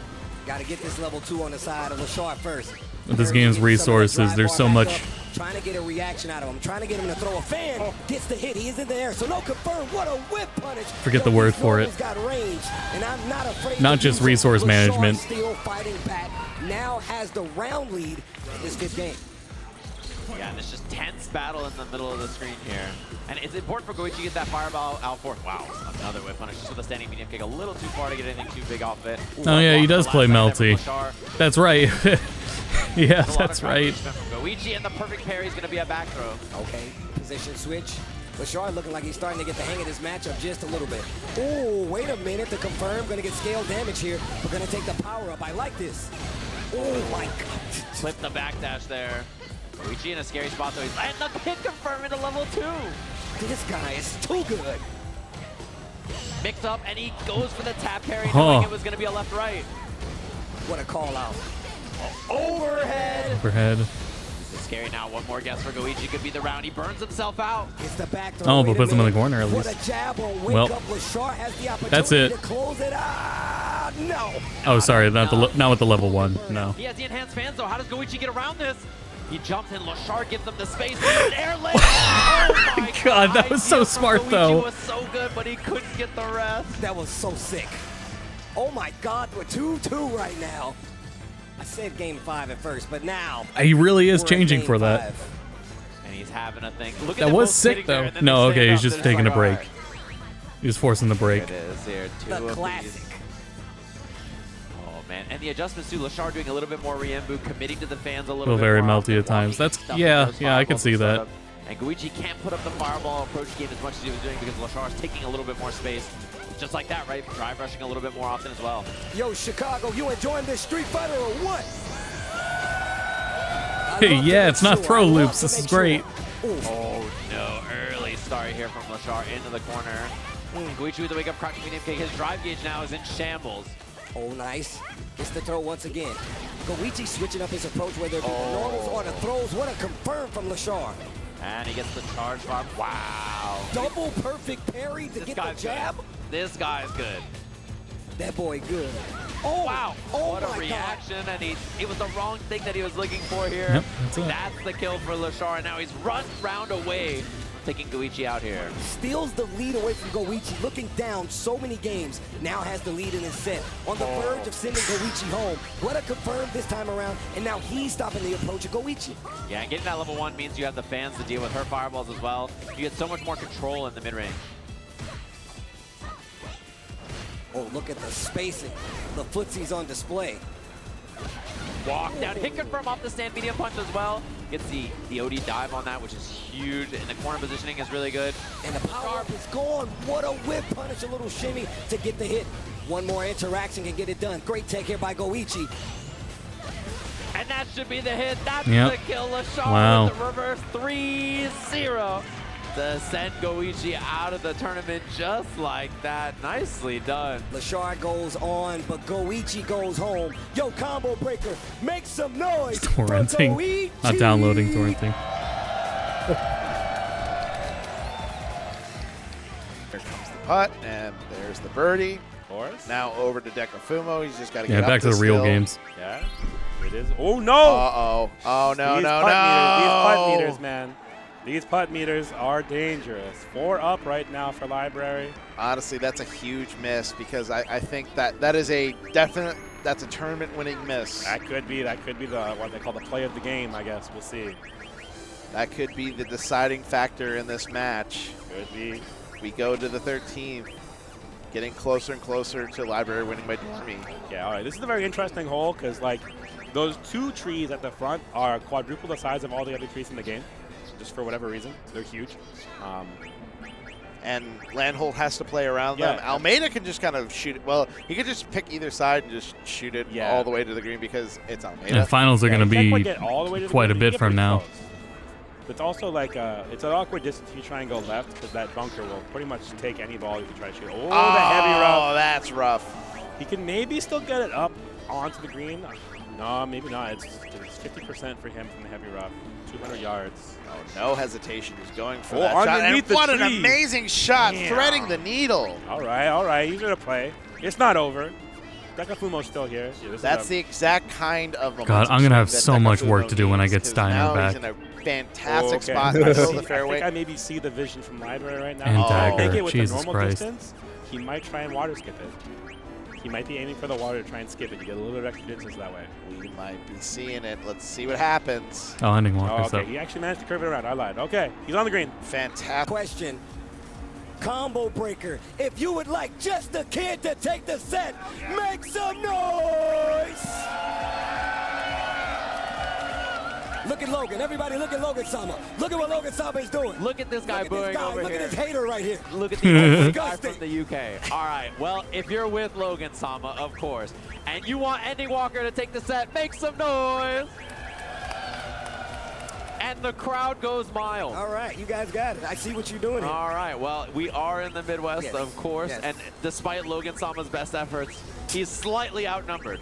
Got to get this level 2 on the side of Lashar first. With this game's resources, there's so much. Trying to get a reaction out of him. Trying to get him to throw a fan. Gets the hit. He is in the air. So no confirm. What a whip punish. Forget the word for it. Got range, and I'm not afraid Not just resource management. Still fighting back. Now has the round lead in this 5th game. Yeah, and it's just tense battle in the middle of the screen here. And it's important for Goichi to get that fireball out for. Wow, another whip punish just with a standing medium kick. A little too far to get anything too big off of it. Ooh, Oh yeah, he does play Melty. That's right. Yeah, that's right. Goichi and the perfect parry is going to be a back throw. Okay, position switch. Lashard looking like he's starting to get the hang of this matchup just a little bit. Oh, wait a minute to confirm. Going to get scale damage here. We're going to take the power up. I like this. Oh my God. Flip the backdash there. Goichi in a scary spot though. He's landing the hit confirm into level 2. This guy is too good. Mix up and he goes for the tap parry knowing it was going to be a left-right. What a call out. Overhead. Overhead. It's scary now. One more guess for Goichi could be the round. He burns himself out. It's the back throw. Oh, but puts him in the corner at least. What a jab on wake Well, up. Lashard has the opportunity that's it. to close it. Ah, no. Oh, sorry, not with the level 1. No. He has the enhanced fans though. How does Goichi get around this? He jumps in. Lashard gives him the space. Air lane. Oh my God, that was so smart though. Goichi was so good, but he couldn't get the rest. That was so sick. Oh my God, we're 2-2 right now. I said game 5 at first, but now He really is we're in changing game for that. 5. And he's having a thing. Look at That them was both sick sitting there, though. and then No, they okay, stand he's up, just they're taking a like, break. "All right." He's forcing the break. It is here. Two The of classic. these. Oh man, and the adjustments too. Lashard doing a little bit more re-embu, committing to the fans a little Feel bit very more. melty at times. That's yeah, I can see that. And Goichi can't put up the fireball approach game as much as he was doing because Lashard's taking a little bit more space. Just like that, right? Drive rushing a little bit more often as well. Yo, Chicago, you enjoying this Street Fighter or what? Yeah, it's not throw loops. This is great. Oh no, early start here from Lashard into the corner. Goichi with the wake up crouching medium kick. His drive gauge now is in shambles. Oh, nice. Gets the throw once again. Goichi switching up his approach, whether the normals or the throws. What a confirm from Lashard. And he gets the charge bomb. Wow. Double perfect parry to get the jab. Good. This guy's good. That boy good. Oh, wow. Oh what a my reaction. And it was the wrong thing that he was looking for here. Yep, that's it. That's the kill for Lashard. Now he's run round away, taking Goichi out here. Steals the lead away from Goichi, looking down so many games. Now has the lead in his set. On the verge of sending Goichi home. What a confirm this time around. And now he's stopping the approach of Goichi. Yeah, and getting that level 1 means you have the fans to deal with her fireballs as well. You get so much more control in the mid-range. Oh, look at the spacing. The footsie's on display. Walk down, hit confirm off the stand medium punch as well. Gets the OD dive on that, which is huge, and the corner positioning is really good. And the power up is gone. What a whip punish, a little shimmy to get the hit. One more interaction can get it done. Great tech here by Goichi. And that should be the hit. That's Yep. the kill. Lashard Wow. with the reverse 3-0 to send Goichi out of the tournament just like that. Nicely done. Lashard goes on, but Goichi goes home. Yo, combo breaker, make some noise. Torrenting. For Goichi. Not downloading, torrenting. Here comes the putt, and there's the birdie. Now over to Decafumo. He's just got to get back to the real games. Yeah, it is. Oh no! Uh-oh. Oh, no, These no, putt no. meters, these putt meters, man. These putt meters are dangerous. 4 up right now for Library. Honestly, that's a huge miss because I think that is a definite, that's a tournament-winning miss. That could be the what they call the play of the game, I guess. We'll see. That could be the deciding factor in this match. Could be. We go to the 13th, getting closer and closer to Library winning by Dormy. Yeah, all right. This is a very interesting hole because, like, those 2 trees at the front are quadruple the size of all the other trees in the game, just for whatever reason. They're huge. And Landholt has to play around them. Almeida can just kind of shoot it. Well, he could just pick either side and just shoot it all the way to the green because it's Almeida. And finals are going to be quite a bit from now. It's also like it's an awkward distance if you try and go left because that bunker will pretty much take any ball you can try to shoot. Oh, the heavy rough. Oh, that's rough. He can maybe still get it up onto the green. No, maybe not. It's 50% for him from the heavy rough. 200 yards. Oh, no hesitation. He's going for that shot. Underneath And the what an tree. amazing shot, Damn. threading the needle. All right. He's going to play. It's not over. Decafumo's still here. Yeah, That's the exact kind of momentum. God, I'm going to have that so much Decafumo work to do when I needs, get 'cause Steiner now back. He's in a fantastic okay. spot in the middle of the I fairway. think I maybe see the vision from Library right now. And I think dagger. it with Jesus the normal Christ. distance, he might try and water skip it. He might be aiming for the water to try and skip it. You get a little bit of extra distance that way. We might be seeing it. Let's see what happens. Oh, ending walker. Okay, he actually managed to curve it around. I lied. Okay, he's on the green. Fantastic. Question. Combo breaker. If you would like just the kid to take the set, make some noise! Look at Logan. Everybody look at Logan Sama. Look at what Logan Sama is doing. Look at this guy booing over Look here. at this hater right here. Look at the guy from the UK. All right, well, if you're with Logan Sama, of course, and you want Ending Walker to take the set, make some noise. And the crowd goes mild. All right, you guys got it. I see what you're doing here. All right, well, we are in the Midwest, Yes. of course, Yes. and despite Logan Sama's best efforts, he's slightly outnumbered.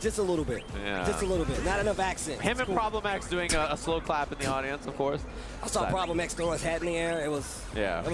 Just a little bit. Yeah. Just a little bit. Not enough accent. Him and Problem X doing a slow clap in the audience, of course. I saw Problem X throw his hat in the air. It was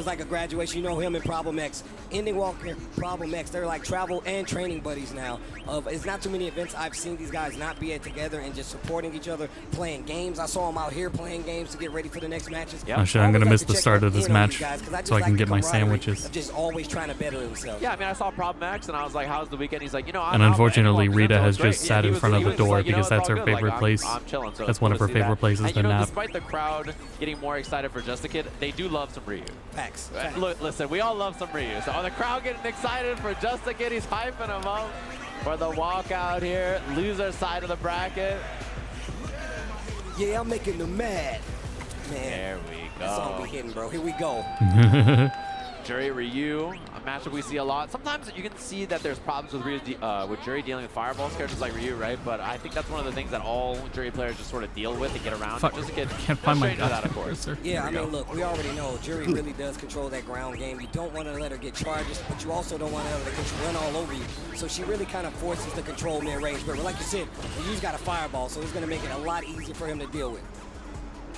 like a graduation. You know him and Problem X. Ending Walker, Problem X, they're like travel and training buddies now. It's not too many events I've seen these guys not be together and just supporting each other, playing games. I saw them out here playing games to get ready for the next matches. Oh shit, I'm going to miss the start of this match so I can get my sandwiches. Just always trying to better himself. Yeah, I mean, I saw Problem X, and I was like, how's the weekend? He's like, you know, And unfortunately, Rita has just great. sat Yeah, in front of the door like, you know, because that's it's all her good. favorite Like, place. I'm chilling, so That's one of her favorite places and, to you know, nap. despite the crowd getting more excited for Just a Kid, they do love some Ryu. Facts. Look, listen, we all love some Ryu. So the crowd getting excited for Just a Kid, he's hyping him up for the walkout here. Loser side of the bracket. Yeah, I'm making them mad. Man, there we go. That's all we hitting, bro. Here we go. Jury Ryu, a matchup we see a lot. Sometimes you can see that there's problems with Jury dealing with fireballs characters like Ryu, right? But I think that's one of the things that all Jury players just sort of deal with and get around. Fuck, Just to get can't find my that, of course. Yeah, I mean, look, we already know Jury really does control that ground game. You don't want to let her get charges, but you also don't want to let her just run all over you. So she really kind of forces the control mid-range. But like you said, Ryu's got a fireball, so it's going to make it a lot easier for him to deal with.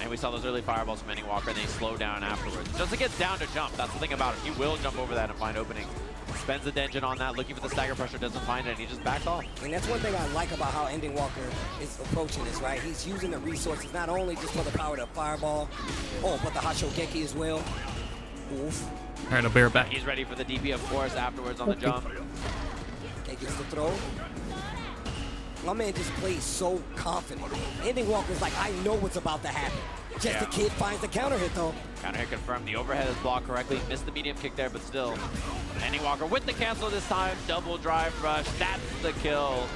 And we saw those early fireballs from Ending Walker, and they slow down afterwards. Just to get down to jump, that's the thing about him. He will jump over that and find opening. Spends the Denjin on that, looking for the stagger pressure, doesn't find it, and he just backs off. And that's one thing I like about how Ending Walker is approaching this, right? He's using the resources not only just for the power of the fireball, but the hot Shogeki as well. Oof. All right, I'll bear it back. He's ready for the DP, of course, afterwards on the jump. Okay, gets the throw. My man just plays so confident. Ending Walker's like, I know what's about to happen. Just the kid finds the counter hit, though. Counter hit confirmed. The overhead is blocked correctly. Missed the medium kick there, but still. Ending Walker with the cancel this time. Double drive rush. That's the kill.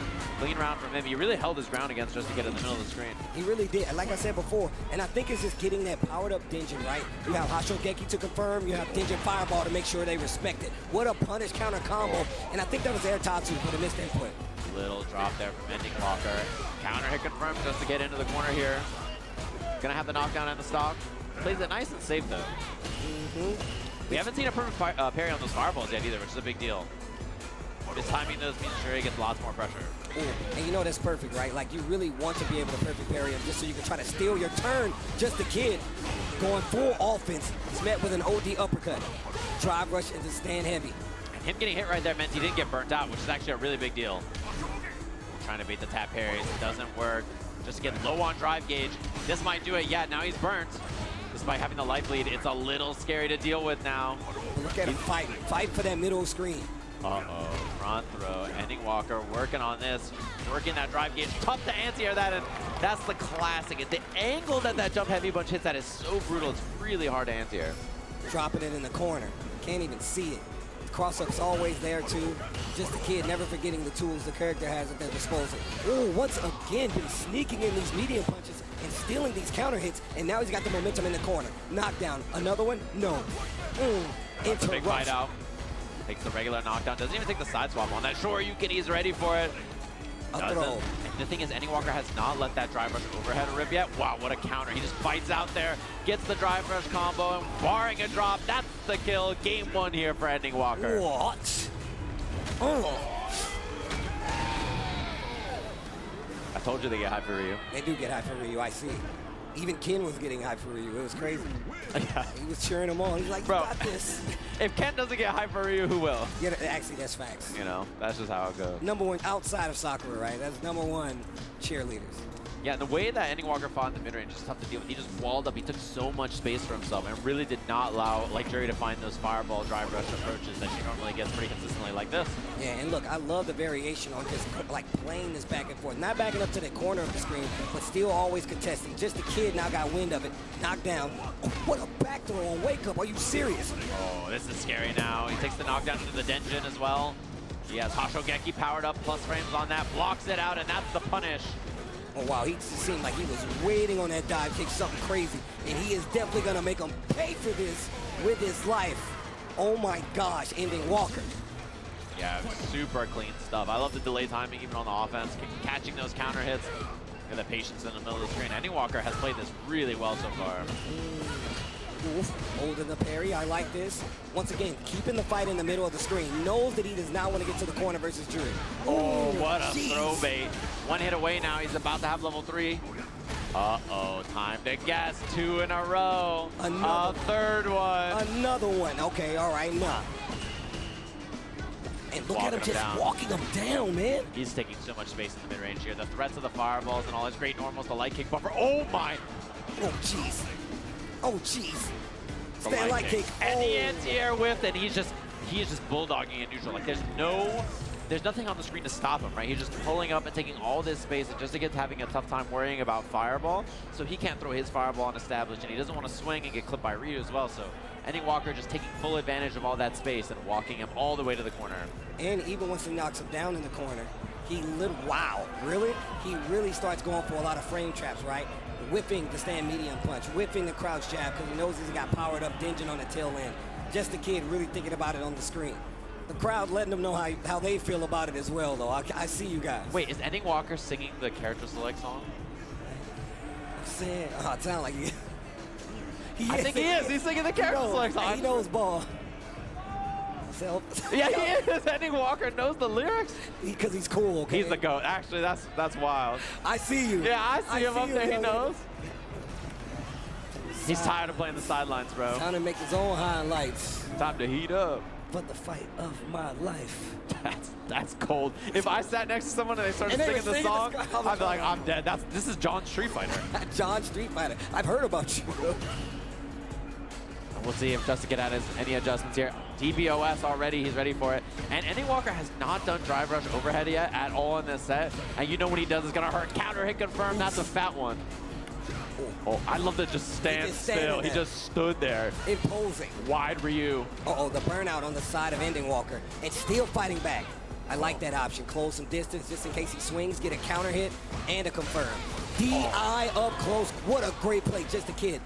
Clean round from him. He really held his ground against Just to Get in the middle of the screen. He really did. And like I said before, and I think it's just getting that powered up Denjin, right? You have Hashogeki to confirm. You have Denjin Fireball to make sure they respect it. What a punish counter combo. And I think that was Air Tatsu for the missed input. Little drop there from Ending Walker. Counter hit confirmed Just to Get into the corner here. Gonna have the knockdown and the stock. Plays it nice and safe though. We haven't seen a perfect parry on those fireballs yet either, which is a big deal. Just timing those means Jury gets lots more pressure. Ooh, and you know that's perfect, right? Like you really want to be able to perfect parry him just so you can try to steal your turn. Just a kid going full offense. He's met with an OD uppercut. Drive rush into stand heavy. And him getting hit right there meant he didn't get burnt out, which is actually a really big deal. Trying to beat the tap parries, doesn't work. Just to get low on drive gauge. This might do it. Yeah, now he's burnt. Despite having the life lead, it's a little scary to deal with now. But look at him fighting. Fight for that middle screen. Uh-oh, front throw. Ending Walker working on this. Working that drive gauge. Tough to anti-air that, and that's the classic. The angle that that jump heavy bunch hits at is so brutal. It's really hard to anti-air. Dropping it in the corner. Can't even see it. Cross-up's always there too. Just a kid, never forgetting the tools the character has at their disposal. Ooh, once again, been sneaking in these medium punches and stealing these counter hits, and now he's got the momentum in the corner. Knockdown. Another one? No. That's a big fight out. Takes the regular knockdown. Doesn't even take the side swap on that. Sure, you can. He's ready for it. Doesn't. And the thing is, Ending Walker has not let that drive rush overhead rip yet. Wow, what a counter. He just fights out there, gets the drive rush combo, and barring a drop, that's the kill. Game one here for Ending Walker. What? I told you they get high for Ryu. They do get high for Ryu, I see. Even Ken was getting high for Ryu. It was crazy. He was cheering him on. He's like, you got this. If Ken doesn't get high for Ryu, who will? Yeah, actually, that's facts. You know, that's just how it goes. Number one outside of Sakura, right? That's number one cheerleaders. Yeah, the way that Ending Walker fought in the mid-range is tough to deal with. He just walled up. He took so much space for himself and really did not allow like Jerry to find those fireball drive rush approaches that she normally gets pretty consistently like this. Yeah, and look, I love the variation on just like playing this back and forth. Not backing up to the corner of the screen, but still always contesting. Just the kid now got wind of it. Knocked down. Oh, what a back throw on Wake Up. Are you serious? Oh, this is scary now. He takes the knockdown into the Denjin as well. He has Hashogeki powered up, plus frames on that, blocks it out, and that's the punish. Oh, wow, he just seemed like he was waiting on that dive kick, something crazy. And he is definitely going to make him pay for this with his life. Oh, my gosh, Ending Walker. Yeah, super clean stuff. I love the delay timing even on the offense, catching those counter hits. Look at the patience in the middle of the screen. Ending Walker has played this really well so far. Oof, holding the parry, I like this. Once again, keeping the fight in the middle of the screen. Knows that he does not want to get to the corner versus Druid. Oh, what a throw bait. One hit away now, he's about to have level 3. Uh-oh, time to guess. 2 in a row. A third one. Another one, okay, all right, nah. And look at him just walking him down, man. He's taking so much space in the mid-range here. The threats of the fireballs and all his great normals, the light kick buffer. Oh my! Oh, jeez. Oh, jeez. Stand light kick. And the anti-air whiff, and he's just bulldogging in neutral. Like there's nothing on the screen to stop him, right? He's just pulling up and taking all this space, and just to get having a tough time worrying about fireball, so he can't throw his fireball on established, and he doesn't want to swing and get clipped by Ryu as well. So Ending Walker just taking full advantage of all that space and walking him all the way to the corner. And even once he knocks him down in the corner, he really starts going for a lot of frame traps, right? Whipping the stand medium punch, whipping the crouch jab because he knows he's got powered up Denjin on the tail end. Just the kid really thinking about it on the screen. The crowd letting them know how they feel about it as well, though. I see you guys. Wait, is Ending Walker singing the character select song? I'm saying, it sounds like I think he is. He's singing the character select song. He knows ball. Yeah, he is. Ending Walker knows the lyrics. Because he's cool, okay? He's the GOAT. Actually, that's wild. I see you. Yeah, I see him up there. He knows. He's tired of playing the sidelines, bro. Time to make his own highlights. Time to heat up. But the fight of my life. That's cold. If I sat next to someone and they started singing the song, I'd be like, I'm dead. This is John Street Fighter. John Street Fighter. I've heard about you. We'll see if Just to get at any adjustments here. DBOS already, he's ready for it. And Ending Walker has not done drive rush overhead yet at all in this set. And you know when he does, it's gonna hurt. Counter hit confirmed, that's a fat one. Oh, I love to just stand still. He just stood there. Imposing. Wide Ryu. Uh-oh, the burnout on the side of Ending Walker. And still fighting back. I like that option. Close some distance just in case he swings, get a counter hit, and a confirm. DI up close. What a great play, just a kid.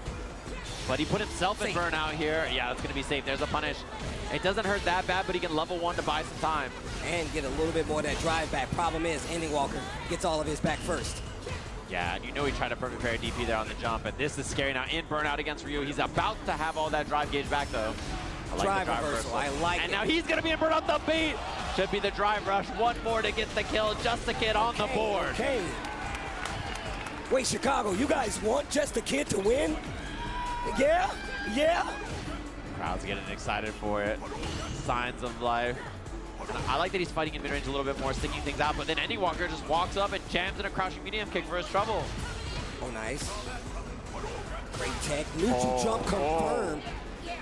But he put himself in burnout here. Yeah, that's going to be safe. There's a punish. It doesn't hurt that bad, but he can level 1 to buy some time. And get a little bit more of that drive back. Problem is, Ending Walker gets all of his back first. Yeah, and you know he tried to perfect parry DP there on the jump, and this is scary now. In burnout against Ryu. He's about to have all that drive gauge back, though. I like drive the drive reversal. reversal. I like it. And now he's going to be in burnout the beat. Should be the drive rush. One more to get the kill. Just the kid on the board. Okay. Wait, Chicago, you guys want Just the Kid to win? Yeah? Yeah? Crowd's getting excited for it. Signs of life. And I like that he's fighting in mid-range a little bit more, sticking things out, but then Ending Walker just walks up and jams in a crouching medium kick for his trouble. Oh, nice. Great tech. Neutral jump confirmed.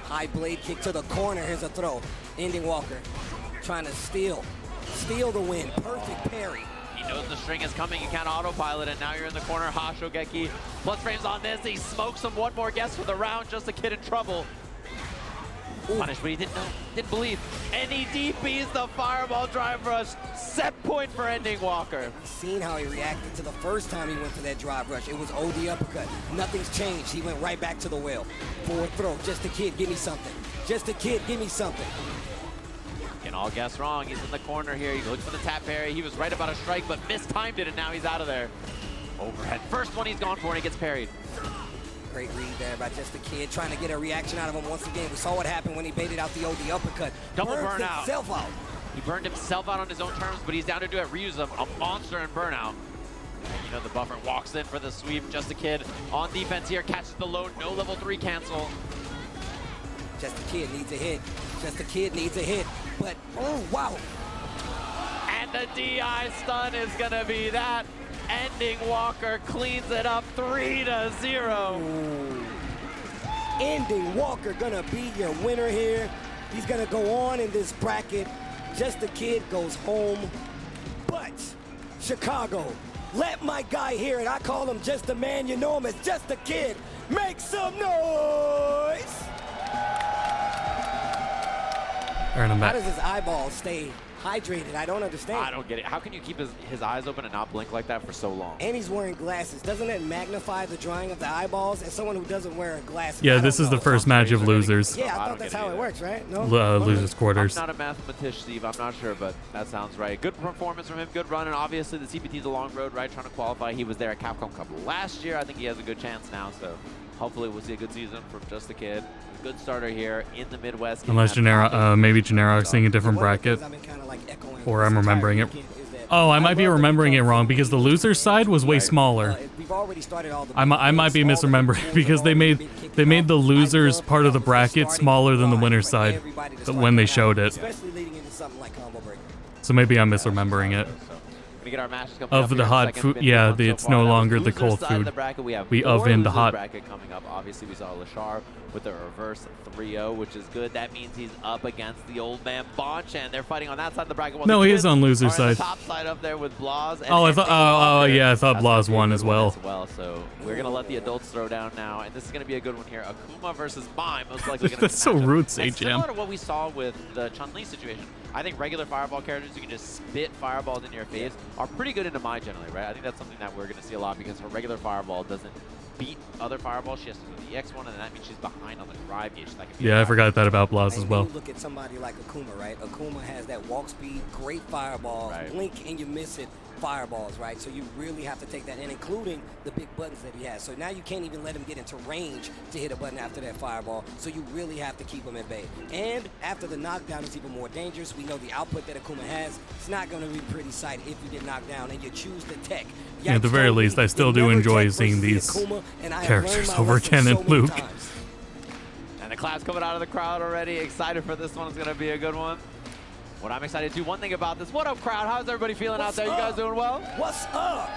High blade kick to the corner. Here's a throw. Ending Walker trying to steal the win. Perfect parry. He knows the string is coming. You can't autopilot it. Now you're in the corner. Hashogeki. Plus frames on this. He smokes him. One more guess for the round. Just a kid in trouble. Punish, but he didn't know. Didn't believe. And he DPs the fireball drive rush. Set point for Ending Walker. Seen how he reacted to the first time he went for that drive rush. It was OD uppercut. Nothing's changed. He went right back to the well. Forward throw. Just a kid. Give me something. Just a kid. Give me something. Can all guess wrong. He's in the corner here. He looks for the tap parry. He was right about a strike, but mistimed it, and now he's out of there. Overhead. First one he's gone for, and he gets parried. Great read there by Just a Kid, trying to get a reaction out of him once again. We saw what happened when he baited out the OD uppercut. Double Burns burnout. himself out. He burned himself out on his own terms, but he's down to do it. Ryu's a monster in burnout. You know, the buffer walks in for the sweep. Just a Kid on defense here, catches the load. No level 3 cancel. Just a Kid needs a hit. Just a Kid needs a hit. But, oh, wow. And the DI stun is going to be that. Ending Walker cleans it up 3-0. Ending Walker gonna be your winner here. He's gonna go on in this bracket. Just a Kid goes home. But Chicago, let my guy hear it. I call him Just a Man. You know him as Just a Kid. Make some noise. All right, I'm back. How does his eyeball stay hydrated? I don't understand. I don't get it. How can you keep his eyes open and not blink like that for so long? And he's wearing glasses. Doesn't it magnify the drawing of the eyeballs? As someone who doesn't wear glasses. Yeah, this is the first match of losers. Yeah, I thought that's how it works, right? No? Losers quarters. I'm not a mathematician, Steve. I'm not sure, but that sounds right. Good performance from him. Good run. And obviously, the CPT's a long road, right? Trying to qualify. He was there at Capcom Cup last year. I think he has a good chance now. So hopefully, we'll see a good season from Just a Kid. Good starter here in the Midwest. Unless maybe Generic seeing a different bracket. Or I'm remembering it. Oh, I might be remembering it wrong because the loser side was way smaller. I might be misremembering because they made the losers part of the bracket smaller than the winner side when they showed it. So maybe I'm misremembering it. Get our matches of the hot food, yeah, it's no longer the cold food. We oven the hot. Bracket coming up. Obviously, we saw Lashar with a reverse 3-0, which is good. That means he's up against the old man Bonchan. They're fighting on that side of the bracket. No, he is on loser side. Top side up there with Blas. Oh, I thought. Oh, yeah, I thought Blas won as well. So we're gonna let the adults throw down now, and this is gonna be a good one here. Akuma versus Mai, most likely. That's so rude, Sage Jam. Similar to what we saw with the Chun-Li situation. I think regular fireball characters who can just spit fireballs in your face are pretty good into Mai generally, right? I think that's something that we're going to see a lot because her regular fireball doesn't beat other fireballs. She has to do the X1, and that means she's behind on the drive gauge. Yeah, I forgot that about Blas as well. You look at somebody like Akuma, right? Akuma has that walk speed, great fireball, blink and you miss it fireballs, right? So you really have to take that in, including the big buttons that he has. So now you can't even let him get into range to hit a button after that fireball. So you really have to keep him at bay. And after the knockdown, it's even more dangerous. We know the output that Akuma has. It's not going to be pretty sight if you get knocked down and you choose the tech. Yeah, at the very least, I still do enjoy seeing these characters over Ken and Luke. And the claps coming out of the crowd already. Excited for this one. It's going to be a good one. What I'm excited to, one thing about this, what up crowd? How's everybody feeling out there? You guys doing well? What's up?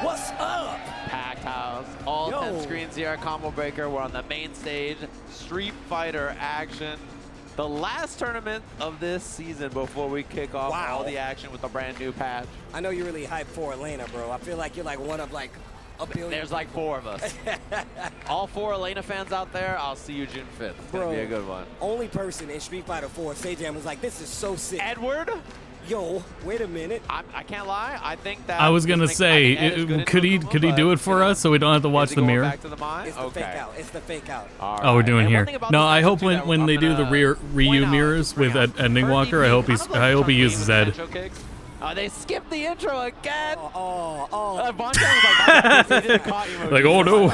What's up? Packed house, all 10 screens here at Combo Breaker. We're on the main stage, Street Fighter action. The last tournament of this season before we kick off all the action with a brand new patch. I know you're really hyped for Elena, bro. I feel like you're like one of like a billion. There's like 4 of us. All 4 Elena fans out there, I'll see you June 5th. It's going to be a good one. Only person in Street Fighter 4, Sajam was like, this is so sick. Edward? Yo, wait a minute. I can't lie. I think that I was gonna say, could he do it for us so we don't have to watch the mirror? It's the fake out. It's the fake out. Oh, we're doing here. No, I hope when they do the Ryu mirrors with Ending Walker, I hope he uses Ed. They skipped the intro again. Like, oh no.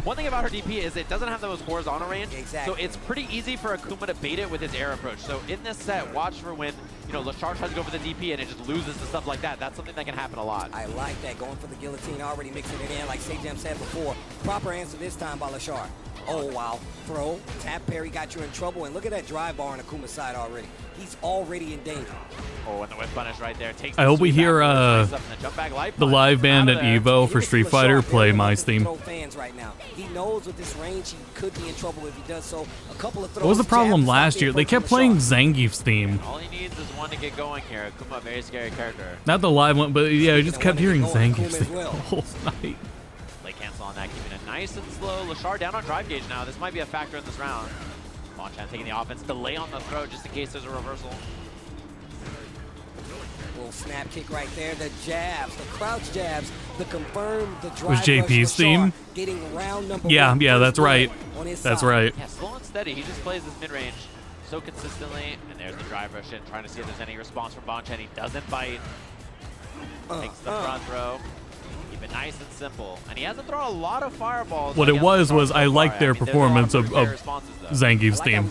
One thing about her DP is it doesn't have those horizontal range, so it's pretty easy for Akuma to bait it with his air approach. So in this set, watch for when Lashar tries to go for the DP and it just loses to stuff like that. That's something that can happen a lot. I like that, going for the guillotine, already mixing it in, like Sajam said before. Proper answer this time by Lashar. Oh, wow. Throw, tap parry got you in trouble, and look at that drive bar on Akuma's side already. He's already in danger. Oh, and the whip punish right there. Takes I hope we hear the live band at EVO for Street Fighter play Mai's theme. Right now. He knows with this range he could be in trouble if he does so. A couple of throws. What was the problem last year? They kept playing Zangief's theme. All he needs is one to get going here. Akuma, very scary character. Not the live one, but yeah, I just kept hearing Zangief's theme the whole night. Play cancel on that, keeping it nice and slow. Lashar down on drive gauge now. This might be a factor in this round. Bonchan taking the offense, delay on the throw just in case there's a reversal. Little snap kick right there. The jabs, the crouch jabs, the confirmed, the drive. Was JP's theme? Getting round number yeah, that's right. That's right. Yeah, slow and steady. He just plays this mid-range so consistently. And there's the drive rush in, trying to see if there's any response from Bonchan. He doesn't bite. Takes the front throw. Keep it nice and simple. And he hasn't thrown a lot of fireballs. What it was I liked their performance of Zangief's theme.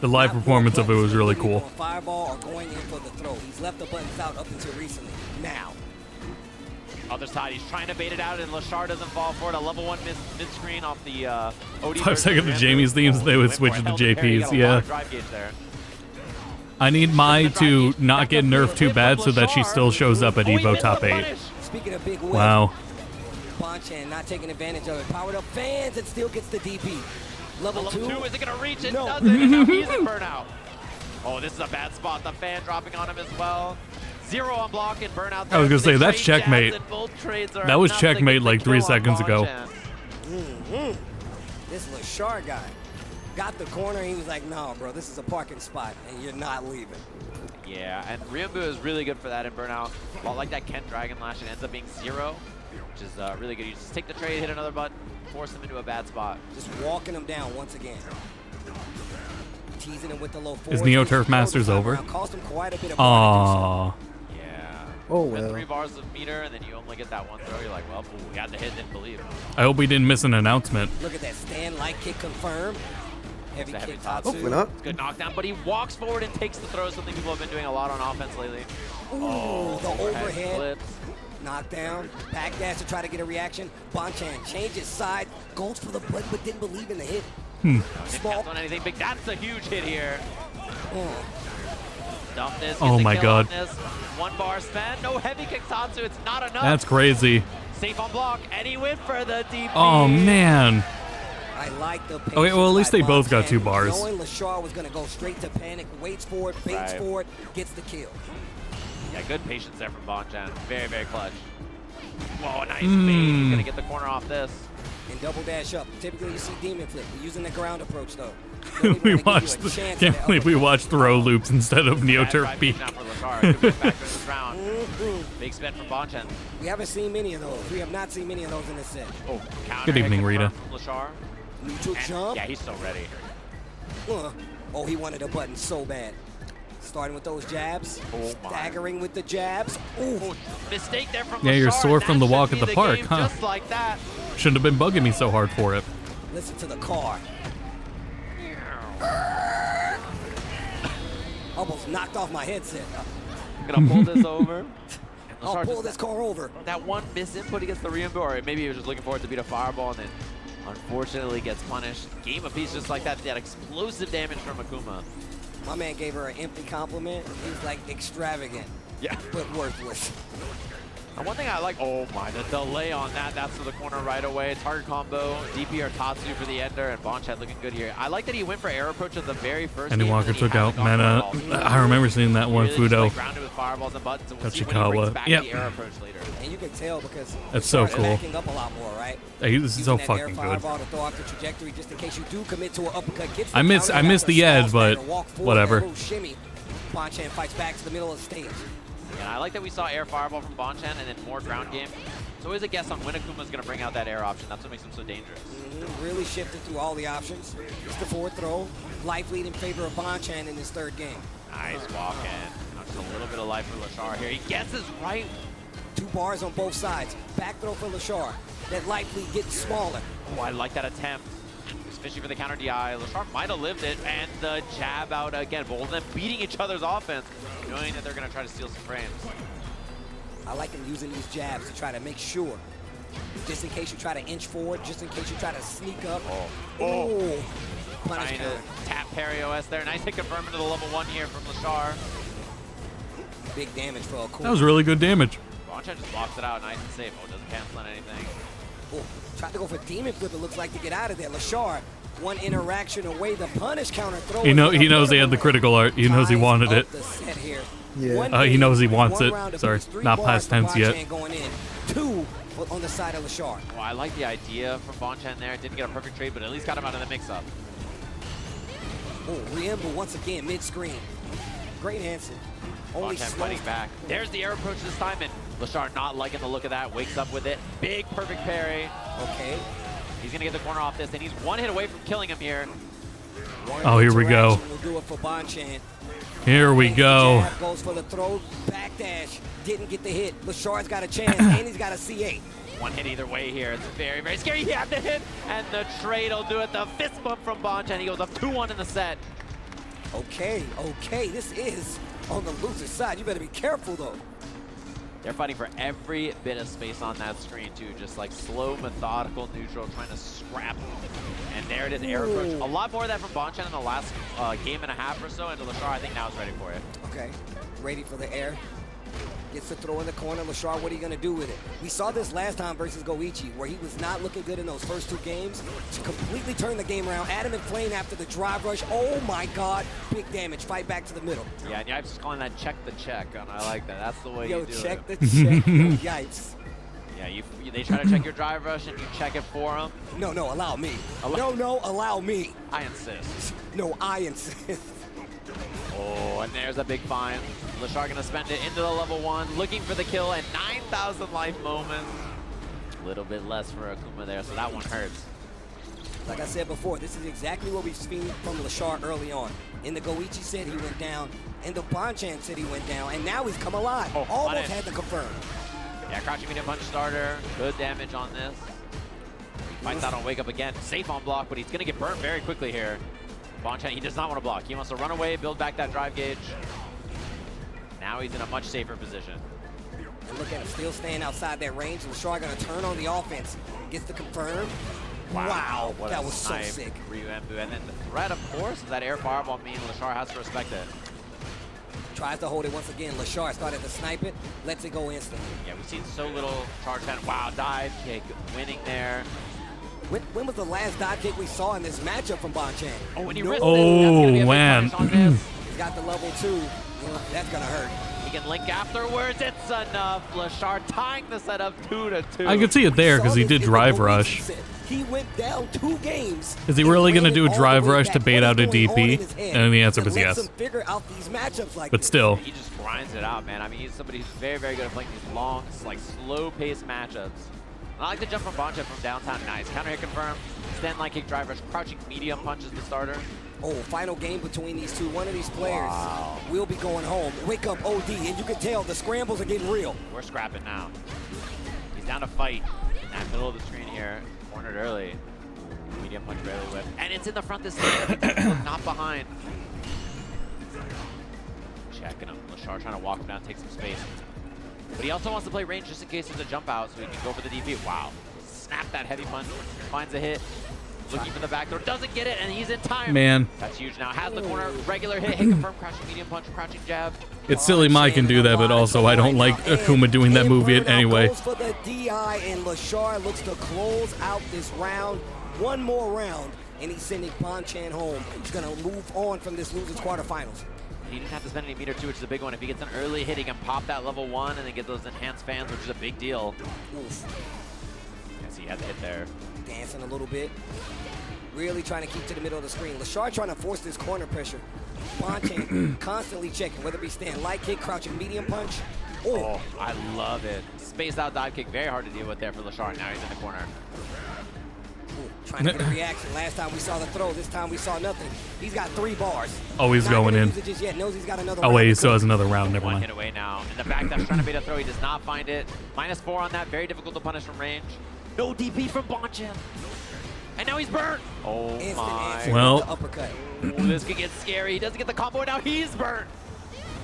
The live performance of it was really cool. Fireball or going in for the throw. He's left the buttons out up until recently. Now. Other side, he's trying to bait it out, and Lashar doesn't fall for it. A level 1 mid-screen off the OD. 5 seconds of Jamie's themes, they would switch to JP's, yeah. I need Mai to not get nerfed too bad so that she still shows up at EVO top 8. Speaking of big wins, Wow. Bonchan not taking advantage of it. Powered up fans and still gets the DP. Level 2. Is it going to reach? It No. doesn't. And now he's in burnout. Oh, this is a bad spot. The fan dropping on him as well. 0 on block and burnout. I was gonna say, They that's trade checkmate. jabs and both trades are That was enough to checkmate get the like 3 kill on seconds ago. Bonchan. This Lashar guy got the corner. He was like, no, bro, this is a parking spot, and you're not leaving. Yeah, and Ryumbu is really good for that in burnout. A lot like that Ken Dragon Lash, it ends up being 0, which is really good. You just take the trade, hit another button, force him into a bad spot. Just walking him down once again. Teasing him with the low Is forward. Neo Turf Masters over? Cost him quite a bit of Aww. Yeah. Oh, With well. 3 bars of meter, and then you only get that one throw. You're like, well, ooh, we had the hit, didn't believe. I hope we didn't miss an announcement. Look at that stand light kick confirmed. Heavy It's a kick top Tatsu. Hopefully not. Good knockdown, but he walks forward and takes the throw, something people have been doing a lot on offense lately. Ooh, the overhead. Flips. Knockdown. Backdash to try to get a reaction. Bonchan changes side. Goes for the button, but didn't believe in the hit. Small. On anything big. That's a huge hit here. Dump this. Oh get the my kill God. on this. 1 bar spend. No heavy kick Tatsu. It's not enough. That's crazy. Safe on block, and he went for the DP. Oh man. I like the Okay, well at least they both got 2 bars. Knowing Lashar was going to go straight to panic, waits for it, baits Right. for it, gets the kill. Yeah, good patience there from Bonchan. Very, very clutch. Whoa, nice bait. He's going to get the corner off this. And double dash up. Typically you see demon flip. We're using the ground approach though. We watched. Can't believe we watched throw loops instead of Neo Turf Peak. Now for Lashar. Good move back in this round. Big spin from Bonchan. We haven't seen many of those. We have not seen many of those in this set. Oh, counter Good hit evening, Rita. confirmed from Lashar. Neutral jump. Yeah, he's so ready. Oh, he wanted a button so bad. Starting with those jabs. Staggering with the jabs. Ooh. Mistake there from Yeah, you're Lashar, sore and from that the walk should at be the park, game huh? Just like that. Shouldn't have been bugging me so hard for it. Listen to the car. Almost knocked off my headset. Gonna pull this over. I'll pull this car over. That one misinput against the Ryumbu, or maybe he was just looking forward to beat a fireball and then unfortunately gets punished. Game apiece just like that. That explosive damage from Akuma. My man gave her an empty compliment. He was like extravagant. Yeah. But worthless. And one thing I like, oh my, the delay on that. That's to the corner right away. Target combo, DP or Tatsu for the ender, and Bonchan looking good here. I like that he went for air approach at the very first Andy game, Walker and then took he out hasn't gone for it Mena. all. I remember seeing that one, Really just, Fudo. like, grounded with fireballs and buttons, and we'll see when he brings Tachikawa. back Yep. the air approach later. And you can tell because That's so Lashar cool. backing up a lot more, right? Hey, this is Using so that fucking air good. fireball to throw off the trajectory just in case you do commit to an uppercut. Gets the I missed counter, the small edge, but stagger, walk forward, whatever. that little shimmy. Bonchan fights back to the middle of the stage. And I like that we saw air fireball from Bonchan and then more ground game. It's always a guess on when Akuma's going to bring out that air option. That's what makes him so dangerous. Really shifted through all the options. It's the forward throw. Life lead in favor of Bonchan in his third game. Nice walk in. Just a little bit of life for Lashar here. He guesses right. 2 bars on both sides. Back throw for Lashar. That life lead getting smaller. Oh, I like that attempt. He's fishing for the counter DI. Lashar might have lived it, and the jab out again. Both of them beating each other's offense, knowing that they're going to try to steal some frames. I like him using these jabs to try to make sure. Just in case you try to inch forward, just in case you try to sneak up. Oh. Punish Trying counter. to tap parry OS there. Nice hit confirmed to the level 1 here from Lashar. Big damage for Akuma. That was really good damage. Bonchan just blocks it out nice and safe. Oh, doesn't cancel on anything. Oh, tried to go for demon flip, it looks like, to get out of there. Lashar, one interaction away, the punish counter throw. He knows he had the critical art. He knows he wanted it. The set here. Yeah. He knows he wants One it. round Sorry, apiece, 3 not bars past for tense yet. Bonchan going in. 2 on the side of Lashar. Oh, I like the idea from Bonchan there. Didn't get a perfect trade, but at least got him out of the mix-up. Oh, Ryumbu once again mid-screen. Great Hansen. Only Bonchan slow. fighting back. There's the air approach this time, and Lashar not liking the look of that. Wakes up with it. Big perfect parry. Okay. He's going to get the corner off this, and he's 1 hit away from killing him here. Oh, here we go. We'll do it for Bonchan. Here we go. Jab goes for the throw, backdash, didn't get the hit. Lashar's got a chance, and he's got a C8. 1 hit either way here. It's very, very scary. He had the hit, and the trade will do it. The fist bump from Bonchan. He goes up 2-1 in the set. Okay, this is on the loser side. You better be careful, though. They're fighting for every bit of space on that screen, too. Just like slow, methodical, neutral, trying to scrap. And there it is, air approach. A lot more of that from Bonchan in the last game and a half or so. And Lashar, I think now is ready for it. Okay, ready for the air. Gets to throw in the corner. Lashar, what are you going to do with it? We saw this last time versus Goichi, where he was not looking good in those first 2 games. To completely turn the game around. Adam and Flame after the drive rush. Oh my God. Big damage. Fight back to the middle. Yeah, and Yipes is calling that check the check, and I like that. That's the way you do it. Yo, check the check. Yipes. Yeah, they try to check your drive rush, and you check it for them. No, allow me. No, allow me. I insist. No, I insist. Oh, and there's a big find. Lashar gonna spend it into the level 1, looking for the kill, and 9,000 life moments. A little bit less for Akuma there, so that one hurts. Like I said before, this is exactly what we've seen from Lashar early on. In the Goichi set, he went down. In the Bonchan set, he went down. And now he's come alive. Almost had to confirm. Yeah, crouching medium punch starter. Good damage on this. He fights out on Wake Up again. Safe on block, but he's gonna get burnt very quickly here. Bonchan, he does not want to block. He wants to run away, build back that drive gauge. Now he's in a much safer position. And look at him, still staying outside that range. Lashar gonna turn on the offense. Gets to confirm. Wow, that was so sick. Ryu Embu. And then the threat, of course, of that air fireball means Lashar has to respect it. Tries to hold it once again. Lashar started to snipe it, lets it go instantly. Yeah, we've seen so little charge time. Wow, dive kick, winning there. When was the last dive kick we saw in this matchup from Bonchan? Oh, when he No. risked it. That's gonna be a big man. punish on this. He's got the level 2. That's gonna hurt. He can link afterwards. It's enough. Lashar tying the setup 2-2. I could see it there because he did drive rush. He went down 2 games. Is he really going to do a drive rush to bait out a DP? And the answer was yes. Figure out these matchups like But still. He just grinds it out, man. I mean, he's somebody who's very, very good at playing these long, like slow-paced matchups. I like the jump from Bonchan from downtown. Nice. Counter hit confirmed. Stand light kick drive rush. Crouching medium punches the starter. Oh, final game between these two. One of these players will be going home. Wake Up OD, and you can tell the scrambles are getting real. We're scrapping now. He's down to fight in that middle of the screen here. Cornered early. Medium punch barely whip. And it's in the front this time. Not behind. Checking him. Lashar trying to walk him down, take some space. But he also wants to play range just in case there's a jump out so he can go for the DP. Wow. Snap that heavy punch. Finds a hit. Looking for the back door. Doesn't get it, and he's in time. Man. That's huge now. Has the corner. Regular hit. Hit confirm. Crouching medium punch. Crouching jab. It's silly Mike can do that, but also I don't like Akuma doing that move yet anyway. Goes for the DI, and Lashar looks to close out this round. One more round, and he's sending Bonchan home. He's going to move on from this losers quarterfinals. He didn't have to spend any meter 2, which is a big one. If he gets an early hit, he can pop that level 1 and then get those enhanced fans, which is a big deal. Oof. Yes, he had the hit there. Dancing a little bit. Really trying to keep to the middle of the screen. Lashar trying to force this corner pressure. Bonchan constantly checking, whether it be stand light kick, crouching medium punch. Oh, I love it. Spaced out dive kick, very hard to deal with there for Lashar. Now he's in the corner. Trying to get a reaction. Last time we saw the throw, this time we saw nothing. He's got 3 bars. Oh, he's going in. Just yet. Knows he's got another Oh, round wait, he to still go. has another round. Never One mind. hit away now. In the back that's trying to bait a throw, he does not find it. -4 on that, very difficult to punish from range. No DP from Bonchan. And now he's burnt. Oh my. Well. Uppercut. Ooh, this could get scary. He doesn't get the combo, and now he's burnt.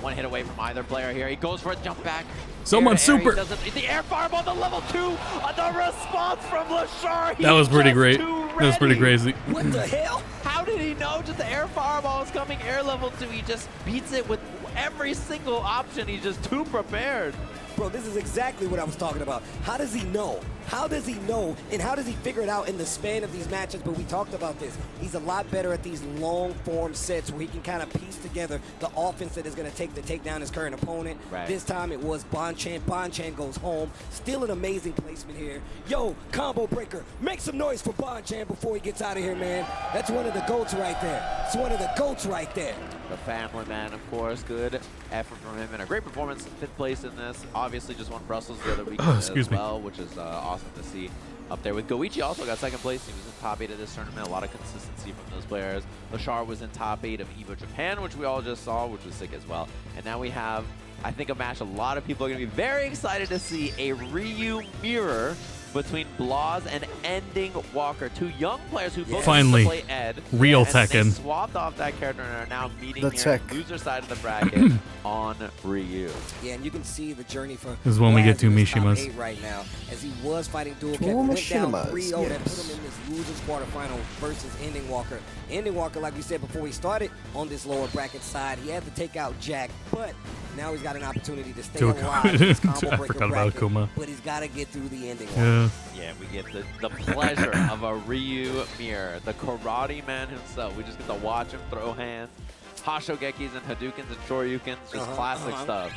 One hit away from either player here. He goes for a jump back. Someone super. The air fireball, the level 2. The response from Lashar. That was pretty great. That was pretty crazy. What the hell? How did he know just the air fireball is coming air level 2? He just beats it with every single option. He's just too prepared. Bro, this is exactly what I was talking about. How does he know? How does he know? And how does he figure it out in the span of these matches? But we talked about this. He's a lot better at these long form sets where he can kind of piece together the offense that is going to take to take down his current opponent. Right. This time it was Bonchan. Bonchan goes home. Still an amazing placement here. Yo, combo breaker. Make some noise for Bonchan before he gets out of here, man. That's one of the GOATs right there. It's one of the GOATs right there. The family man, of course. Good effort from him and a great performance. 5th place in this. Obviously just won Brussels the other week as well, which is awesome to see up there. With Goichi also got 2nd place. He was in top 8 of this tournament. A lot of consistency from those players. Lashar was in top 8 of EVO Japan, which we all just saw, which was sick as well. And now we have, I think, a match a lot of people are going to be very excited to see. A Ryu mirror between Blaz and Ending Walker, 2 young players who both Finally, used to play Ed. real and Tekken. They swapped off that character and are now meeting The here Tech. loser side of the bracket on Ryu. Yeah, and you can see the journey for This is when we get to Blaz in his top Mishimas. 8 right now, as he was fighting dual Two cap, went down Mishimas, 3-0. That put yes. him in this losers quarterfinal versus Ending Walker. Ending Walker, like we said before we started on this lower bracket side, he had to take out Jack, but Now he's got an opportunity to stay To alive in this combo I breaker forgot about bracket, Akuma. but he's got to get through the ending. Yeah. Yeah, we get the pleasure of a Ryu mirror, the karate man himself. We just get to watch him throw hands. Hashogekis and Hadoukens and Shoryukens, just classic stuff.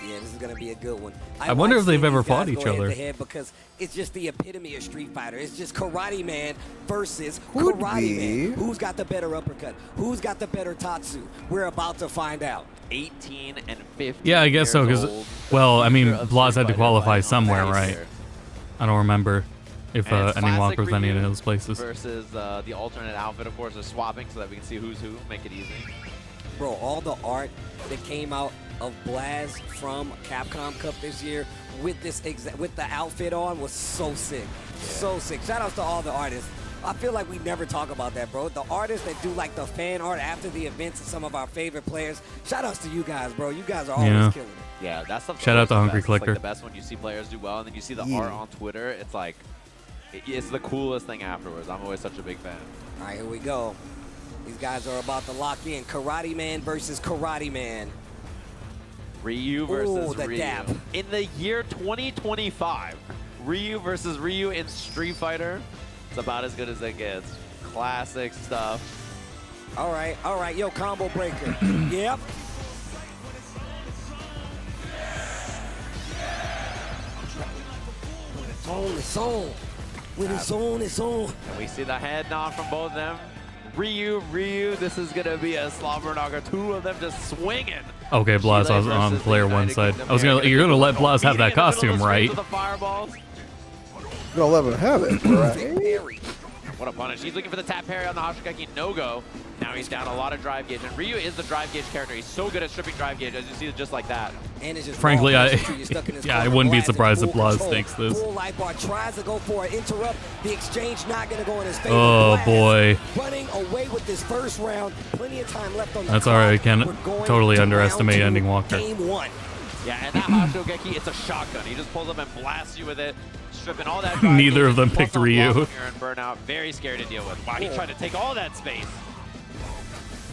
Yeah, this is going to be a good one. I wonder like if they've seeing ever these guys fought go each other. head-to-head because it's just the epitome of Street Fighter. It's just Karate Man versus Could Karate be. Man. Who's got the better uppercut? Who's got the better Tatsu? We're about to find out. 18 and 15. Yeah, I guess so. Because, well, I mean, Blas had to qualify somewhere, right? I don't remember if Ending Walker was any of those places. Versus the alternate outfit, of course, is swapping so that we can see who's who. Make it easy. Bro, all the art that came out of Blas from Capcom Cup this year with this with the outfit on was so sick. So sick. Shout outs to all the artists. I feel like we never talk about that, bro. The artists that do like the fan art after the events of some of our favorite players. Shout outs to you guys, bro. You guys are always killing it. Yeah, that's stuff. Shout out to Hungry It's like Clicker. the best when you see players do well, and then you see the art on Twitter. It's like, it's the coolest thing afterwards. I'm always such a big fan. All right, here we go. These guys are about to lock in. Karate Man versus Karate Man. Ryu versus the Ryu. dap. In the year 2025, Ryu versus Ryu in Street Fighter. It's about as good as it gets. Classic stuff. All right, yo, combo breaker. Yep. It's on. When it's on, it's on. And we see the head nod from both of them. Ryu, this is going to be a slobber knocker. Two of them just swinging. Okay, Blas was on player one side. You're gonna let Blas have that costume, right? Gonna let him have it, right? What a punish. He's looking for the tap parry on the Hashogeki. No-go. Now he's down a lot of drive gauge. And Ryu is the drive gauge character. He's so good at stripping drive gauge, as you see, just like that. And it's just Frankly, I wouldn't be surprised if Blas takes this. Full life bar tries to go for an interrupt. The exchange not going to go in his favor. Oh, boy. Running away with this first round. Plenty of time left on the That's all right. I can't totally underestimate Ending Walker. Game one. Yeah, and that Hashogeki, it's a shotgun. He just pulls up and blasts you with it, stripping all that drive Neither gauge. of them picked Ryu. Here and Burnout, very scary to deal with. Wow, he tried to take all that space.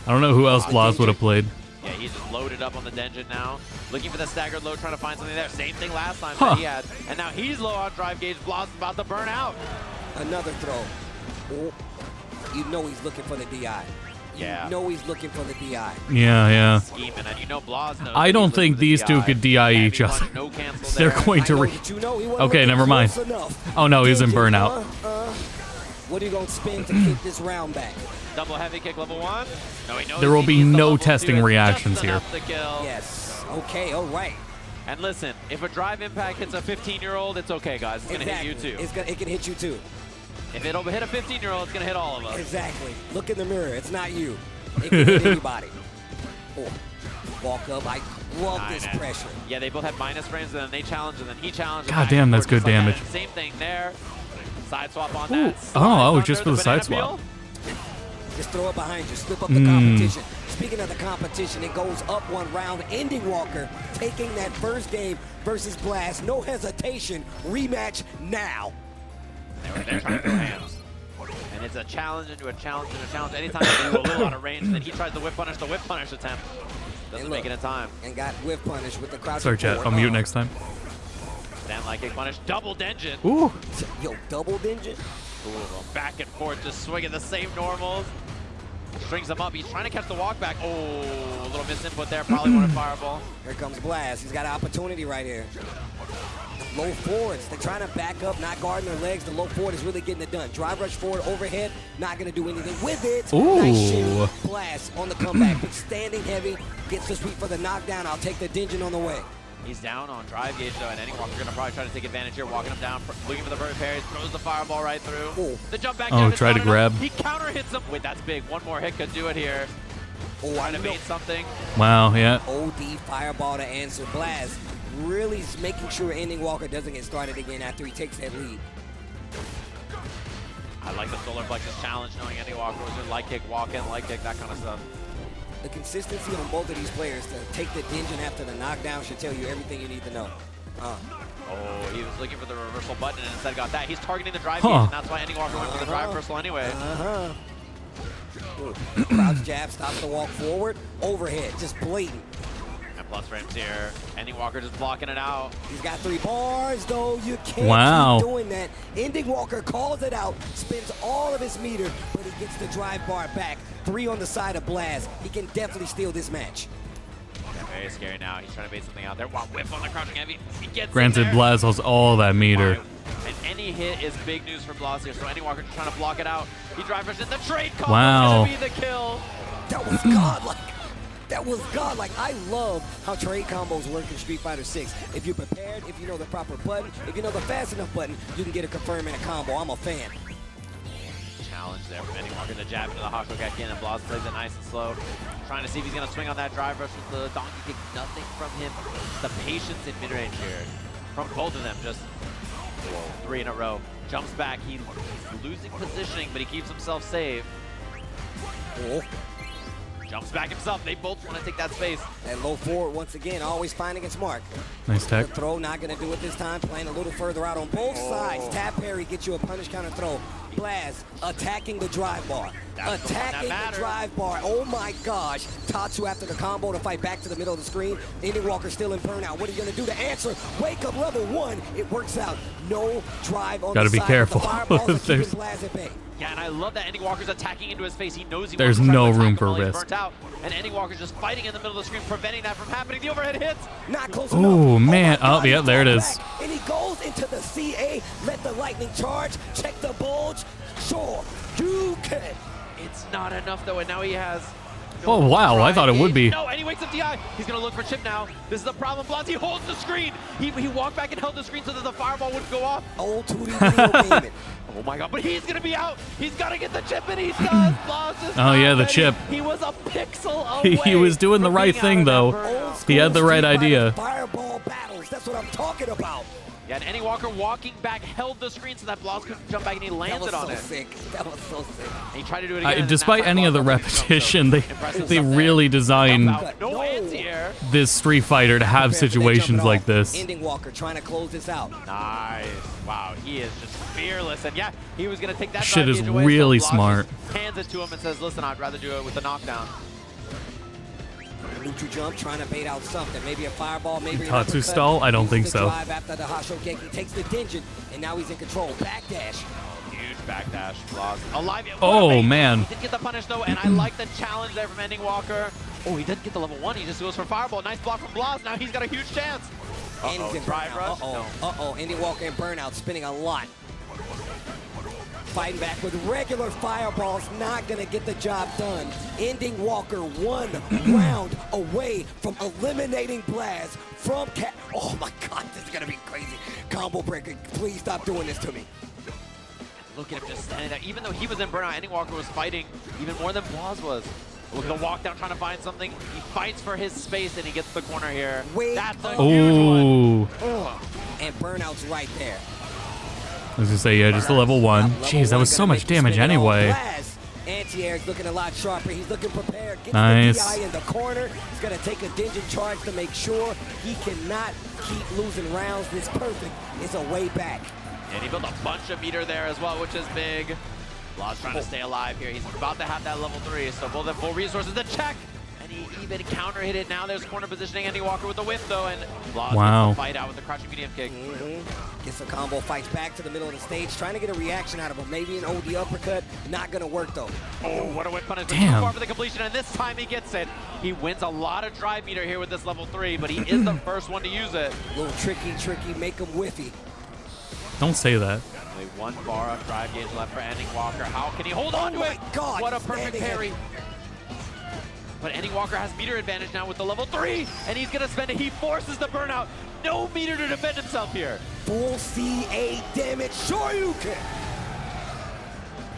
I don't know who else Blas would have played. Yeah, he's just loaded up on the Denjin now. Looking for the staggered low, trying to find something there. Same thing last time that he had. And now he's low on drive gauge. Blas is about to burn out. Another throw. Oh, you know he's looking for the DI. Yeah. You know he's looking for the DI. Yeah. Scheming, and you know Blas knows I don't think these two could DI each other. They're going to Okay, never mind. Oh no, he's in burnout. What are you going to spin to kick this round back? Double heavy kick level 1. No, he knows There will be no testing reactions here. Yes. Okay, all right. And listen, if a drive impact hits a 15-year-old, it's okay, guys. It's going to hit you too. It can hit you too. If it'll hit a 15-year-old, it's going to hit all of us. Exactly. Look in the mirror. It's not you. It can hit anybody. Oh, walk up. I love this pressure. Yeah, they both had minus frames, and then they challenged, and then he challenged. God damn, that's good damage. Same thing there. Side swap on that. Oh, just for the side swap. Just throw it behind you. Slip up the competition. Speaking of the competition, it goes up one round. Ending Walker taking that first game versus Blast. No hesitation. Rematch now. They're trying to throw hands. And it's a challenge into a challenge into a challenge. Anytime you go a little out of range, and then he tries the whip punish attempt. Doesn't make it in time. And got whip punish with the crouch. Sorry, chat. I'll mute next time. Stand like kick punish. Double Denjin. Ooh. Yo, double Denjin? Ooh, back and forth, just swinging the same normals. Strings him up. He's trying to catch the walk back. Oh, a little misinput there. Probably wanted fireball. Here comes Blast. He's got an opportunity right here. Low forwards. They're trying to back up, not guarding their legs. The low forward is really getting it done. Drive rush forward, overhead, not going to do anything with it. Ooh. Nice shimmy. Blast on the comeback. But standing heavy, gets the sweep for the knockdown. I'll take the Denjin on the way. He's down on drive gauge, though, and Ending Walker's going to probably try to take advantage here, walking him down, looking for the bird parries, throws the fireball right through. Ooh. The jump back Oh, down. try to grab. He counter hits him. Wait, that's big. One more hit could do it here. Oh, trying to bait something. Wow, yeah. OD fireball to answer. Blast really making sure Ending Walker doesn't get started again after he takes that lead. I like the solar plexus challenge, knowing Ending Walker was doing light kick, walk in, light kick, that kind of stuff. The consistency on both of these players to take the Denjin after the knockdown should tell you everything you need to know. Oh, he was looking for the reversal button and instead got that. He's targeting the drive gauge, and that's why Ending Walker went for the drive reversal anyway. Crouch jab, stops the walk forward, overhead, just blatant. And plus frames here. Ending Walker just blocking it out. He's got 3 bars, though. You can't Wow. keep doing that. Ending Walker calls it out, spends all of his meter, but he gets the drive bar back. 3 on the side of Blaz. He can definitely steal this match. Very scary now. He's trying to bait something out there. Wow, whiff on the crouching heavy. He gets Granted, in there. Blaz has all that meter. And any hit is big news for Blaz here. So Ending Walker just trying to block it out. He drivers in the trade combo. Wow. Gonna be the kill. That was godlike. That was godlike. I love how trade combos work in Street Fighter 6. If you're prepared, if you know the proper button, if you know the fast enough button, you can get a confirm in a combo. I'm a fan. Challenge there from Ending Walker. The jab into the hot kick back in, and Blaz plays it nice and slow. Trying to see if he's going to swing on that drive rush with the donkey kick. Nothing from him. The patience in mid-range here from both of them. Just 3 in a row. Jumps back. He's losing positioning, but he keeps himself safe. Jumps back himself. They both want to take that space. And low forward once again, always finding its mark. Nice tech. The throw, not going to do it this time. Playing a little further out on both sides. Tap parry gets you a punish counter throw. Blaz attacking the drive bar. Attacking the drive bar. Oh my gosh. Tatsu after the combo to fight back to the middle of the screen. Ending Walker still in burnout. What are you going to do to answer? Wake up level 1. It works out. No drive on Gotta the be side. careful. The fireballs are keeping There's- Blaz at bay. Yeah, and I love that Ending Walker's attacking into his face. He knows he There's wants to try no to attack room him for while he's risk. burnt out. And Ending Walker's just fighting in the middle of the screen, preventing that from happening. The overhead hits. Not close Oh, enough. man. my Oh, God, yeah, he's there it going is. back. And he goes into the CA. Let the lightning charge. Check the bulge. Sure, you can. It's not enough, though, and now he has... Oh, wow. I thought it would be. No, and he wakes up DI. He's going to look for Chip now. This is the problem. Blaz, he holds the screen. He walked back and held the screen so that the fireball wouldn't go off. Old 2D video gaming. Oh my god, but he's going to be out. He's got to get the chip, and he does. Blaz is Oh, yeah, the ready. chip. He was a pixel away. He was doing the right thing, though. He had the right idea. Fireball battles. That's what I'm talking about. Yeah, and Ending Walker walking back held the screen so that Blaz couldn't jump back, and he landed on it. Sick. That was so sick. And he tried to do it again. and Despite that any time of the Blaz repetition, they Impressive really designed no anti-air. this Street Fighter to have situations like this. Ending Walker trying to close this out. Nice. Wow, he is just fearless. And yeah, he was going to take that Shit drive is gauge away, really so Blaz smart. just hands it to him and says, listen, I'd rather do it with the knockdown. Neutral jump, trying to bait out something. Maybe a fireball, maybe an Tatsu uppercut. stall? I don't Uses think the so. Drive after the Hashokeki takes the Denjin, and now he's in control. Backdash. Huge backdash. Blaz alive. Oh, man. He did get the punish, though, and I like the challenge there from Ending Walker. Oh, he didn't get the level 1. He just goes for fireball. Nice block from Blaz. Now he's got a huge chance. And he's in drive burnout. rush. Uh-oh. Ending Walker in burnout, spinning a lot. Fighting back with regular fireballs, not going to get the job done. Ending Walker 1 round away from eliminating Blaz from Cat. Oh my God, this is going to be crazy. Combo breaker, please stop doing this to me. Look at him just standing there. Even though he was in burnout, Ending Walker was fighting even more than Blaz was. Look at the walk down trying to find something. He fights for his space and he gets the corner here. That's a huge one. And burnout's right there. I was gonna say, yeah, just a level 1. Jeez, that was so much damage anyway. Anti-air's looking a lot sharper. He's looking prepared. Gets Nice. the DI in the corner. He's going to take a Denjin charge to make sure he cannot keep losing rounds. This perfect is a way back. And he built a bunch of meter there as well, which is big. Blaz trying to stay alive here. He's about to have that level 3, so both have full resources to check. And he even counter hit it. Now there's corner positioning. Ending Walker with the whiff, though, and Blaz gets the fight out with the crouching medium kick. Gets a combo, fights back to the middle of the stage, trying to get a reaction out of him. Maybe an OD uppercut. Not going to work, though. Oh, what a whip punish. Too Damn. far for the completion, and this time he gets it. He wins a lot of drive meter here with this level 3, but he is the first one to use it. A little tricky, make him whiffy. Don't say that. Only 1 bar of drive gauge left for Ending Walker. How can he hold on to it? God, what a perfect standing parry. But Ending Walker has meter advantage now with the level 3, and he's going to spend it. He forces the burnout. No meter to defend himself here. Full CA damage. Sure you can.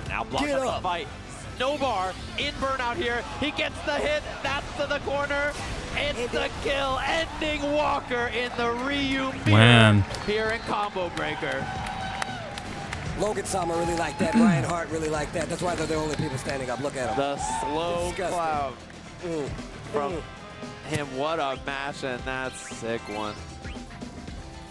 Now Blaz has to fight. No bar in burnout here. He gets the hit. That's to the corner. It's the kill. Ending Walker in the Ryu Man. here in Combo Breaker. Logan Sama really like that. Ryan Hart really like that. That's why they're the only people standing up. Look at them. The slow Disgusting. cloud from him. What a match, and that's sick one.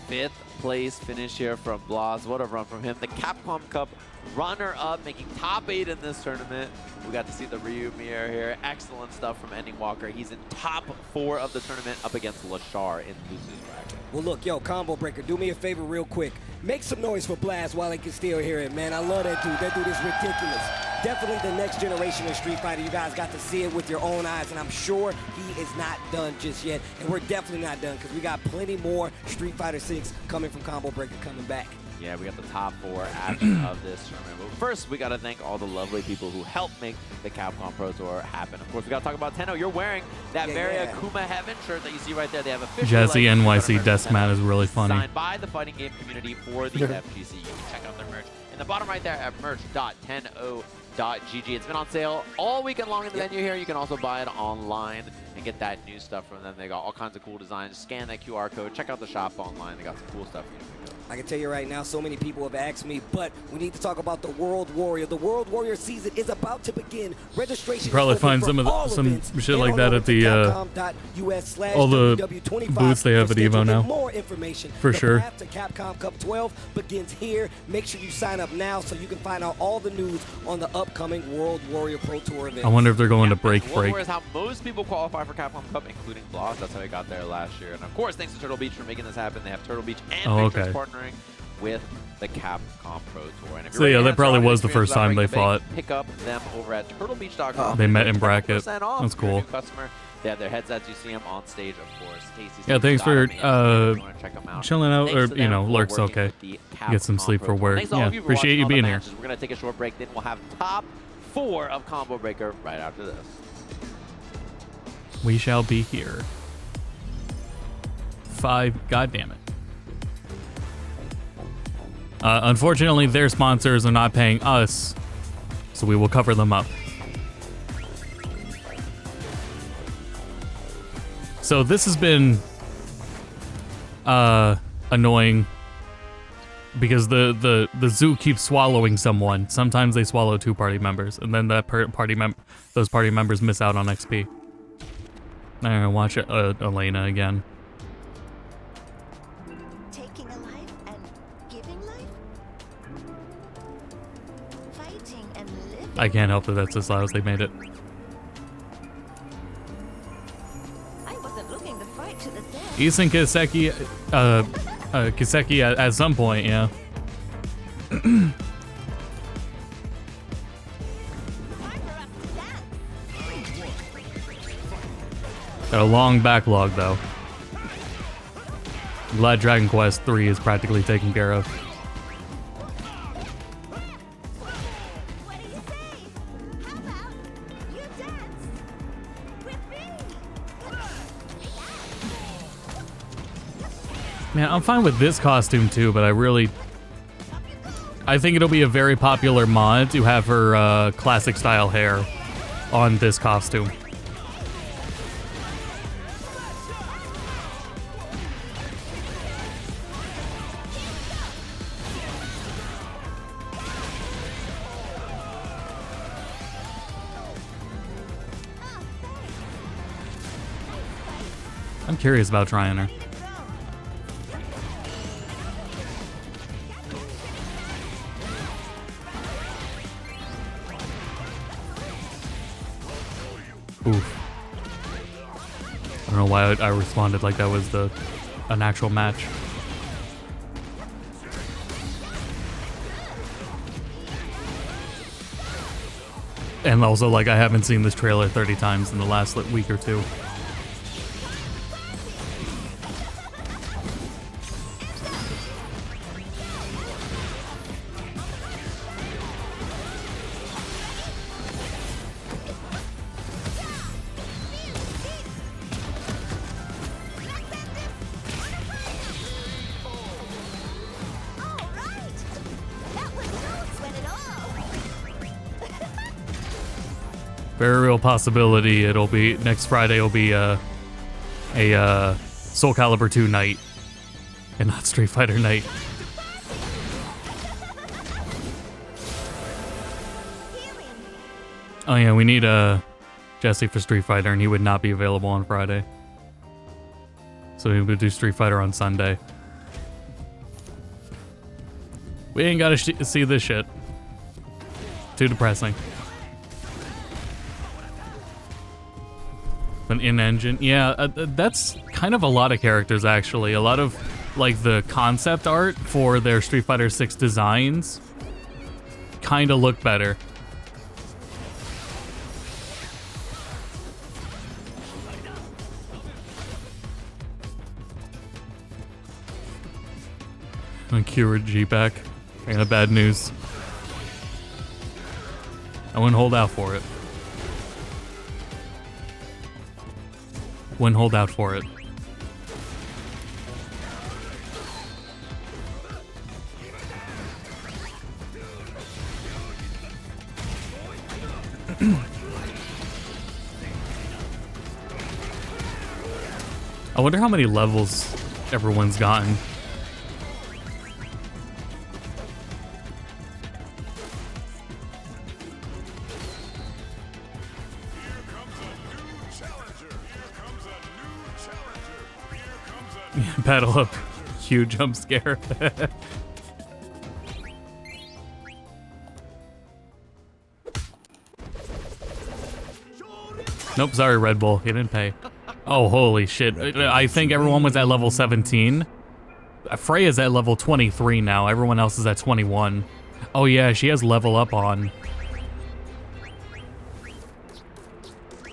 5th place finish here from Blas. What a run from him. The Capcom Cup runner-up, making top 8 in this tournament. We got to see the Ryu mirror here. Excellent stuff from Ending Walker. He's in top 4 of the tournament up against Lashar in Lucy's bracket. Well, look, yo, Combo Breaker, do me a favor real quick. Make some noise for Blast while they can still hear it, man. I love that dude. That dude is ridiculous. Definitely the next generation of Street Fighter. You guys got to see it with your own eyes, and I'm sure he is not done just yet. And we're definitely not done because we got plenty more Street Fighter 6 coming from Combo Breaker coming back. Yeah, we got the top 4 action of this tournament. But first, we got to thank all the lovely people who helped make the Capcom Pro Tour happen. Of course, we got to talk about Tenno. You're wearing that very Akuma Heaven shirt that you see right there. They have officially Jesse NYC desk mat is really funny. Signed by the fighting game community for the FGC. You can check out their merch in the bottom right there at merch.tenno.gg. It's been on sale all weekend long in the venue here. You can also buy it online and get that new stuff from them. They got all kinds of cool designs. Scan that QR code. Check out the shop online. They got some cool stuff for you to pick up. I can tell you right now, so many people have asked me, but we need to talk about the World Warrior. The World Warrior season is about to begin. Registration Probably is open find some for of some events. shit Head like on that over at to the all the capcom.us/WW25 booths they have at Evo now. More information. For the sure. path to Capcom Cup 12 begins here. Make sure you sign up now so you can find out all the news on the upcoming World Warrior Pro Tour event. I wonder if they're going to break. World Warrior is how most people qualify for Capcom Cup, including Blas. That's how he got there last year. And of course, thanks to Turtle Beach for making this happen. They have Turtle Beach and Victor's partnering with the Capcom Pro Tour. And if So yeah, that probably was the first time they fought. Pick up them over at turtlebeach.com. They met in bracket. 20% off That's for your cool. new customer. They have their headsets. You see them on stage, of course. Yeah, thanks for chilling out, Thanks or to you them know, for lurk's working okay. with the Get some Capcom sleep Pro for Tour. work. Thanks to all Yeah, of you for appreciate watching you all the being here. matches. We're gonna take a short break, then we'll have top 4 of Combo Breaker right after this. We shall be here. 5. God damn it. Unfortunately, their sponsors are not paying us, so we will cover them up. So this has been annoying because the zoo keeps swallowing someone. Sometimes they swallow 2 party members, and then that those party members miss out on XP. I'm gonna watch Elena again. Taking a life and giving life? Fighting and living. I can't help that that's as loud as they made it. I wasn't looking to fight to the death. Isan Kiseki, Kiseki at some point, yeah. Got a long backlog though. Glad Dragon Quest 3 is practically taken care of. Man, I'm fine with this costume too, but I think it'll be a very popular mod to have her classic style hair on this costume. I'm curious about trying her. Oof. I don't know why I responded like that was an actual match. And also, like, I haven't seen this trailer 30 times in the last week or 2. Very real possibility it'll be next Friday will be a Soul Calibur 2 night and not Street Fighter night. Oh yeah, we need Jesse for Street Fighter, and he would not be available on Friday. So we would do Street Fighter on Sunday. We ain't gotta see this shit. Too depressing. An in-engine. Yeah, that's kind of a lot of characters, actually. A lot of, like, the concept art for their Street Fighter 6 designs kind of look better. And Kira G back. I got bad news. I wouldn't hold out for it. Wouldn't hold out for it. I wonder how many levels everyone's gotten. Battle up. Huge jump scare. Nope, sorry, Red Bull. You didn't pay. Oh, holy shit. I think everyone was at level 17. Freya's at level 23 now. Everyone else is at 21. Oh, yeah, she has level up on.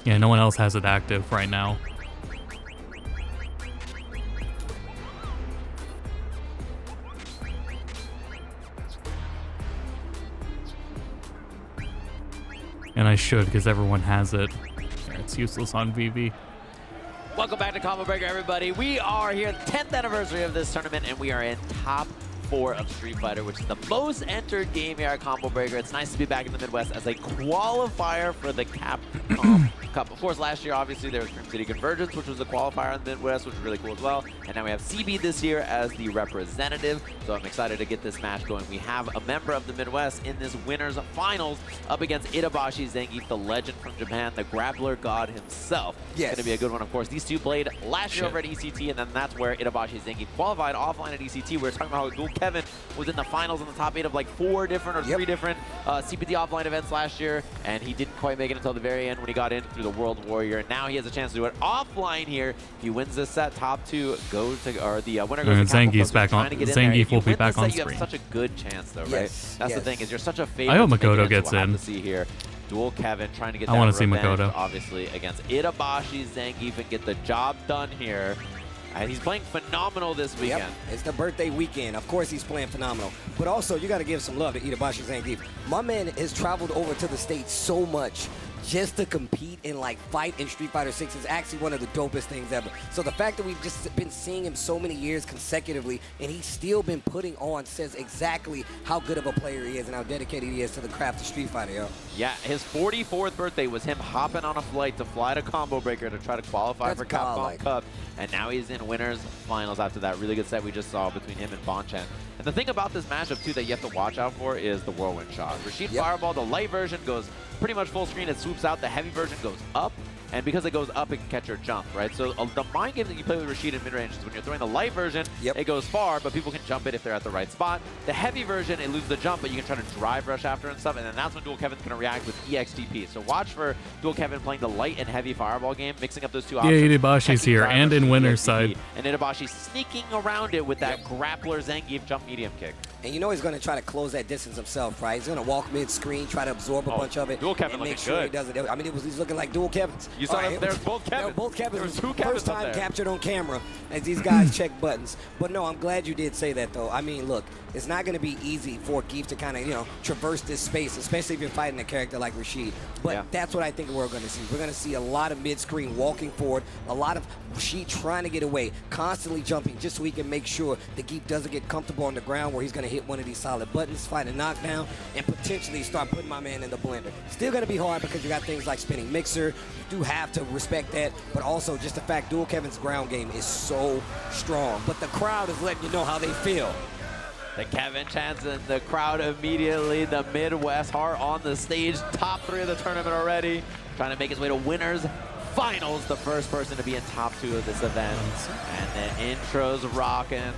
Yeah, no one else has it active right now. And I should, because everyone has it. Yeah, it's useless on VV. Welcome back to Combo Breaker, everybody. We are here, 10th anniversary of this tournament, and we are in top 4 of Street Fighter, which is the most entered game here at Combo Breaker. It's nice to be back in the Midwest as a qualifier for the Capcom Cup. Of course, last year, obviously, there was Dream City Convergence, which was a qualifier in the Midwest, which was really cool as well. And now we have CB this year as the representative. So I'm excited to get this match going. We have a member of the Midwest in this winner's finals up against Itabashi Zangief, the legend from Japan, the grappler god himself. Yes. It's going to be a good one, of course. These two played last year over at ECT, and then that's where Itabashi Zangief qualified offline at ECT. We were talking about how Dual Kevin was in the finals in the top 8 of like 4 different or 3 different CPT offline events last year, and he didn't quite make it until the very end when he got in through the World Warrior. And now he has a chance to do it offline here. If he wins this set, top 2 goes to, or the winner goes to Zangief's back on. Zangief will be back on screen. You have such a good chance, though, right? That's the thing, is you're such a favorite. I hope Makoto gets we'll in. Have to see here. Dual Kevin trying to get I that want to see revenge, Makoto. obviously, against Itabashi Zangief and get the job done here. And he's playing phenomenal this weekend. Yep. It's the birthday weekend. Of course he's playing phenomenal. But also, you got to give some love to Itabashi Zangief. My man has traveled over to the States so much just to compete and like fight in Street Fighter 6 is actually one of the dopest things ever. So the fact that we've just been seeing him so many years consecutively and he's still been putting on says exactly how good of a player he is and how dedicated he is to the craft of Street Fighter, yo. Yeah, his 44th birthday was him hopping on a flight to fly to Combo Breaker to try to qualify for Capcom Cup. And now he's in winners finals after that really good set we just saw between him and Bonchan. And the thing about this matchup, too, that you have to watch out for is the whirlwind shot. Rashid Fireball, the light version goes pretty much full screen. It swoops out. The heavy version goes up. And because it goes up, it can catch your jump, right? So the mind game that you play with Rashid in mid-range is when you're throwing the light version, it goes far, but people can jump it if they're at the right spot. The heavy version, it loses the jump, but you can try to drive rush after and stuff, and then that's when Dual Kevin's going to react with EXTP. So watch for Dual Kevin playing the light and heavy fireball game, mixing up those two options. Yeah, Itabashi's here, and in winner's side. And Itabashi sneaking around it with that grappler Zangief jump medium kick. And you know he's going to try to close that distance himself, right? He's going to walk mid-screen, try to absorb a bunch of it, Dual Kevin and make looking sure good. he does it. I mean, he's looking like dual Kevins. You saw that there's both Kevins. They were both Kevins. There was 2 Kevins First time captured on camera as these guys check buttons. But no, I'm glad you did say that, though. I mean, look, it's not going to be easy for Geef to kind of, you know, traverse this space, especially if you're fighting a character like Rashid. But that's what I think we're going to see. We're going to see a lot of mid-screen walking forward, a lot of Rashid trying to get away, constantly jumping just so he can make sure the Geef doesn't get comfortable on the ground where he's going to hit one of these solid buttons, find a knockdown, and potentially start putting my man in the blender. Still going to be hard because you got things like spinning mixer. You do have to respect that, but also just the fact Dual Kevin's ground game is so strong. But the crowd is letting you know how they feel. The Kevin chants and the crowd immediately. The Midwest Heart on the stage. Top 3 of the tournament already. Trying to make his way to winners finals. The first person to be in top 2 of this event. And the intro's rocking.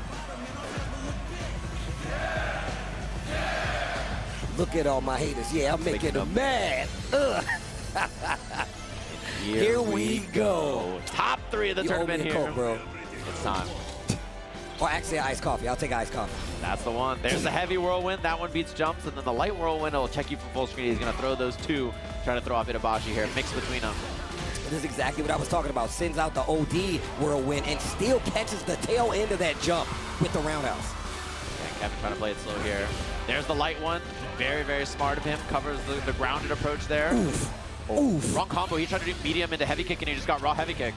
Look at all my haters. Yeah, I'm making them mad. Ugh. Here we go. Top 3 of the tournament here. Coke, bro. It's time. Or actually, iced coffee. I'll take iced coffee. That's the one. There's the heavy whirlwind. That one beats jumps. And then the light whirlwind will check you from full screen. He's going to throw those two, trying to throw off Itabashi here. Mix between them. This is exactly what I was talking about. Sends out the OD whirlwind and still catches the tail end of that jump with the roundhouse. And Kevin trying to play it slow here. There's the light one. Very, very smart of him. Covers the grounded approach there. Oof. Oof. Wrong combo. He tried to do medium into heavy kick, and he just got raw heavy kick.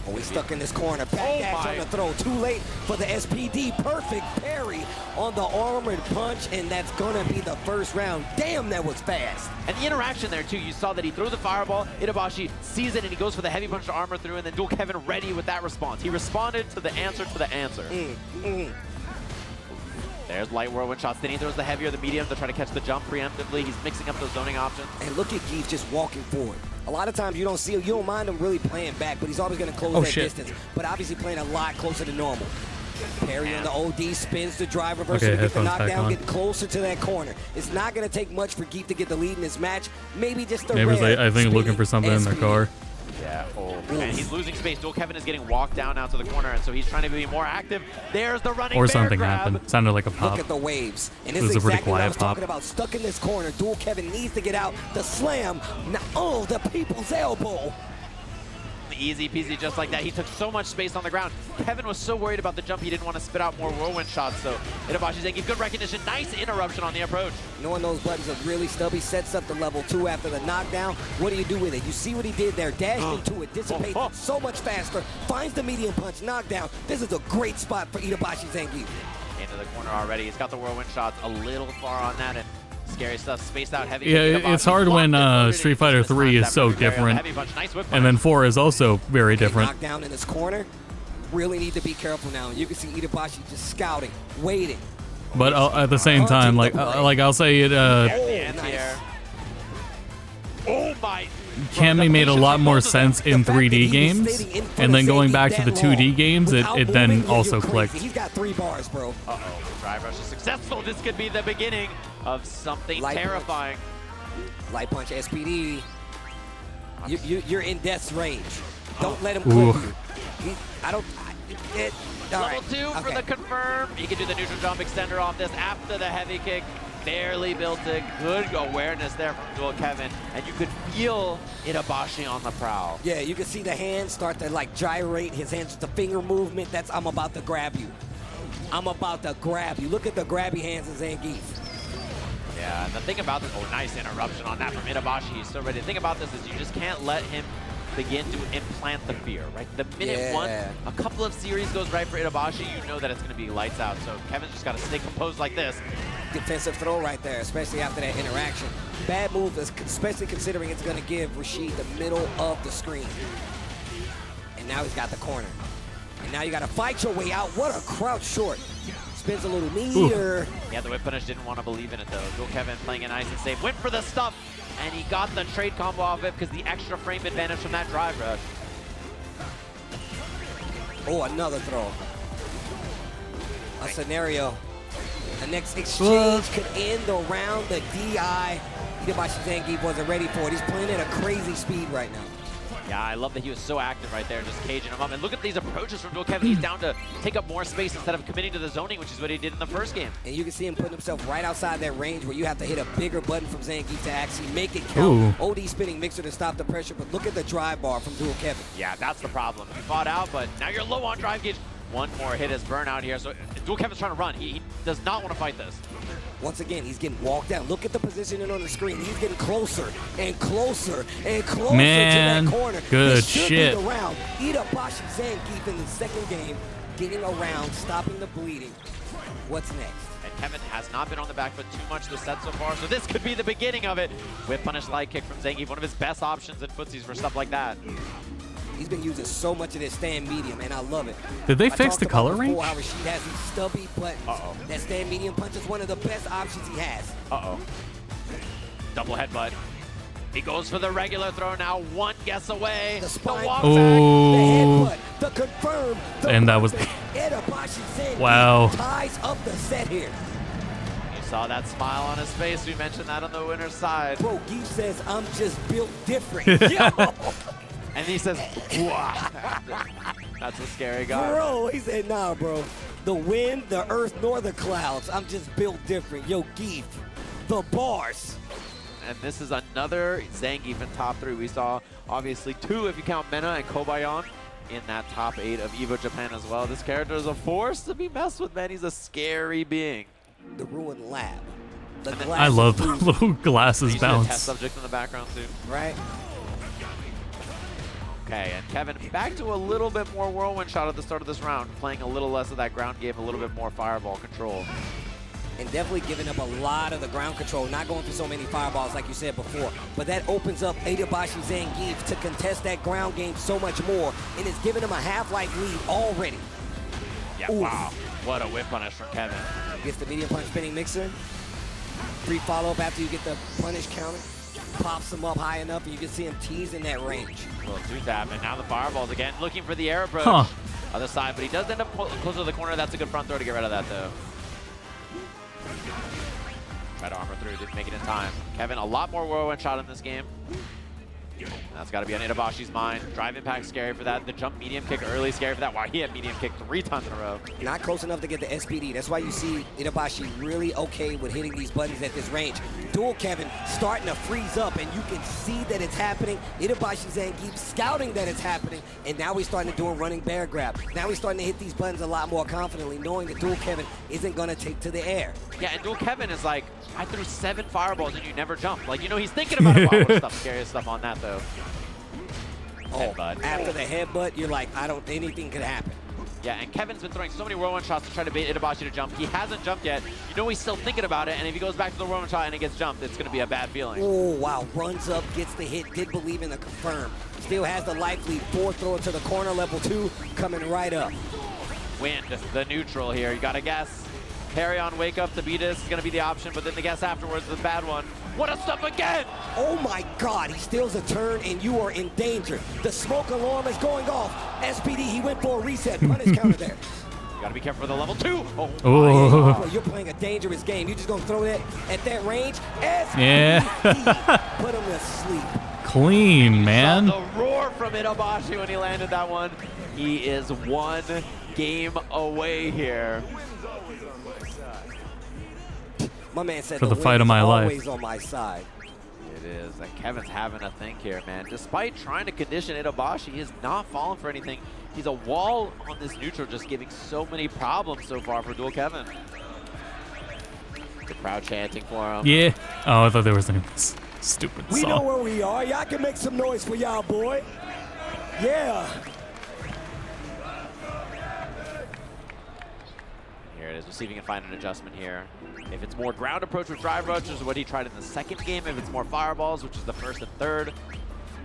Oh, he's stuck in this corner. Back dash on the throw. Too late for the SPD. Perfect parry on the armored punch, and that's going to be the first round. Damn, that was fast. And the interaction there, too. You saw that he threw the fireball. Itabashi sees it, and he goes for the heavy punch to armor through, and then Dual Kevin ready with that response. He responded to the answer to the answer. There's light whirlwind shots. Then he throws the heavier, the medium to try to catch the jump preemptively. He's mixing up those zoning options. And look at Geef just walking forward. A lot of times you don't mind him really playing back, but he's always going to close that distance. But obviously playing a lot closer to normal. Parry on the OD, spins the drive reversal to get the knockdown, get closer to that corner. It's not going to take much for Geef to get the lead in this match. Maybe just the I think looking for something in their car. Yeah, and he's losing space. Dual Kevin is getting walked down now to the corner, and so he's trying to be more active. There's the running Or bear something grab. happened. Sounded like a pop. Look at the waves. And this It was is a pretty exactly what I quiet was pop. talking about. Stuck in this corner. Dual Kevin needs to get out. The slam. Now, oh, the people's elbow. Easy peasy, just like that. He took so much space on the ground. Kevin was so worried about the jump, he didn't want to spit out more whirlwind shots. So Itabashi Zangief, good recognition. Nice interruption on the approach. Knowing those buttons are really stubby, sets up the level 2 after the knockdown. What do you do with it? You see what he did there. Dashed into it, dissipates so much faster, finds the medium punch, knockdown. This is a great spot for Itabashi Zangief. Into the corner already. He's got the whirlwind shots a little far on that, and scary stuff. Spaced out heavy. Yeah, it's hard when Street Fighter 3 is so different, and then 4 is also very different. Knockdown in this corner. Really need to be careful now. You can see Itabashi just scouting, waiting. But at the same time, like I'll say it. Oh my! Cammy made a lot more sense in 3D games, and then going back to the 2D games, it then also clicked. He's got 3 bars, bro. Uh-oh. Drive rush is successful. This could be the beginning of something terrifying. Light punch SPD. You're in death's range. Don't let him clip you. Level 2 for the confirm. He can do the neutral jump extender off this after the heavy kick. Barely built it. Good awareness there from Dual Kevin. And you could feel Itabashi on the prowl. Yeah, you can see the hands start to like gyrate. His hands with the finger movement. That's I'm about to grab you. I'm about to grab you. Look at the grabby hands of Zangief. Yeah, and the thing about this, nice interruption on that from Itabashi. He's so ready. The thing about this is you just can't let him begin to implant the fear, right? The minute one, a couple of series goes right for Itabashi, you know that it's going to be lights out. So Kevin's just got to stay composed like this. Defensive throw right there, especially after that interaction. Bad move, especially considering it's going to give Rashid the middle of the screen. And now he's got the corner. And now you got to fight your way out. What a crouch short. Spins a little meter. Yeah, the whip punish didn't want to believe in it, though. Dual Kevin playing it nice and safe. Went for the stuff, and he got the trade combo off it because the extra frame advantage from that drive rush. Oh, another throw. A scenario. The next exchange could end around the DI. Itabashi Zangief wasn't ready for it. He's playing at a crazy speed right now. Yeah, I love that he was so active right there, just caging him up. And look at these approaches from Dual Kevin. He's down to take up more space instead of committing to the zoning, which is what he did in the first game. And you can see him putting himself right outside that range where you have to hit a bigger button from Zangief to actually make it count. OD spinning mixer to stop the pressure, but look at the drive bar from Dual Kevin. Yeah, that's the problem. You fought out, but now you're low on drive gauge. One more hit is burnout here, so Dual Kevin's trying to run. He does not want to fight this. Once again, he's getting walked down. Look at the positioning on the screen. He's getting closer and closer and closer to that corner. Good this should shit. Be around. Itabashi Zangief in the second game, getting around, stopping the bleeding. What's next? And Kevin has not been on the back foot too much this set so far, so this could be the beginning of it. Whip punish light kick from Zangief, one of his best options in footsies for stuff like that. He's been using so much of this stand medium, and I love it. Did they fix the color range? How Rashid has these stubby buttons. That stand medium punch is one of the best options he has. Double headbutt. He goes for the regular throw now, one guess away. The spine walk back, the headbutt, the confirm, the and that was Itabashi Zangief wow. ties up the set here. You saw that smile on his face. We mentioned that on the winner's side. Bro, Geef says, I'm just built different. Yo! And he says, "Wah." That's a scary guy. Bro, he said, nah, bro. The wind, the earth, nor the clouds. I'm just built different. Yo, Geef, the bars. And this is another Zangief in top 3. We saw, obviously, 2 if you count Mena and Kobayan in that top 8 of EVO Japan as well. This character is a force to be messed with, man. He's a scary being. The Ruined Lab. I love the little glasses bounce. Test subject in the background, too. Right. Okay, and Kevin back to a little bit more whirlwind shot at the start of this round, playing a little less of that ground game, a little bit more fireball control. And definitely giving up a lot of the ground control, not going for so many fireballs like you said before. But that opens up Itabashi Zangief to contest that ground game so much more, and it's giving him a half-life lead already. Yeah, wow. What a whip punish from Kevin. Gets the medium punch spinning mixer. 3 follow-up after you get the punish counter. Pops him up high enough, and you can see him teasing that range. Little 2-tap, and now the fireballs again, looking for the air approach. Other side, but he does end up closer to the corner. That's a good front throw to get rid of that, though. Try to armor through, didn't make it in time. Kevin, a lot more whirlwind shot in this game. That's got to be on Itabashi's mind. Drive impact scary for that. The jump medium kick early scary for that. Wow, he had medium kick 3 times in a row. Not close enough to get the SPD. That's why you see Itabashi really okay with hitting these buttons at this range. Dual Kevin starting to freeze up, and you can see that it's happening. Itabashi Zangief scouting that it's happening, and now he's starting to do a running bear grab. Now he's starting to hit these buttons a lot more confidently, knowing that Dual Kevin isn't going to take to the air. Yeah, and Dual Kevin is like, I threw 7 fireballs and you never jumped. Like, you know, he's thinking about it. Wow, what stuff, scariest stuff on that, though. Headbutt. After the headbutt, you're like, anything could happen. Yeah, and Kevin's been throwing so many whirlwind shots to try to bait Itabashi to jump. He hasn't jumped yet. You know he's still thinking about it, and if he goes back to the whirlwind shot and it gets jumped, it's going to be a bad feeling. Oh, wow. Runs up, gets the hit, did believe in the confirm. Still has the life lead. 4 throw to the corner, level 2, coming right up. Wind, the neutral here. You got to guess. Parry on wake up to beat this is going to be the option, but then the guess afterwards is the bad one. What a stuff again! Oh my God, he steals a turn and you are in danger. The smoke alarm is going off. SPD, he went for a reset. Punish counter there. You gotta be careful for the level 2. Oh. Boy, you're playing a dangerous game. You're just gonna throw that at that range. SPD, Yeah. put him to sleep. Clean, man. The roar from Itabashi when he landed that one. He is 1 game away here. My man said for the fight of my life. Always on my side. It is, and Kevin's having a think here, man. Despite trying to condition Itabashi, he is not falling for anything. He's a wall on this neutral, just giving so many problems so far for Dual Kevin. The crowd chanting for him. Yeah. Oh, I thought there was a stupid We song. know where we are. Y'all can make some noise for y'all, boy. Yeah. Here it is. We'll see if he can find an adjustment here. If it's more ground approach with drive rush, which is what he tried in the second game. If it's more fireballs, which is the first and third.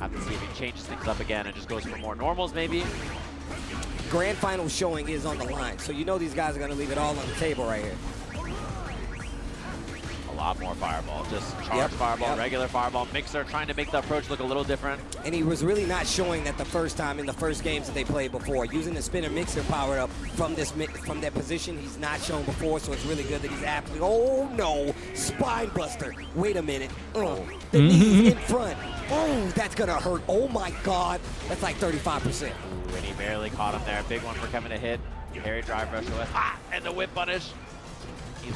Have to see if he changes things up again and just goes for more normals, maybe. Grand final showing is on the line, so you know these guys are going to leave it all on the table right here. A lot more fireball. Just charge fireball, regular fireball. Mixer trying to make the approach look a little different. And he was really not showing that the first time in the first games that they played before. Using the spinner mixer powered up from that position he's not shown before, so it's really good that he's absolutely. Oh no, spine buster. Wait a minute. The knees in front. Oh, that's gonna hurt. Oh my God, that's like 35%. Ooh, and he barely caught him there. Big one for Kevin to hit. Harry drive rush with. And the whip punish.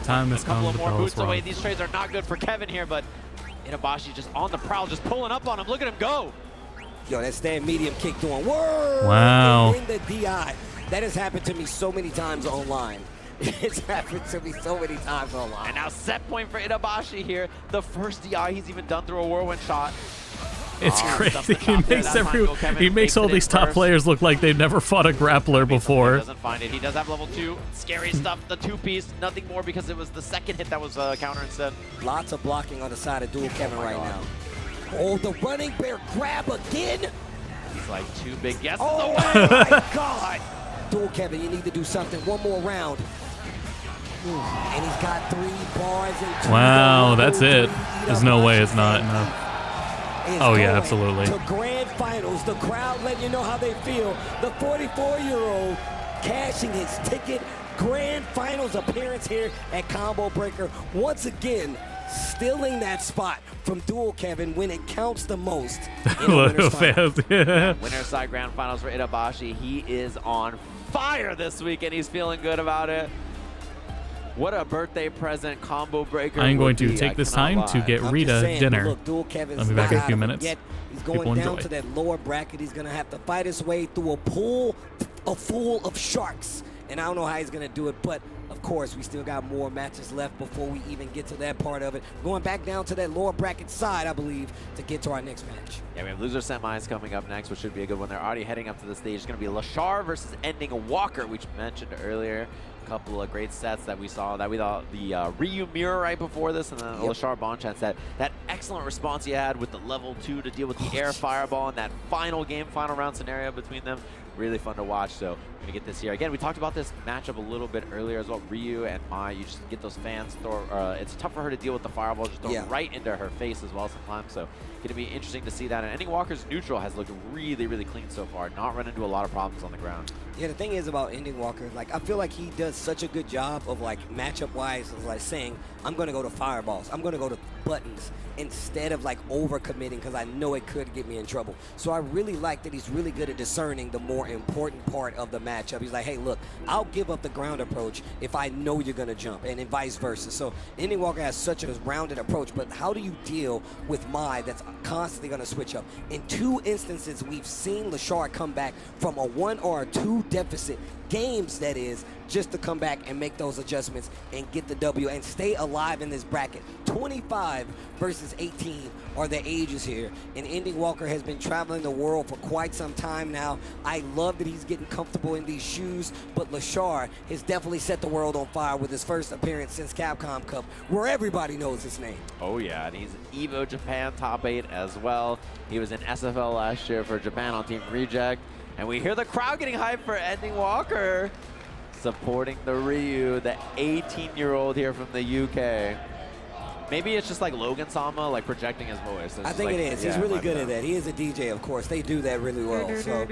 Time has a couple come. of more boots away. These trades are not good for Kevin here, but Itabashi just on the prowl, just pulling up on him. Look at him go. Yo, that stand medium kick doing work. Wow. In the DI. That has happened to me so many times online. It's happened to me so many times online. And now set point for Itabashi here. The first DI he's even done through a whirlwind shot. It's crazy. He makes all these top players look like they've never fought a grappler before. He doesn't find it. He does have level 2. Scary stuff. The 2-piece. Nothing more because it was the second hit that was counter instead. Lots of blocking on the side of Dual Kevin right now. Oh, the running bear grab again. He's like 2 big guesses away. Oh My God. Dual Kevin, you need to do something. One more round. And he's got 3 bars and 2. Wow, that's it. There's no way it's not enough. Oh yeah, absolutely. To grand finals, the crowd letting you know how they feel. The 44-year-old cashing his ticket grand finals appearance here at Combo Breaker. Once again, stealing that spot from Dual Kevin when it counts the most. Winner's side grand finals for Itabashi. He is on fire this week, and he's feeling good about it. What a birthday present Combo Breaker. I'm going to take this time to get Rita dinner. Look, Dual Kevin's I'll be back in a few not minutes. yet. He's going down to that lower bracket. He's going to have to fight his way through a pool full of sharks. And I don't know how he's going to do it, but of course, we still got more matches left before we even get to that part of it. Going back down to that lower bracket side, I believe, to get to our next match. Yeah, we have loser semis coming up next, which should be a good one. They're already heading up to the stage. It's going to be Lashar versus Ending Walker, which we mentioned earlier. A couple of great sets that we saw. That we thought the Ryu mirror right before this, and then Lashar Bonchan set. That excellent response he had with the level 2 to deal with the air fireball and that final game, final round scenario between them. Really fun to watch. So we're gonna get this here again. We talked about this matchup a little bit earlier as well. Ryu and Mai, you just get those fans throw. It's tough for her to deal with the fireball, just throw right into her face as well sometimes. So gonna be interesting to see that. And Ending Walker's neutral has looked really, really clean so far. Not run into a lot of problems on the ground. Yeah, the thing is about Ending Walker, like I feel like he does such a good job of like matchup-wise, of like saying, I'm gonna go to fireballs, I'm gonna go to buttons, instead of like over-committing, because I know it could get me in trouble. So I really like that he's really good at discerning the more important part of the matchup. He's like, hey, look, I'll give up the ground approach if I know you're gonna jump, and then vice versa. So Ending Walker has such a rounded approach, but how do you deal with Mai that's constantly gonna switch up? In 2 instances, we've seen Lashar come back from a 1 or a 2 deficit, games that is, just to come back and make those adjustments and get the W and stay alive in this bracket. 25 versus 18 are the ages here, and Ending Walker has been traveling the world for quite some time now. I love that he's getting comfortable in these shoes, but Lashar has definitely set the world on fire with his first appearance since Capcom Cup, where everybody knows his name. Oh yeah, and he's Evo Japan top 8 as well. He was in SFL last year for Japan on Team Reject. And we hear the crowd getting hyped for Ending Walker, supporting the Ryu, the 18-year-old here from the UK. Maybe it's just like Logan Sama, like projecting his voice. I think it is. He's really good at that. He is a DJ, of course. They do that really well. So,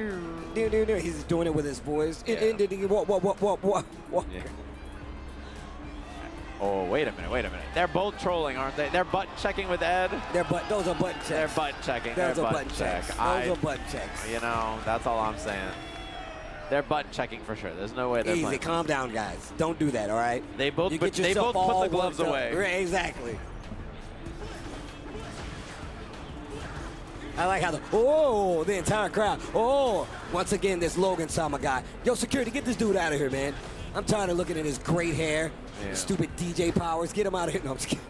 he's doing it with his voice. Oh, wait a minute. They're both trolling, aren't they? They're button checking with Ed. Those are button checks. They're button checking. Those They're are button checks. Those are button checks. You know, that's all I'm saying. They're button checking for sure. There's no way they're Easy, playing. calm down, guys. Don't do that, all right? They both put the gloves away. Right, exactly. I like how the entire crowd. Once again, this Logan Sama guy. Yo, security, get this dude out of here, man. I'm tired of looking at his great hair, stupid DJ powers. Get him out of here. No, I'm just kidding.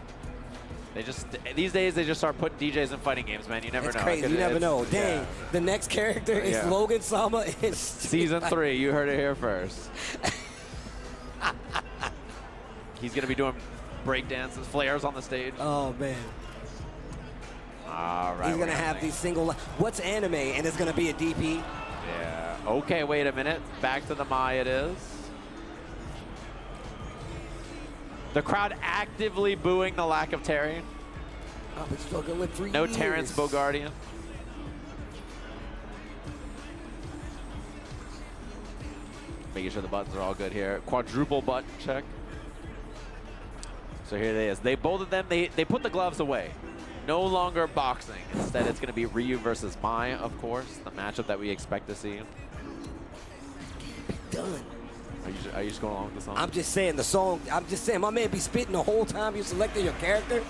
These days they just start putting DJs in fighting games, man. You never know. It's crazy. You never know. Dang, the next character is Logan Sama. Season 3. You heard it here first. He's gonna be doing break dances, flares on the stage. Oh man. All right. He's gonna have these single. What's anime? And it's gonna be a DP. Yeah. Okay. Wait a minute. Back to the Mai. It is. The crowd actively booing the lack of Terry. I've been struggling for No years. Terrence Bogardian. Making sure the buttons are all good here. Quadruple button check. So here it is. Both of them, they put the gloves away. No longer boxing. Instead, it's going to be Ryu versus Mai, of course. The matchup that we expect to see. Done. Are you just going along with the song? I'm just saying the song. I'm just saying my man be spitting the whole time you selecting your character.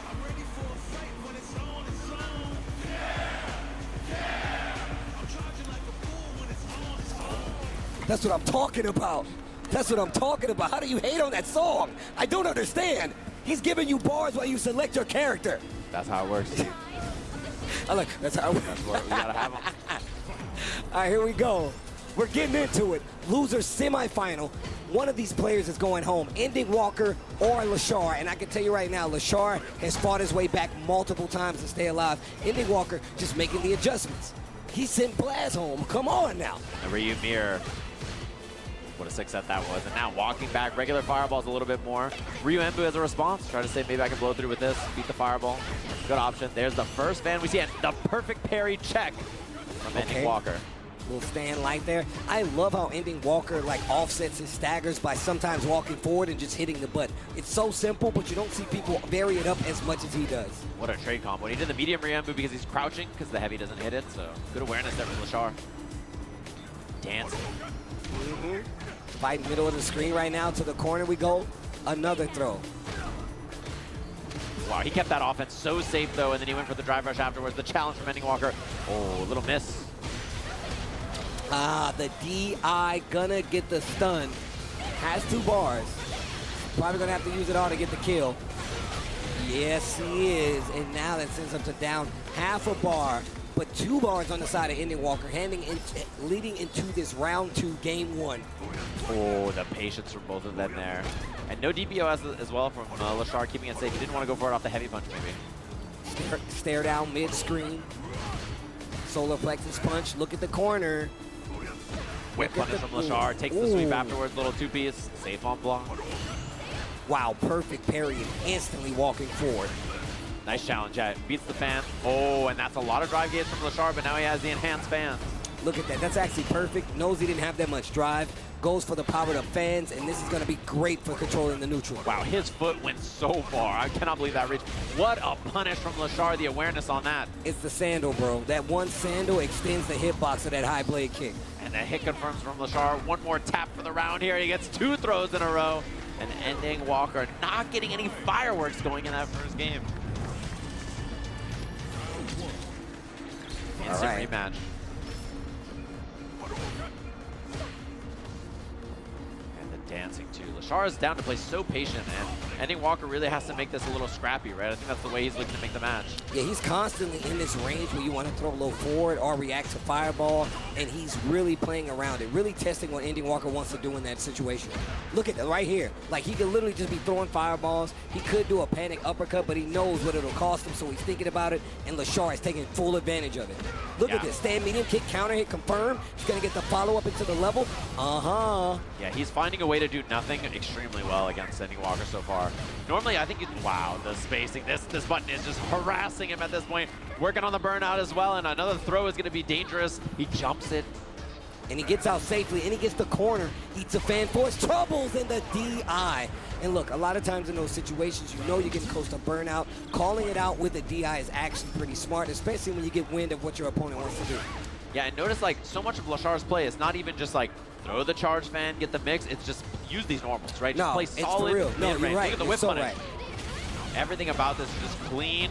That's what I'm talking about. That's what I'm talking about. How do you hate on that song? I don't understand. He's giving you bars while you select your character. That's how it works. That's how it works. That's what we gotta have them. All right, here we go. We're getting into it. Losers semifinal. One of these players is going home. Ending Walker or Lashar. And I can tell you right now, Lashar has fought his way back multiple times to stay alive. Ending Walker just making the adjustments. He sent Blaz home. Come on now. The Ryu mirror. What a 6 set that was. And now walking back, regular fireballs a little bit more. Ryu Embu has a response. Try to say maybe I can blow through with this. Beat the fireball. Good option. There's the first fan we see. And the perfect parry check from Ending Walker. Little stand light there. I love how Ending Walker like offsets his staggers by sometimes walking forward and just hitting the button. It's so simple, but you don't see people vary it up as much as he does. What a trade combo. He did the medium rear move because he's crouching because the heavy doesn't hit it, so good awareness there with Lashar. Dancing. Fight middle of the screen right now. To the corner we go. Another throw. Wow, he kept that offense so safe though, and then he went for the drive rush afterwards. The challenge from Ending Walker. Oh, a little miss. The DI gonna get the stun. Has 2 bars. Probably gonna have to use it all to get the kill. Yes, he is. And now that sends him to down half a bar, but 2 bars on the side of Ending Walker, leading into this round 2, game 1. Oh, the patience from both of them there. And no DPO as well from Lashar, keeping it safe. He didn't want to go for it off the heavy punch, maybe. Stare down mid-screen. Solar plexus punch. Look at the corner. Whip punish from Lashar. Takes the sweep afterwards. Little 2-piece. Safe on block. Wow, perfect parry and instantly walking forward. Nice challenge. Yeah, beats the fan. Oh, and that's a lot of drive gates from Lashar, but now he has the enhanced fans. Look at that. That's actually perfect. Knows he didn't have that much drive. Goes for the powered up fans, and this is going to be great for controlling the neutral. Wow, his foot went so far. I cannot believe that reach. What a punish from Lashar, the awareness on that. It's the sandal, bro. That one sandal extends the hitbox of that high blade kick. And the hit confirms from Lashar. One more tap for the round here. He gets 2 throws in a row. And Ending Walker not getting any fireworks going in that first game. Instant rematch. Dancing too. Lashar is down to play so patient, and Ending Walker really has to make this a little scrappy, right? I think that's the way he's looking to make the match. Yeah, he's constantly in this range where you want to throw low forward or react to fireball, and he's really playing around it, really testing what Ending Walker wants to do in that situation. Look at that right here. Like, he could literally just be throwing fireballs. He could do a panic uppercut, but he knows what it'll cost him, so he's thinking about it, and Lashar is taking full advantage of it. Look at this. Stand medium kick, counter hit, confirm. He's going to get the follow-up into the level. Yeah, he's finding a way to do nothing extremely well against Ending Walker so far. Normally, I think wow, the spacing. This button is just harassing him at this point. Working on the burnout as well, and another throw is going to be dangerous. He jumps it. And he gets out safely, and he gets the corner. Eats a fan force, troubles in the DI. And look, a lot of times in those situations, you know you're getting close to burnout. Calling it out with a DI is actually pretty smart, especially when you get wind of what your opponent wants to do. Yeah, and notice like so much of Lashar's play is not even just like throw the charge fan, get the mix. It's just use these normals, right? Just play solid it's for real. No, you're right. Look at the whip punish. Everything about this is just clean,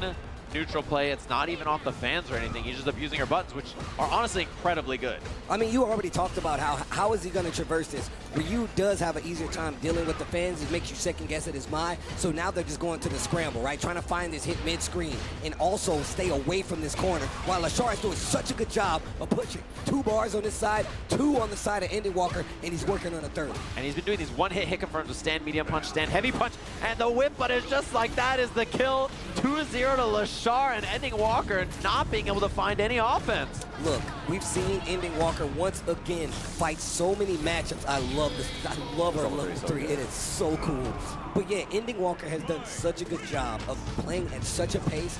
neutral play. It's not even off the fans or anything. He's just abusing her buttons, which are honestly incredibly good. I mean, you already talked about how is he going to traverse this. Ryu does have an easier time dealing with the fans. It makes you second guess it is Mai. So now they're just going to the scramble, right? Trying to find this hit mid-screen and also stay away from this corner while Lashar is doing such a good job of pushing 2 bars on this side, 2 on the side of Ending Walker, and he's working on a 3rd. And he's been doing these one-hit hit confirms with stand medium punch, stand heavy punch, and the whip punish just like that is the kill. 2-0 to Lashar, and Ending Walker not being able to find any offense. Look, we've seen Ending Walker once again fight so many matchups. I love this. I love her level 3. It is so cool. But yeah, Ending Walker has done such a good job of playing at such a pace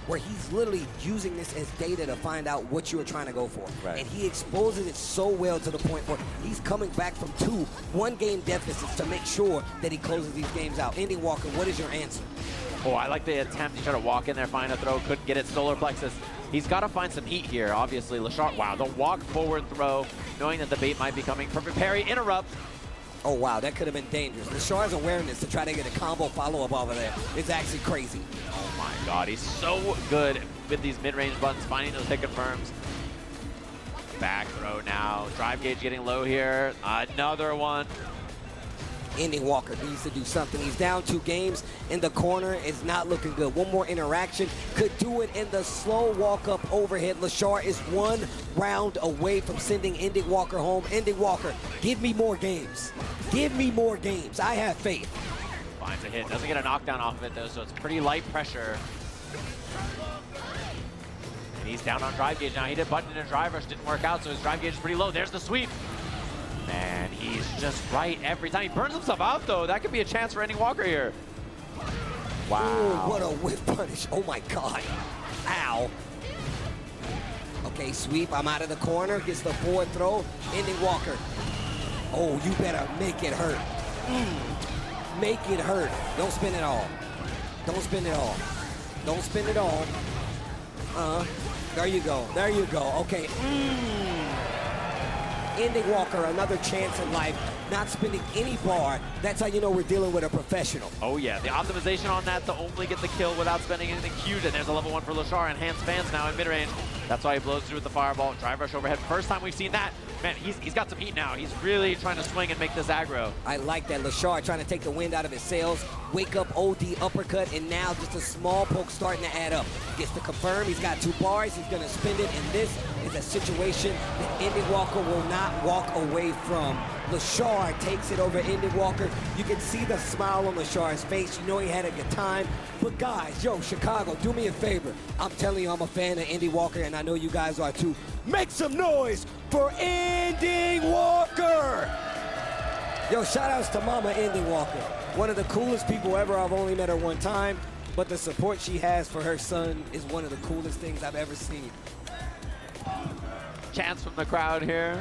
where he's literally using this as data to find out what you are trying to go for. Right. And he exposes it so well to the point where he's coming back from 2 one-game deficits to make sure that he closes these games out. Ending Walker, what is your answer? Oh, I like the attempt. He tried to walk in there, find a throw, couldn't get it. Solar plexus. He's got to find some heat here, obviously. Lashar, wow, the walk forward throw, knowing that the bait might be coming. Perfect parry, interrupt. Oh, wow, that could have been dangerous. Lashar's awareness to try to get a combo follow-up over there is actually crazy. Oh, my God. He's so good with these mid-range buttons, finding those hit confirms. Back throw now. Drive gauge getting low here. Another one. Ending Walker needs to do something. He's down 2 games in the corner. It's not looking good. One more interaction could do it in the slow walk-up overhead. Lashar is 1 round away from sending Ending Walker home. Ending Walker, give me more games. Give me more games. I have faith. Finds a hit. Doesn't get a knockdown off of it, though, so it's pretty light pressure. And he's down on drive gauge now. He did button and drive rush. Didn't work out, so his drive gauge is pretty low. There's the sweep. Man, he's just right every time. He burns himself out, though. That could be a chance for Ending Walker here. Wow. Ooh, what a whip punish. Oh, my God. Ow. A Okay, sweep. I'm out of the corner. Gets the forward throw. Ending Walker. Oh, you better make it hurt. Make it hurt. Don't spin it all. Don't spin it all. Don't spin it all. There you go. There you go. Okay. Ending Walker, another chance in life. Not spending any bar. That's how you know we're dealing with a professional. Oh yeah, the optimization on that to only get the kill without spending anything huge. And there's a level 1 for Lashar. Enhanced fans now in mid-range. That's why he blows through with the fireball. Drive rush overhead. First time we've seen that. Man, he's got some heat now. He's really trying to swing and make this aggro. I like that. Lashar trying to take the wind out of his sails. Wake up OD uppercut, and now just a small poke starting to add up. Gets to confirm. He's got 2 bars. He's going to spend it, and this is a situation that Ending Walker will not walk away from. Lashar takes it over Ending Walker. You can see the smile on Lashar's face. You know he had a good time. But guys, yo, Chicago, do me a favor. I'm telling you, I'm a fan of Ending Walker, and I know you guys are too. Make some noise for Ending Walker! Yo, shout outs to Mama Ending Walker. One of the coolest people ever. I've only met her one time, but the support she has for her son is one of the coolest things I've ever seen. Chance from the crowd here.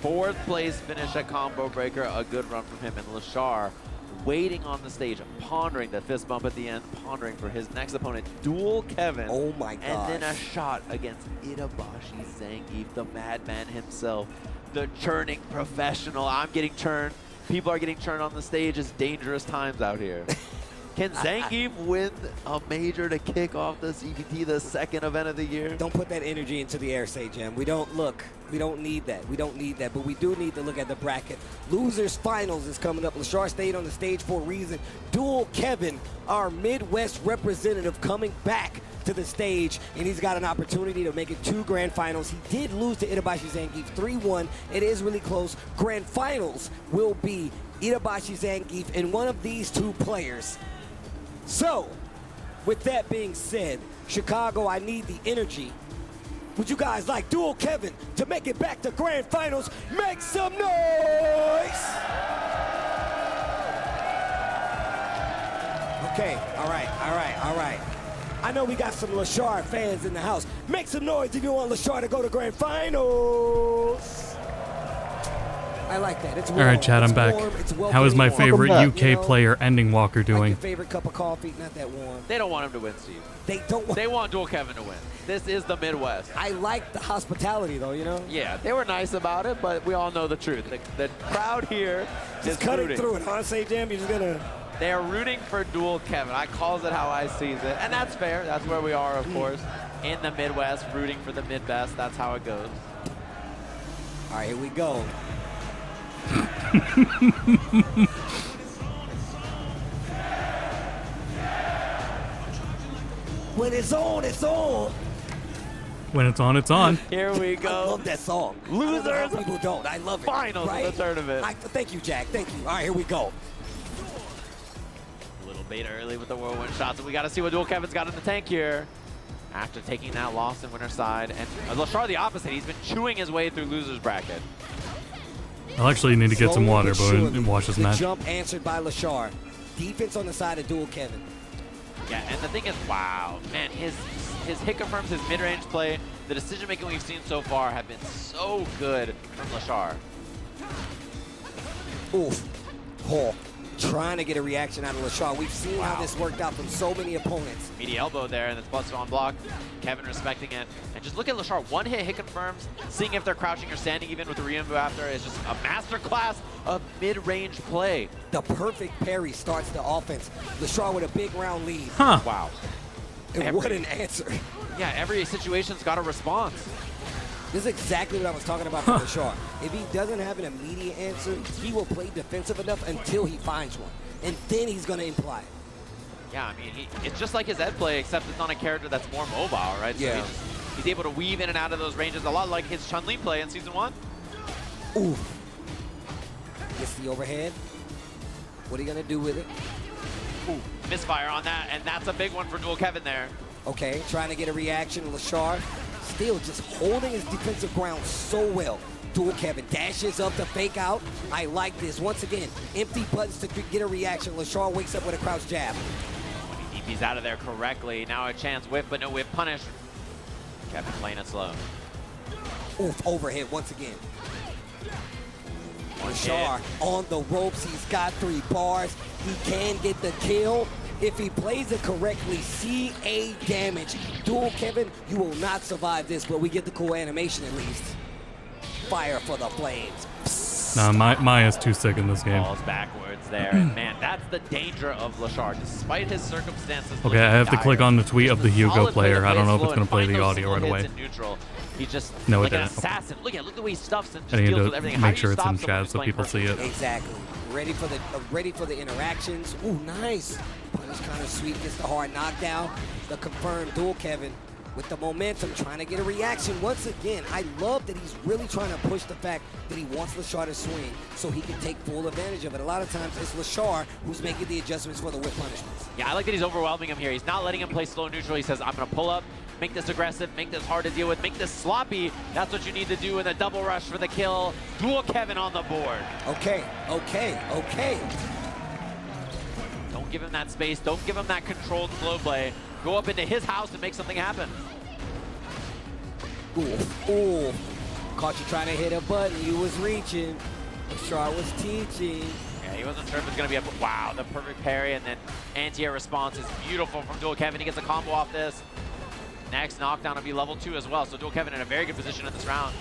Fourth place finish at Combo Breaker, a good run from him. And Lashar waiting on the stage, pondering the fist bump at the end, pondering for his next opponent, Dual Kevin. Oh my gosh. And then a shot against Itabashi Zangief, the madman himself, the churning professional. I'm getting churned. People are getting churned on the stage. It's dangerous times out here. Can Zangief win a major to kick off the CPT, the second event of the year? Don't put that energy into the air, Say-Jam. We don't need that. We don't need that. But we do need to look at the bracket. Losers Finals is coming up. Lashar stayed on the stage for a reason. Dual Kevin, our Midwest representative, coming back to the stage, and he's got an opportunity to make it 2 Grand Finals. He did lose to Itabashi Zangief 3-1. It is really close. Grand Finals will be Itabashi Zangief and one of these 2 players. So, with that being said, Chicago, I need the energy. Would you guys like Dual Kevin to make it back to Grand Finals? Make some noise! Okay, all right. I know we got some Lashar fans in the house. Make some noise if you want Lashar to go to Grand Finals. I like that. It's warm. All right, Chad, I'm back. How is my favorite UK player, Ending Walker, doing? Like your favorite cup of coffee, not that warm. They don't want him to win, Steve. They want Dual Kevin to win. This is the Midwest. I like the hospitality, though, you know? Yeah, they were nice about it, but we all know the truth. The crowd here just is cutting rooting. through it, huh? Say, Jam, you're just gonna... They are rooting for Dual Kevin. I calls it how I sees it, and that's fair. That's where we are, of course, in the Midwest, rooting for the Midbest. That's how it goes. All right, here we go. When it's on, it's on. When it's on, it's on. Here we go. I love that song. Losers. People don't. I love it. Finals right? of the tournament. Thank you, Jack. Thank you. All right, here we go. A little bait early with the whirlwind shots, and we got to see what Dual Kevin's got in the tank here. After taking that loss in winner's side, and Lashar the opposite. He's been chewing his way through losers bracket. I'll actually need to get some water, but watch this match. Jump answered by Lashar. Defense on the side of Dual Kevin. Yeah, and the thing is, wow, man, his hit confirms, his mid-range play, the decision-making we've seen so far have been so good from Lashar. Oof. Oh, trying to get a reaction out of Lashar. We've seen how this worked out from so many opponents. Meaty elbow there, and it's busted on block. Kevin respecting it. And just look at Lashar. One hit confirms. Seeing if they're crouching or standing even with the re-invo after is just a masterclass of mid-range play. The perfect parry starts the offense. Lashar with a big round lead. Huh. Wow. And what an answer. Yeah, every situation's got a response. This is exactly what I was talking about for Lashar. If he doesn't have an immediate answer, he will play defensive enough until he finds one. And then he's going to imply it. Yeah, I mean, it's just like his Ed play, except it's on a character that's more mobile, right? So Yeah. he's able to weave in and out of those ranges, a lot like his Chun-Li play in Season 1. Ooh. Gets the overhead. What are you going to do with it? Ooh, misfire on that, and that's a big one for Dual Kevin there. Okay, trying to get a reaction. Lashar still just holding his defensive ground so well. Dual Kevin dashes up to fake out. I like this. Once again, empty buttons to get a reaction. Lashar wakes up with a crouch jab. DP's out of there correctly. Now a chance whiff, but no whiff punish. Kevin playing it slow. Oof, overhead once again. Lashar on the ropes. He's got 3 bars. He can get the kill. If he plays it correctly, CA damage. Dual Kevin, you will not survive this, but we get the cool animation at least. Fire for the flames. Nah, Maya's too sick in this game. Falls backwards there, and man, that's the danger of Lashar. Despite his circumstances. Okay, I have to click on the tweet of the Hugo Solid play to player. I don't know if play it's going to slow play and the find those audio right single away. hits in neutral. He's just No, it like an didn't. assassin. Look at the way he stuffs and I just need deals with to everything. How make do sure you it's stop in someone chat who's so playing people see it. Exactly. Ready for the interactions. Ooh, nice. Punish kind of sweet. Gets the hard knockdown. The confirmed Dual Kevin with the momentum, trying to get a reaction. Once again, I love that he's really trying to push the fact that he wants Lashar to swing so he can take full advantage of it. A lot of times it's Lashar who's making the adjustments for the whip punishments. Yeah, I like that he's overwhelming him here. He's not letting him play slow neutral. He says, I'm going to pull up, make this aggressive, make this hard to deal with, make this sloppy. That's what you need to do in the double rush for the kill. Dual Kevin on the board. Okay. Don't give him that space. Don't give him that controlled slow play. Go up into his house and make something happen. Ooh. Caught you trying to hit a button. You was reaching. Lashar was teaching. Yeah, he wasn't sure if it was going to be a... Wow, the perfect parry, and then anti-air response is beautiful from Dual Kevin. He gets a combo off this. Next knockdown will be level 2 as well, so Dual Kevin in a very good position in this round.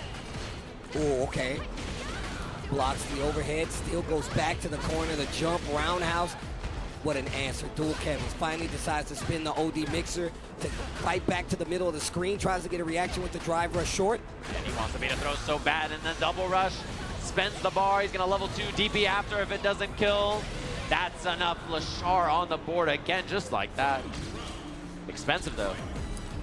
Ooh, okay. Blocks the overhead, still goes back to the corner, the jump, roundhouse. What an answer. Dual Kevin finally decides to spin the OD mixer to fight back to the middle of the screen, tries to get a reaction with the drive rush short. And he wants the beta throw so bad, and then double rush. Spends the bar, he's gonna level 2 DP after if it doesn't kill. That's enough. Lashar on the board again, just like that. Expensive though.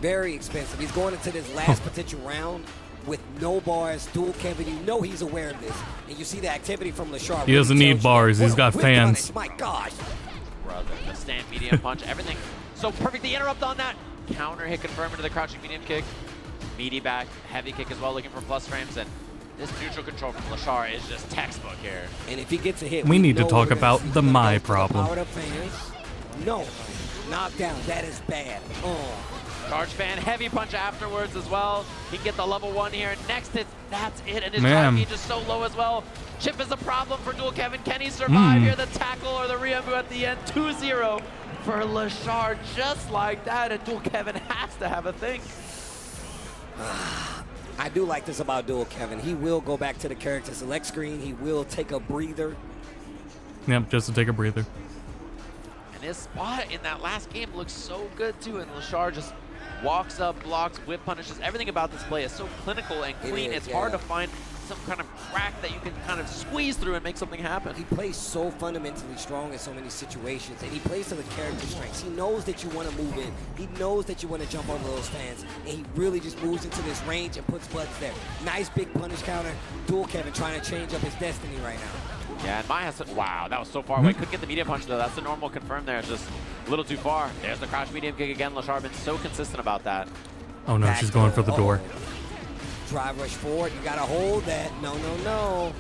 Very expensive. He's going into this last potential round with no bars. Dual Kevin, you know he's aware of this. And you see the activity from Lashar. He doesn't need bars, he's got fans. My gosh. Brother, the stand medium punch, everything so perfect. The interrupt on that. Counter hit confirmed into the crouching medium kick. Meaty back, heavy kick as well, looking for plus frames. And this neutral control from Lashar is just textbook here. And if he gets a hit, We need to talk about the My problem. Powered up fans. No. Knockdown. That is bad. Charge fan, heavy punch afterwards as well. He can get the level 1 here. Next hit, that's it. And his Man. drive gauge is so low as well. Chip is a problem for Dual Kevin. Can he survive here? The tackle or the Ryumbu at the end. 2-0 for Lashar, just like that. And Dual Kevin has to have a think. I do like this about Dual Kevin. He will go back to the character select screen. He will take a breather. Yep, just to take a breather. And his spot in that last game looks so good too. And Lashar just walks up, blocks, whip punishes. Everything about this play is so clinical and clean. It's hard to find some kind of crack that you can kind of squeeze through and make something happen. He plays so fundamentally strong in so many situations, and he plays to the character strengths. He knows that you want to move in. He knows that you want to jump over those fans, and he really just moves into this range and puts butts there. Nice big punish counter. Dual Kevin trying to change up his destiny right now. Yeah, and Maya has, wow, that was so far away. Couldn't get the medium punch though. That's the normal confirm there. It's just a little too far. There's the crouch medium kick again. Lashar been so consistent about that. Oh no, she's going for the door. Drive rush forward. You got to hold that. No.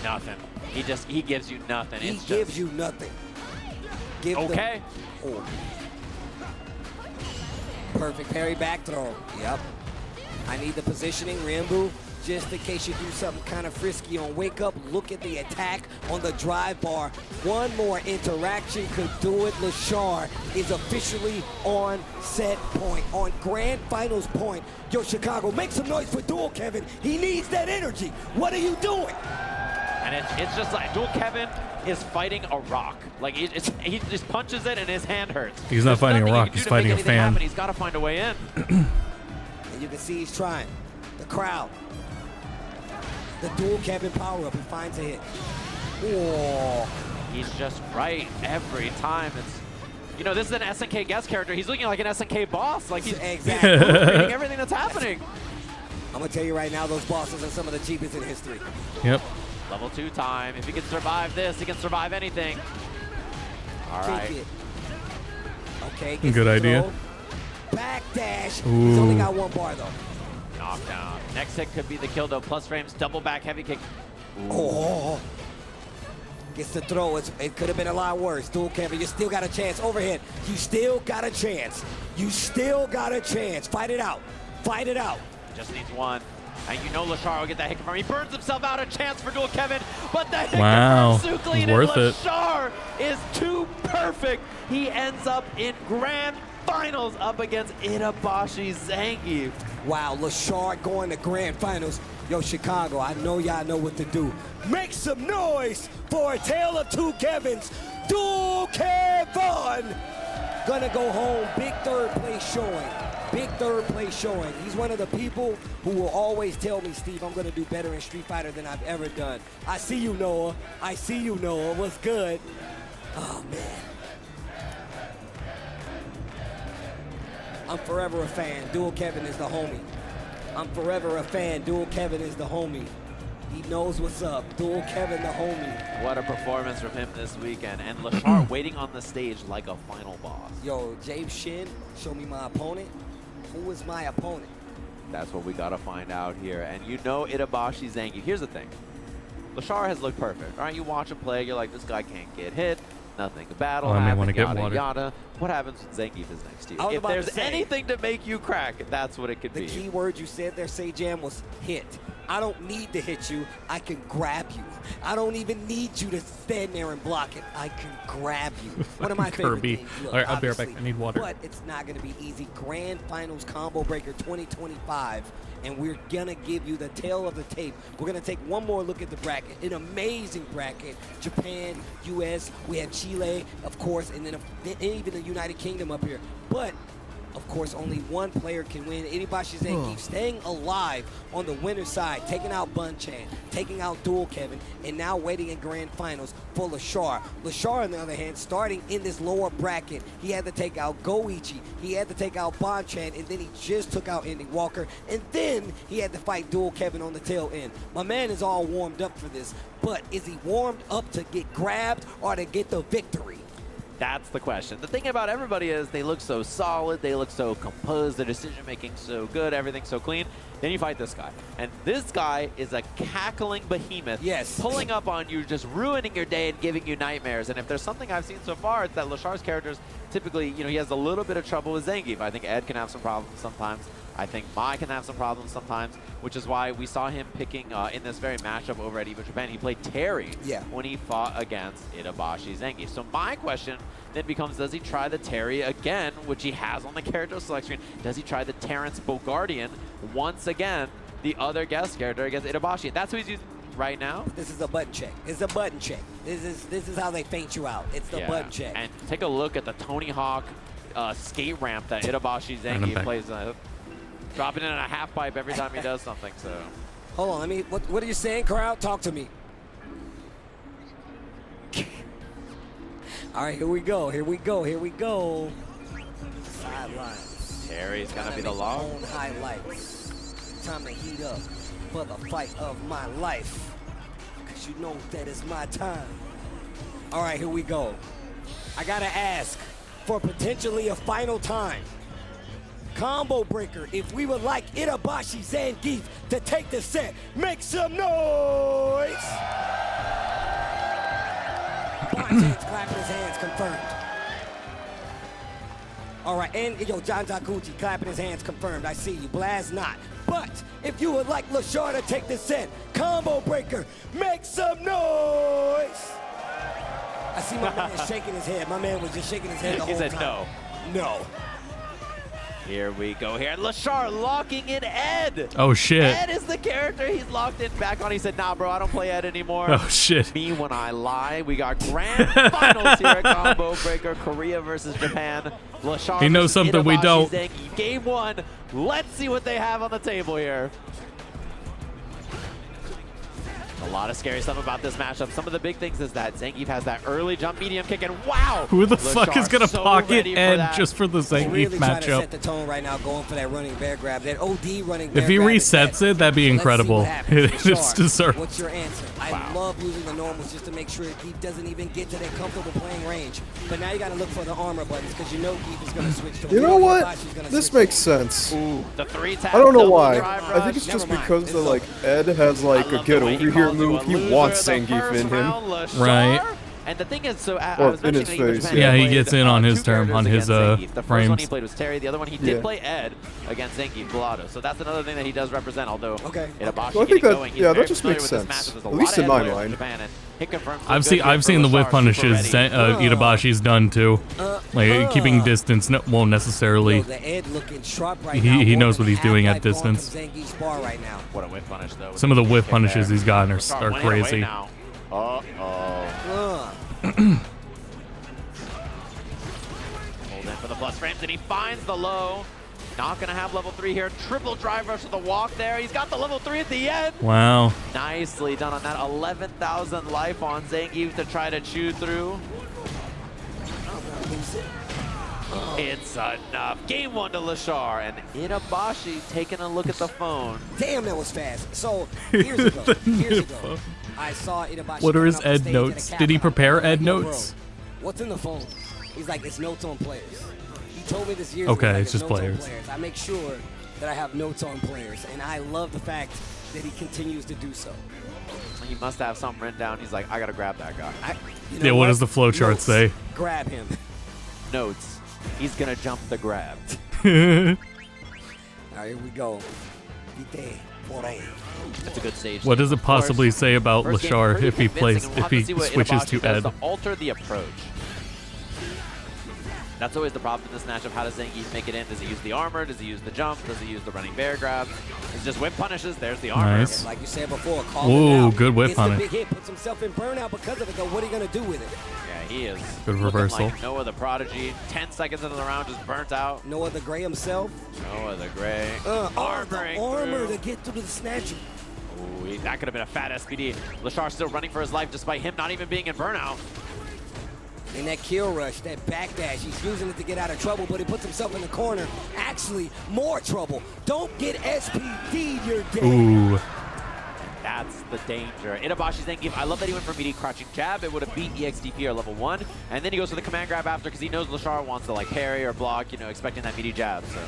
Nothing. He gives you nothing. He gives you nothing. Okay. Perfect parry back throw. Yep. I need the positioning, Ryumbu. Just in case you do something kind of frisky on wake up, look at the attack on the drive bar. One more interaction could do it. Lashar is officially on set point, on grand finals point. Yo, Chicago, make some noise for Dual Kevin. He needs that energy. What are you doing? And it's just like Dual Kevin is fighting a rock. Like he just punches it and his hand hurts. He's not fighting a rock, he's fighting a fan. He's got to find a way in. And you can see he's trying. The crowd. The Dual Kevin power up. He finds a hit. Whoa. He's just right every time. It's, you know, this is an SNK guest character. He's looking like an SNK boss. Like he's exactly reading everything that's happening. I'm gonna tell you right now, those bosses are some of the cheapest in history. Yep. Level 2 time. If he can survive this, he can survive anything. All right. Okay. Good idea. backdash. He's Ooh. only got one bar, though. Knockdown. Next hit could be the kill, though. Plus frames, double back, heavy kick. Oh. Gets the throw. It could have been a lot worse. Dual Kevin, you still got a chance. Overhead. You still got a chance. You still got a chance. Fight it out. Fight it out. Just needs one. And you know Lashar will get that hit confirmed. He burns himself out. A chance for dual Kevin. But the hit Wow. confirmed Su Clean, Worth and it. Lashar is too perfect. He ends up in grand finals up against Itabashi Zangief. Wow, Lashard going to grand finals. Yo, Chicago, I know y'all know what to do. Make some noise for a tale of two Kevins. Dual Kevin gonna go home. Big third place showing. Big third place showing. He's one of the people who will always tell me, Steve, I'm gonna do better in Street Fighter than I've ever done. I see you, Noah. I see you, Noah. What's good? Oh, man. I'm forever a fan. Dual Kevin is the homie. I'm forever a fan. Dual Kevin is the homie. He knows what's up. Dual Kevin the homie. What a performance from him this weekend. And Lashar waiting on the stage like a final boss. Yo, James Shin, show me my opponent. Who is my opponent? That's what we got to find out here. And you know Itabashi Zangief. Here's the thing. Lashar has looked perfect. All right, you watch him play, you're like, this guy can't get hit. Nothing to battle. Oh, I may happen, wanna get yada, water. yada. What happens when Zangief is next to you? I was If about to there's say, anything to make you crack, that's what it could the be. key word you said there, Say-Jam, was hit. I don't need to hit you. I can grab you. I don't even need you to stand there and block it. I can grab you. One of my favorite Kirby. things. Look, All right, I'll be right obviously, back. I need water. But it's not going to be easy. Grand Finals Combo Breaker 2025. And we're going to give you the tail of the tape. We're going to take one more look at the bracket. An amazing bracket. Japan, U.S., we have Chile, of course, and then even the United Kingdom up here. But of course, only one player can win. Itabashi Zangief staying alive on the winner's side, taking out Bun-Chan, taking out Dual Kevin, and now waiting in grand finals for Lashar. Lashar, on the other hand, starting in this lower bracket, he had to take out Goichi, he had to take out Bun-Chan, and then he just took out Andy Walker, and then he had to fight Dual Kevin on the tail end. My man is all warmed up for this, but is he warmed up to get grabbed or to get the victory? That's the question. The thing about everybody is they look so solid, they look so composed, their decision-making so good, everything's so clean. Then you fight this guy. And this guy is a cackling behemoth. Yes. Pulling up on you, just ruining your day and giving you nightmares. And if there's something I've seen so far, it's that Lashar's characters typically, you know, he has a little bit of trouble with Zangief. I think Ed can have some problems sometimes. I think Mai can have some problems sometimes, which is why we saw him picking in this very matchup over at EVO Japan. He played Terry when he fought against Itabashi Zangief. So my question then becomes, does he try the Terry again, which he has on the character select screen? Does he try the Terrence Bogardian once again, the other guest character against Itabashi? That's who he's using right now. This is a button check. It's a button check. This is how they feint you out. It's the button check. And take a look at the Tony Hawk skate ramp that Itabashi Zangief plays. Dropping in a half pipe every time he does something. So, hold on. Let me. What are you saying, crowd? Talk to me. All right, here we go. Here we go. Here we go. Sidelines. Terry's gonna be the law. Own highlights. Time to heat up for the fight of my life. Cause you know that is my time. All right, here we go. I gotta ask for potentially a final time. Combo breaker, if we would like Itabashi Zangief to take the set, make some noise! Bun-Chan's clapping his hands, confirmed. All right, and yo, John Takuchi clapping his hands, confirmed. I see you, Blaz not. But if you would like Lashar to take the set, combo breaker, make some noise! I see my man shaking his head. My man was just shaking his head the whole time. He said no. No. Here we go here. Lashar locking in Ed. Oh, shit. Ed is the character he's locked in back on. He said, nah, bro, I don't play Ed anymore. Oh, shit. Me when I lie. We got grand finals here at Combo Breaker, Korea versus Japan. Lashar He knows something we don't. Zangief. Game one. Let's see what they have on the table here. A lot of scary stuff about this matchup. Some of the big things is that Zangief has that early jump medium kick, and wow! Who the fuck is gonna so pocket Ed Ed just for the Zangief really trying to matchup? set the tone right now, going for that running bear grab. That OD running bear If he grab resets it, that'd be incredible. It's deserved. What's your answer? I love using the normals just to make sure Geef doesn't even get to that comfortable playing range. But now you got to look for the armor buttons because you know Geef is going to switch to. You know what? This makes sense. The 3-tap. I don't know why. I think it's just because the like Ed has like a get over here move. He wants Zangief in him. Right. And the thing is, so I was in his mentioning face. Japan, Yeah, he played, gets in on his term, on his Zangief. The first one he frames. played was Terry. The other one he did play Ed against Zangief Gelato. So that's another thing that he does represent. Although Itabashi So I think getting that going, he's yeah, very that just familiar makes with this sense. matchup. There's a At lot least of in my Ed players mind. Japan, and it confirms I've seen the whip punishes Itabashi's done too. Like keeping distance won't necessarily. He knows what he's doing at distance. What a whip punish though. Some of the whip punishes he's gotten are crazy. Uh-oh. Hold in for the plus frames, and he finds the low. Not going to have level 3 here. Triple drive rush to the walk there. He's got the level 3 at the end. Wow. Nicely done on that. 11,000 life on Zangief to try to chew through. It's enough. Game 1 to Lashar, and Itabashi taking a look at the phone. Damn, that was fast. So, years ago, I saw Itabashi. What are his coming off the Ed stage notes? at a Did he Capcom. prepare I'm like, Ed "Yo, notes? bro, what's in the phone?" He's like, "It's notes on players." He told me this years Okay, ago. Like, it's just notes on players. I make sure that I have notes on players, and I love the fact that he continues to do so. He must have something written down. He's like, I got to grab that guy. Yeah, what does the flowchart say? Grab him. Notes. He's going to jump the grab. All right, here we go. That's a good stage. What does it possibly say about First game, Lashar pretty if he convincing, and we'll have to see what switches Itabashi to does Ed? to alter the approach. That's always the problem in this matchup. How does Zangief make it in? Does he use the armor? Does he use the jump? Does he use the running bear grab? It's just whip punishes. There's the armor. Nice. Like you said before, call Ooh, it out. good whip Gets the punish. big hit, puts himself in burnout because of it, though. What are you going to do with it? Yeah, he is. Good looking reversal. Like Noah the Prodigy. 10 seconds into the round, just burnt out. Noah the Gray himself. Noah the Gray. Armor to get through the snatcher. Ooh, that could have been a fat SPD. Lashar still running for his life despite him not even being in burnout. And that kill rush, that backdash, he's using it to get out of trouble, but he puts himself in the corner. Actually, more trouble. Don't get SPD'd, you're dead. Ooh. That's the danger. Itabashi's Zangief, I love that he went for meaty crouching jab. It would have beat EXDP or level 1. And then he goes for the command grab after because he knows Lashar wants to like parry or block, you know, expecting that meaty jab. So,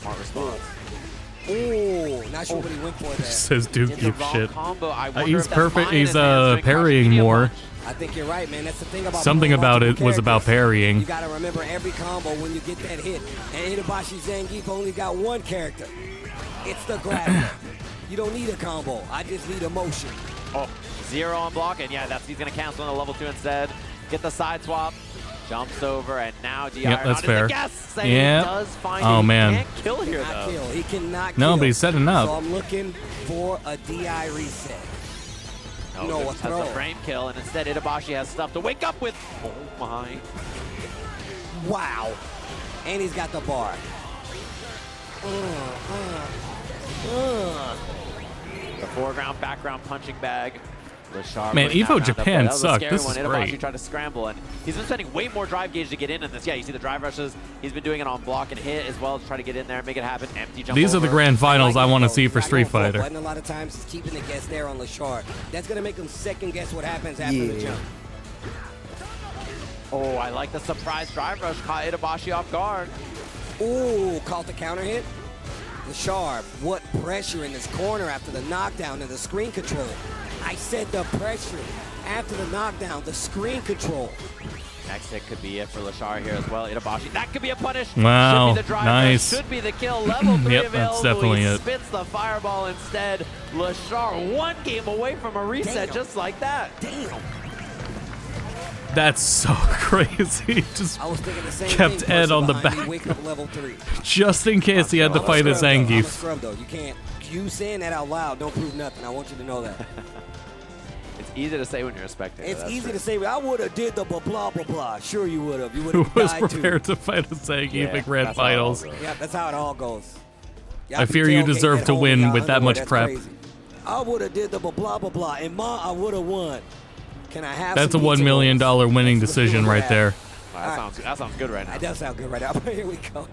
smart response. Ooh, not sure what he went for there. Says Duke give shit. Combo. He's perfect. He's parrying more. I think you're right, man. That's the thing about Something about it was about parrying. You got to remember every combo when you get that hit. And Itabashi Zangief only got one character. It's the grab. You don't need a combo. I just need emotion. Oh, 0 on block, and yeah, he's going to cancel on the level 2 instead. Get the side swap. Jumps over, and now DI Yep, that's fair. Yeah. Oh, man. He can't kill here, though. Kill. He cannot No, kill. but he's setting up. So I'm looking for a DI reset. No, has the frame kill, and instead Itabashi has stuff to wake up with. Oh my. Wow. And he's got the bar. The foreground, background punching bag. Lashar Man, putting Evo that Japan round up, sucked. that was a This scary is one. Itabashi great. tried to scramble, and he's been spending way more drive gauge to get in this. Yeah, you see the drive rushes. He's been doing it on block and hit as well to try to get in there and make it happen. Empty jump These are over. the grand finals I want to see for Street Fighter. And a lot of times he's keeping the guess there on Lashar. That's going to make him second guess what happens after the jump. Oh, I like the surprise drive rush. Caught Itabashi off guard. Ooh, caught the counter hit. Lashar, what pressure in this corner after the knockdown and the screen control. I said the pressure after the knockdown, the screen control. Next hit could be it for Lashar here as well. Itabashi, that could be a punish. Wow, should be the drive nice. rush, should be the kill. Level 3 Yep, available. that's definitely he it. spits the fireball instead. Lashar, one game away from a reset just like that. Damn. That's so crazy. Just I was thinking the same kept thing, Ed on the behind me, back. wake up level 3. Just in case he had to I'm a fight a scrub, though. I'm a Zangief. scrub, though. You can't. You saying that out loud don't prove nothing. I want you to know that. It's easy to say when you're a spectator. It's that's easy true. to say, I would have did the blah, blah, blah, blah. Sure you would have. You would Who have was died prepared too. to fight a Zangief Yeah, in grand that's how it all finals? goes. Yeah, that's how it all goes. Y'all I be fear you tailgating deserve at to home win in with that underwear. much That's prep. crazy. I would have did the blah, blah, blah, and I would have won. Can I have That's a some $1 million winning That's decision right there. That sounds good right now. That does sound good right now. Here we go.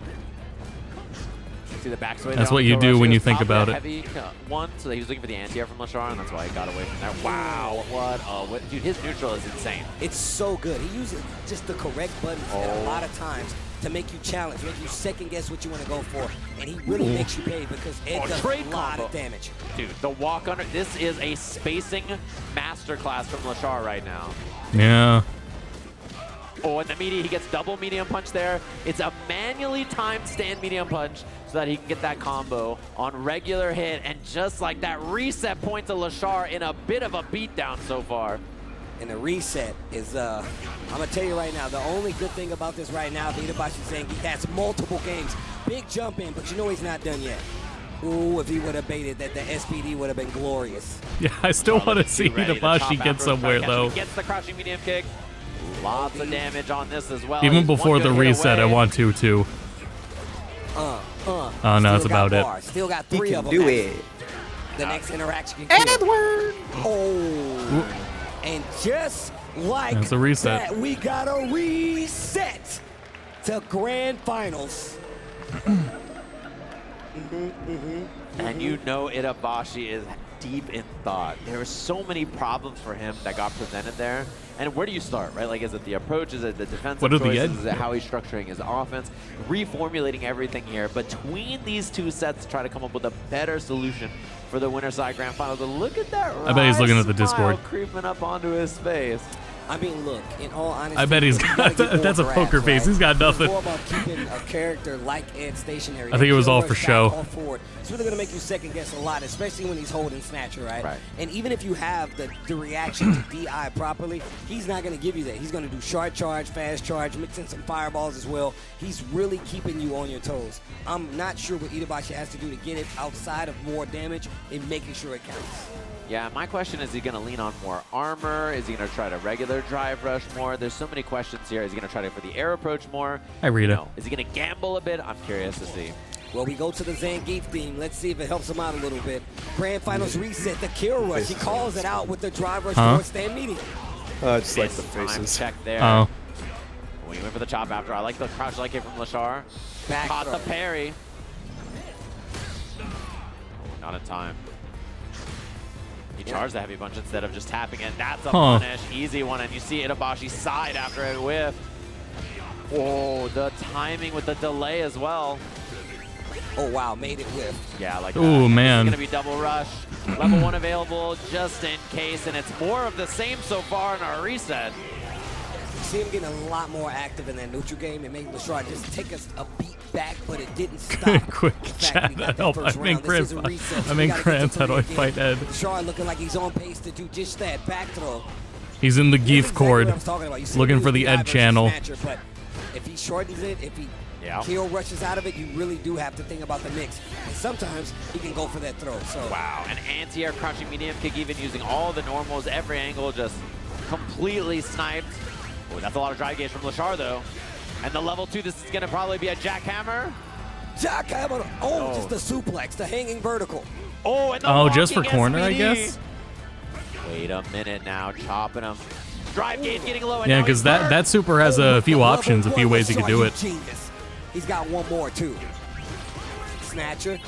See the backswing. That's what you do when you think about it. Heavy one, so he was looking for the anti-air from Lashar, and that's why he got away from that. Wow, what dude, his neutral is insane. It's so good. He uses just the correct buttons at a lot of times to make you challenge, make you second guess what you want to go for, and he really makes you pay because it does a lot of damage. Dude, the walk under, this is a spacing masterclass from Lashar right now. Yeah. Oh, and the media, he gets double medium punch there. It's a manually timed stand medium punch so that he can get that combo on regular hit, and just like that reset point to Lashar in a bit of a beatdown so far. And the reset is, I'm going to tell you right now, the only good thing about this right now, Itabashi Zangief has multiple games. Big jump in, but you know he's not done yet. Ooh, if he would have baited that, the SPD would have been glorious. Yeah, I still want to see Itabashi get somewhere, though. He gets the crouching medium kick. Lots of damage on this as well. Even before the reset, I want to, too. Oh, no, that's about it. Still got 3 of them. Do it. The next interaction can Edward! Oh. And just like that's a reset. that, we got a reset to Grand Finals. And you know Itabashi is deep in thought. There are so many problems for him that got presented there. And where do you start, right? Like, is it the approach? Is it the defensive choices? Is it how he's structuring his offense? Reformulating everything here between these two sets to try to come up with a better solution for the winner side grand final. But look at that! I bet he's looking at the Discord. Creeping up onto his face. I mean, look, in all honesty, I bet he's got that's a poker face. He's got nothing. It's more about keeping a character like Ed stationary. I think it was all for show. It's really going to make you second guess a lot, especially when he's holding Snatcher, right? And even if you have the reaction to DI properly, he's not going to give you that. He's going to do short charge, fast charge, mix in some fireballs as well. He's really keeping you on your toes. I'm not sure what Itabashi has to do to get it outside of more damage and making sure it counts. Yeah, my question is he going to lean on more armor? Is he going to try to regular drive rush more? There's so many questions here. Is he going to try to for the air approach more? Hi, Rita. No. Is he going to gamble a bit? I'm curious to see. Well, we go to the Zangief theme. Let's see if it helps him out a little bit. Grand Finals reset, the kill rush. He calls it out with the drive rush towards stand medium. I just like the faces. Check there. Oh. We went for the chop after. I like the crouch like it from Lashar. Caught the parry. Oh, not in time. He charged the heavy punch instead of just tapping it. That's a punish. Easy one. And you see Itabashi side after it whiff. Oh, the timing with the delay as well. Oh, wow. Made it whiff. Yeah, like that. Ooh, man. It's going to be double rush. Level 1 available just in case. And it's more of the same so far in our reset. You see him getting a lot more active in that neutral game and making Lashar just take us a beat back, but it didn't stop. Quick chat. Help. I'm in cramps. I'm in cramps. How do I fight Ed? Lashar looking like he's on pace to do just that back throw. He's in the Geef cord, looking for the Ed channel. But if he shortens it, if he kill rushes out of it, you really do have to think about the mix. And sometimes he can go for that throw. So wow, an anti-air crouching medium kick, even using all the normals, every angle, just completely sniped. Oh, that's a lot of drive gauge from Lashar, though. And the level 2, this is going to probably be a jackhammer. Jackhammer. Oh, just the suplex, the hanging vertical. Oh, and the just for corner, SPD. I guess? Wait a minute now, chopping him. Drive gauge getting low. Yeah, because that super has a few options, a few ways you can do it. Genius. He's got one more, too. Snatcher.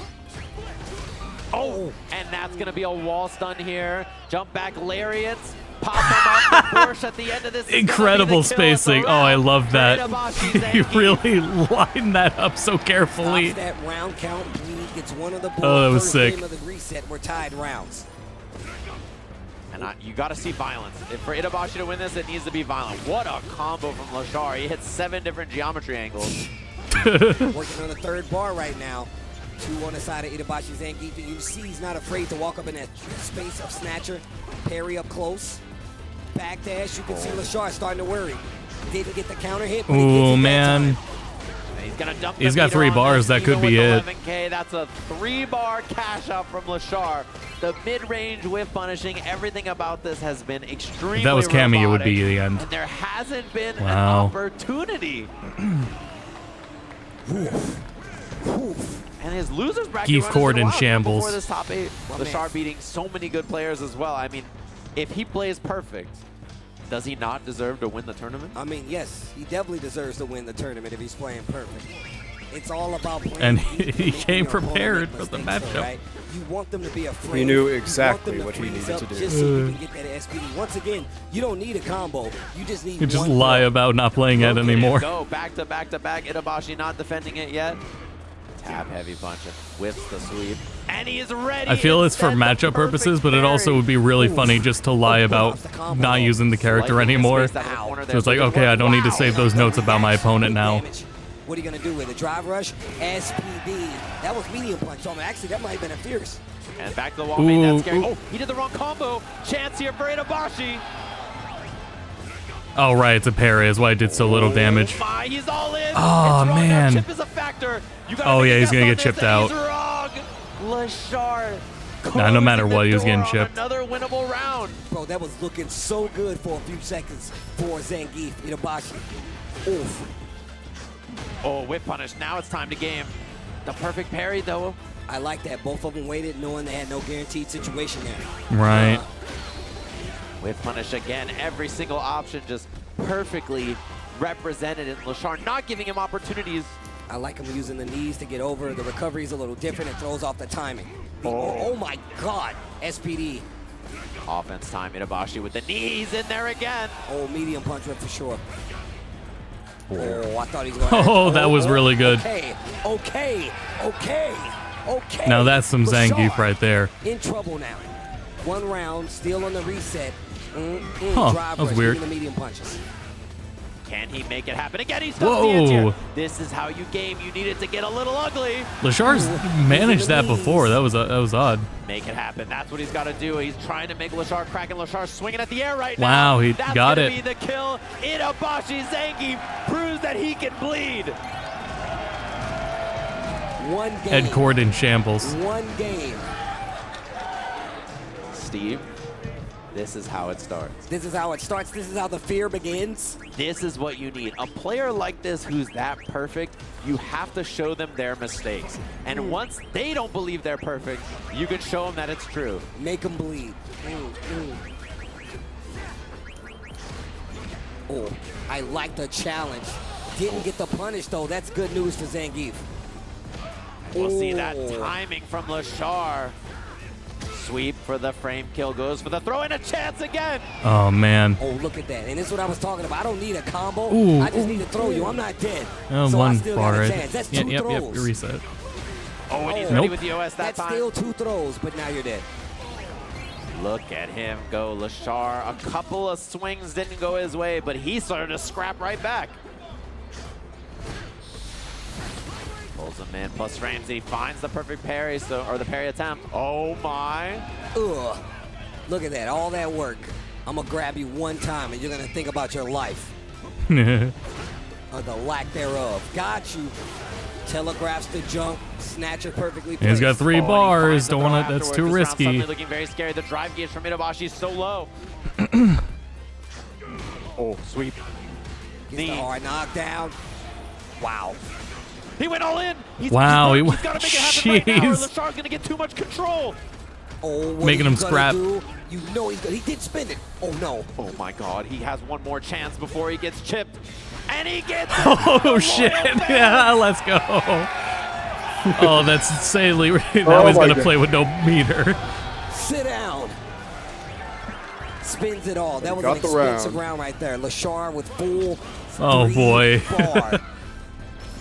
Oh, and that's going to be a wall stun here. Jump back lariats. Pop him up the Porsche at the end of this. Incredible spacing. Oh, I love that. You really lined that up so carefully. Stops that round count bleed. Gets one of the that was sick. Game of the reset. We're tied rounds. And you got to see violence. For Itabashi to win this, it needs to be violent. What a combo from Lashar. He hits 7 different geometry angles. Working on the third bar right now. 2 on the side of Itabashi Zangief. You see he's not afraid to walk up in that space of Snatcher. Parry up close. Backdash. You can see Lashar starting to worry. Didn't get the counter hit. Oh, man. He's gonna dump He's got 3 bars. That could be it. 11K. That's a 3-bar cash out from Lashar. The mid-range whiff punishing. Everything about this has been extremely If that was Cammy, robotic, it would be the end. And there hasn't been an Wow. opportunity. And And his losers bracket Geef run has Cord been a in while shambles. before this top 8. Lashar beating so many good players as well. I mean, if he plays perfect, does he not deserve to win the tournament? I mean, yes, he definitely deserves to win the tournament if he's playing perfect. It's all about playing. And he came prepared for the matchup. Right? You want them to be afraid. He knew You exactly want what them he freeze needed up to do. Just so you can get that SPD. Once again, you don't need a combo. You just need You just one lie throw. about not playing it anymore. Go back to back to back. Itabashi not defending it yet. Tap heavy punch and whips the sweep. And he is ready. I feel it's for matchup purposes, but it also would be really funny just to lie about not using the character anymore. So it's like, okay, I don't need to save those notes about my opponent now. What are you going to do with it? Drive rush? SPD. That was medium punch. So actually, that might have been a fierce. And back to the wall main. That's scary. Ooh. Oh, he did the wrong combo. Chance here for Itabashi. Oh, right, it's a parry. Is why I did so little damage. My, he's all in. Oh, man. Chip is a factor. Oh, yeah, he's going to get chipped out. He's wrong. Lashar. Nah, no matter what, he was getting chipped. Another winnable round. Bro, that was looking so good for a few seconds for Zangief. Itabashi. Oof. Oh, whip punish. Now it's time to game. The perfect parry, though. I like that. Both of them waited knowing they had no guaranteed situation there. Right. Whip punish again. Every single option just perfectly represented in Lashar, not giving him opportunities. I like him using the knees to get over. The recovery is a little different. It throws off the timing. Oh my God. SPD. Offense time. Itabashi with the knees in there again. Oh, medium punch whip for sure. Oh, I thought he was going to... Oh, that was really good. Okay. Now that's some Lashar Zangief right there. in trouble now. One round, still on the reset. Huh, Drive that was rush, weird. giving the medium punches. Can he make it happen again? He's Whoa. the answer. This is how you game. You need it to get a little ugly. Lashar's managed that before. That was odd. Make it happen. That's what he's got to do. He's trying to make Lashar crack, and Lashar swinging at the air right now. Wow, he That's got gonna it. be the kill. Itabashi Zangief proves that he can bleed. One game. Head cord in shambles. One game. Steve, this is how it starts. This is how it starts. This is how the fear begins. This is what you need. A player like this who's that perfect, you have to show them their mistakes. And once they don't believe they're perfect, you can show them that it's true. Make them bleed. Oh, I like the challenge. Didn't get the punish, though. That's good news for Zangief. We'll see that timing from Lashar. Sweep for the frame kill, goes for the throw, and a chance again. Oh, man. Oh, look at that. And this is what I was talking about. I don't need a combo. Ooh, I just need to throw you. I'm not dead. Oh, so I one still bar got a right. chance. That's two Yep, throws. reset. Oh, and he's Nope. ready with the OS that That's time. still two throws, but now you're dead. Look at him go, Lashar. A couple of swings didn't go his way, but he started to scrap right back. Pulls him in, plus frames. He finds the perfect parry, or the parry attempt. Oh my. Ugh. Look at that. All that work. I'm going to grab you one time, and you're going to think about your life. Or the lack thereof. Got you. Telegraphs the jump. Snatcher perfectly placed. He's got 3 bars. Don't want to. That's too This round risky. suddenly looking very scary. The drive gauge from Itabashi is so low. Oh, sweep. Gets the hard knockdown. Wow. He went all in. He's Wow, he's got to make it happen right now, or jeez. Lashar's going to get too much control. Oh, what Making are him you gonna scrap. do? You know he's good. He did spin it. Oh, no. Oh, my God. He has one more chance before he gets chipped. And he gets Oh, shit. Yeah, let's go. Oh, that's insanely. Now he's my going to God. play with no meter. Sit down. Spins it all. That was Got an the expensive round. round right there. Lashar with full Oh, boy. bar.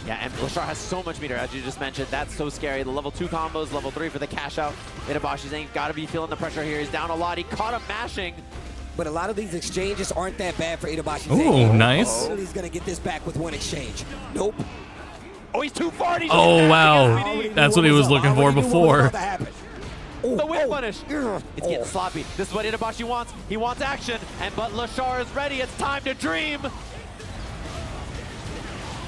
Yeah, and Lashar has so much meter, as you just mentioned. That's so scary. The level 2 combos, level 3 for the cash out. Itabashi's ain't got to be feeling the pressure here. He's down a lot. He caught him mashing. But a lot of these exchanges aren't that bad for Itabashi. Ooh, nice. He's going to get this back with one exchange. Nope. Oh, he's too far. And he's Oh, back wow. against SPD. That's what he was looking for before. The whip punish. It's getting sloppy. This is what Itabashi wants. He wants action. But Lashar is ready. It's time to dream.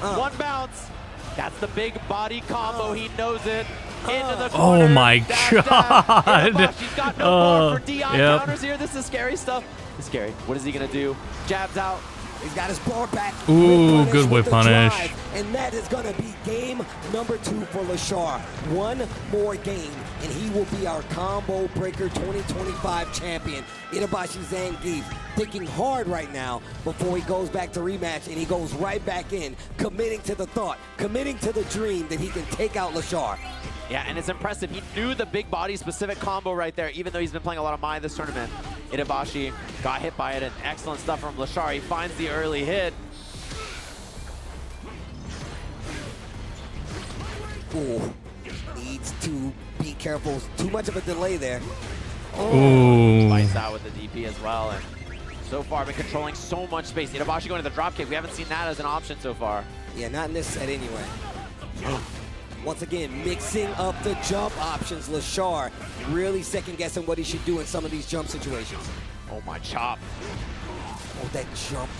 One bounce. That's the big body combo. He knows it. Into the corner. Oh, my Dash, God. dash. Itabashi's got no bar for DI yep. counters here. This is scary stuff. It's scary. What is he going to do? Jabs out. He's got his bar back. Ooh, good whip with the punish. drive, and that is going to be game number 2 for Lashar. One more game, and he will be our Combo Breaker 2025 champion. Itabashi Zangief thinking hard right now before he goes back to rematch, and he goes right back in, committing to the thought, committing to the dream that he can take out Lashar. Yeah, and it's impressive. He knew the big body specific combo right there, even though he's been playing a lot of Mai this tournament. Itabashi got hit by it, and excellent stuff from Lashar. He finds the early hit. Ooh, needs to be careful. Too much of a delay there. Ooh. Bites out with the DP as well, and so far been controlling so much space. Itabashi going to the drop kick. We haven't seen that as an option so far. Yeah, not in this set anyway. Once again, mixing up the jump options. Lashar really second-guessing what he should do in some of these jump situations. Oh, my chop. Oh, that jump.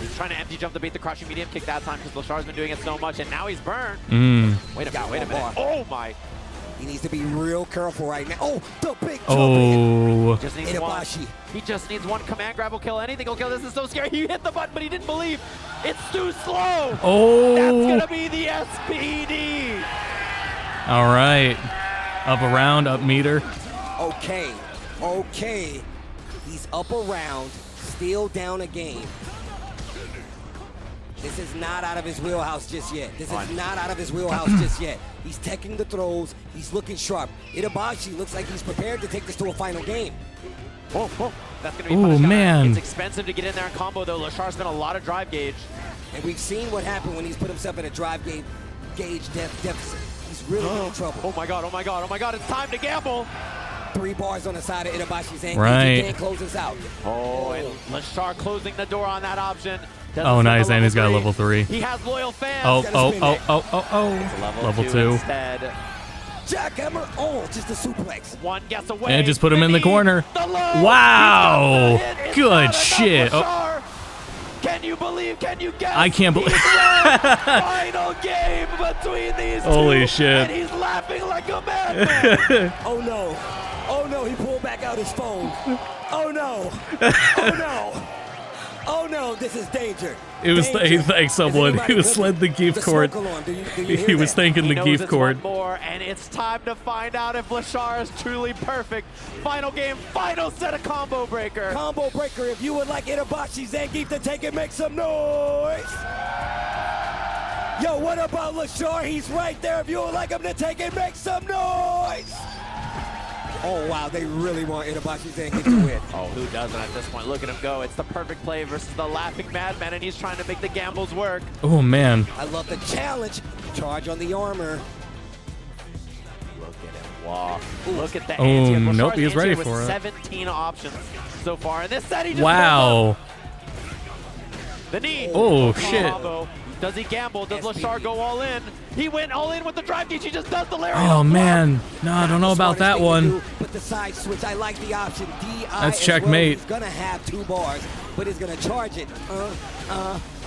He's trying to empty jump to bait the crouching medium kick that time because Lashar's been doing it so much, and now he's burned. Wait a minute. Oh, my. He needs to be real careful right now. Oh, the big jump Oh. Just needs one. He just needs one command grab will kill anything. Will kill. This is so scary. He hit the button, but he didn't believe. It's too slow. Oh. That's going to be the SPD. All right. Up around, up meter. Okay. He's up around, still down a game. This is not out of his wheelhouse just yet. He's teching the throws. He's looking sharp. Itabashi looks like he's prepared to take this to a final game. That's going to be Oh, man. It's expensive to get in there and combo, though. Lashar's been a lot of drive gauge. And we've seen what happened when he's put himself in a drive gauge deficit. He's really in trouble. Oh, my God. It's time to gamble. 3 bars on the side of Itabashi Zangief. Right. He can't close this out. Oh, and Lashar closing the door on that option. Oh, nice. And he's got a level 3. He has loyal fans. Oh. Level 2. Instead. Jackhammer. Oh, just a suplex. One gets away. And just put him in the corner. Wow. Good shit. Oh. Can you believe? Can you guess? I can't believe. Final game between these Holy two. shit. And he's laughing like a madman. Oh no, he pulled back out his phone. Oh no, this is danger. It was he thanked someone. He was led the gift card. He was thanking the gift card. More, and it's time to find out if Lashar is truly perfect. Final game, final set of Combo Breaker. Combo Breaker, if you would like Itabashi Zangief to take it, make some noise. Yo, what about Lashar? He's right there. If you would like him to take it, make some noise. Oh, wow, they really want Itabashi Zangief to win. Oh, who doesn't at this point? Look at him go. It's the perfect play versus the laughing madman, and he's trying to make the gambles work. Oh, man. I love the challenge. Charge on the armor. Look at him walk. Look at the Oh, nope, he's ready for it. 17 options so far. And this set he just wow. The knee. Oh, shit. Combo. Does he gamble? Does Lashar go all in? He went all in with the drive gauge. He just does the lariat. Oh, man. No, I don't know about that one. But the side switch, I like the option. DI That's checkmate. He's going to have 2 bars, but he's going to charge it.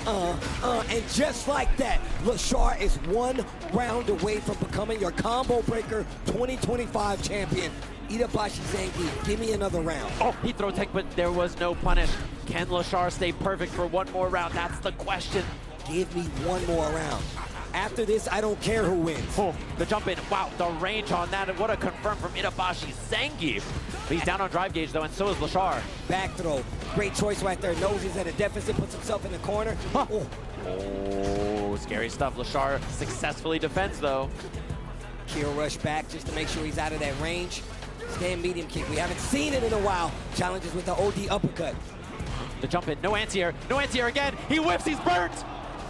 And just like that, Lashar is 1 round away from becoming your Combo Breaker 2025 champion. Itabashi Zangief, give me another round. Oh, he throw tech, but there was no punish. Can Lashar stay perfect for 1 more round? That's the question. Give me 1 more round. After this, I don't care who wins. Oh, the jump in. Wow, the range on that. And what a confirm from Itabashi Zangief. He's down on drive gauge, though, and so is Lashar. Back throw. Great choice right there. Knows he's at a deficit, puts himself in the corner. Huh. Oh, scary stuff. Lashar successfully defends, though. Kill rush back just to make sure he's out of that range. Stand medium kick. We haven't seen it in a while. Challenges with the OD uppercut. The jump in. No anti-air. No anti-air again. He whips. He's burnt.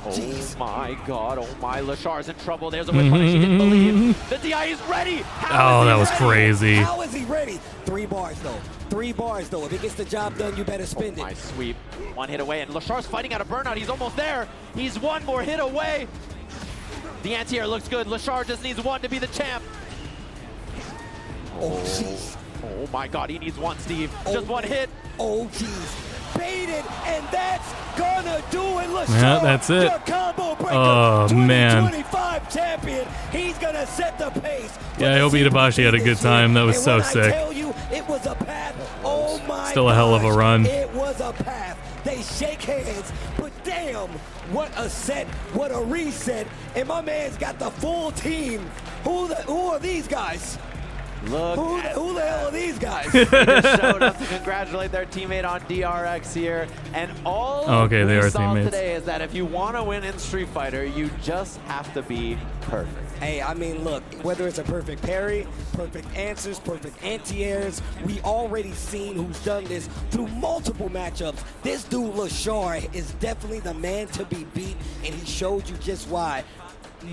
Jeez. Oh my God, oh my, Lashar's in trouble. There's a whip punish, he didn't believe. The DI is ready. Oh, that was crazy. How is he ready? 3 bars though. 3 bars though. If it gets the job done, you better spend it. My sweep. 1 hit away, and Lashar's fighting out a burnout. He's almost there. He's 1 more hit away. The anti-air looks good. Lashar just needs 1 to be the champ. Oh, jeez. Oh my God, he needs 1, Steve. Just 1 hit. Oh, jeez. Baited, and that's gonna do it. Lashar, yeah, that's it. Your Combo Breaker Oh, 2025 champion. He's gonna set the pace. Yeah, I hope Itabashi had a good time. That was so sick. I tell you, it was a path. Oh my Still a hell of a run. It was a path. They say shake hands, but damn, what a set, what a reset. And my man's got the full team. Who are these guys? Look, who the hell are these guys? They just showed up to congratulate their teammate on DRX here. And all Okay, they we are saw teammates. today is that if you want to win in Street Fighter, you just have to be perfect. Hey, I mean, look, whether it's a perfect parry, perfect answers, perfect anti-airs, we already seen who's done this through multiple matchups. This dude, Lashar, is definitely the man to be beat, and he showed you just why.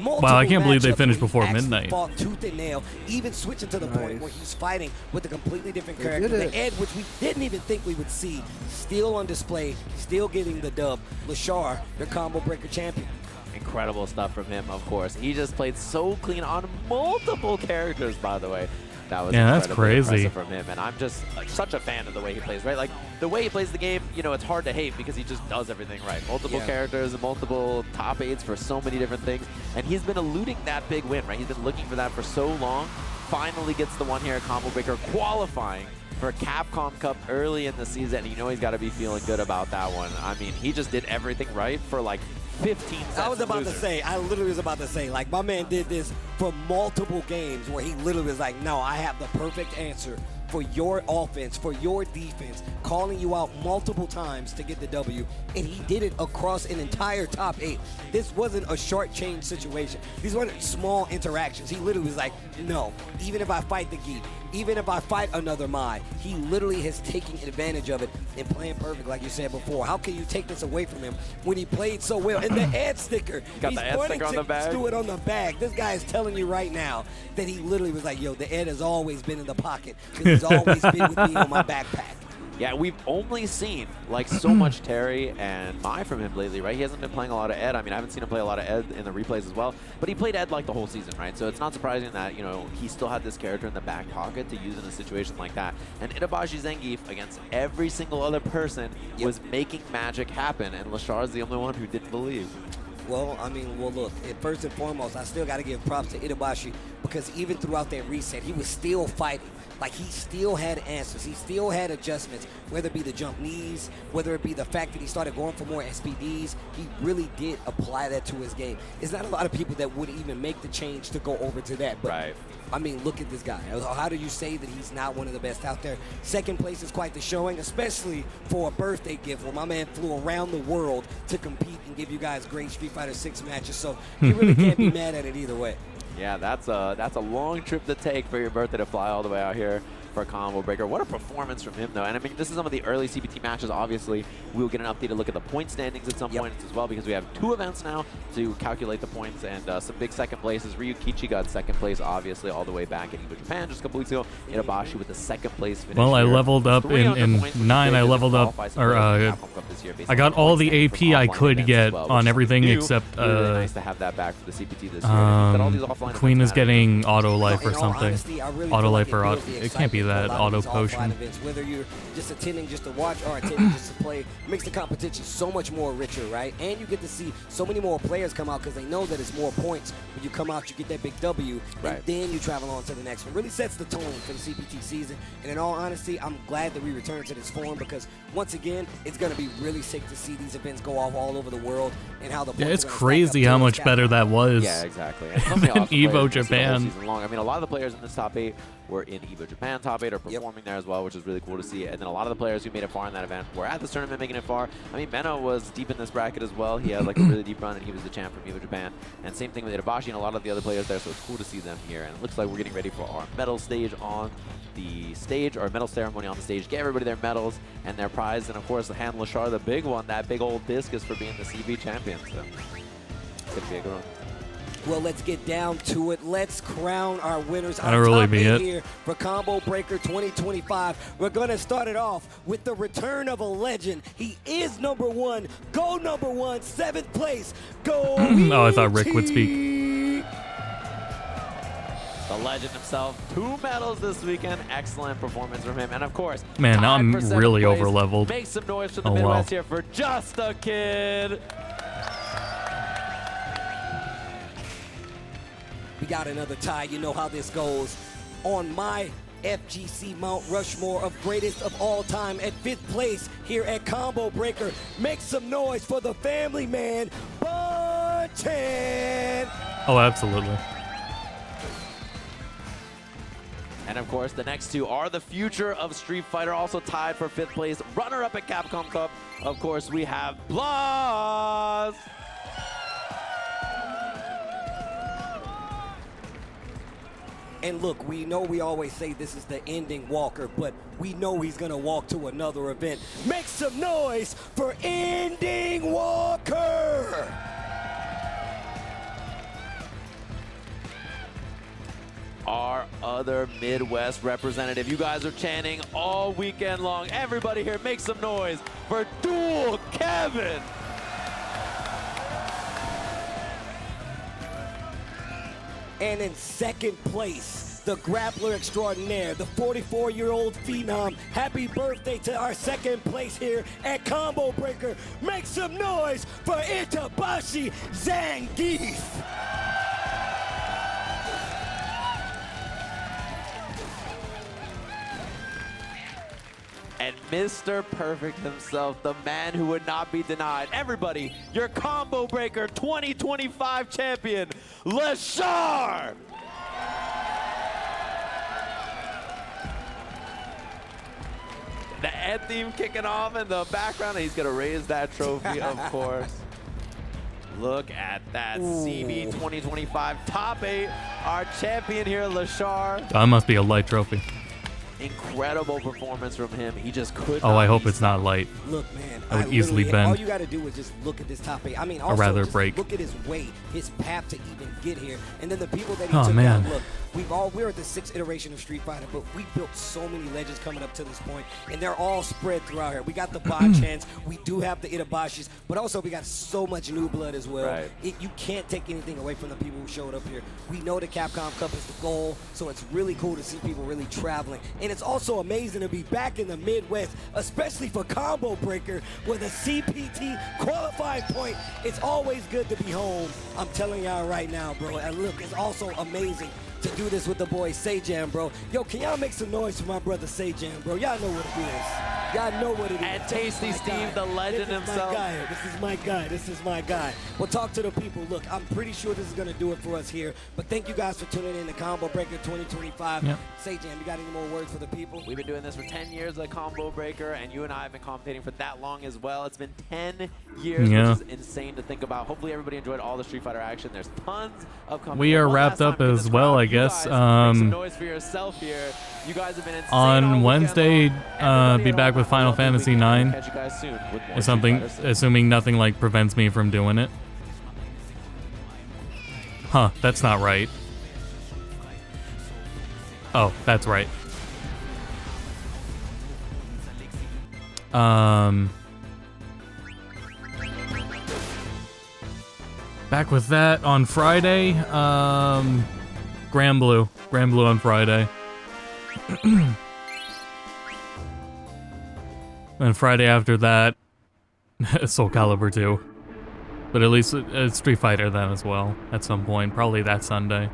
Wow, I can't believe they matchups finished where he before actually midnight. Fought tooth and nail, even switching to the point where he's fighting with a completely different character. did it. The Ed, which we didn't even think we would see, still on display, still getting the dub. Lashar, your combo breaker champion. Incredible stuff from him, of course. He just played so clean on multiple characters, by the way. That was Yeah, that's incredibly crazy. impressive from him, and I'm just such a fan of the way he plays, right? Like, the way he plays the game, you know, it's hard to hate because he just does everything right. Multiple characters and multiple top 8s for so many different things, and he's been eluding that big win, right? He's been looking for that for so long. Finally gets the one here at Combo Breaker, qualifying for Capcom Cup early in the season, and you know he's got to be feeling good about that one. I mean, he just did everything right for like 15 sets. I literally was about to say, like, my man did this for multiple games where he literally was like, no, I have the perfect answer for your offense, for your defense, calling you out multiple times to get the W, and he did it across an entire top 8. This wasn't a short change situation. These weren't small interactions. He literally was like, no, even if I fight the Geek, even if I fight another Mai, he literally has taken advantage of it and playing perfect, like you said before. How can you take this away from him when he played so well? And the Ed sticker, Got he's the Ed sticker on the bag. do it on the bag. This guy is telling you right now that he literally was like, yo, the Ed has always been in the pocket because he's always been with me on my backpack. Yeah, we've only seen like so much Terry and Mai from him lately, right? He hasn't been playing a lot of Ed. I mean, I haven't seen him play a lot of Ed in the replays as well, but he played Ed like the whole season, right? So it's not surprising that, you know, he still had this character in the back pocket to use in a situation like that. And Itabashi Zangief, against every single other person, was making magic happen, and Lashar's the only one who didn't believe. Well, I mean, look, first and foremost, I still got to give props to Itabashi because even throughout that reset, he was still fighting. Like, he still had answers. He still had adjustments, whether it be the jump knees, whether it be the fact that he started going for more SPDs. He really did apply that to his game. It's not a lot of people that would even make the change to go over to that. But, I mean, look at this guy. How do you say that he's not one of the best out there? Second place is quite the showing, especially for a birthday gift where my man flew around the world to compete and give you guys great Street Fighter 6 matches. So you really can't be mad at it either way. Yeah, that's a long trip to take for your birthday to fly all the way out here for a Combo Breaker. What a performance from him, though. And I mean, this is some of the early CPT matches. Obviously, we'll get an updated look at the point standings at some point as well, because we have 2 events now to calculate the points, and some big second places. Ryukichi got second place, obviously, all the way back in Evo Japan just a couple weeks ago. Itabashi with the second place finish. Well, I leveled up in 9. I leveled up, or I got all the AP I could get on everything except really nice to have that back for the CPT this year. Queen is getting auto life or something. Auto life or auto. It can't be that auto potion. Events, whether you're just attending just to watch or attending just to play, it makes the competition so much more richer, right? And you get to see so many more players come out because they know that it's more points. When you come out, you get that big W, and then you travel on to the next one. Really sets the tone for the CPT season. And in all honesty, I'm glad that we returned to this form because, once again, it's going to be really sick to see these events go off all over the world and how the Yeah, it's crazy how much better that was. Yeah, exactly. Than Evo Japan. I mean, a lot of the players in this top 8 were in Evo Japan top 8 or performing there as well, which is really cool to see. And then a lot of the players who made it far in that event were at this tournament making it far. I mean, Menno was deep in this bracket as well. He had like a really deep run, and he was the champ from Evo Japan. And same thing with Itabashi and a lot of the other players there, so it's cool to see them here. And it looks like we're getting ready for our medal stage on the stage, or medal ceremony on the stage. Get everybody their medals and their prize, and of course, hand Lashar the big one, that big old discus for being the CB champion. So it's going to be a good one. Well, let's get down to it. Let's crown our winners. That'll really be it. Here for Combo Breaker 2025. We're going to start it off with the return of a legend. He is number 1. Go number 1. 7th place. Go. Oh, I thought Rick would speak. The legend himself. 2 medals this weekend. Excellent performance from him. And of course, man, now I'm really place. over-leveled. Make some noise for the Midwest here for Just a Kid. We got another tie. You know how this goes. On my FGC Mount Rushmore of greatest of all time at 5th place here at Combo Breaker. Make some noise for the family man, Bunchen! Oh, absolutely. And of course, the next two are the future of Street Fighter, also tied for 5th place. Runner-up at Capcom Cup, of course, we have Blas. And look, we know we always say this is the ending Walker, but we know he's gonna walk to another event. Make some noise for Ending Walker! Our other Midwest representative. You guys are chanting all weekend long. Everybody here, make some noise for Dual Kevin. And in 2nd place, the grappler extraordinaire, the 44-year-old phenom. Happy birthday to our 2nd place here at Combo Breaker. Make some noise for Itabashi Zangief. And Mr. Perfect himself, the man who would not be denied. Everybody, your Combo Breaker 2025 champion, Lashar! The end theme kicking off in the background, and he's gonna raise that trophy, of course. Look at that CB 2025 top 8. Our champion here, Lashar. That must be a light trophy. Incredible performance from him. He just could. Oh, I hope it's not light. Look, man, I would easily bend. All you got to do is just look at this top 8. I mean, also or rather just break. look at his weight, his path to even get here, and then the people that he Oh, took man. out. Look, we're at the 6th iteration of Street Fighter, but we built so many legends coming up to this point, and they're all spread throughout here. We got the Bonchans, we do have the Itabashis, but also we got so much new blood as well. Right. You can't take anything away from the people who showed up here. We know the Capcom Cup is the goal, so it's really cool to see people really traveling, and it's also amazing to be back in the Midwest, especially for Combo Breaker, with a CPT qualifying point. It's always good to be home. I'm telling y'all right now, bro. And look, it's also amazing to do this with the boy Sejan, bro. Yo, can y'all make some noise for my brother Sejan, bro? Y'all know what it is. Y'all know what it is. And Tasty Steve, the legend himself. This is my guy. This is my guy. We'll talk to the people. Look, I'm pretty sure this is going to do it for us here. But thank you guys for tuning in to Combo Breaker 2025. Yep. Sejan, you got any more words for the people? We've been doing this for 10 years at Combo Breaker, and you and I have been commentating for that long as well. It's been 10 years, Yeah. which is insane to think about. Hopefully everybody enjoyed all the Street Fighter action. There's tons of coming. We are One wrapped last up time for as this well, crowd. I You guess. guys make some noise for yourself here. You guys have been insane all On weekend Wednesday, long. be back with Final Fantasy IX. Catch you guys soon with more Or something, Street Fighter 6. assuming nothing like prevents me from doing it. Huh, that's not right. Oh, that's right. Back with that on Friday. Grand Blue on Friday. And Friday after that, Soul Calibur 2. But at least Street Fighter then as well, at some point. Probably that Sunday.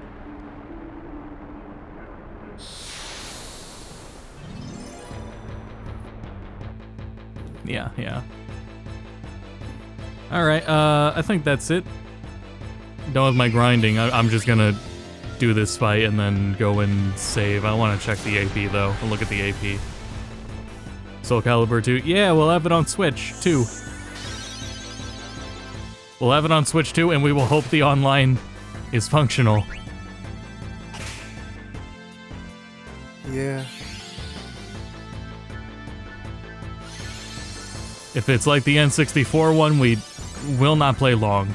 Yeah. Alright, I think that's it. Done with my grinding. I'm just gonna do this fight and then go and save. I want to check the AP though. I'll look at the AP. Soul Calibur 2. Yeah, we'll have it on Switch too. We'll have it on Switch too, and we will hope the online is functional. Yeah. If it's like the N64 one, we will not play long.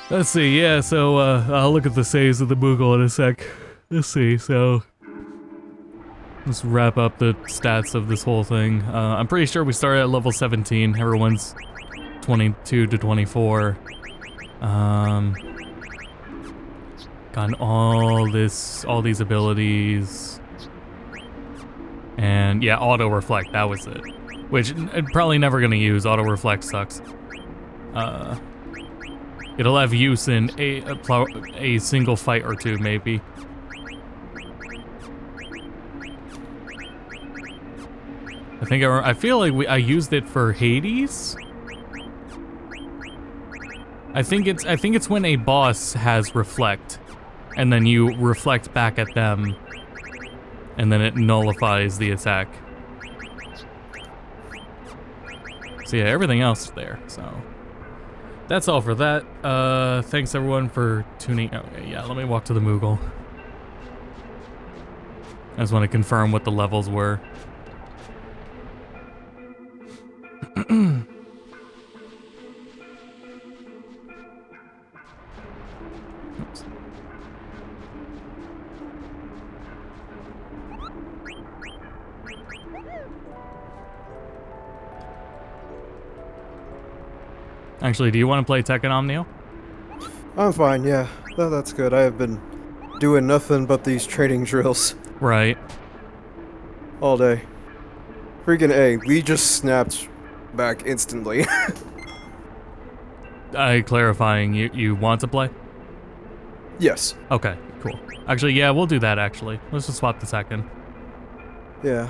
Let's see, yeah, so I'll look at the saves of the Moogle in a sec. Let's see, so let's wrap up the stats of this whole thing. I'm pretty sure we started at level 17. Everyone's 22 to 24. Gotten all these abilities. And yeah, auto reflect, that was it. Which I'm probably never gonna use. Auto reflect sucks. It'll have use in a single fight or two, maybe. I feel like I used it for Hades. I think it's when a boss has reflect, and then you reflect back at them, and then it nullifies the attack. So yeah, everything else is there. So that's all for that. Thanks everyone for tuning. Okay, yeah, let me walk to the Moogle. I just want to confirm what the levels were. Oops. Actually, do you want to play Tekken Omnio? I'm fine, yeah. That's good. I have been doing nothing but these training drills. Right. All day. Freaking A, Lee just snapped back instantly. Clarifying, you want to play? Yes. Okay, cool. Actually, yeah, we'll do that actually. Let's just swap the Tekken. Yeah.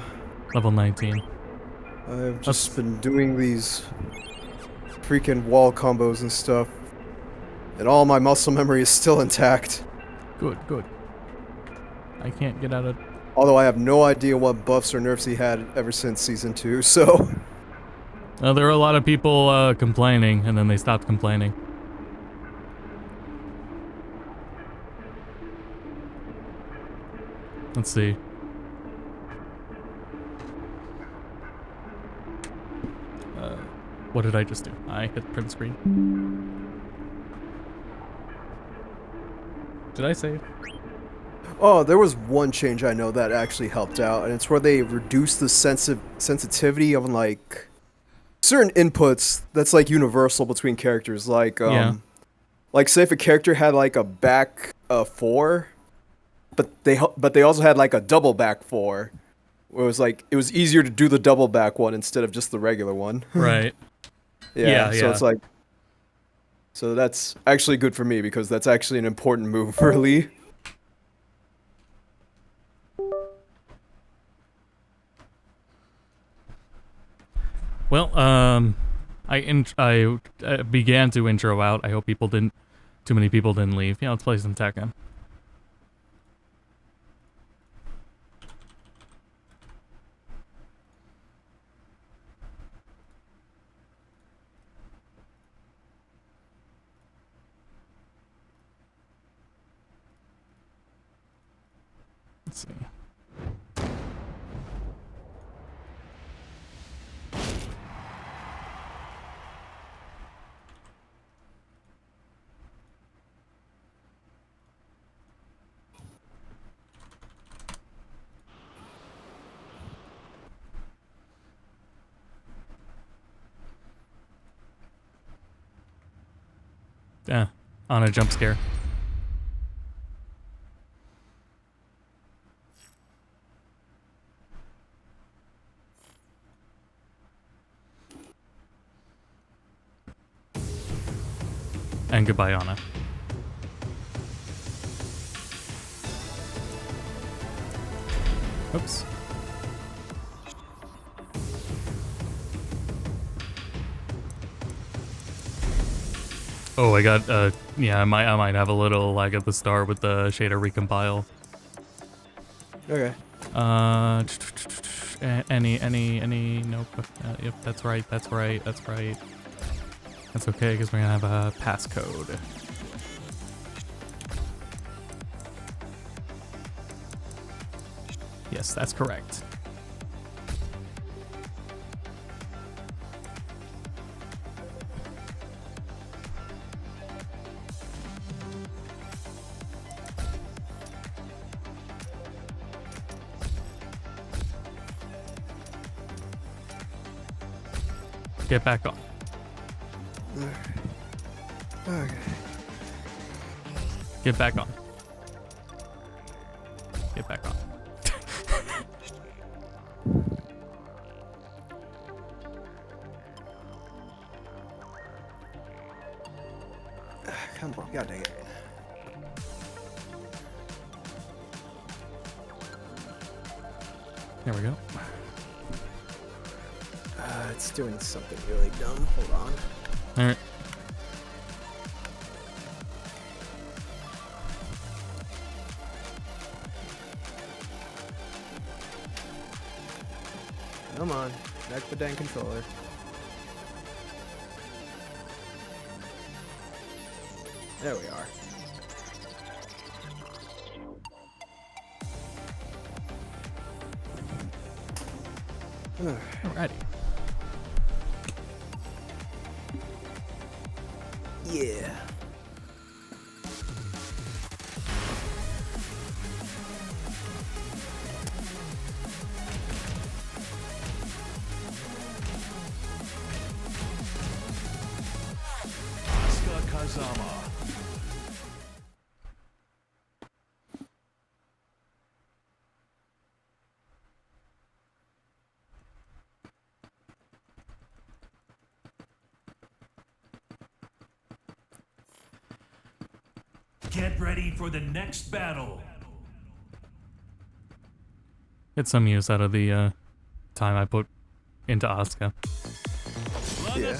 Level 19. I've just been doing these freaking wall combos and stuff. And all my muscle memory is still intact. Good, good. I can't get out of... Although I have no idea what buffs or nerfs he had ever since Season 2, so... there were a lot of people complaining, and then they stopped complaining. Let's see. What did I just do? I hit print screen. Did I save? Oh, there was one change I know that actually helped out, and it's where they reduced the sensitivity of, like, certain inputs that's, like, universal between characters. Like, like, say if a character had, like, a back 4, but they also had, like, a double back 4, where it was, like, it was easier to do the double back one instead of just the regular one. Right. Yeah, so it's like... So that's actually good for me, because that's actually an important move for Lee. Well, I began to intro out. I hope too many people didn't leave. Yeah, let's play some Tekken. Let's see. Yeah, on a jump scare. And goodbye, Anna. Oops. Oh, I got, yeah, I might have a little lag at the start with the shader recompile. Okay. Nope. Yep, that's right. That's okay, because we're gonna have a passcode. Yes, that's correct. Get back on. Okay. Get back on. Get back on. Come on, god dang it. There we go. It's doing something really dumb. Hold on. All right. Come on, connect the dang controller. There we are. Alrighty. Yeah. Asuka Kazama. Get ready for the next battle. Get some use out of the time I put into Asuka. Yeah.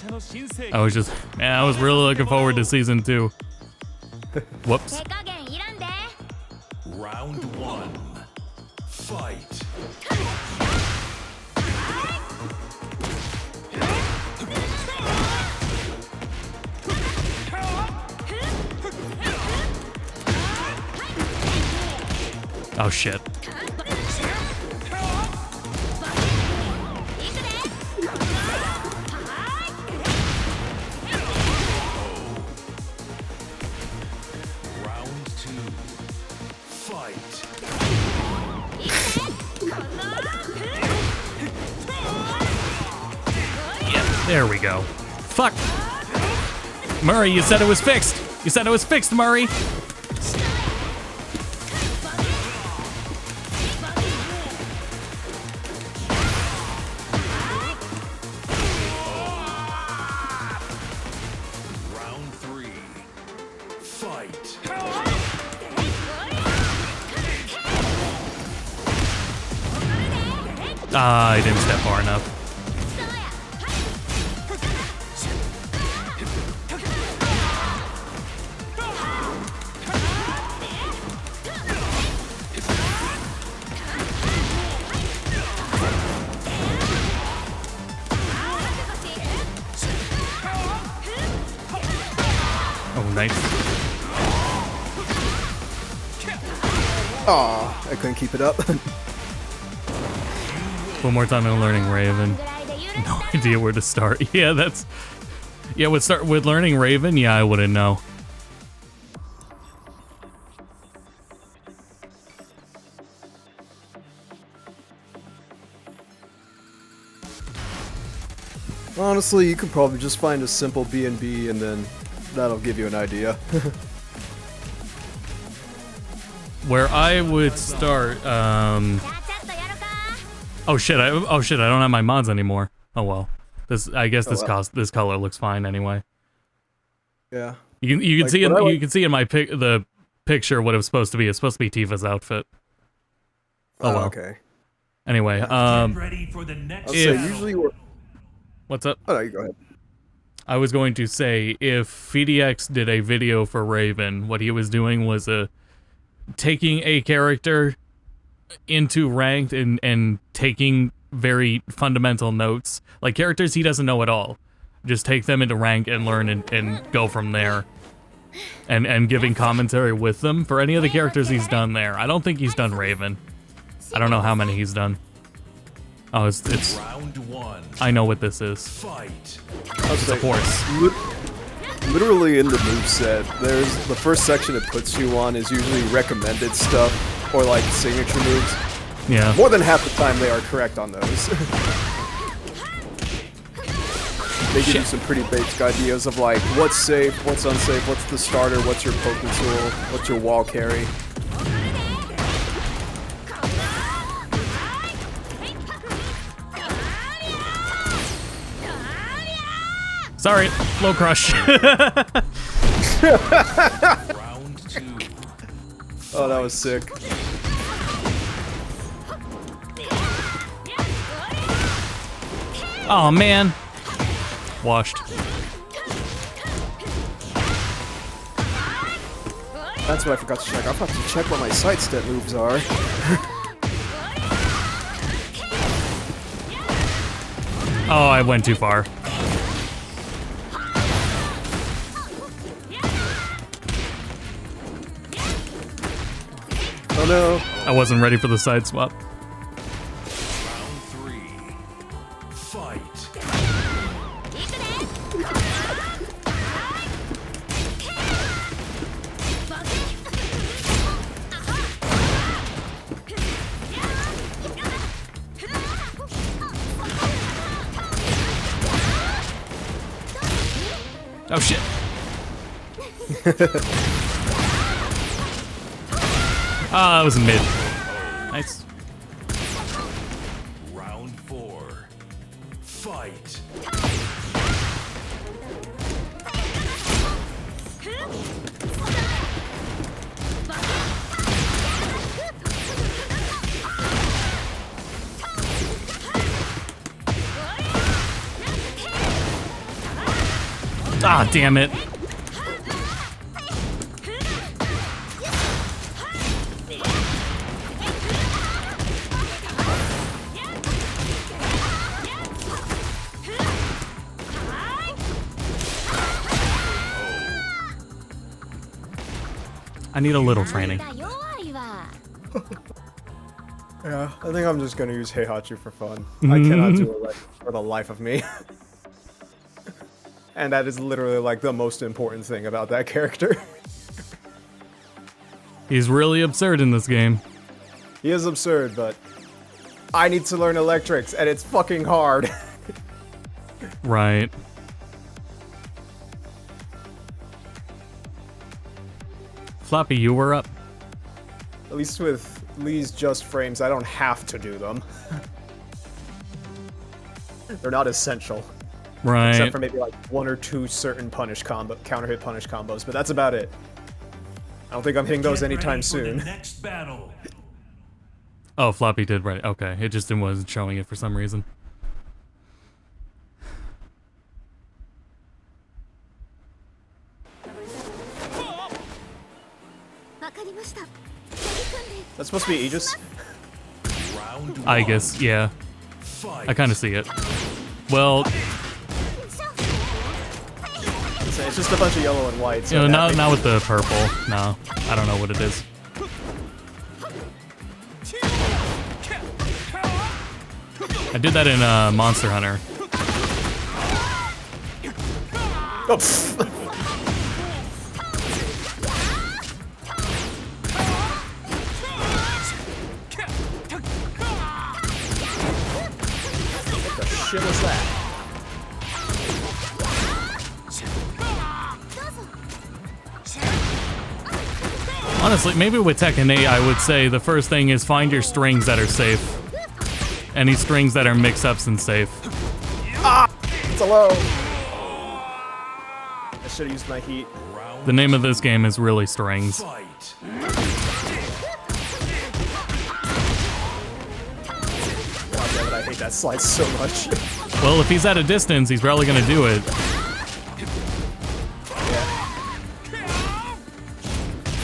I was really looking forward to season 2. Whoops. Round 1. Fight. Oh shit. Round 2. Fight. Yeah, there we go. Fuck. Murray, you said it was fixed. You said it was fixed, Murray. Round 3. Fight. Ah, I didn't step far enough. Oh, nice. Aw, I couldn't keep it up. One more time on learning Raven. No idea where to start. Yeah, that's... Yeah, with learning Raven, yeah, I wouldn't know. Honestly, you could probably just find a simple B&B and then that'll give you an idea. Where I would start, oh shit, I don't have my mods anymore. Oh well. I guess this color looks fine anyway. Yeah. You can see you can see in my the picture what it was supposed to be. It's supposed to be Tifa's outfit. Oh well. Okay. Anyway, Get ready for the next usually we're... What's up? Oh, you go ahead. I was going to say, if FDX did a video for Raven, what he was doing was taking a character into ranked and taking very fundamental notes, like characters he doesn't know at all. Just take them into rank and learn and go from there. And giving commentary with them for any of the characters he's done there. I don't think he's done Raven. I don't know how many he's done. Oh, it's Round 1. I know what this is. Fight. It's a horse. Literally in the moveset, there's the first section it puts you on is usually recommended stuff or like signature moves. Yeah. More than half the time they are correct on those. They give you some pretty basic ideas of like what's safe, what's unsafe, what's the starter, what's your poking tool, what's your wall carry. Sorry, low crush. Round 2. Oh, that was sick. Oh man. Washed. That's what I forgot to check. I forgot to check what my sidestep moves are. Oh, I went too far. Oh no. I wasn't ready for the side swap. Round 3. Fight. Oh shit. Ah, that was mid. Nice. Round 4. Fight. Ah, damn it. I need a little training. Yeah, I think I'm just gonna use Heihachi for fun. I cannot do it for the life of me. And that is literally like the most important thing about that character. He's really absurd in this game. He is absurd, but I need to learn electrics, and it's fucking hard. Right. Floppy, you were up. At least with Lee's just frames, I don't have to do them. They're not essential. Right. Except for maybe like 1 or 2 certain counter hit punish combos, but that's about it. I don't think I'm hitting those anytime soon. Next battle. Oh, Floppy did right. Okay, it just wasn't showing it for some reason. That's supposed to be Aegis? I guess, yeah. I kind of see it. Well, it's just a bunch of yellow and white. So you know, not with the purple. No, I don't know what it is. I did that in Monster Hunter. Oh, what the shit was that? Honestly, maybe with Tekken 8, I would say the first thing is find your strings that are safe. Any strings that are mix-ups and safe. Ah! It's a low. I should have used my heat. The name of this game is really Strings. God damn it, I hate that slide so much. Well, if he's at a distance, he's probably gonna do it.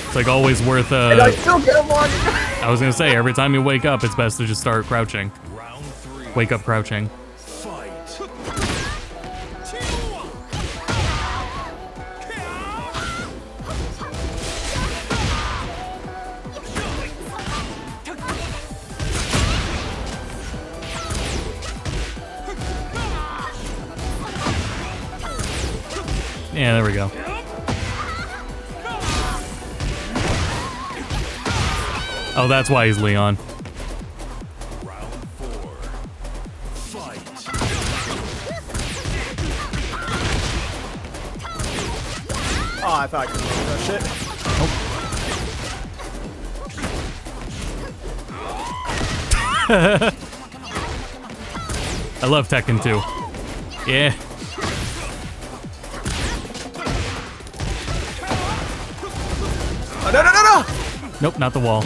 It's like always worth And I still get one! I was gonna say, every time you wake up, it's best to just start crouching. Wake up crouching. Yeah, there we go. Oh, that's why he's Leon. Oh, I thought I could do that shit. I love Tekken 2. Yeah. Nope, not the wall.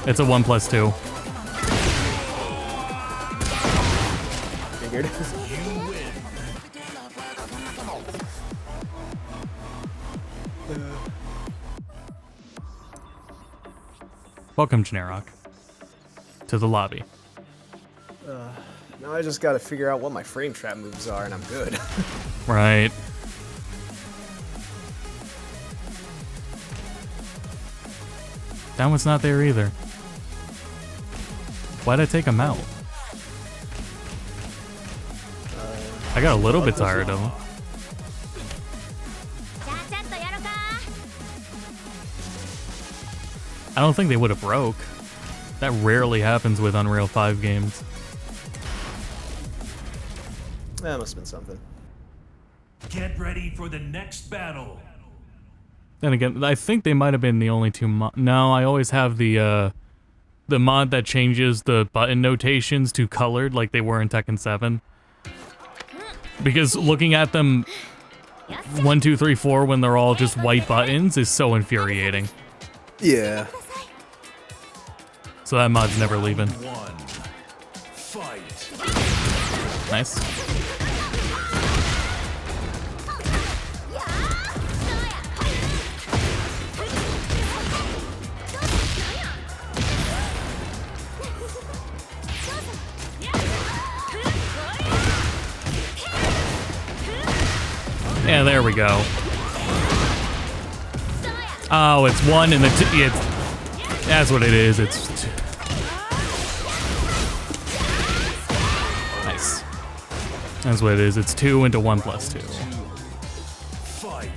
It's a 1+2. Figured. Welcome, Generic, to the lobby. Now I just gotta figure out what my frame trap moves are, and I'm good. Right. That one's not there either. Why'd I take him out? I got a little bit tired of him. I don't think they would have broke. That rarely happens with Unreal 5 games. That must have been something. Get ready for the next battle. Then again, I think they might have been the only two No, I always have the mod that changes the button notations to colored like they were in Tekken 7. Because looking at them 1, 2, 3, 4 when they're all just white buttons is so infuriating. Yeah. So that mod's never leaving. Fight. Nice. Yeah, there we go. Oh, it's 1 and the 2. It's, that's what it is. It's 2. Nice. That's what it is. It's 2 into 1+2. Fight.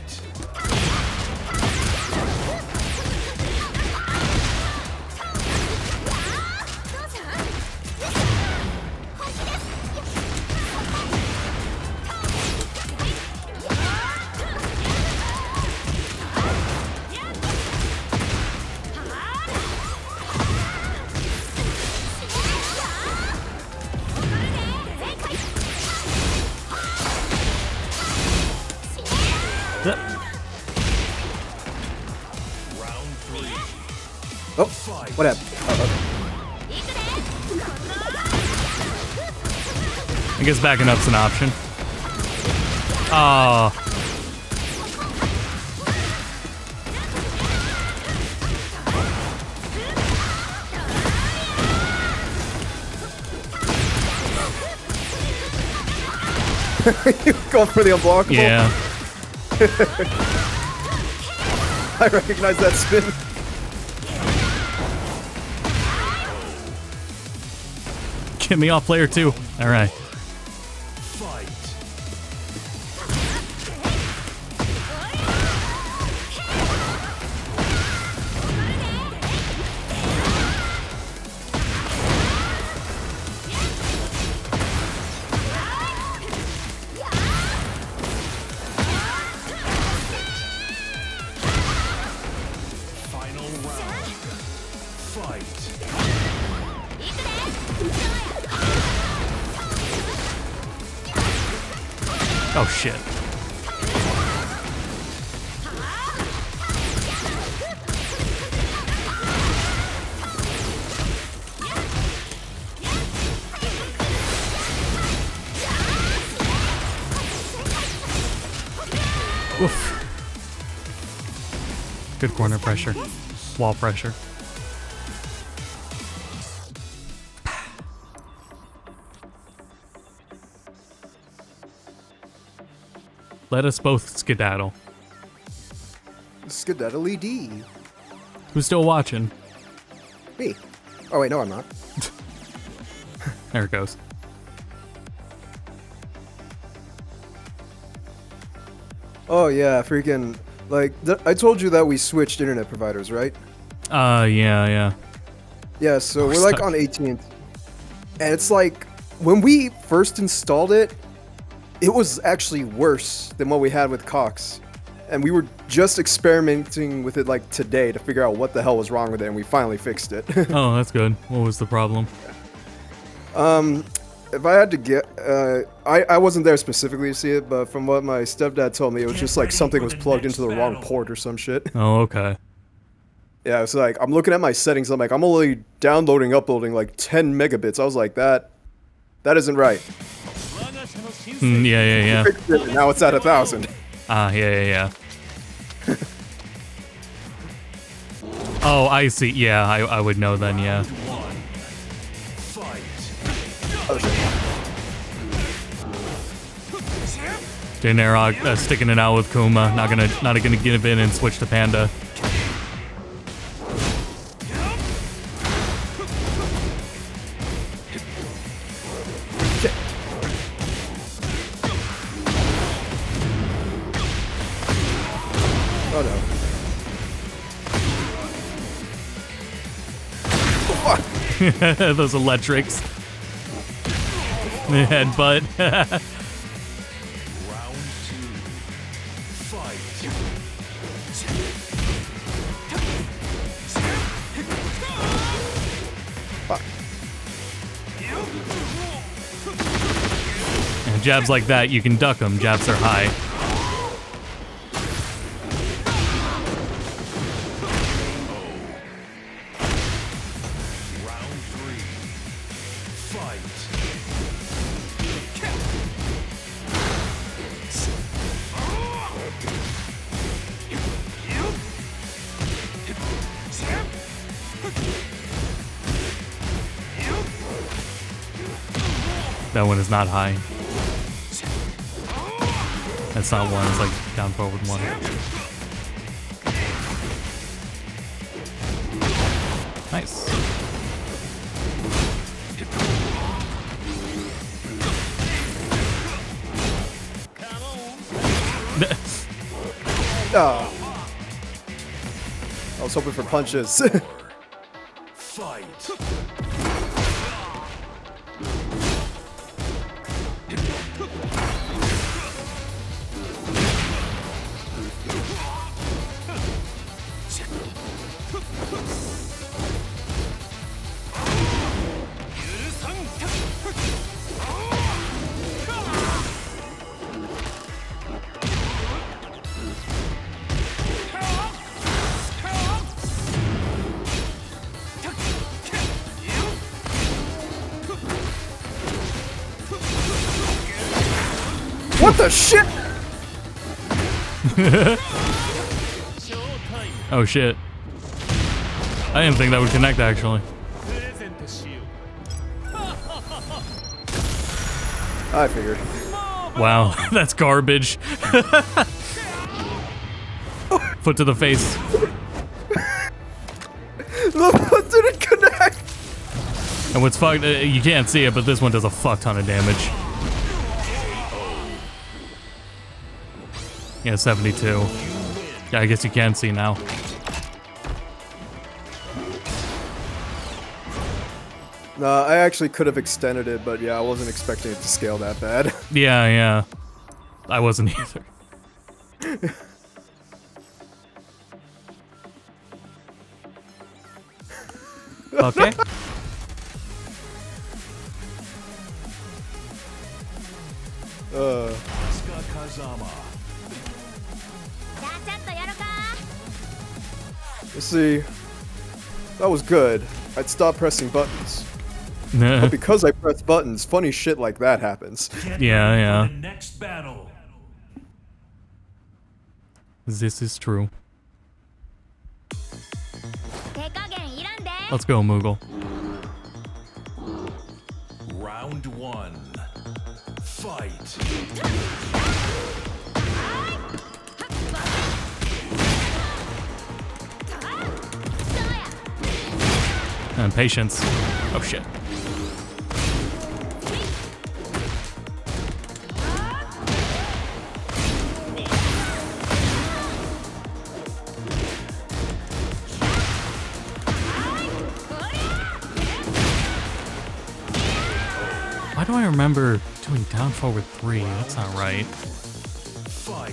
Oh, what happened? I guess backing up's an option. Oh. You going for the unblockable? Yeah. I recognize that spin. Get me off player 2. All right. Final round. Fight. Oh shit. Oof. Good corner pressure. Wall pressure. Let us both skedaddle. Skedaddly D. Who's still watching? Me. Oh wait, no, I'm not. There it goes. Oh yeah, freaking like I told you that we switched internet providers, right? Yeah. Yeah, so we're like on 18th. And it's like when we first installed it, it was actually worse than what we had with Cox. And we were just experimenting with it like today to figure out what the hell was wrong with it, and we finally fixed it. Oh, that's good. What was the problem? If I had to get, I wasn't there specifically to see it, but from what my stepdad told me, it was just like something was plugged into the wrong port or some shit. Oh, okay. Yeah, it's like, I'm looking at my settings, I'm like, I'm only downloading, uploading like 10 megabits. I was like, that isn't right. Yeah. Now it's at 1,000. Yeah. Oh, I see. Yeah, I would know then, yeah. Daenerys sticking it out with Kuma. Not gonna give in and switch to Panda. Oh no. Those electrics. Headbutt. And jabs like that, you can duck them. Jabs are high. That one is not high. That's not one, it's like down forward one. Nice. Oh. I was hoping for punches. Fight. What the shit? Oh shit. I didn't think that would connect actually. I figured. Wow, that's garbage. Foot to the face. Look, didn't connect. And what's fucked, you can't see it, but this one does a fuck ton of damage. Yeah, 72. Yeah, I guess you can see now. No, I actually could have extended it, but yeah, I wasn't expecting it to scale that bad. Yeah. I wasn't either. Okay. Let's see. That was good. I'd stop pressing buttons. But because I press buttons, funny shit like that happens. Yeah. Next battle. This is true. Let's go, Moogle. Round one. Fight. And patience. Oh shit. Why do I remember doing down forward 3? That's not right. Fight.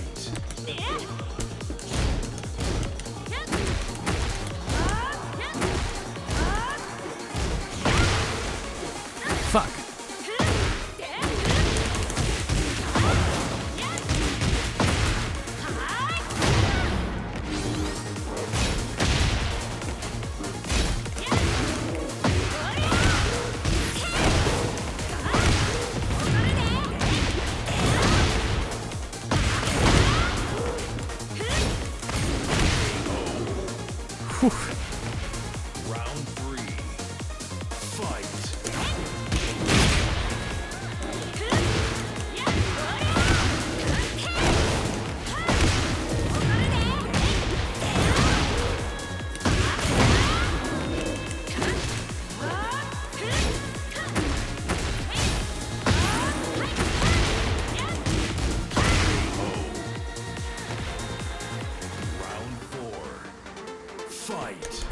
Fuck. Round 3. Fight. Round 4. Fight.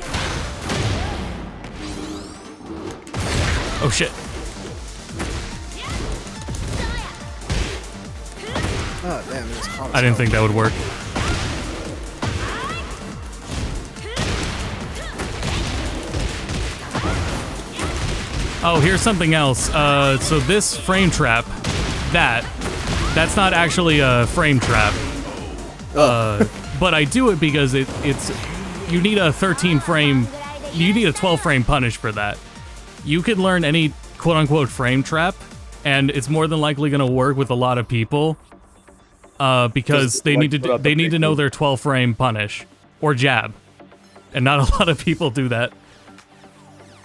Oh shit. Oh damn, it's hot as I didn't hell. think that would work. Oh, here's something else. So this frame trap, that's not actually a frame trap. But I do it because you need a 13 frame, you need a 12 frame punish for that. You can learn any quote unquote frame trap, and it's more than likely gonna work with a lot of people. Because they need to know their 12 frame punish or jab, and not a lot of people do that.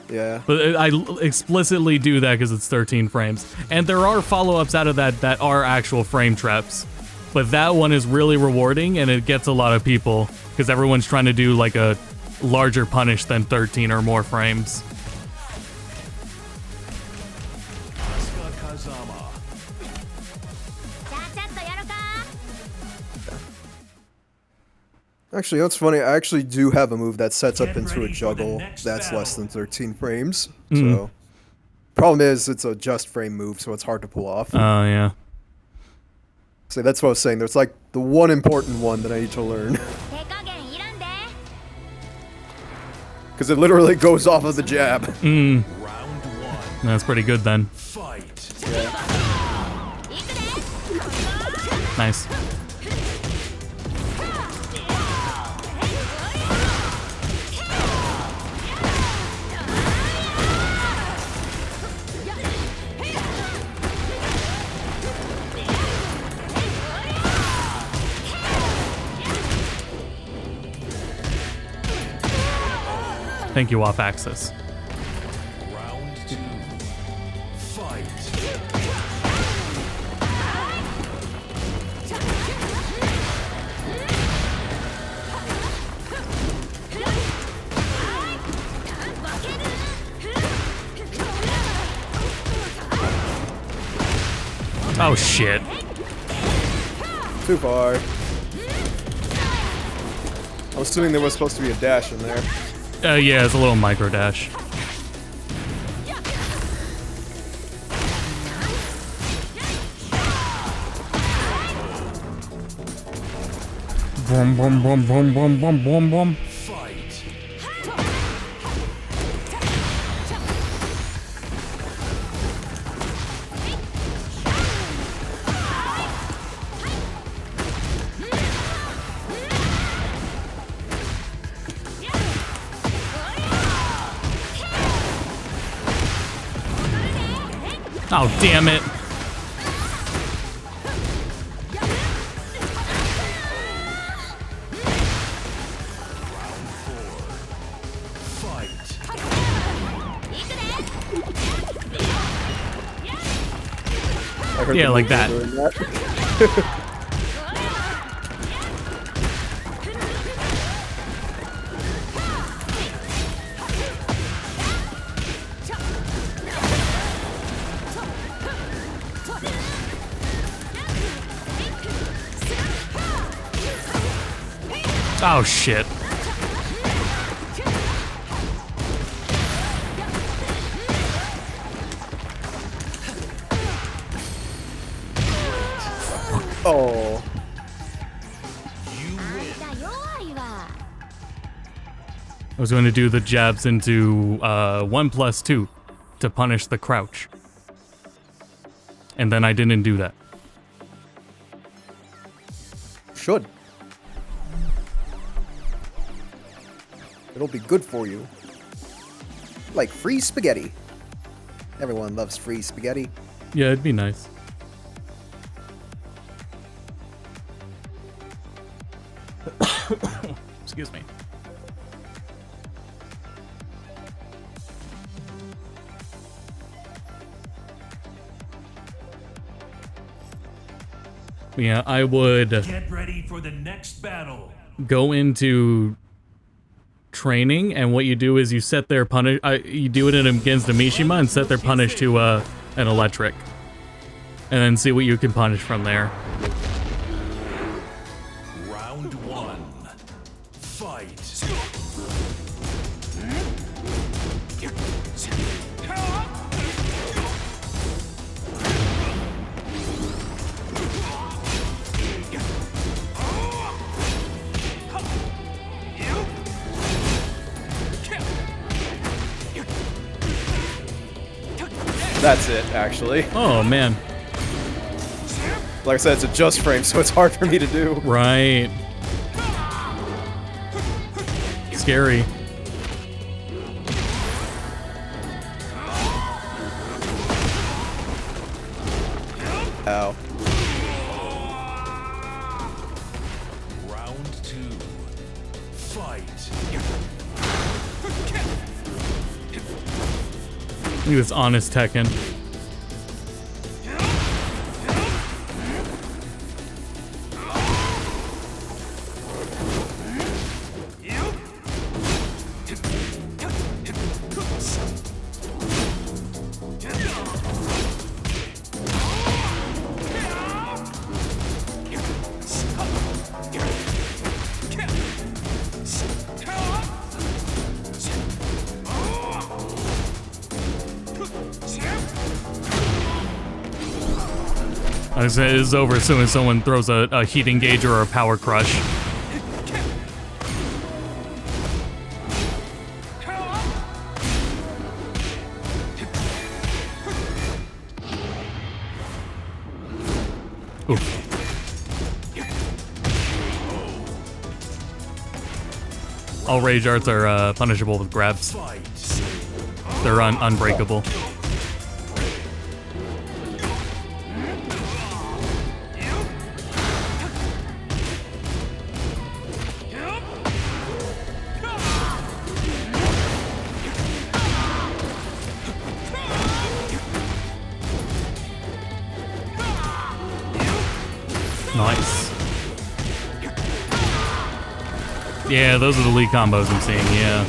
Yeah. But I explicitly do that because it's 13 frames, and there are follow-ups out of that are actual frame traps. But that one is really rewarding, and it gets a lot of people because everyone's trying to do like a larger punish than 13 or more frames. Asuka Kazama. Actually, that's funny. I actually do have a move that sets up into a juggle that's less than 13 frames. So, problem is, it's a just frame move, so it's hard to pull off. Oh, yeah. So that's what I was saying. There's like the one important one that I need to learn. Because it literally goes off of the jab. Round 1. That's pretty good then. Fight. Nice. Thank you, off axis. Round 2. Fight. Oh shit. Too far. I'm assuming there was supposed to be a dash in there. Yeah, it's a little micro dash. Boom, boom, boom, boom, boom, boom, boom, boom. Fight. Oh, damn it. Yeah, like that. Oh, shit. Oh. I was going to do the jabs into 1+2 to punish the crouch. And then I didn't do that. Should. It'll be good for you. Like free spaghetti. Everyone loves free spaghetti. Yeah, it'd be nice. Excuse me. Yeah, I would Get ready for the next battle. go into training, and what you do is you set their punish. You do it against a Mishima and set their punish to an electric, and then see what you can punish from there. Round one. Fight. That's it, actually. Oh, man. Like I said, it's a just frame, so it's hard for me to do. Right. Scary. Ow. Round two. Fight. Look at this honest Tekken. I was gonna say, it's over as soon as someone throws a heat engager or a power crush. Oof. All rage arts are punishable with grabs. They're unbreakable. Nice. Yeah, those are the lead combos I'm seeing, yeah.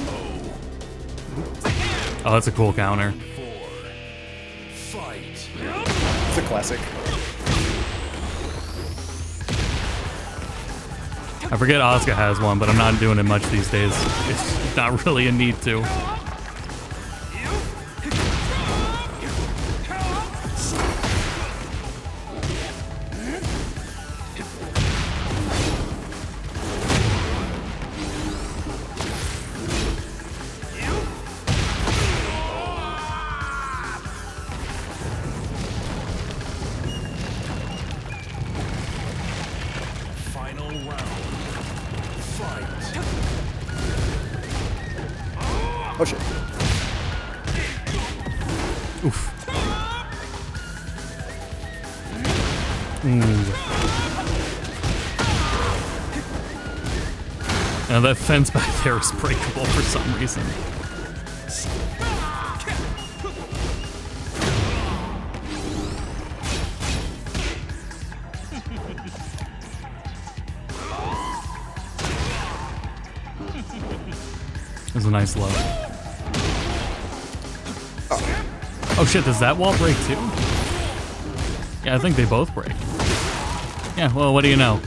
Oh, that's a cool counter. It's a classic. I forget Asuka has one, but I'm not doing it much these days. It's not really a need to. Final round. Fight. Oh shit. Oof. Ooh. Now that fence back there is breakable for some reason. It was a nice low. Oh shit, does that wall break too? Yeah, I think they both break. Yeah, well, what do you know?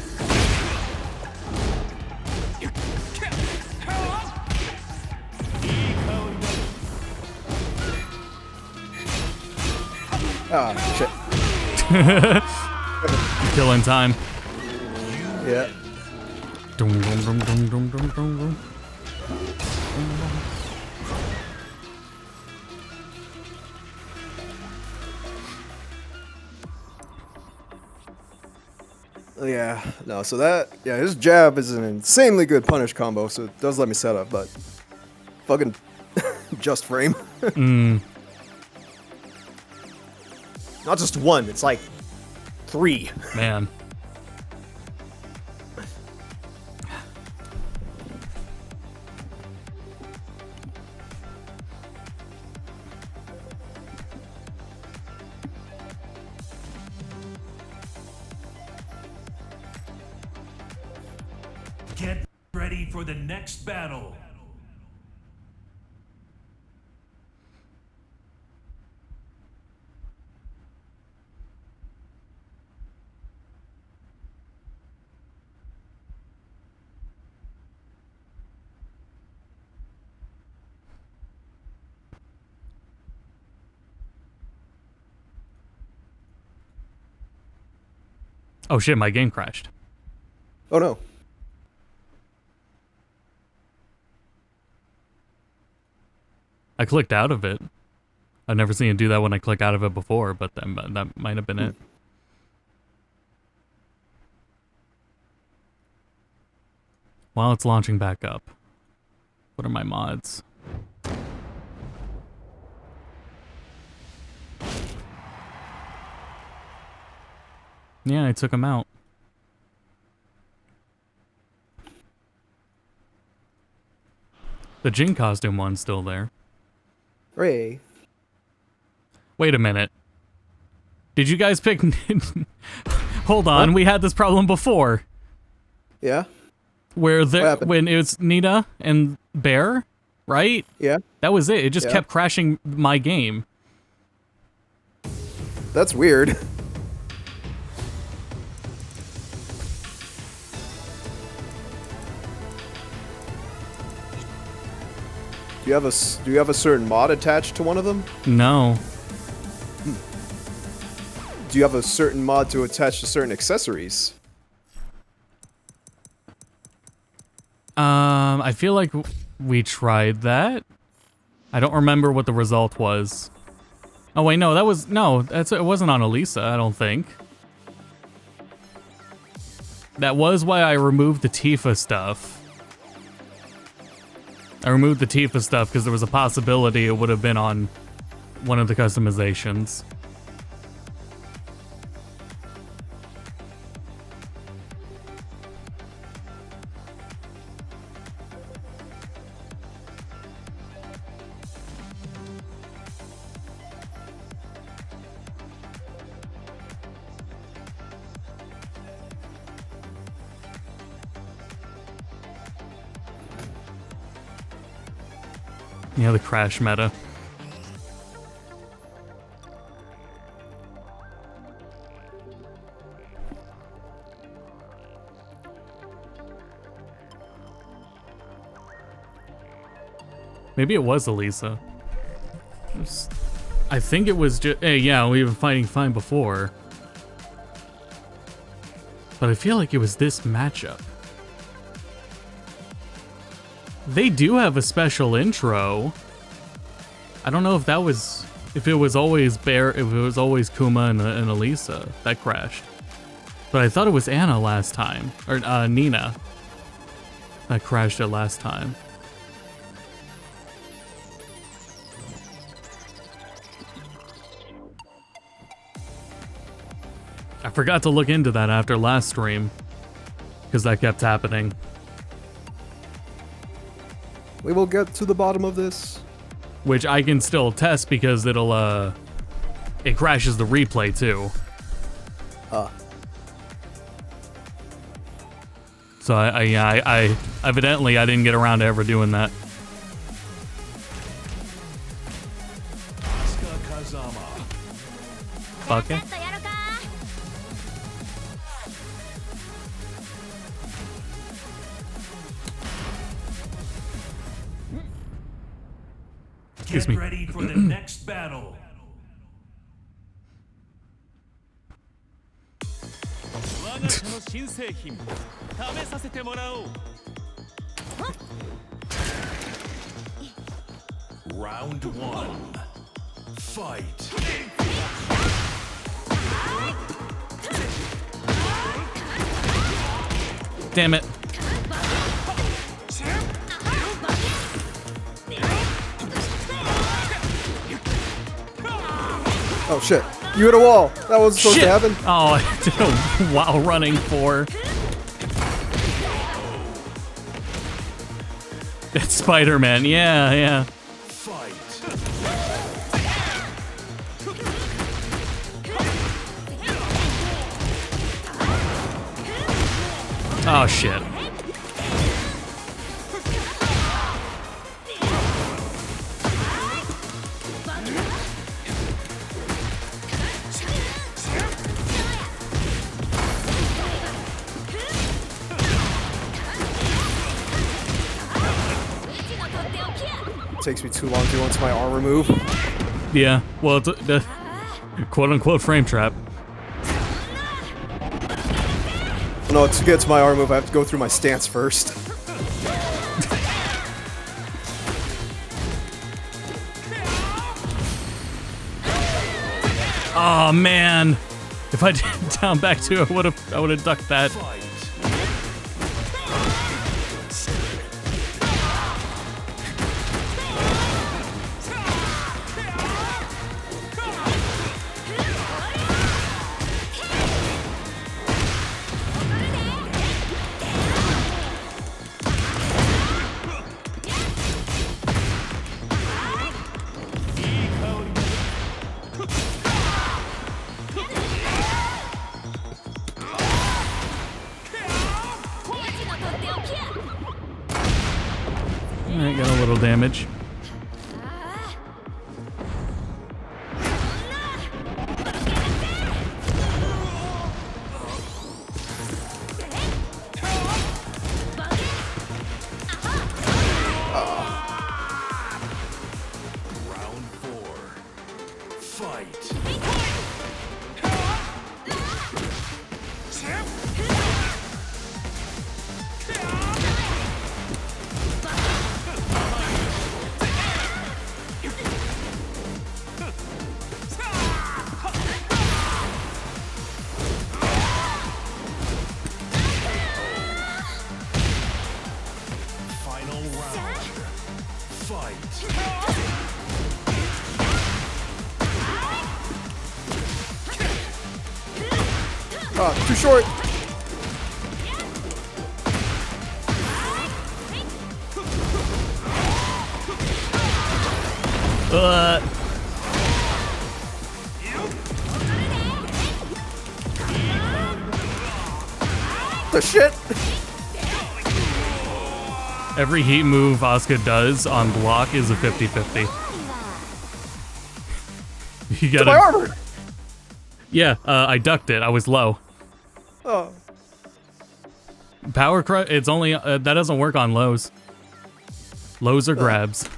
Ah, shit. Kill in time. Yeah. Dum, dum, dum, dum, dum, dum, dum, dum. Yeah, no, so that, yeah, his jab is an insanely good punish combo, so it does let me set up, but fucking just frame. Not just one, it's like 3. Man. Get ready for the next battle. Oh shit, my game crashed. Oh no. I clicked out of it. I've never seen it do that when I click out of it before, but that might have been it. While it's launching back up. What are my mods? Yeah, I took him out. The Jin costume one's still there. Hooray. Wait a minute. Did you guys pick... Hold on, what? We had this problem before. Yeah? Where when it was Nina and Bear, right? Yeah. That was it. It just kept crashing my game. That's weird. Do you have a certain mod attached to one of them? No. Do you have a certain mod to attach to certain accessories? I feel like we tried that. I don't remember what the result was. Oh wait, no, it wasn't on Elisa, I don't think. That was why I removed the Tifa stuff. I removed the Tifa stuff because there was a possibility it would have been on one of the customizations. Yeah, the crash meta. Maybe it was Elisa. I think it was just... yeah, we were fighting fine before. But I feel like it was this matchup. They do have a special intro. I don't know if that was... If it was always Bear... If it was always Kuma and Elisa that crashed. But I thought it was Anna last time. Or Nina. That crashed it last time. I forgot to look into that after last stream. Because that kept happening. We will get to the bottom of this. Which I can still test because it'll, it crashes the replay too. So I evidently I didn't get around to ever doing that. Fuck it. Get ready for the next battle. Round one. Fight. Damn it. Oh shit. You hit a wall. That wasn't supposed to happen. Oh, while running for... It's Spider-Man. Yeah, yeah. Oh shit. takes me too long to go into my armor move. Yeah, well, it's the quote-unquote frame trap. No, to get to my armor move, I have to go through my stance first. Oh man, if I did down back two, I would have ducked that. Alright, got a little damage. Round 4. Fight. Final round. Ah, too short. The shit. Every heat move Asuka does on block is a 50-50. You gotta. To my armor. Yeah, I ducked it. I was low. Oh. Power crush. It's only that doesn't work on lows. Lows are grabs.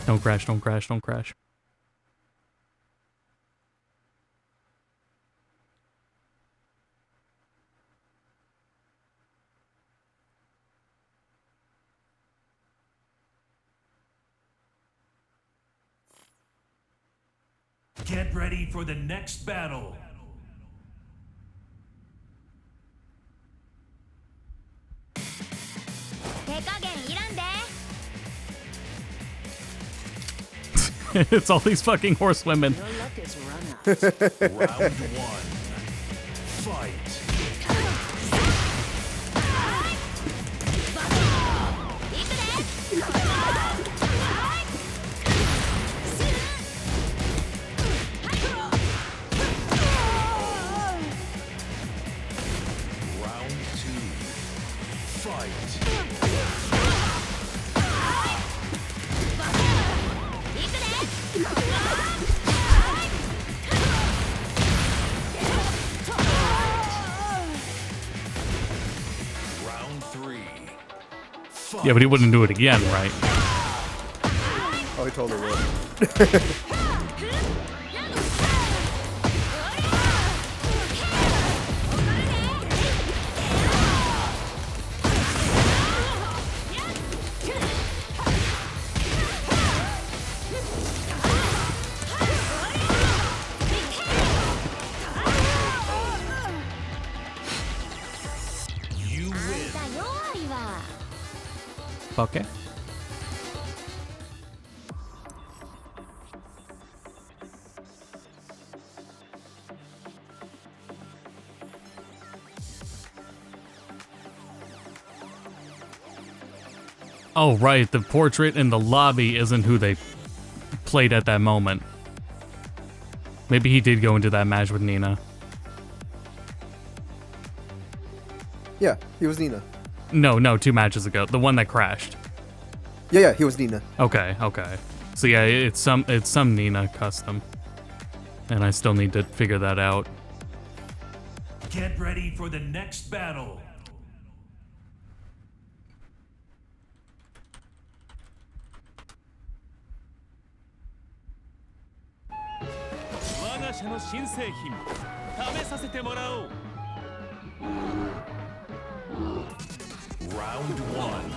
Don't crash, don't crash, don't crash. Get ready for the next battle. It's all these fucking horsewomen. Round 1. Fight. Round 2. Fight. Round 3. Fight. Yeah, but he wouldn't do it again, right? Oh, he totally would. You win. Okay. Oh, right. The portrait in the lobby isn't who they played at that moment. Maybe he did go into that match with Nina. Yeah, he was Nina. No, 2 matches ago. The one that crashed. Yeah, he was Nina. Okay. So yeah, it's some Nina custom, and I still need to figure that out. Get ready for the next battle. Round 1.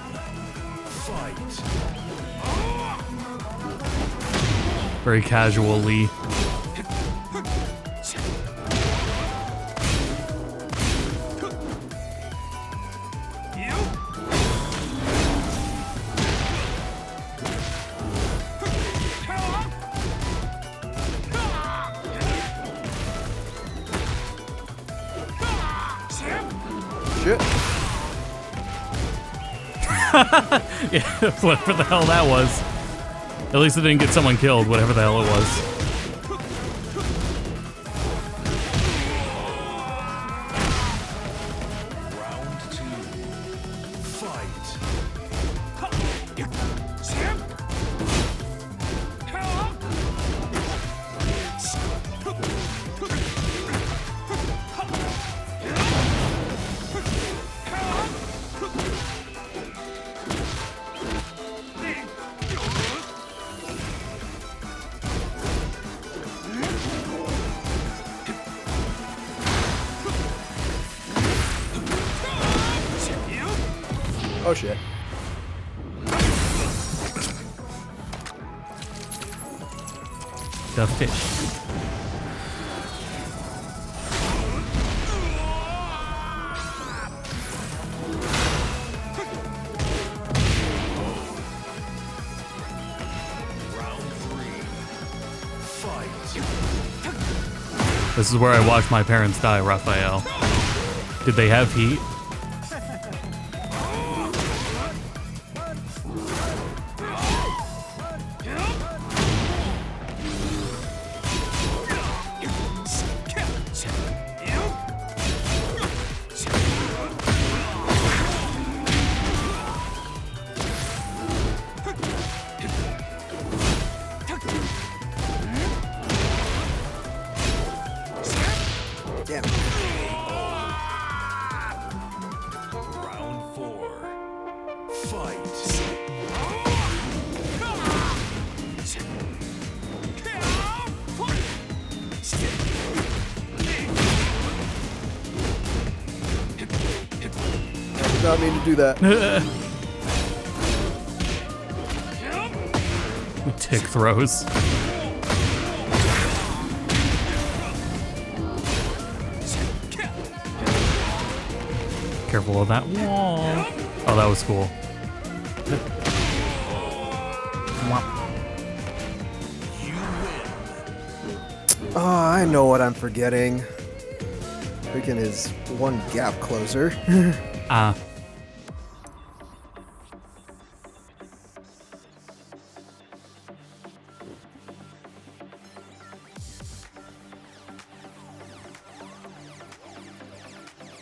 Fight. Very casually. Shit. Yeah, whatever the hell that was. At least it didn't get someone killed, whatever the hell it was. Round 2. Fight. Oh shit. The fish. Round 3. Fight. This is where I watched my parents die, Raphael. Did they have heat? Damn. Round 4. Fight. I did not mean to do that. Tick throws. Careful of that wall. Oh, that was cool. Oh, I know what I'm forgetting. Freaking his one gap closer. Ah.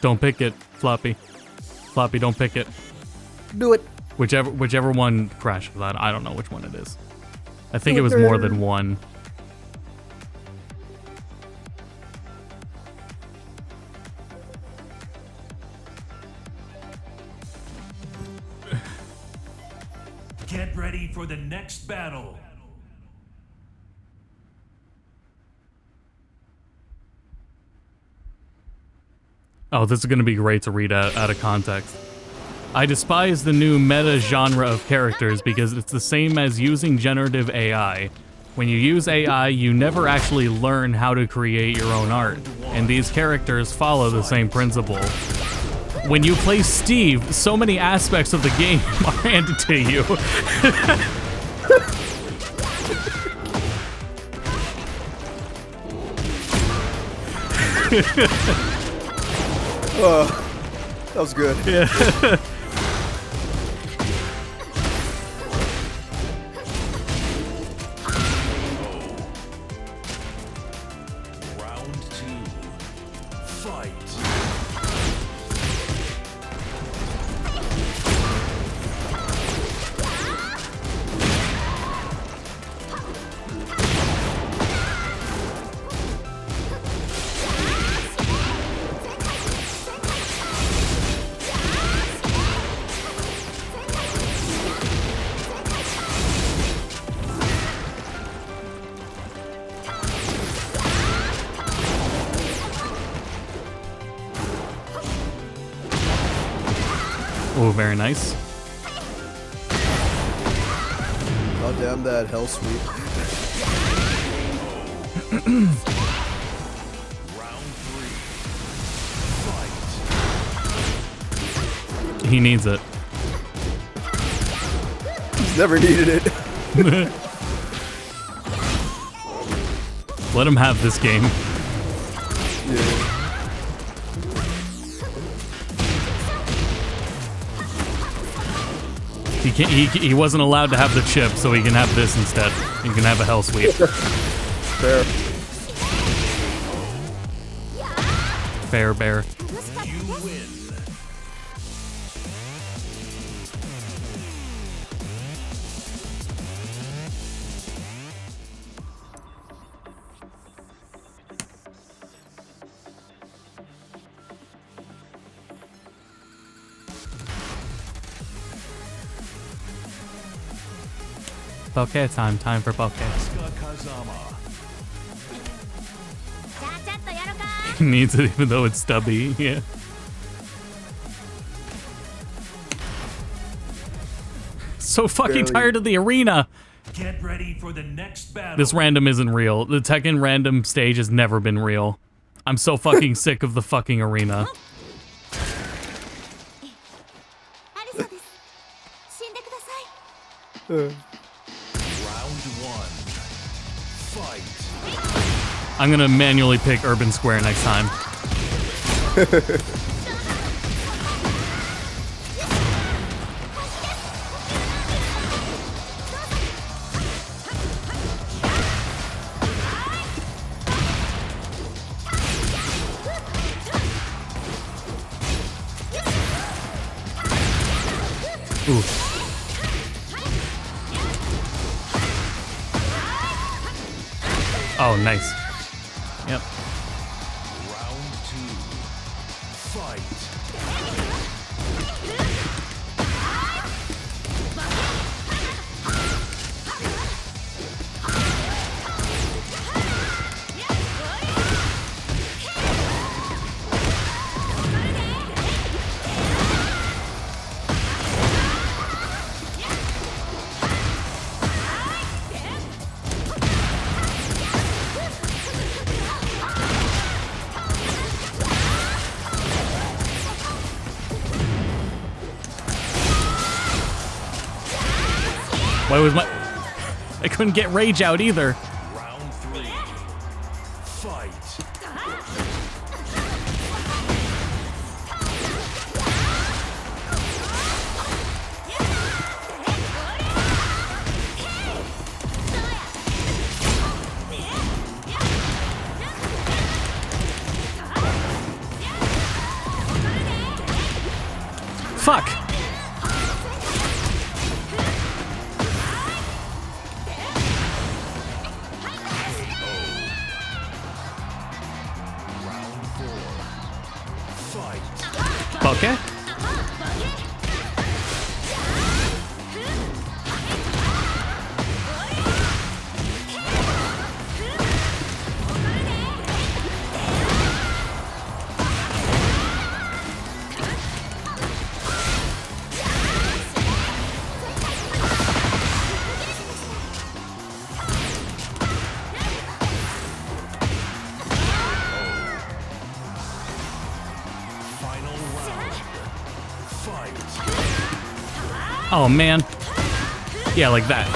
Don't pick it, Floppy. Floppy, don't pick it. Do it. Whichever one crashes. I don't know which one it is. I think it was more than one. Get ready for the next battle. Oh, this is going to be great to read out of context. I despise the new meta genre of characters because it's the same as using generative AI. When you use AI, you never actually learn how to create your own art, and these characters follow the same principle. When you play Steve, so many aspects of the game are handed to you. That was good. Yeah. Round 2. Fight. Oh, very nice. God damn that hell sweep. He needs it. He's never needed it. Let him have this game. Yeah. He wasn't allowed to have the chip, so he can have this instead. He can have a hell sweep. Fair. Fair bear. Poke time. Time for poke. He needs it even though it's stubby. Yeah. So fucking tired of the arena. Get ready for the next battle. This random isn't real. The Tekken random stage has never been real. I'm so fucking sick of the fucking arena. I'm gonna manually pick Urban Square next time. Ooh. Oh, nice. Yep. Round 2. Fight. Why was my... I couldn't get rage out either. Round 3. Fight. Fuck. Okay. Oh man. Yeah, like that.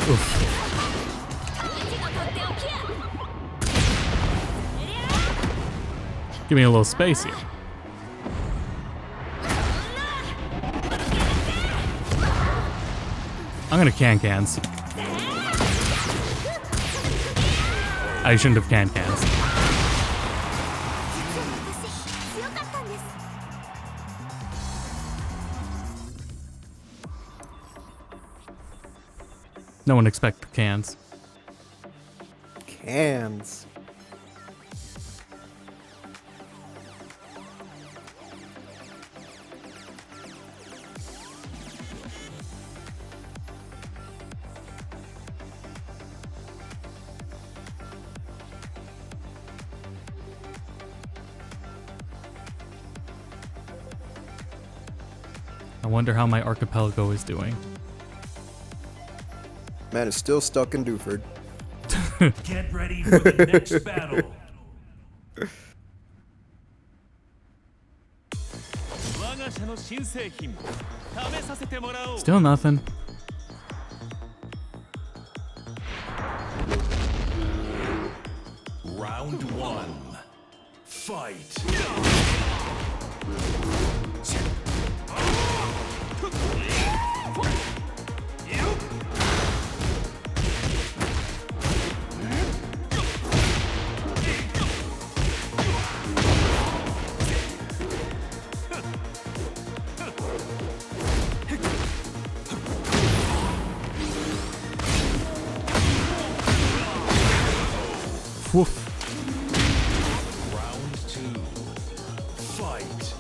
Oof. Give me a little space here. I'm gonna can cans. I shouldn't have can cans. No one expected cans. Cans. I wonder how my archipelago is doing. Man is still stuck in Dewford. Get ready for the next battle. Still nothing. Round one. Fight. Woof. Round two. Fight.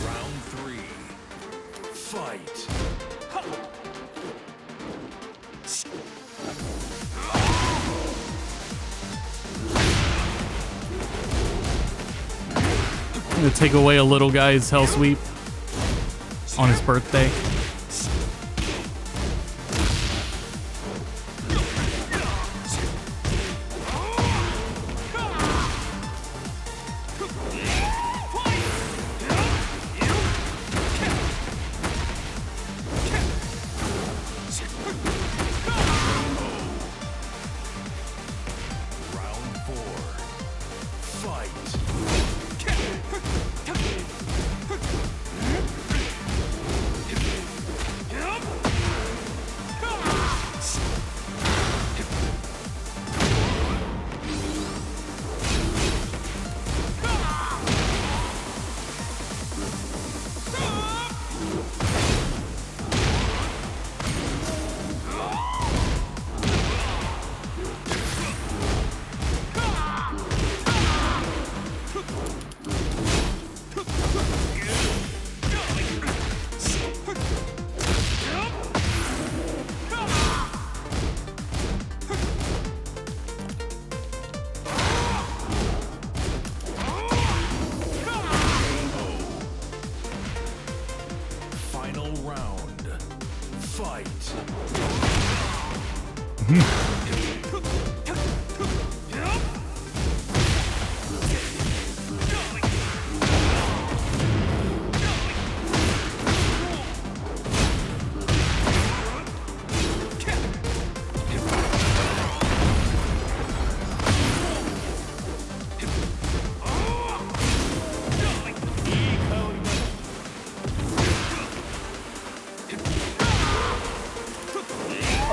Round three. Fight. I'm gonna take away a little guy's hell sweep on his birthday. Round four. Fight. Final round. Fight.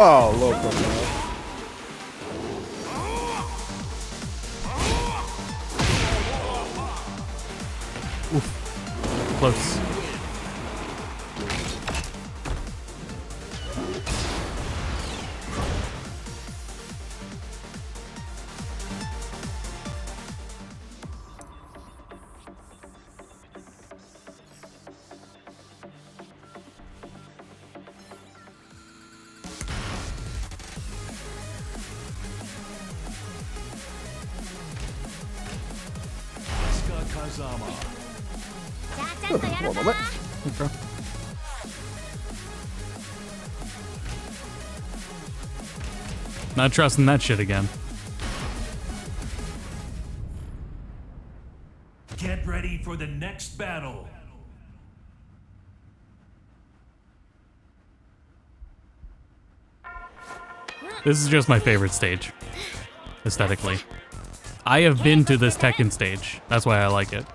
Oh, low profile. Close. One moment. Okay. Not trusting that shit again. Get ready for the next battle. This is just my favorite stage, aesthetically. I have been to this Tekken stage. That's why I like it.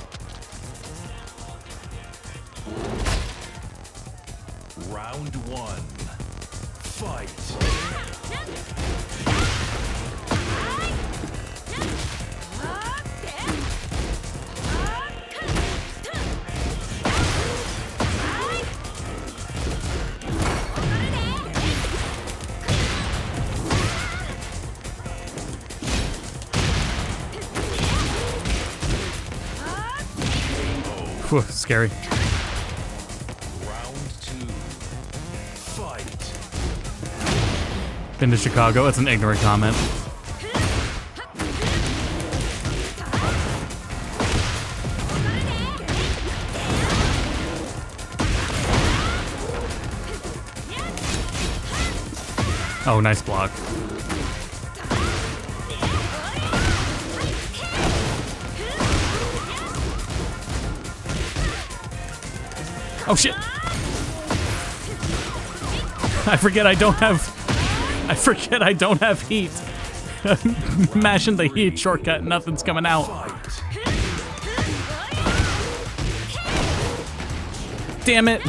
Round one. Fight. Whew, scary. Round 2. Fight. Been to Chicago. That's an ignorant comment. Oh, nice block. Oh shit! I forget I don't have heat. Mashing the heat shortcut, nothing's coming out. Damn it!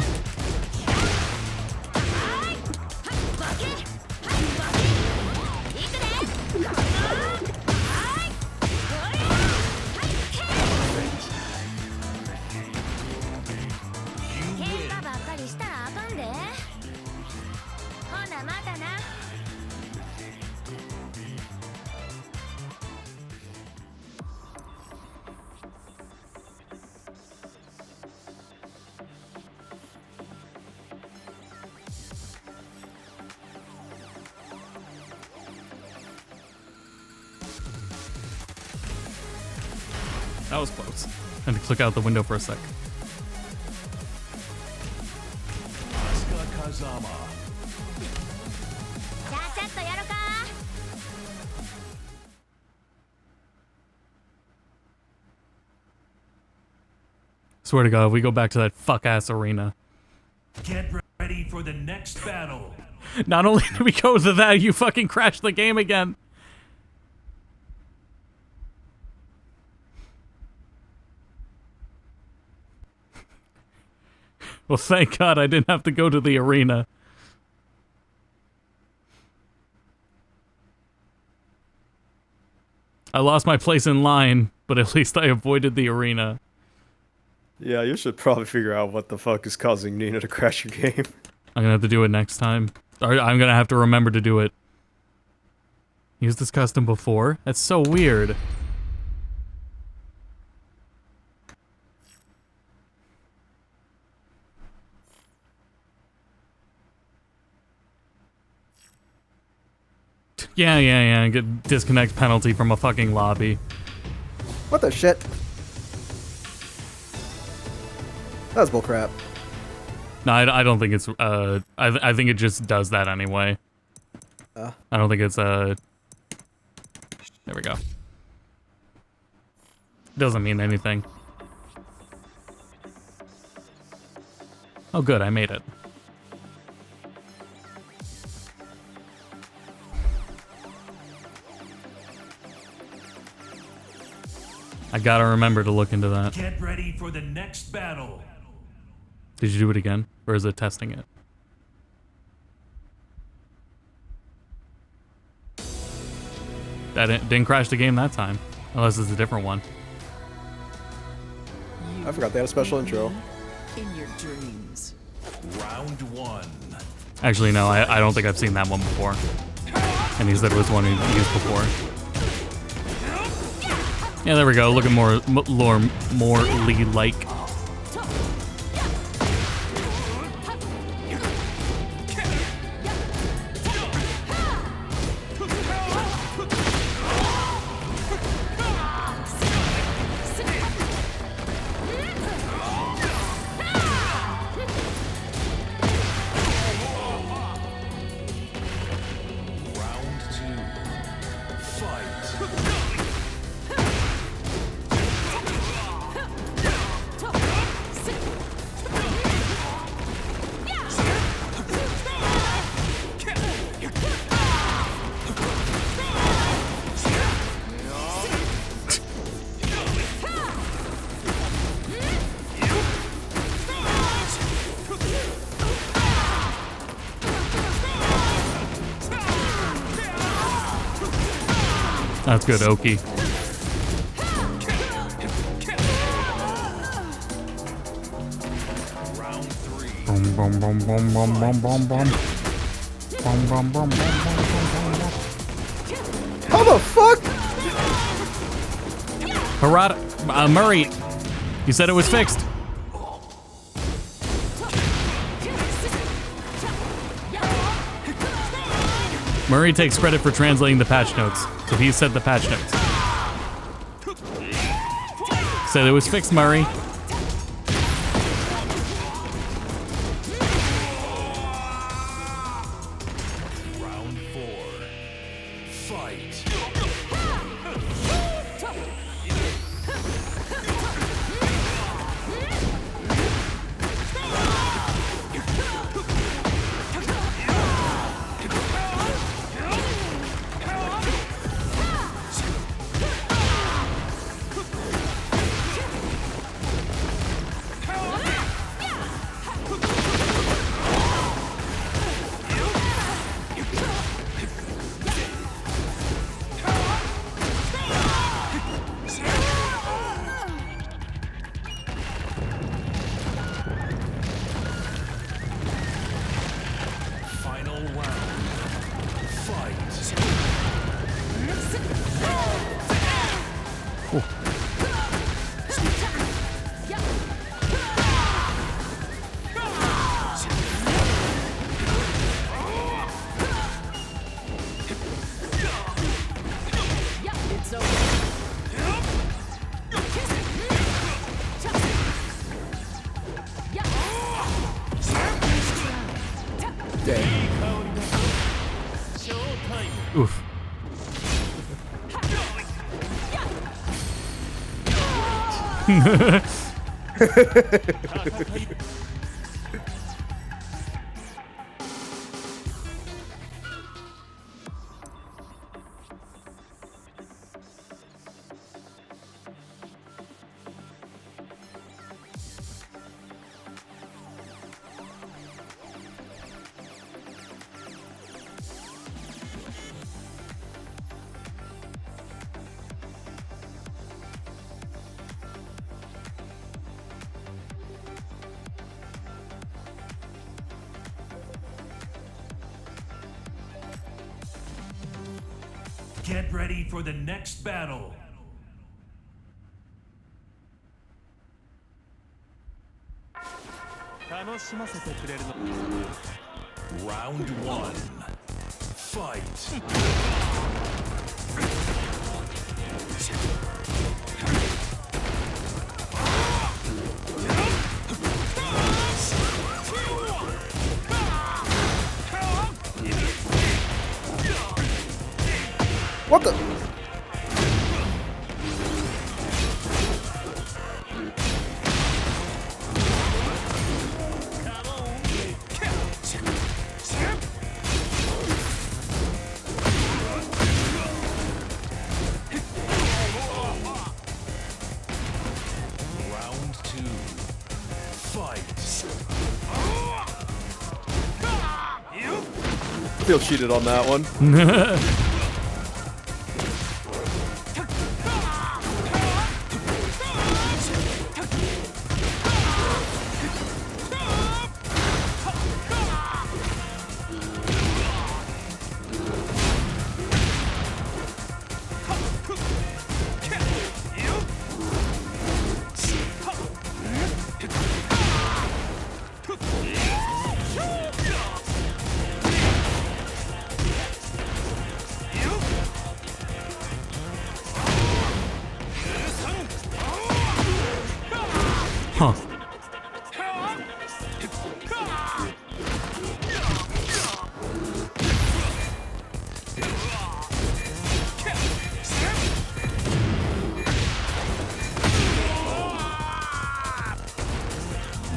That was close. I had to click out the window for a sec. Asuka Kazama. Swear to God, if we go back to that fuck-ass arena. Get ready for the next battle. Not only did we go to that, you fucking crashed the game again. Well, thank God I didn't have to go to the arena. I lost my place in line, but at least I avoided the arena. Yeah, you should probably figure out what the fuck is causing Nina to crash your game. I'm gonna have to do it next time. Or I'm gonna have to remember to do it. Used this custom before? That's so weird. Yeah. Get disconnect penalty from a fucking lobby. What the shit? That was bullcrap. No, I don't think it's, I think it just does that anyway. I don't think it's, there we go. Doesn't mean anything. Oh good, I made it. I gotta remember to look into that. Get ready for the next battle. Did you do it again? Or is it testing it? That didn't crash the game that time. Unless it's a different one. I forgot they had a special intro. In your dreams. Round 1. Actually, no, I don't think I've seen that one before. And he said it was one he used before. Yeah, there we go. Looking more Lee-like. That's good, Oki. Boom, boom, boom, boom, boom, boom, boom, boom. Boom, boom, boom, boom, boom, boom, boom. How the fuck? Harada, Murray, you said it was fixed. Murray takes credit for translating the patch notes, so he said the patch notes. Said it was fixed, Murray. Round 4. Fight. Final round. Fight. It's over. Oof. Get ready for the next battle. Round 1. Fight. What the? Round 2. Fight. Feel cheated on that one. Huh.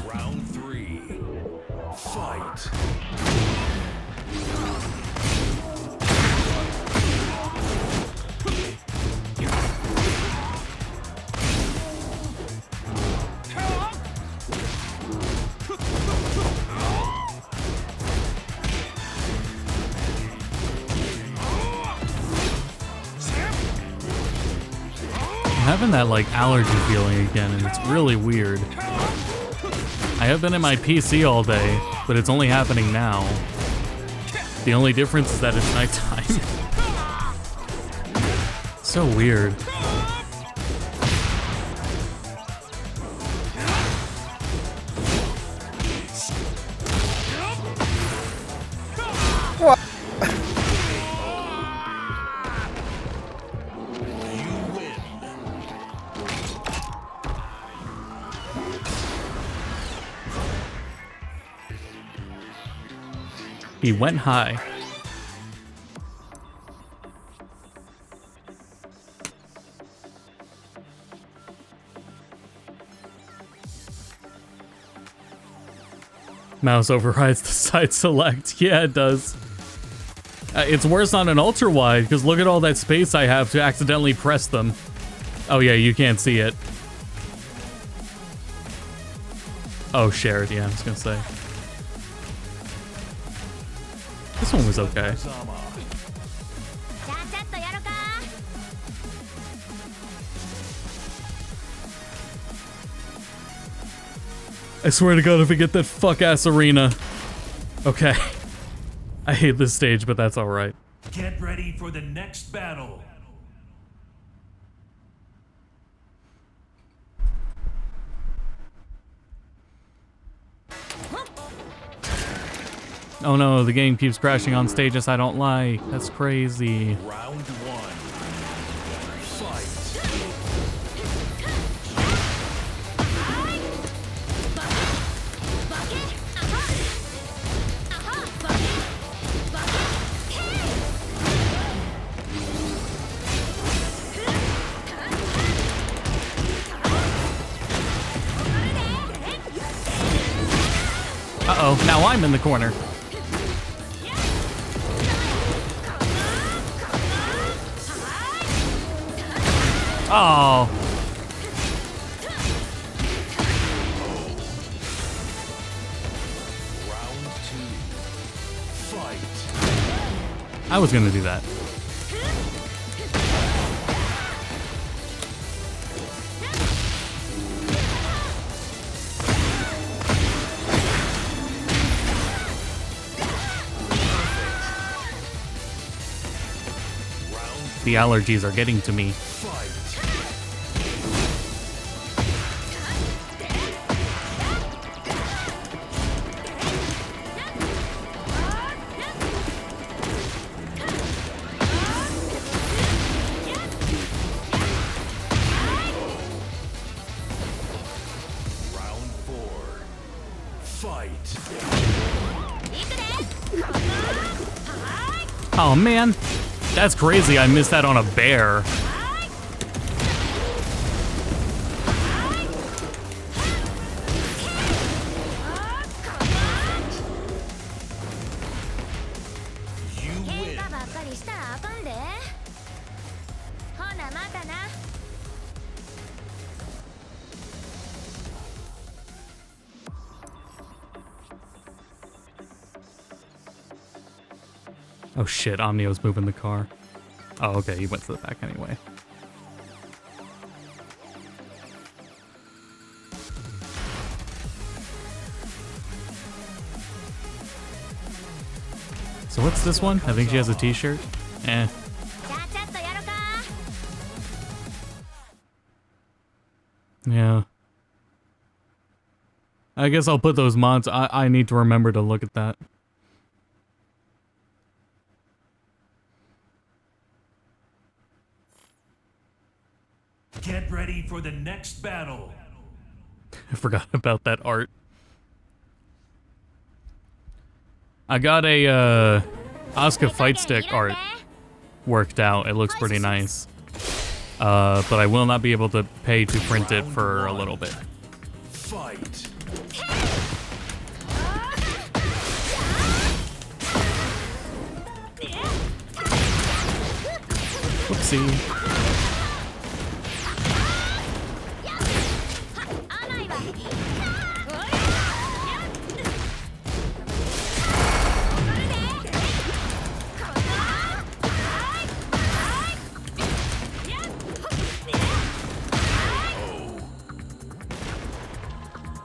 Round 3. Fight. I'm having that like allergy feeling again, and it's really weird. I have been in my PC all day, but it's only happening now. The only difference is that it's nighttime. So weird. He went high. Mouse overrides the side select. Yeah, it does. It's worse on an ultra wide because look at all that space I have to accidentally press them. Oh yeah, you can't see it. Oh, shared. Yeah, I was gonna say. This one was okay. I swear to God, if we get that fuck-ass arena. Okay. I hate this stage, but that's alright. Get ready for the next battle. Oh no, the game keeps crashing on stages I don't like. That's crazy. Round one. Fight. Uh-oh, now I'm in the corner. Oh. Round two. Fight. I was gonna do that. The allergies are getting to me. Round four. Fight. Oh man, that's crazy. I missed that on a bear. Oh shit, Omnio's moving the car. Oh, okay, he went to the back anyway. So what's this one? I think she has a t-shirt. Eh. Yeah. I guess I'll put those mods. I need to remember to look at that. Get ready for the next battle. I forgot about that art. I got a Asuka fight stick art worked out. It looks pretty nice. But I will not be able to pay to print it for a little bit. Fight. Whoopsie.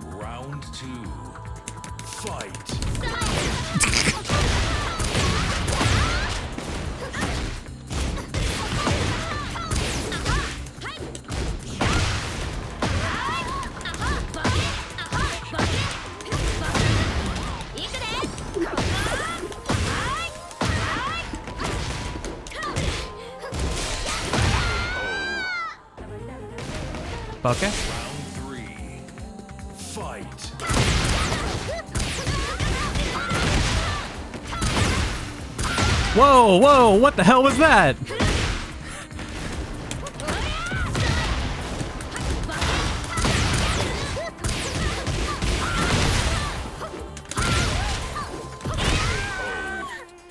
Round two. Fight. Okay. Round three. Fight. Whoa, whoa, what the hell was that?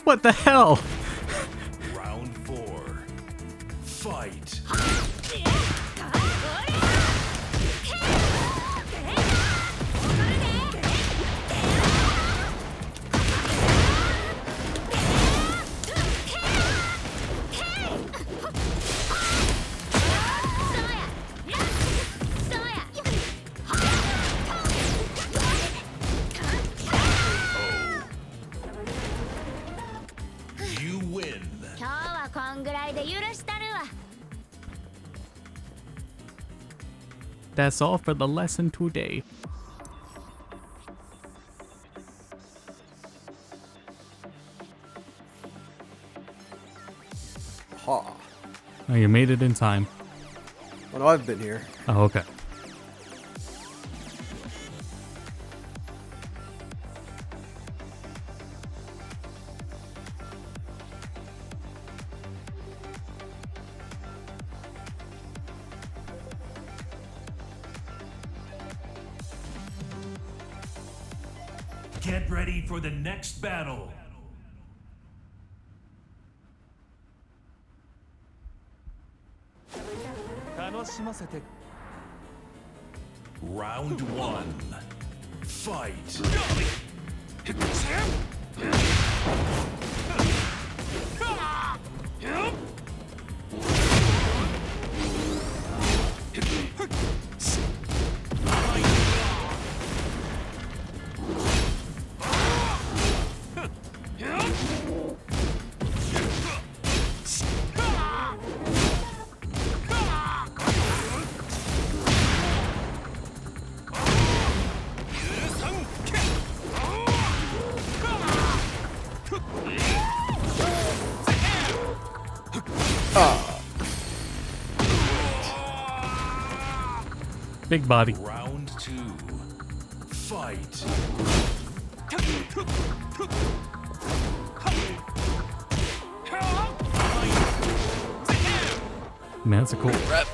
What the hell? Round 4. Fight. You win. That's all for the lesson today. Ha. Oh, you made it in time. Oh, no, I've been here. Oh, okay. Get ready for the next battle. Round 1. Fight. Big body. Round 2. Fight. Man, that's a cool rep.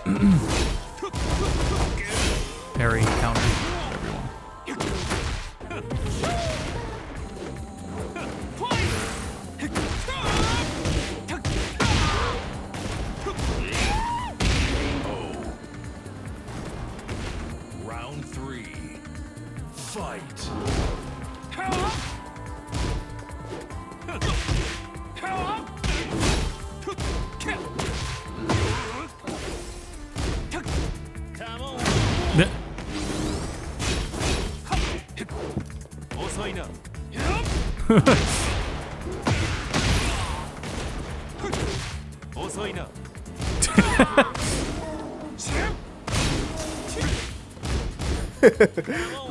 Parry, counter, everyone. Round 3. Fight.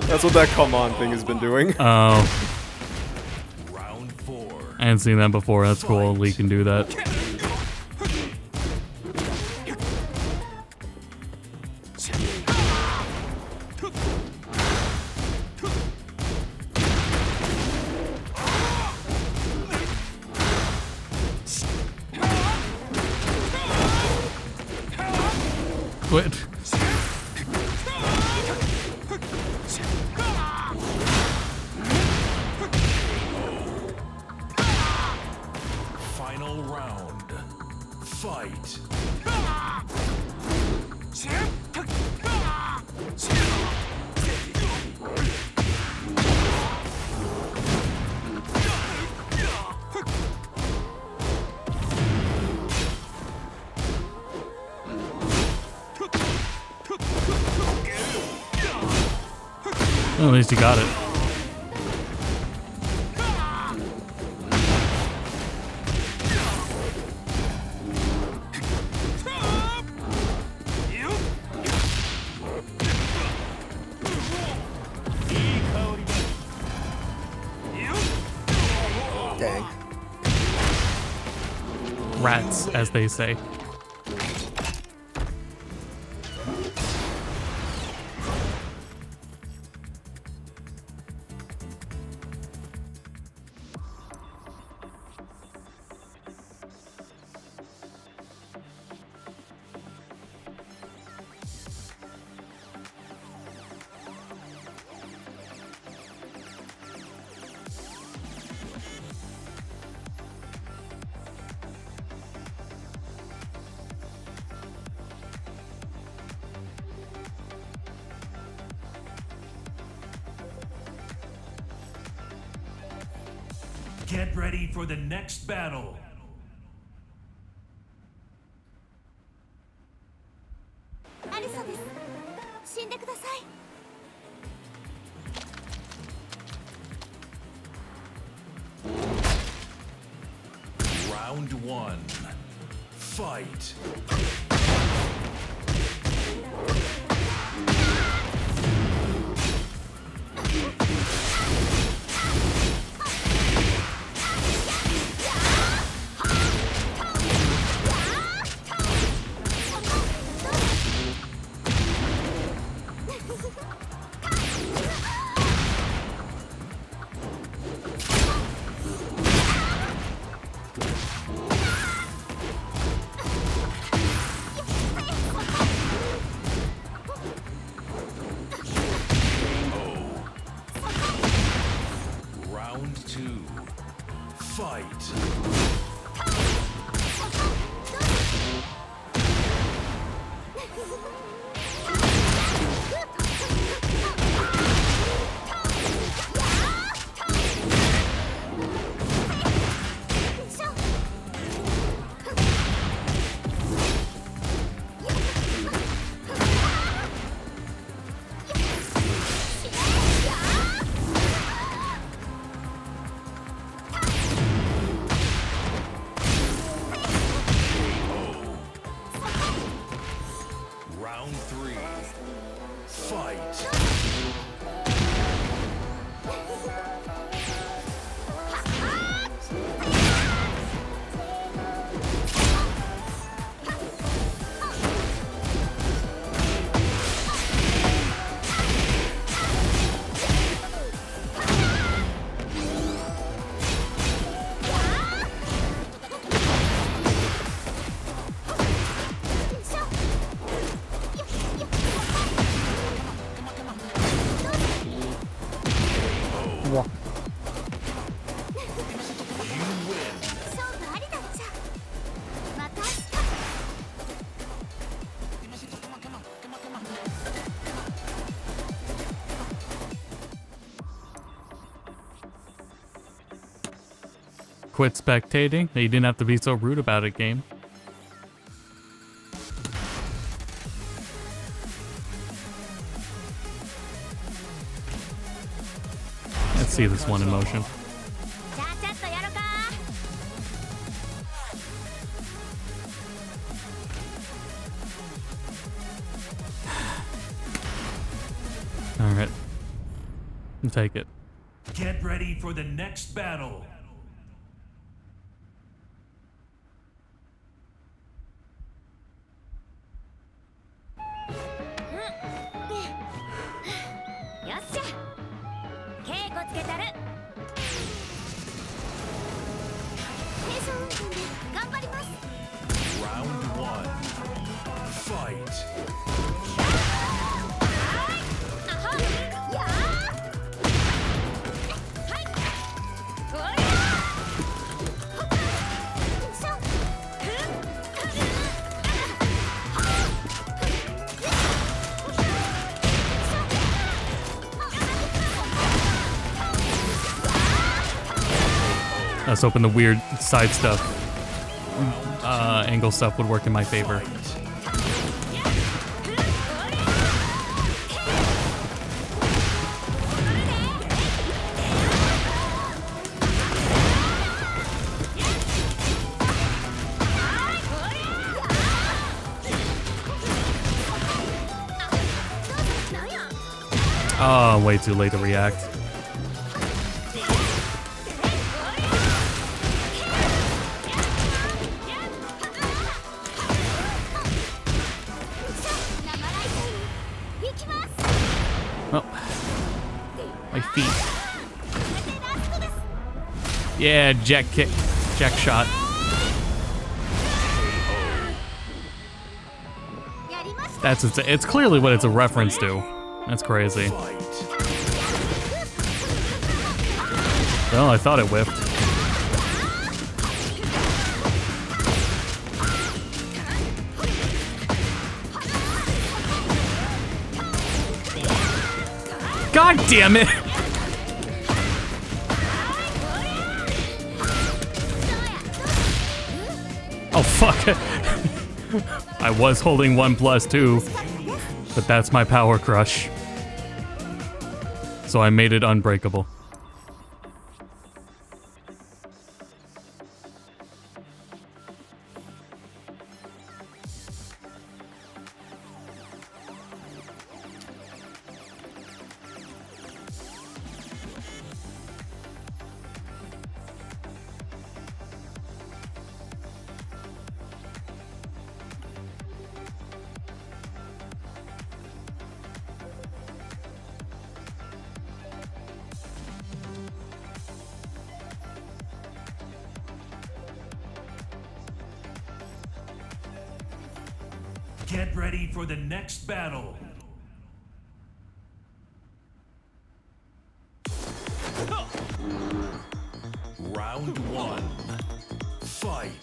That's what that come on thing has been doing. Oh. Round 4. I hadn't seen that before. That's cool. Lee can do that. Quit. Final round. Fight. Well, at least you got it. Dang. Rats, as they say. Get ready for the next battle. Round 1. Fight. Round 2. Fight. Round 3. Fight. Quit spectating? You didn't have to be so rude about it, game. Let's see this one in motion. Alright. I'll take it. Get ready for the next battle. Round 1. Fight. I was hoping the weird side stuff, angle stuff would work in my favor. Oh, way too late to react. Oh. My feet. Yeah, jack kick. Jack shot. It's clearly what it's a reference to. That's crazy. Oh, I thought it whiffed. God damn it! fuck. I was holding 1+2, but that's my power crush. So I made it unbreakable. Get ready for the next battle. Round 1. Fight.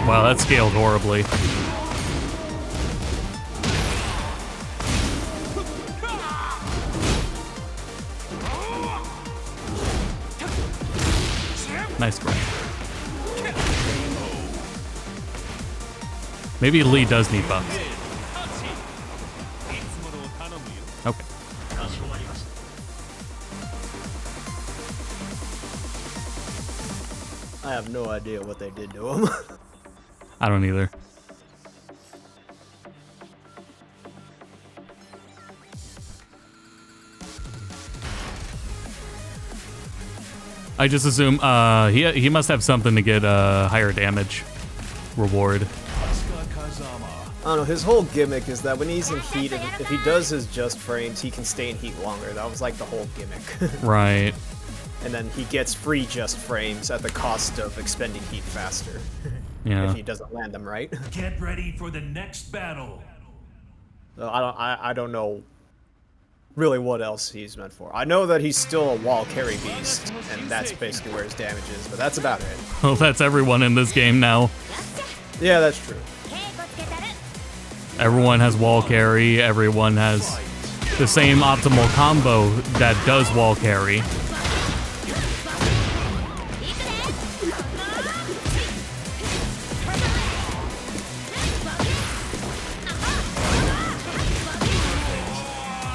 Wow, that scaled horribly. Nice grab. Maybe Lee does need buffs. Okay. I have no idea what they did to him. I don't either. I just assume he must have something to get higher damage reward. I don't know, his whole gimmick is that when he's in heat, if he does his just frames, he can stay in heat longer. That was like the whole gimmick. Right. And then he gets free just frames at the cost of expending heat faster. Yeah. If he doesn't land them right. Get ready for the next battle. So I don't know really what else he's meant for. I know that he's still a wall carry beast, and that's basically where his damage is, but that's about it. Well, that's everyone in this game now. Yeah, that's true. Everyone has wall carry, everyone has the same optimal combo that does wall carry.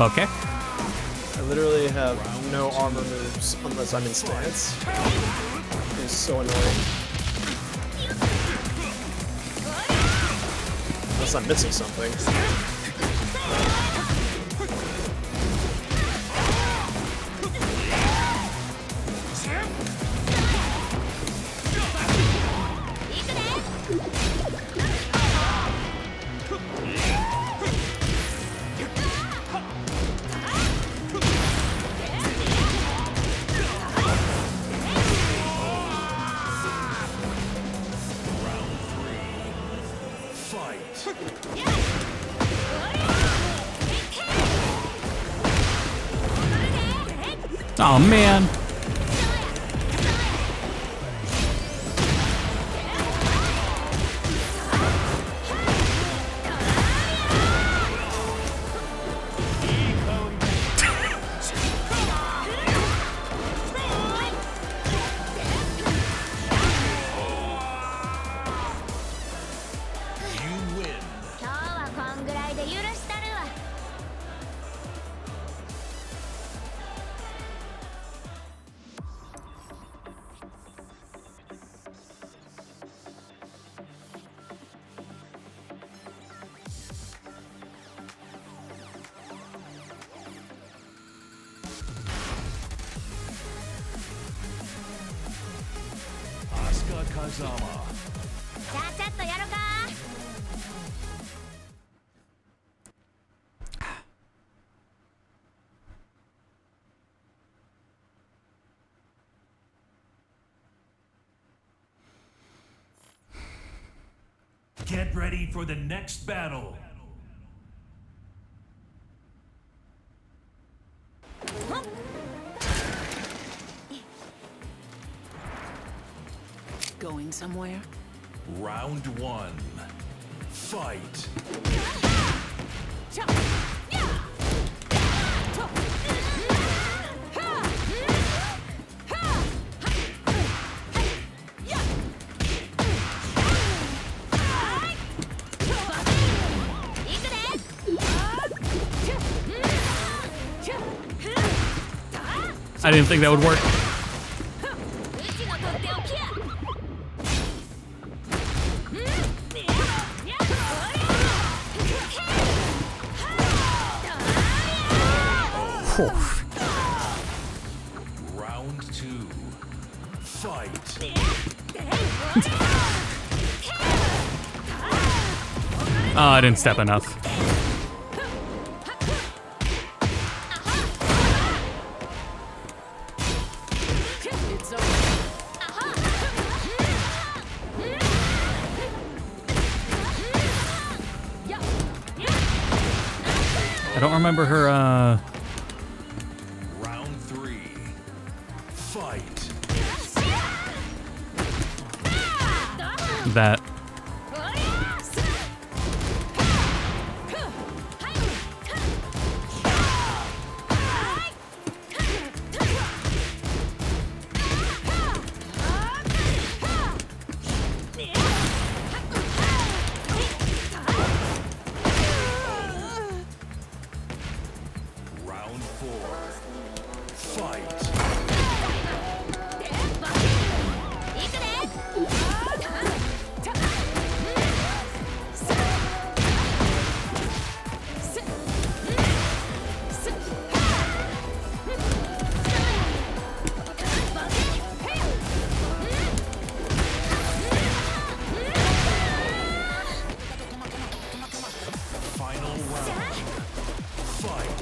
Okay. I literally have no armor moves unless I'm in stance. It's so annoying. Unless I'm missing something. Oh man. Get ready for the next battle. Going somewhere? Round 1. Fight. I didn't think that would work. Round 2. Fight. Oh, I didn't step enough. I don't remember her, Round 3. Fight. that. Round 4. Fight. Final round. Fight.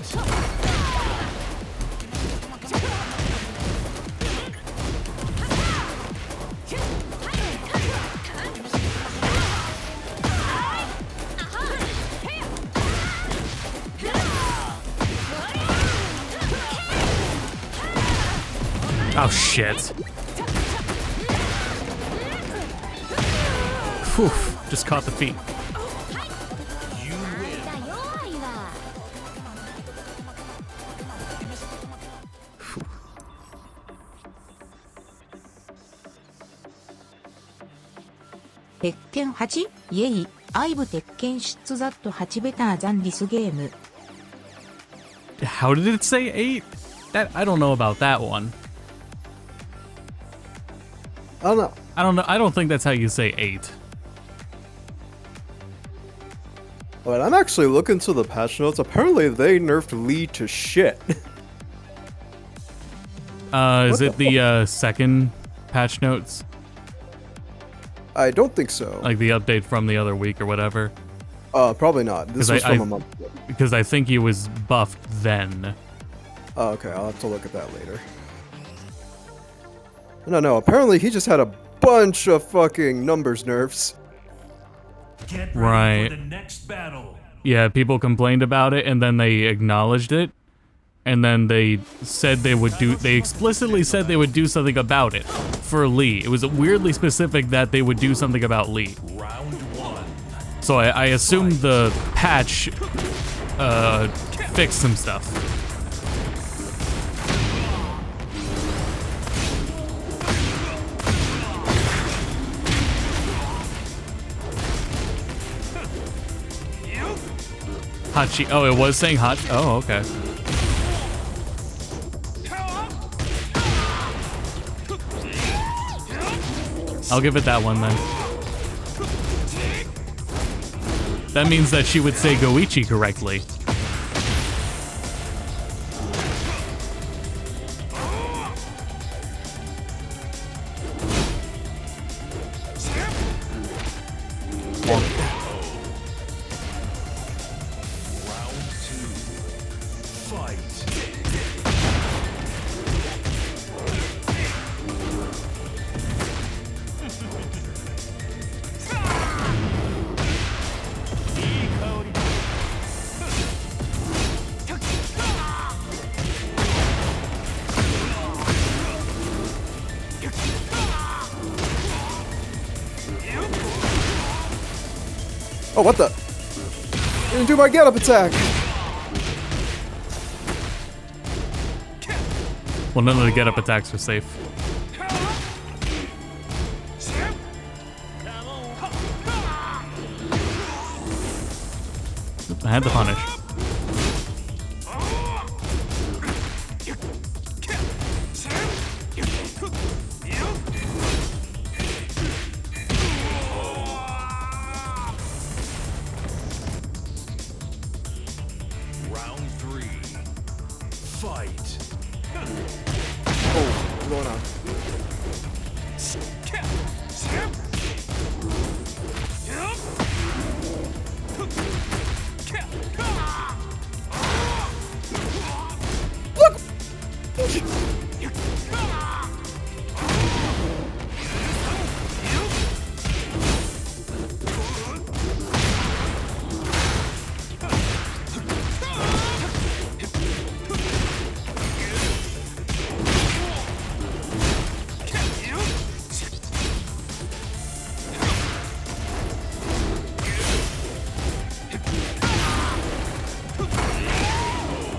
Oh shit. Phew, just caught the feet. You win. 鉄拳8? イエイ、アイブ鉄拳出ザット8ベターザンディスゲーム。 How did it say 8? That I don't know about that one. I don't know. I don't think that's how you say 8. But I'm actually looking to the patch notes. Apparently they nerfed Lee to shit. Is it the second patch notes? I don't think so. Like the update from the other week or whatever? Probably not. This was from a month ago. Because I think he was buffed then. Oh, okay, I'll have to look at that later. No, apparently he just had a bunch of fucking numbers nerfs. Get ready Right. for the next battle. Yeah, people complained about it and then they acknowledged it. and then they explicitly said they would do something about it for Lee. It was weirdly specific that they would do something about Lee. Round 1. So I assumed the patch fixed some stuff. Hachi. Oh, it was saying hot. Oh, okay. I'll give it that one then. That means that she would say Goichi correctly. Oh, what the? Didn't do my get-up attack. Well, none of the get-up attacks are safe. I had to punish. Round 3. Fight. Oh, what's going on?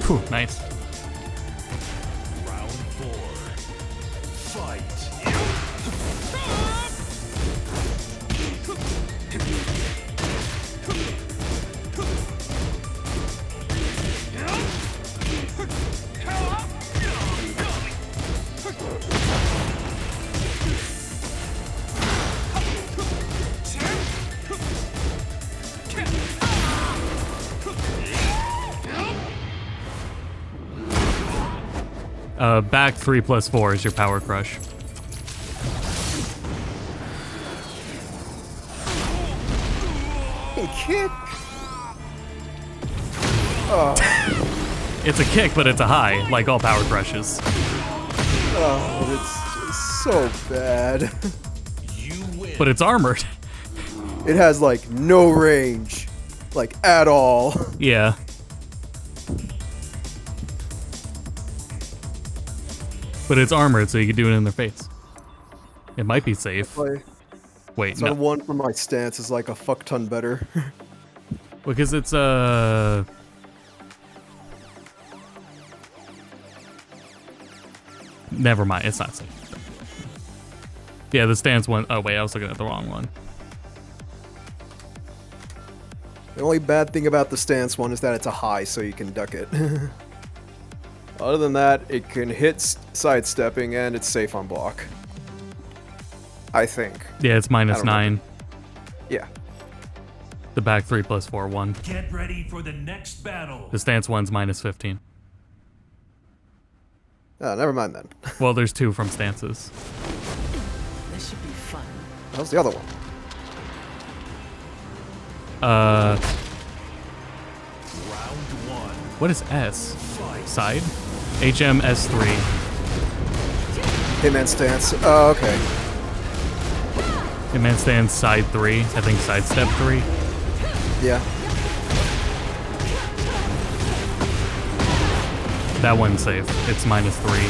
Whew, nice. Round 4. Fight. Back 3+4 is your power crush. Hey, kick. Oh. It's a kick, but it's a high, like all power crushes. Oh, it's so bad. But it's armored. It has like no range, like at all. Yeah. But it's armored, so you can do it in their face. It might be safe. Wait, so no. the one from my stance is like a fuck ton better. Because it's never mind, it's not safe. Yeah, the stance one. Oh wait, I was looking at the wrong one. The only bad thing about the stance one is that it's a high, so you can duck it. Other than that, it can hit sidestepping and it's safe on block. I think. Yeah, it's -9. Yeah. The back 3+4 one. Get ready for the next battle. The stance one's -15. Oh, never mind then. Well, there's 2 from stances. This should be fun. How's the other one? Round 1. What is S? Side? HMS3. Hitman stance. Oh, okay. Hitman stance side 3. I think sidestep 3. Yeah. That one's safe. It's -3.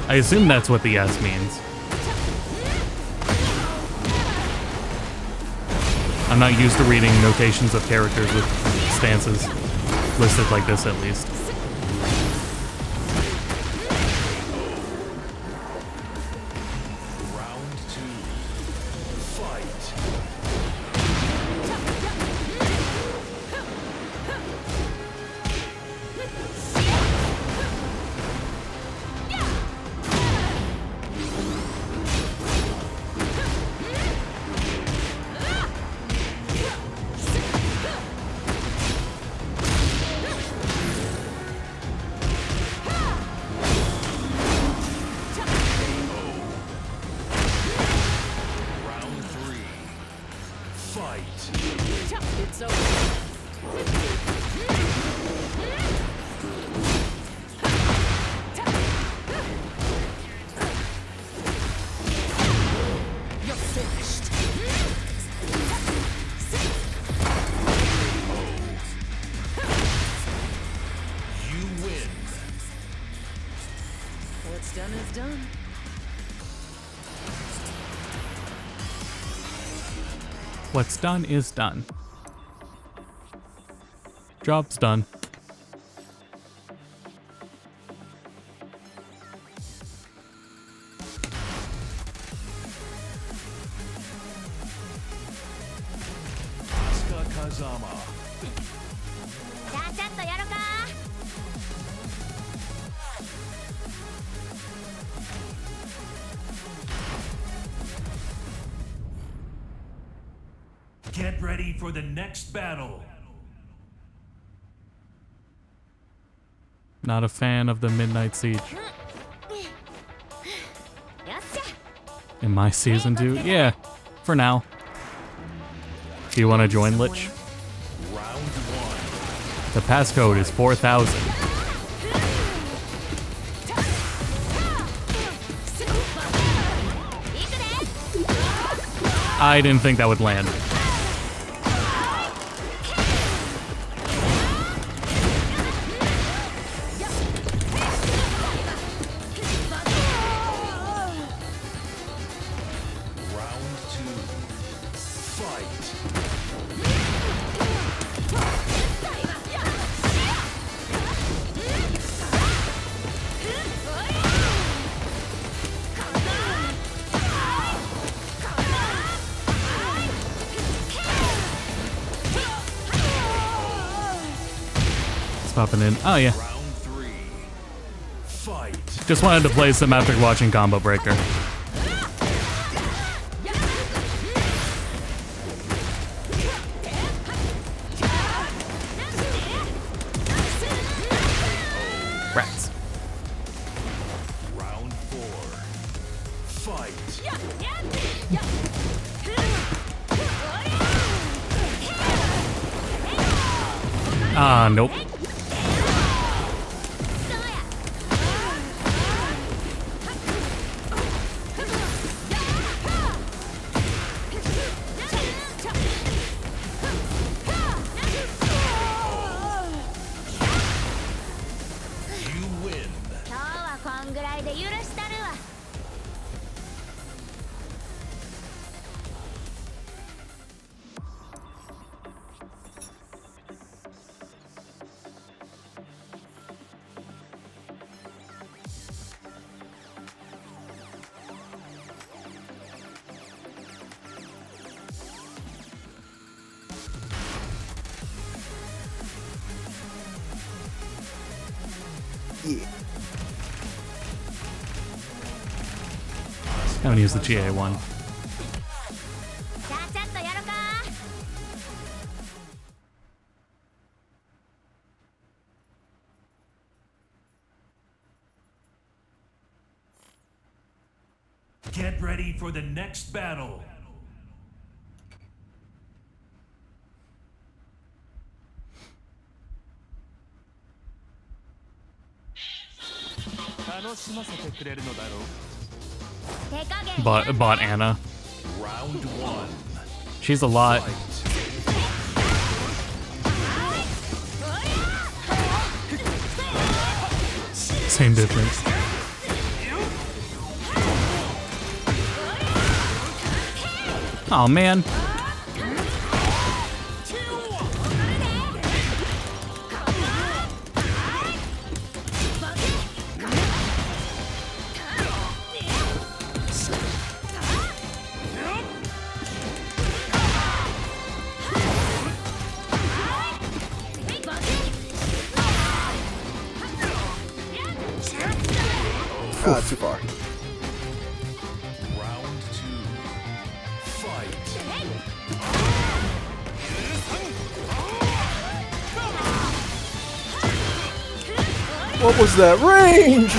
I assume that's what the S means. I'm not used to reading notations of characters with stances listed like this, at least. It's over. You're finished. You win. What's done is done. What's done is done. Job's done. Asuka Kazama. Get ready for the next battle. Not a fan of the Midnight Siege. In my season 2? Yeah, for now. Do you want to join, Lich? Round 1. The passcode is 4000. I didn't think that would land. Popping in. Oh yeah. Just wanted to play some after watching Combo Breaker. Rats. Round 4. Fight. Ah, nope. Yeah. Haven't used the GA one. Get ready for the next battle. Bought Anna. Round 1. She's a lot. Same difference. Oh man. Too far. Round 2. Fight. What was that range?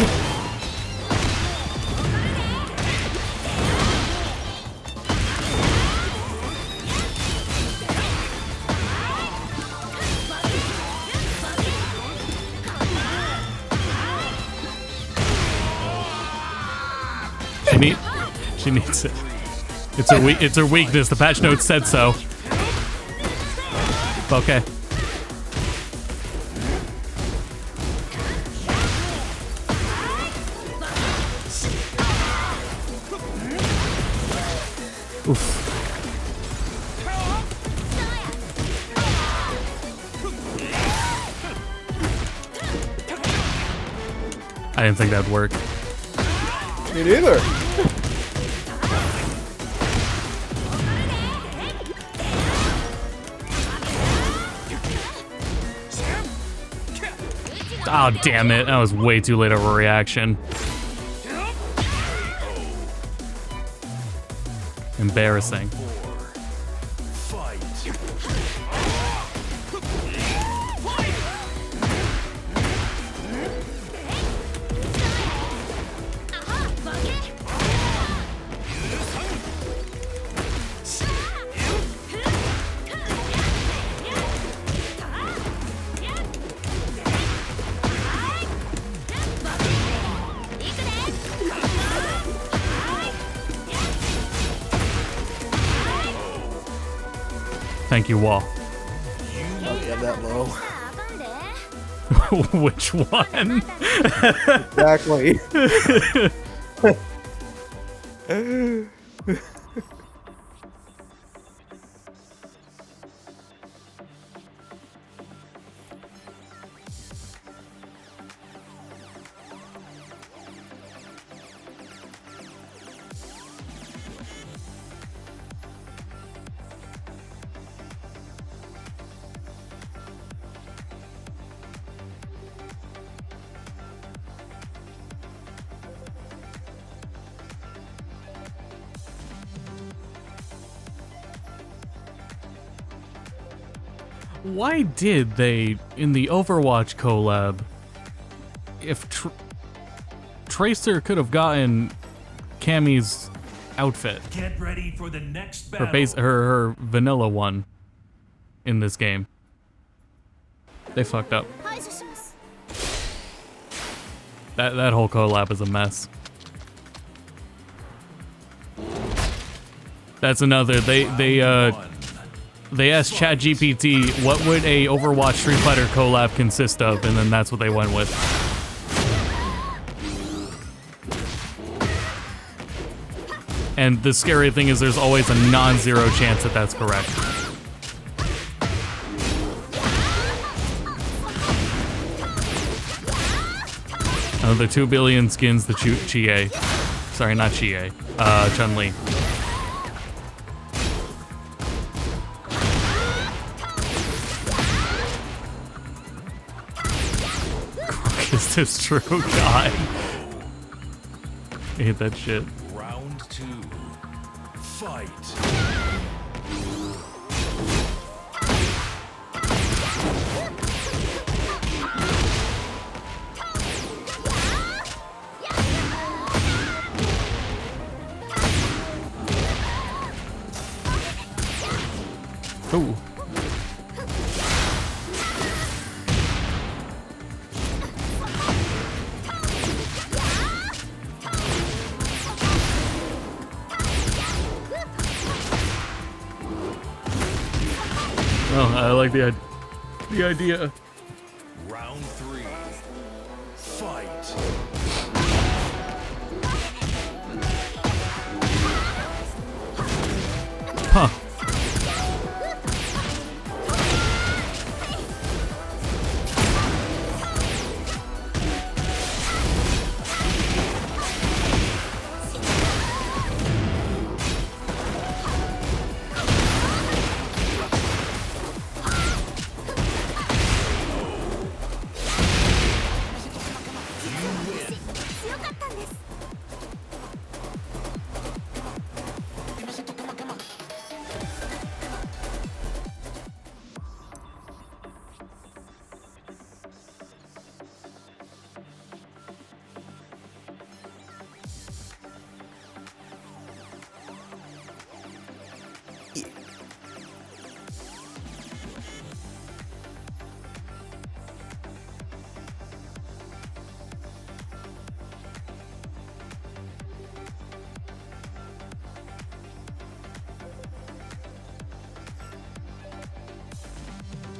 She needs it. It's her weakness. The patch notes said so. Okay. Oof. I didn't think that'd work. Me neither. Oh, damn it. That was way too late of a reaction. Embarrassing. Thank you, Wall. Oh, yeah, that low. Which one? Exactly. Why did they, in the Overwatch collab, if Tracer could have gotten Cammy's outfit, Get ready for the next battle. her vanilla one in this game, they fucked up. That whole collab is a mess. That's another, they asked ChatGPT what would a Overwatch Street Fighter collab consist of, and then that's what they went with. And the scary thing is there's always a non-zero chance that that's correct. The 2 billion skins, the Chie. Sorry, not Chie. Chun-Li. Is this true? God. I hate that shit. Round 2. Fight. Ooh. Oh, I like the idea. Round 3. Fight. Huh.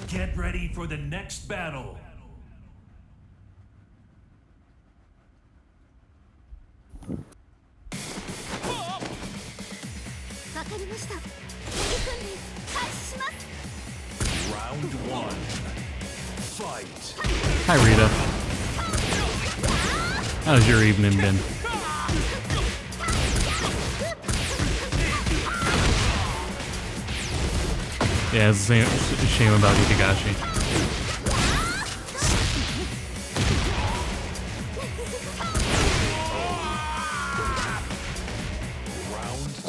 Get ready for the next battle. Round one. Fight. Hi, Rita. How's your evening been? Yeah, it's a shame about Itagashi.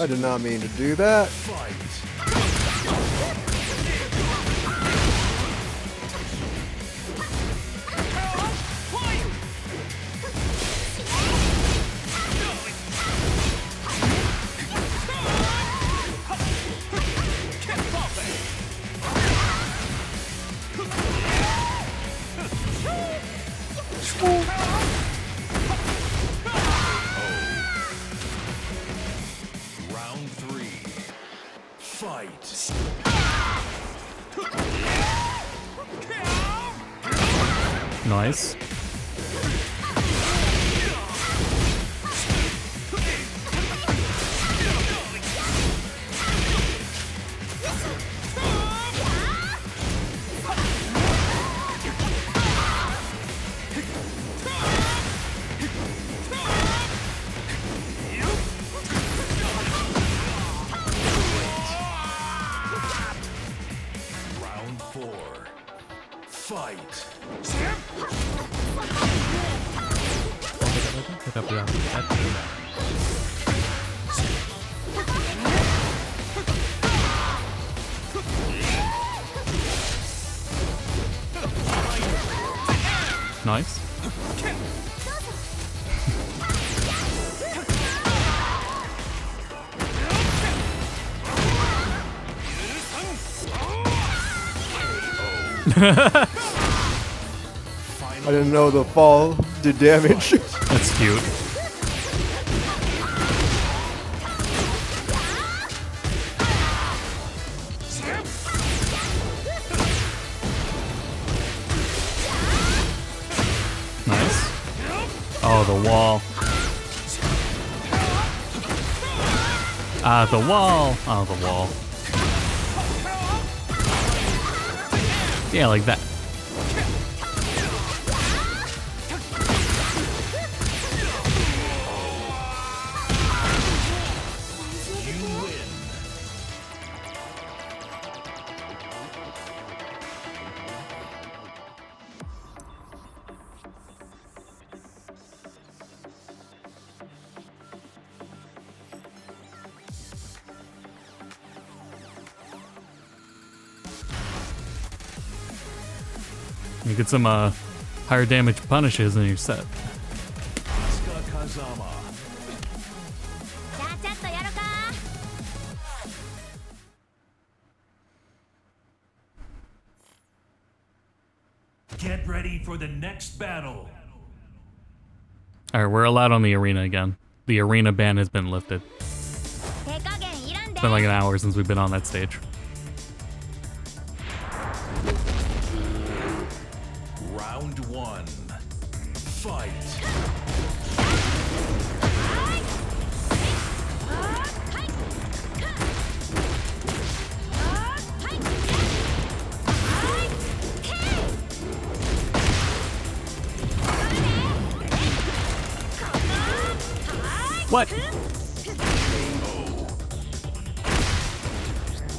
I did not mean to do that. Round three. Fight. Nice. Round four. Fight. Nice. I didn't know the fall did damage. That's cute. Nice. Oh, the wall. Ah, the wall. Oh, the wall. Yeah, like that. You get some higher damage punishes and you're set. Get ready for the next battle. Alright, we're allowed on the arena again. The arena ban has been lifted. It's been like an hour since we've been on that stage. Round one. Fight. What?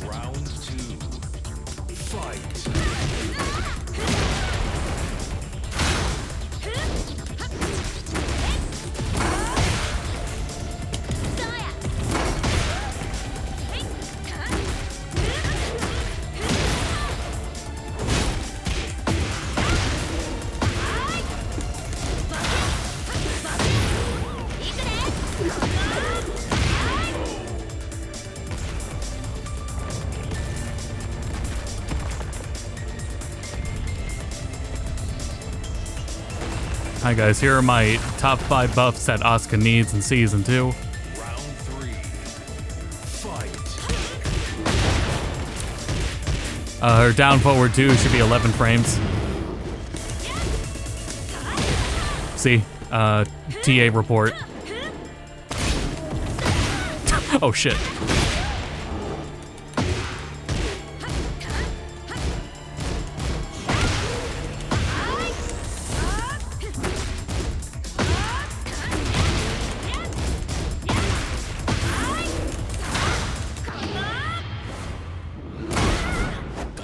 Round 2. Fight. Hi guys, here are my top 5 buffs that Asuka needs in Season 2. Round 3. Fight. Her down forward 2 should be 11 frames. See? TA report. Oh shit.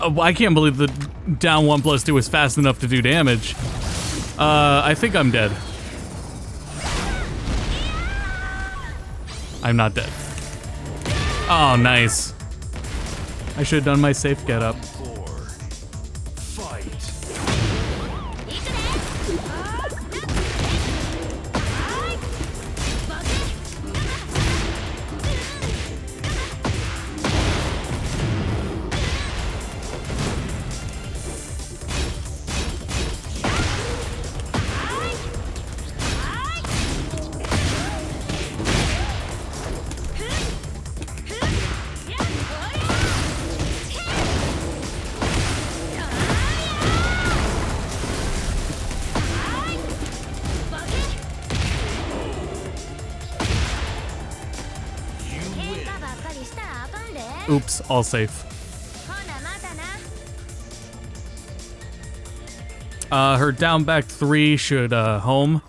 Oh, I can't believe the down 1+2 is fast enough to do damage. I think I'm dead. I'm not dead. Oh, nice. I should have done my safe get up. Oops, all safe. Her down back 3 should home.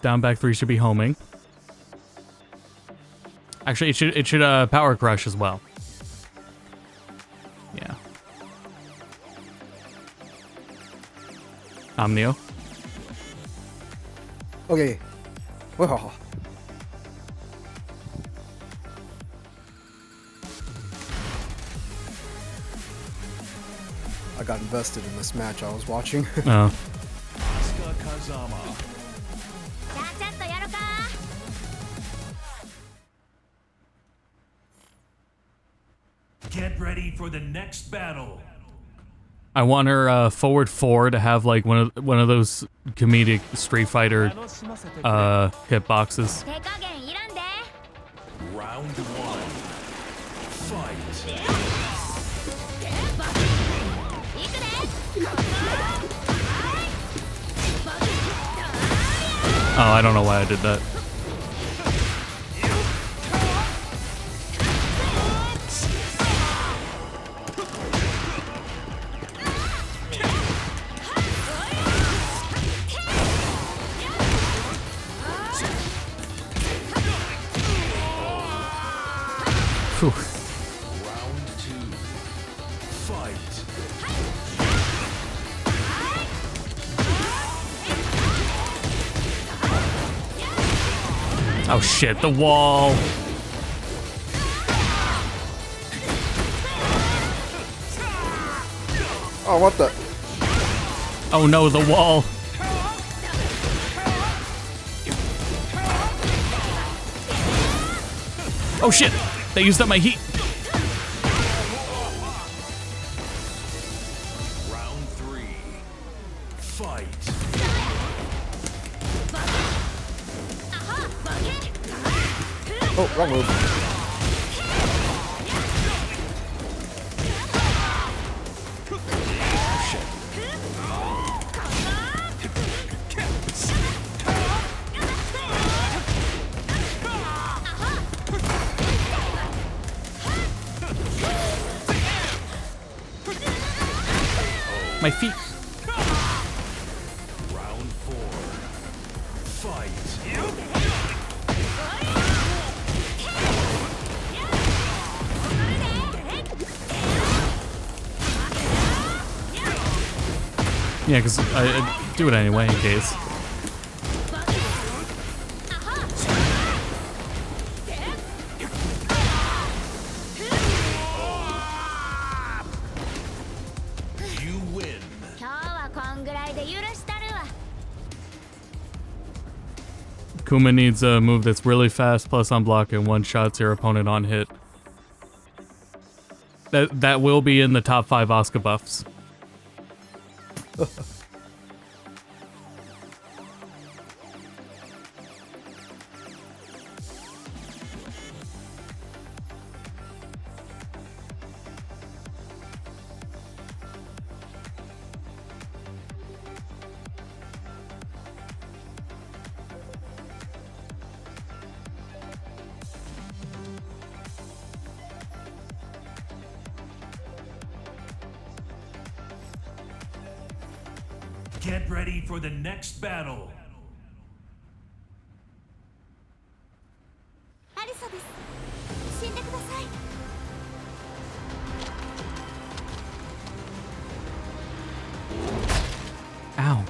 Down back 3 should be homing. Actually, it should power crush as well. Yeah. Omnio. Okay. Well. I got invested in this match I was watching. Oh. Asuka Kazama. Get ready for the next battle. I want her forward 4 to have like one of those comedic Street Fighter hitboxes. Round 1. Fight. Oh, I don't know why I did that. Whew. Round 2. Fight. Oh shit, the wall. Oh, what the? Oh no, the wall. Oh shit, they used up my heat. Round 3. Fight. Oh, wrong move. My feet. Round 4. Fight. Yeah, because I do it anyway in case. You win. Kuma needs a move that's really fast, plus unblock, and one-shots your opponent on hit. That will be in the top 5 Asuka buffs. Get ready for the next battle. Ow. Round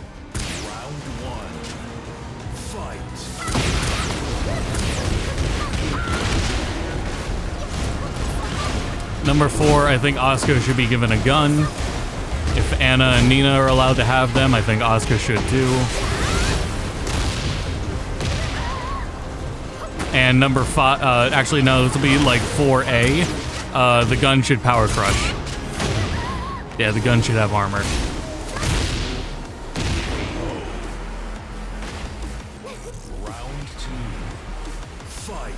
1. Fight. Number 4, I think Asuka should be given a gun. If Anna and Nina are allowed to have them, I think Asuka should too. And number 5, actually no, this will be like 4A. The gun should power crush. Yeah, the gun should have armor. Round 2. Fight.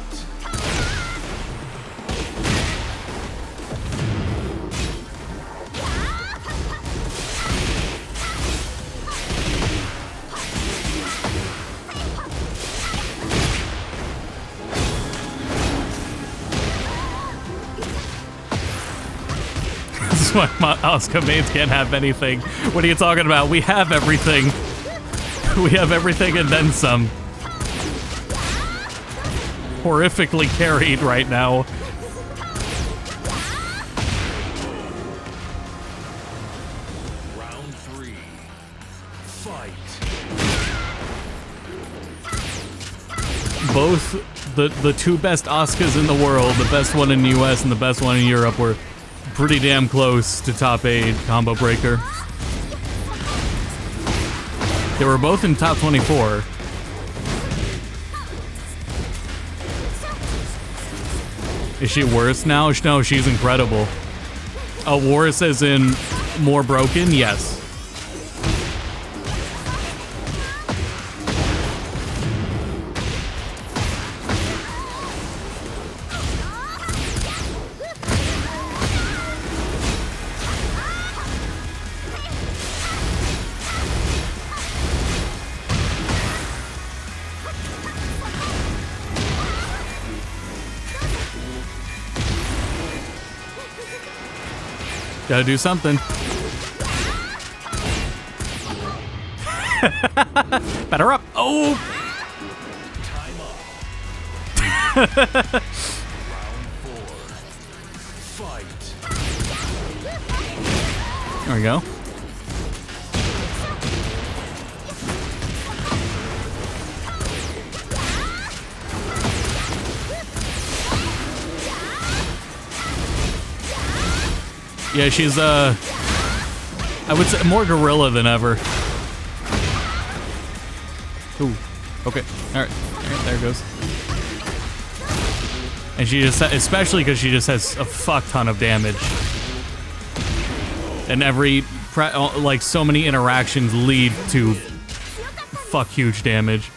This is why my Asuka mains can't have anything. What are you talking about? We have everything. We have everything and then some. Horrifically carried right now. Round 3. Fight. Both the 2 best Asukas in the world, the best one in the US and the best one in Europe, were pretty damn close to top 8 combo breaker. They were both in top 24. Is she worse now? No, she's incredible. Worse as in more broken? Yes. Gotta do something. Better up. Oh! Time up. Round 4. Fight. There we go. Yeah, she's, I would say more gorilla than ever. Ooh, okay, alright, there it goes. And she just, especially because she just has a fuck ton of damage. And every, like, so many interactions lead to fuck huge damage.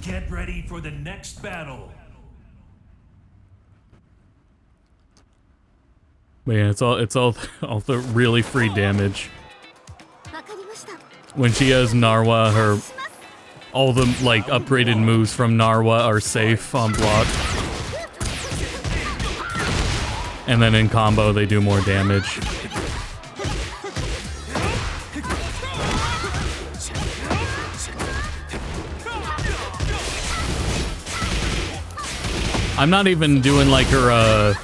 Get ready for the next battle. But yeah, it's all the really free damage. When she has Narwa, all the like upgraded moves from Narwa are safe on block. And then in combo they do more damage. I'm not even doing like her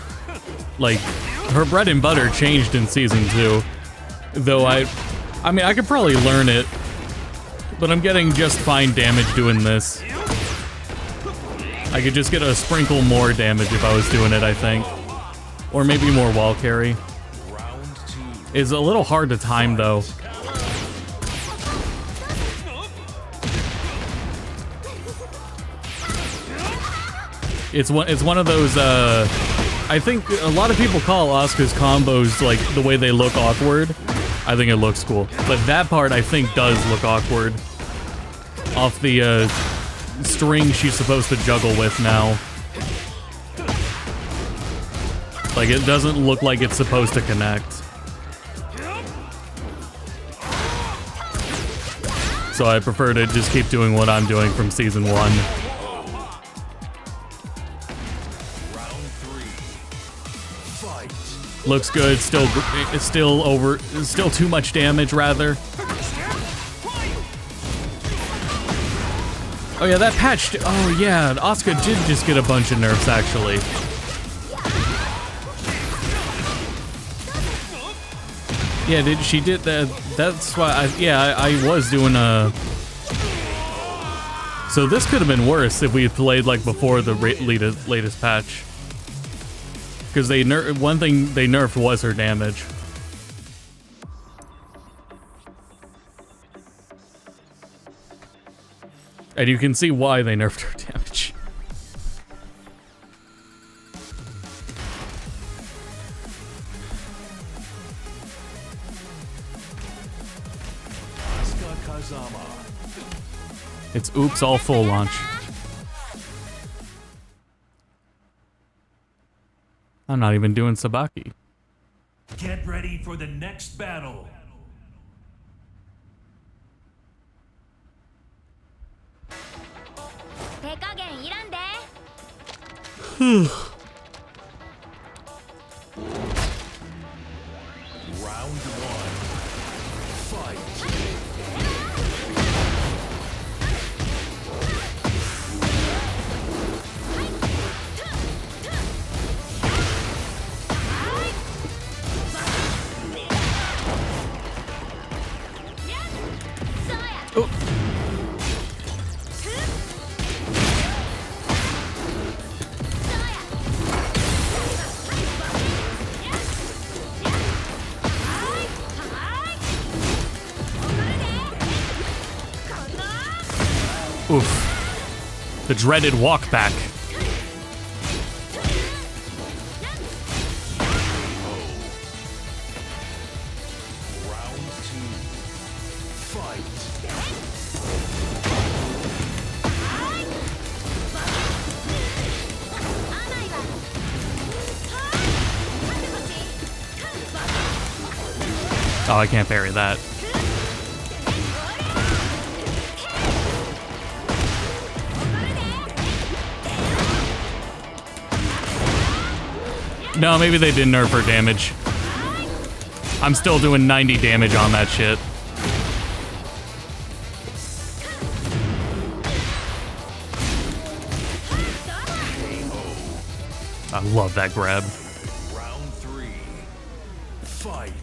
bread and butter changed in season 2. Though I mean I could probably learn it, but I'm getting just fine damage doing this. I could just get a sprinkle more damage if I was doing it, I think. Or maybe more wall carry. It's a little hard to time though. It's one of those I think a lot of people call Asuka's combos like the way they look awkward. I think it looks cool. But that part I think does look awkward. Off the string she's supposed to juggle with now. Like it doesn't look like it's supposed to connect. So I prefer to just keep doing what I'm doing from season 1. Looks good. It's still too much damage rather. Oh yeah, that patch. Oh yeah, Asuka did just get a bunch of nerfs actually. Yeah, she did that. That's why I was doing a. So this could have been worse if we had played like before the latest patch. Because one thing they nerfed was her damage. And you can see why they nerfed her damage. It's oops all full launch. I'm not even doing Sabaki. Get ready for the next battle. Round 1. Fight. Oof. The dreaded walk back. Oh, I can't parry that. No, maybe they didn't nerf her damage. I'm still doing 90 damage on that shit. I love that grab. Round 3. Fight.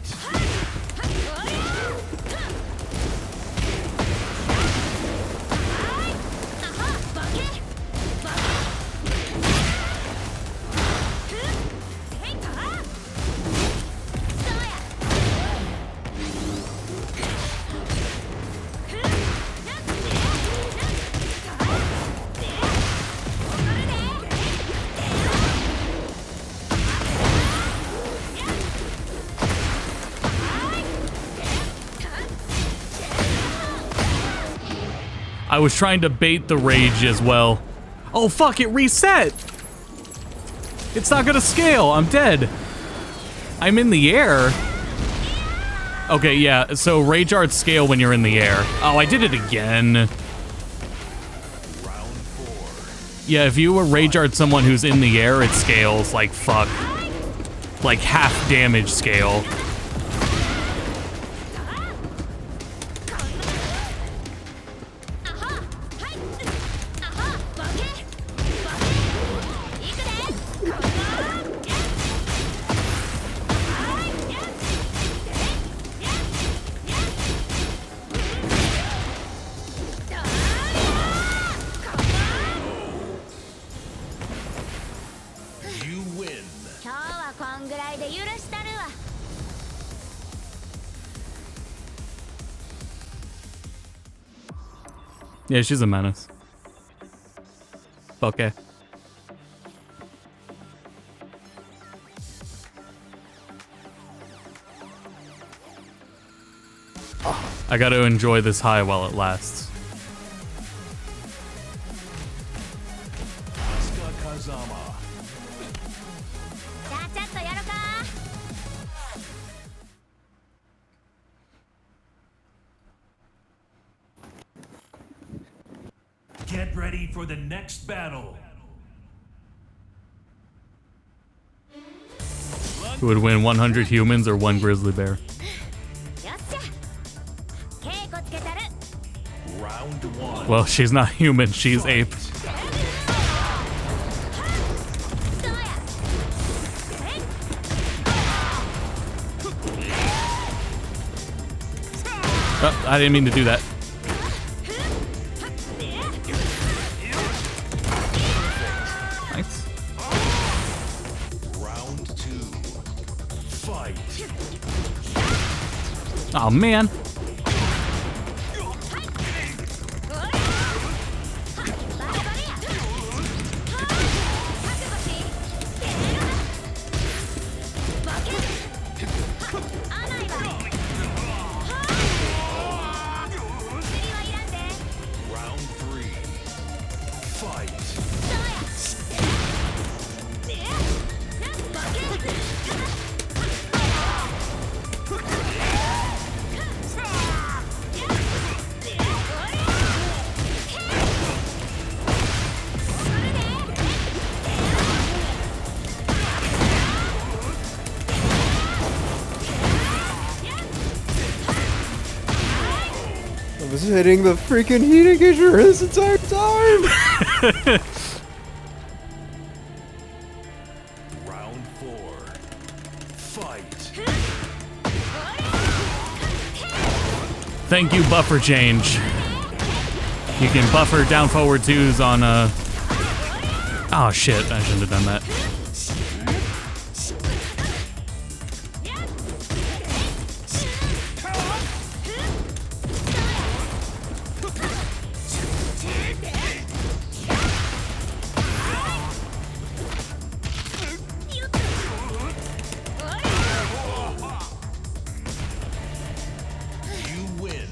I was trying to bait the rage as well. Oh fuck, it reset! It's not gonna scale, I'm dead. I'm in the air. Okay, yeah, so rage arts scale when you're in the air. Oh, I did it again. Yeah, if you rage art someone who's in the air, it scales like fuck. Like half damage scale. Yeah, she's a menace. Okay. I gotta enjoy this high while it lasts. Get ready for the next battle. Who would win, 100 humans or 1 grizzly bear? Round 1. Well, she's not human, she's ape. Oh, I didn't mean to do that. Nice. Round 2. Fight. Oh man. Round 3. Fight. I was hitting the freaking heat engager this entire time! Round 4. Fight. Thank you, buffer change. You can buffer down forward twos on Oh shit, I shouldn't have done that. You win.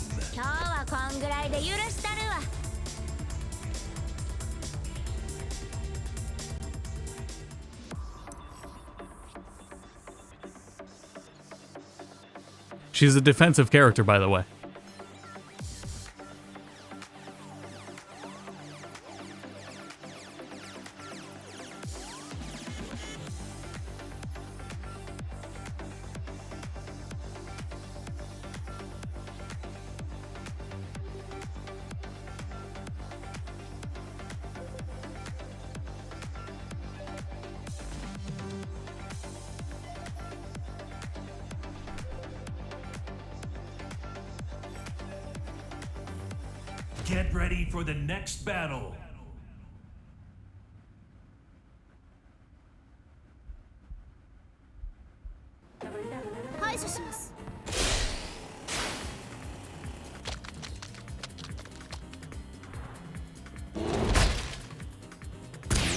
She's a defensive character, by the way. Get ready for the next battle.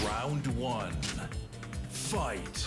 Round 1. Fight.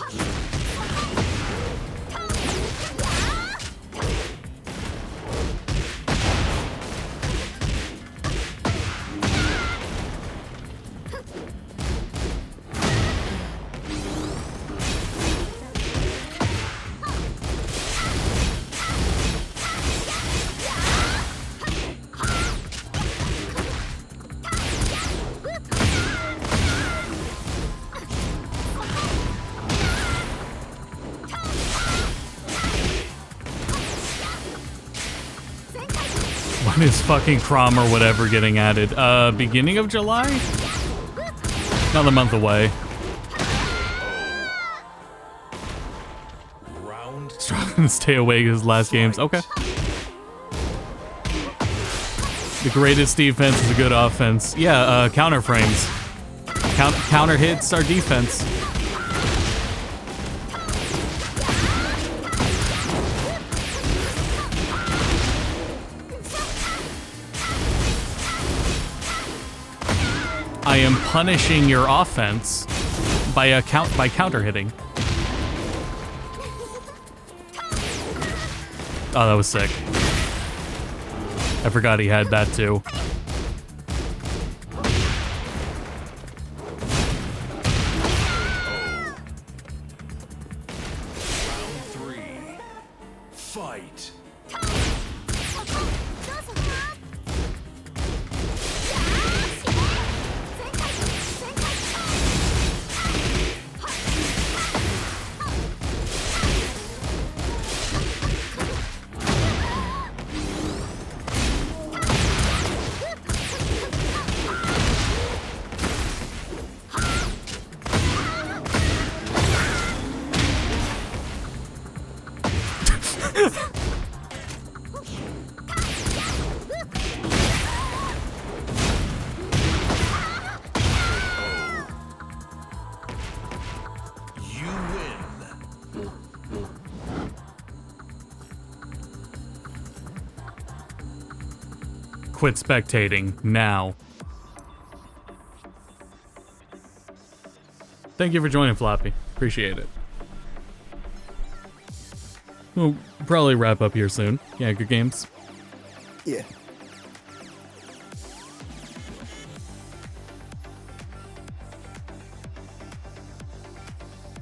When is fucking Crom or whatever getting added? Beginning of July? Another month away. Struggling to stay awake his last games. Okay. The greatest defense is a good offense. Yeah, counter frames. Counter hits our defense. I am punishing your offense by counter hitting. Oh, that was sick. I forgot he had that too. Round 3. Fight. Quit spectating now. Thank you for joining, Floppy. Appreciate it. We'll probably wrap up here soon. Yeah, good games. Yeah.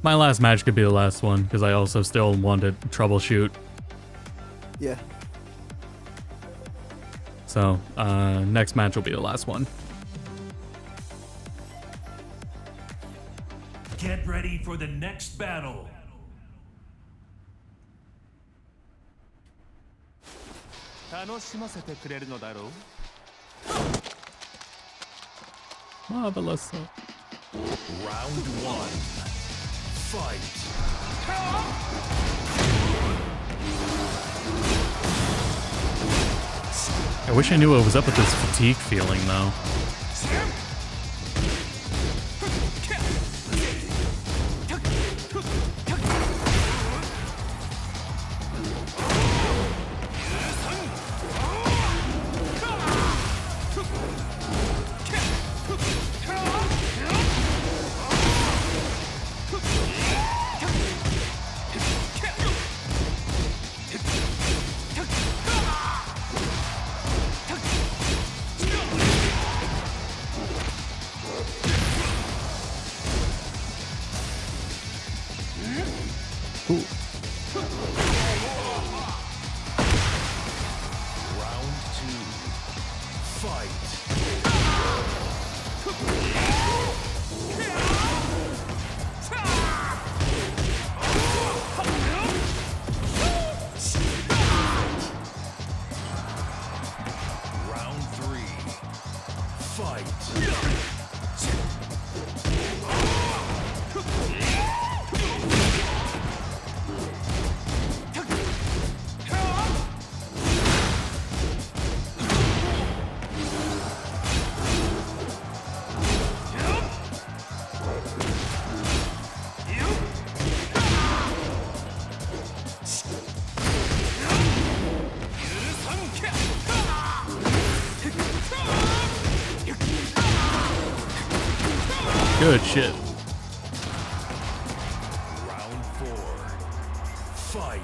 My last match could be the last one, because I also still want to troubleshoot. Yeah. So, next match will be the last one. Get ready for the next battle. Marvelous. Round 1. Fight. I wish I knew what was up with this fatigue feeling, though. Good shit. Round 4. Fight.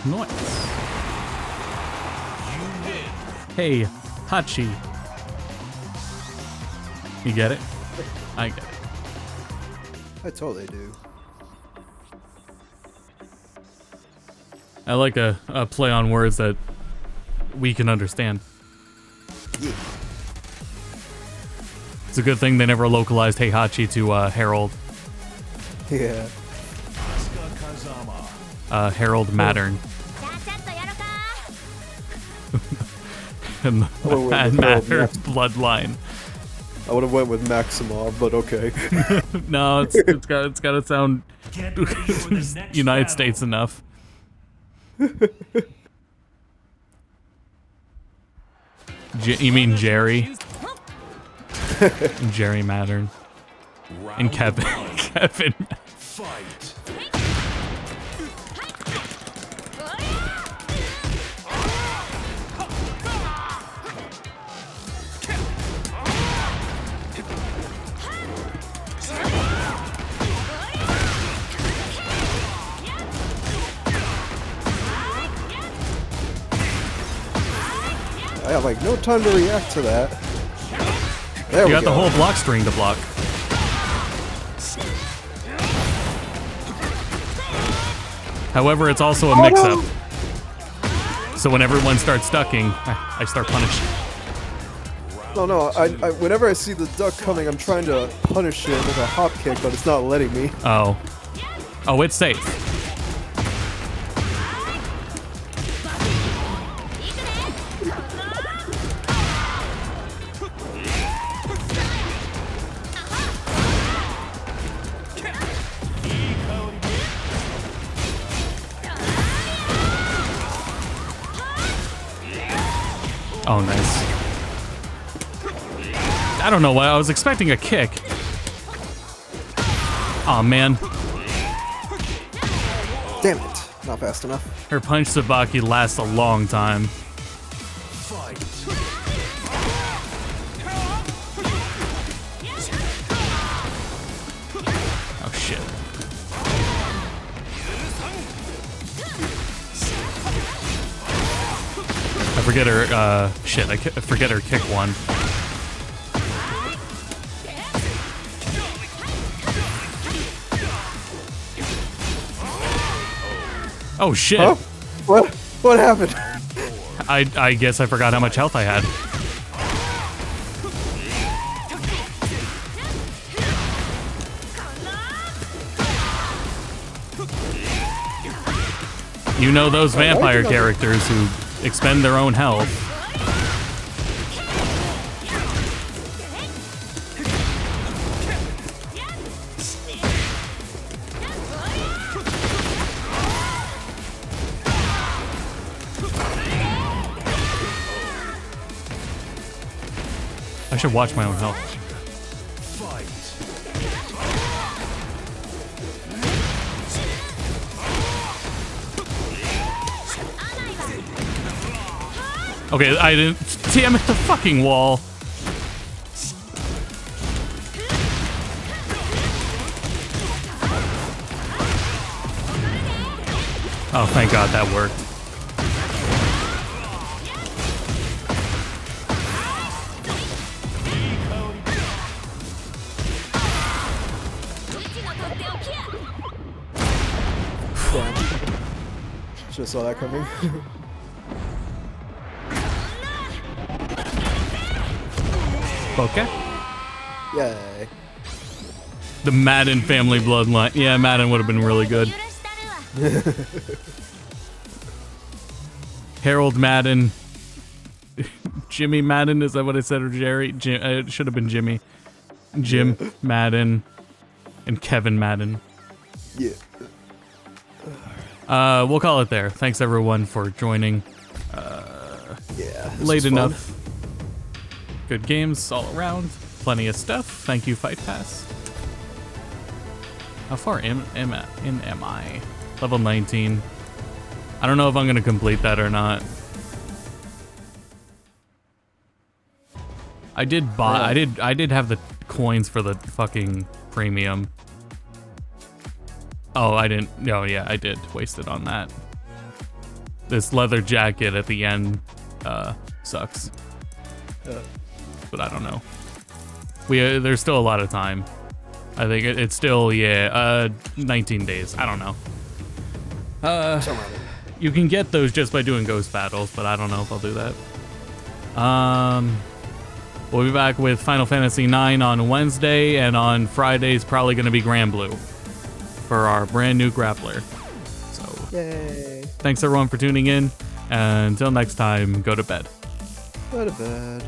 Nice. Hey, Hachi. You get it? I get it. I totally do. I like a play on words that we can understand. Yeah. It's a good thing they never localized Heihachi to Harold. Yeah. Harold Mattern. and Mattern bloodline. I would have went with Maximov, but okay. No, it's got to sound United States enough. You mean Jerry? Jerry Mattern. And Kevin. Kevin. Fight. I have like no time to react to that. There we go. You got the whole block string to block. However, it's also a mix-up. So when everyone starts ducking, I start punishing. No, I whenever I see the duck coming, I'm trying to punish it with a hop kick, but it's not letting me. Oh. Oh, it's safe. Oh, nice. I don't know why. I was expecting a kick. Oh man. Damn it. Not fast enough. Her punch Sabaki lasts a long time. Oh shit. I forget her, shit, I forget her kick one. Oh shit. Huh? What happened? I guess I forgot how much health I had. You know those vampire characters who expend their own health. I should watch my own health. Okay, I didn't. Damn it, the fucking wall. Oh, thank God that worked. Just saw that coming. Okay. Yay. The Madden family bloodline. Yeah, Madden would have been really good. Harold Madden. Jimmy Madden, is that what I said? Or Jerry? It should have been Jimmy. Jim Madden. And Kevin Madden. Yeah. We'll call it there. Thanks everyone for joining. Yeah. Late enough. Good games all around. Plenty of stuff. Thank you, Fight Pass. How far am I? Level 19. I don't know if I'm gonna complete that or not. I did buy. I did have the coins for the fucking premium. Oh, I didn't. No, yeah, I did waste it on that. This leather jacket at the end sucks. But I don't know. There's still a lot of time. I think it's still 19 days. I don't know. You can get those just by doing ghost battles, but I don't know if I'll do that. We'll be back with Final Fantasy IX on Wednesday, and on Friday's probably going to be Grand Blue for our brand new grappler. So, yay! Thanks everyone for tuning in, and until next time, go to bed. Go to bed.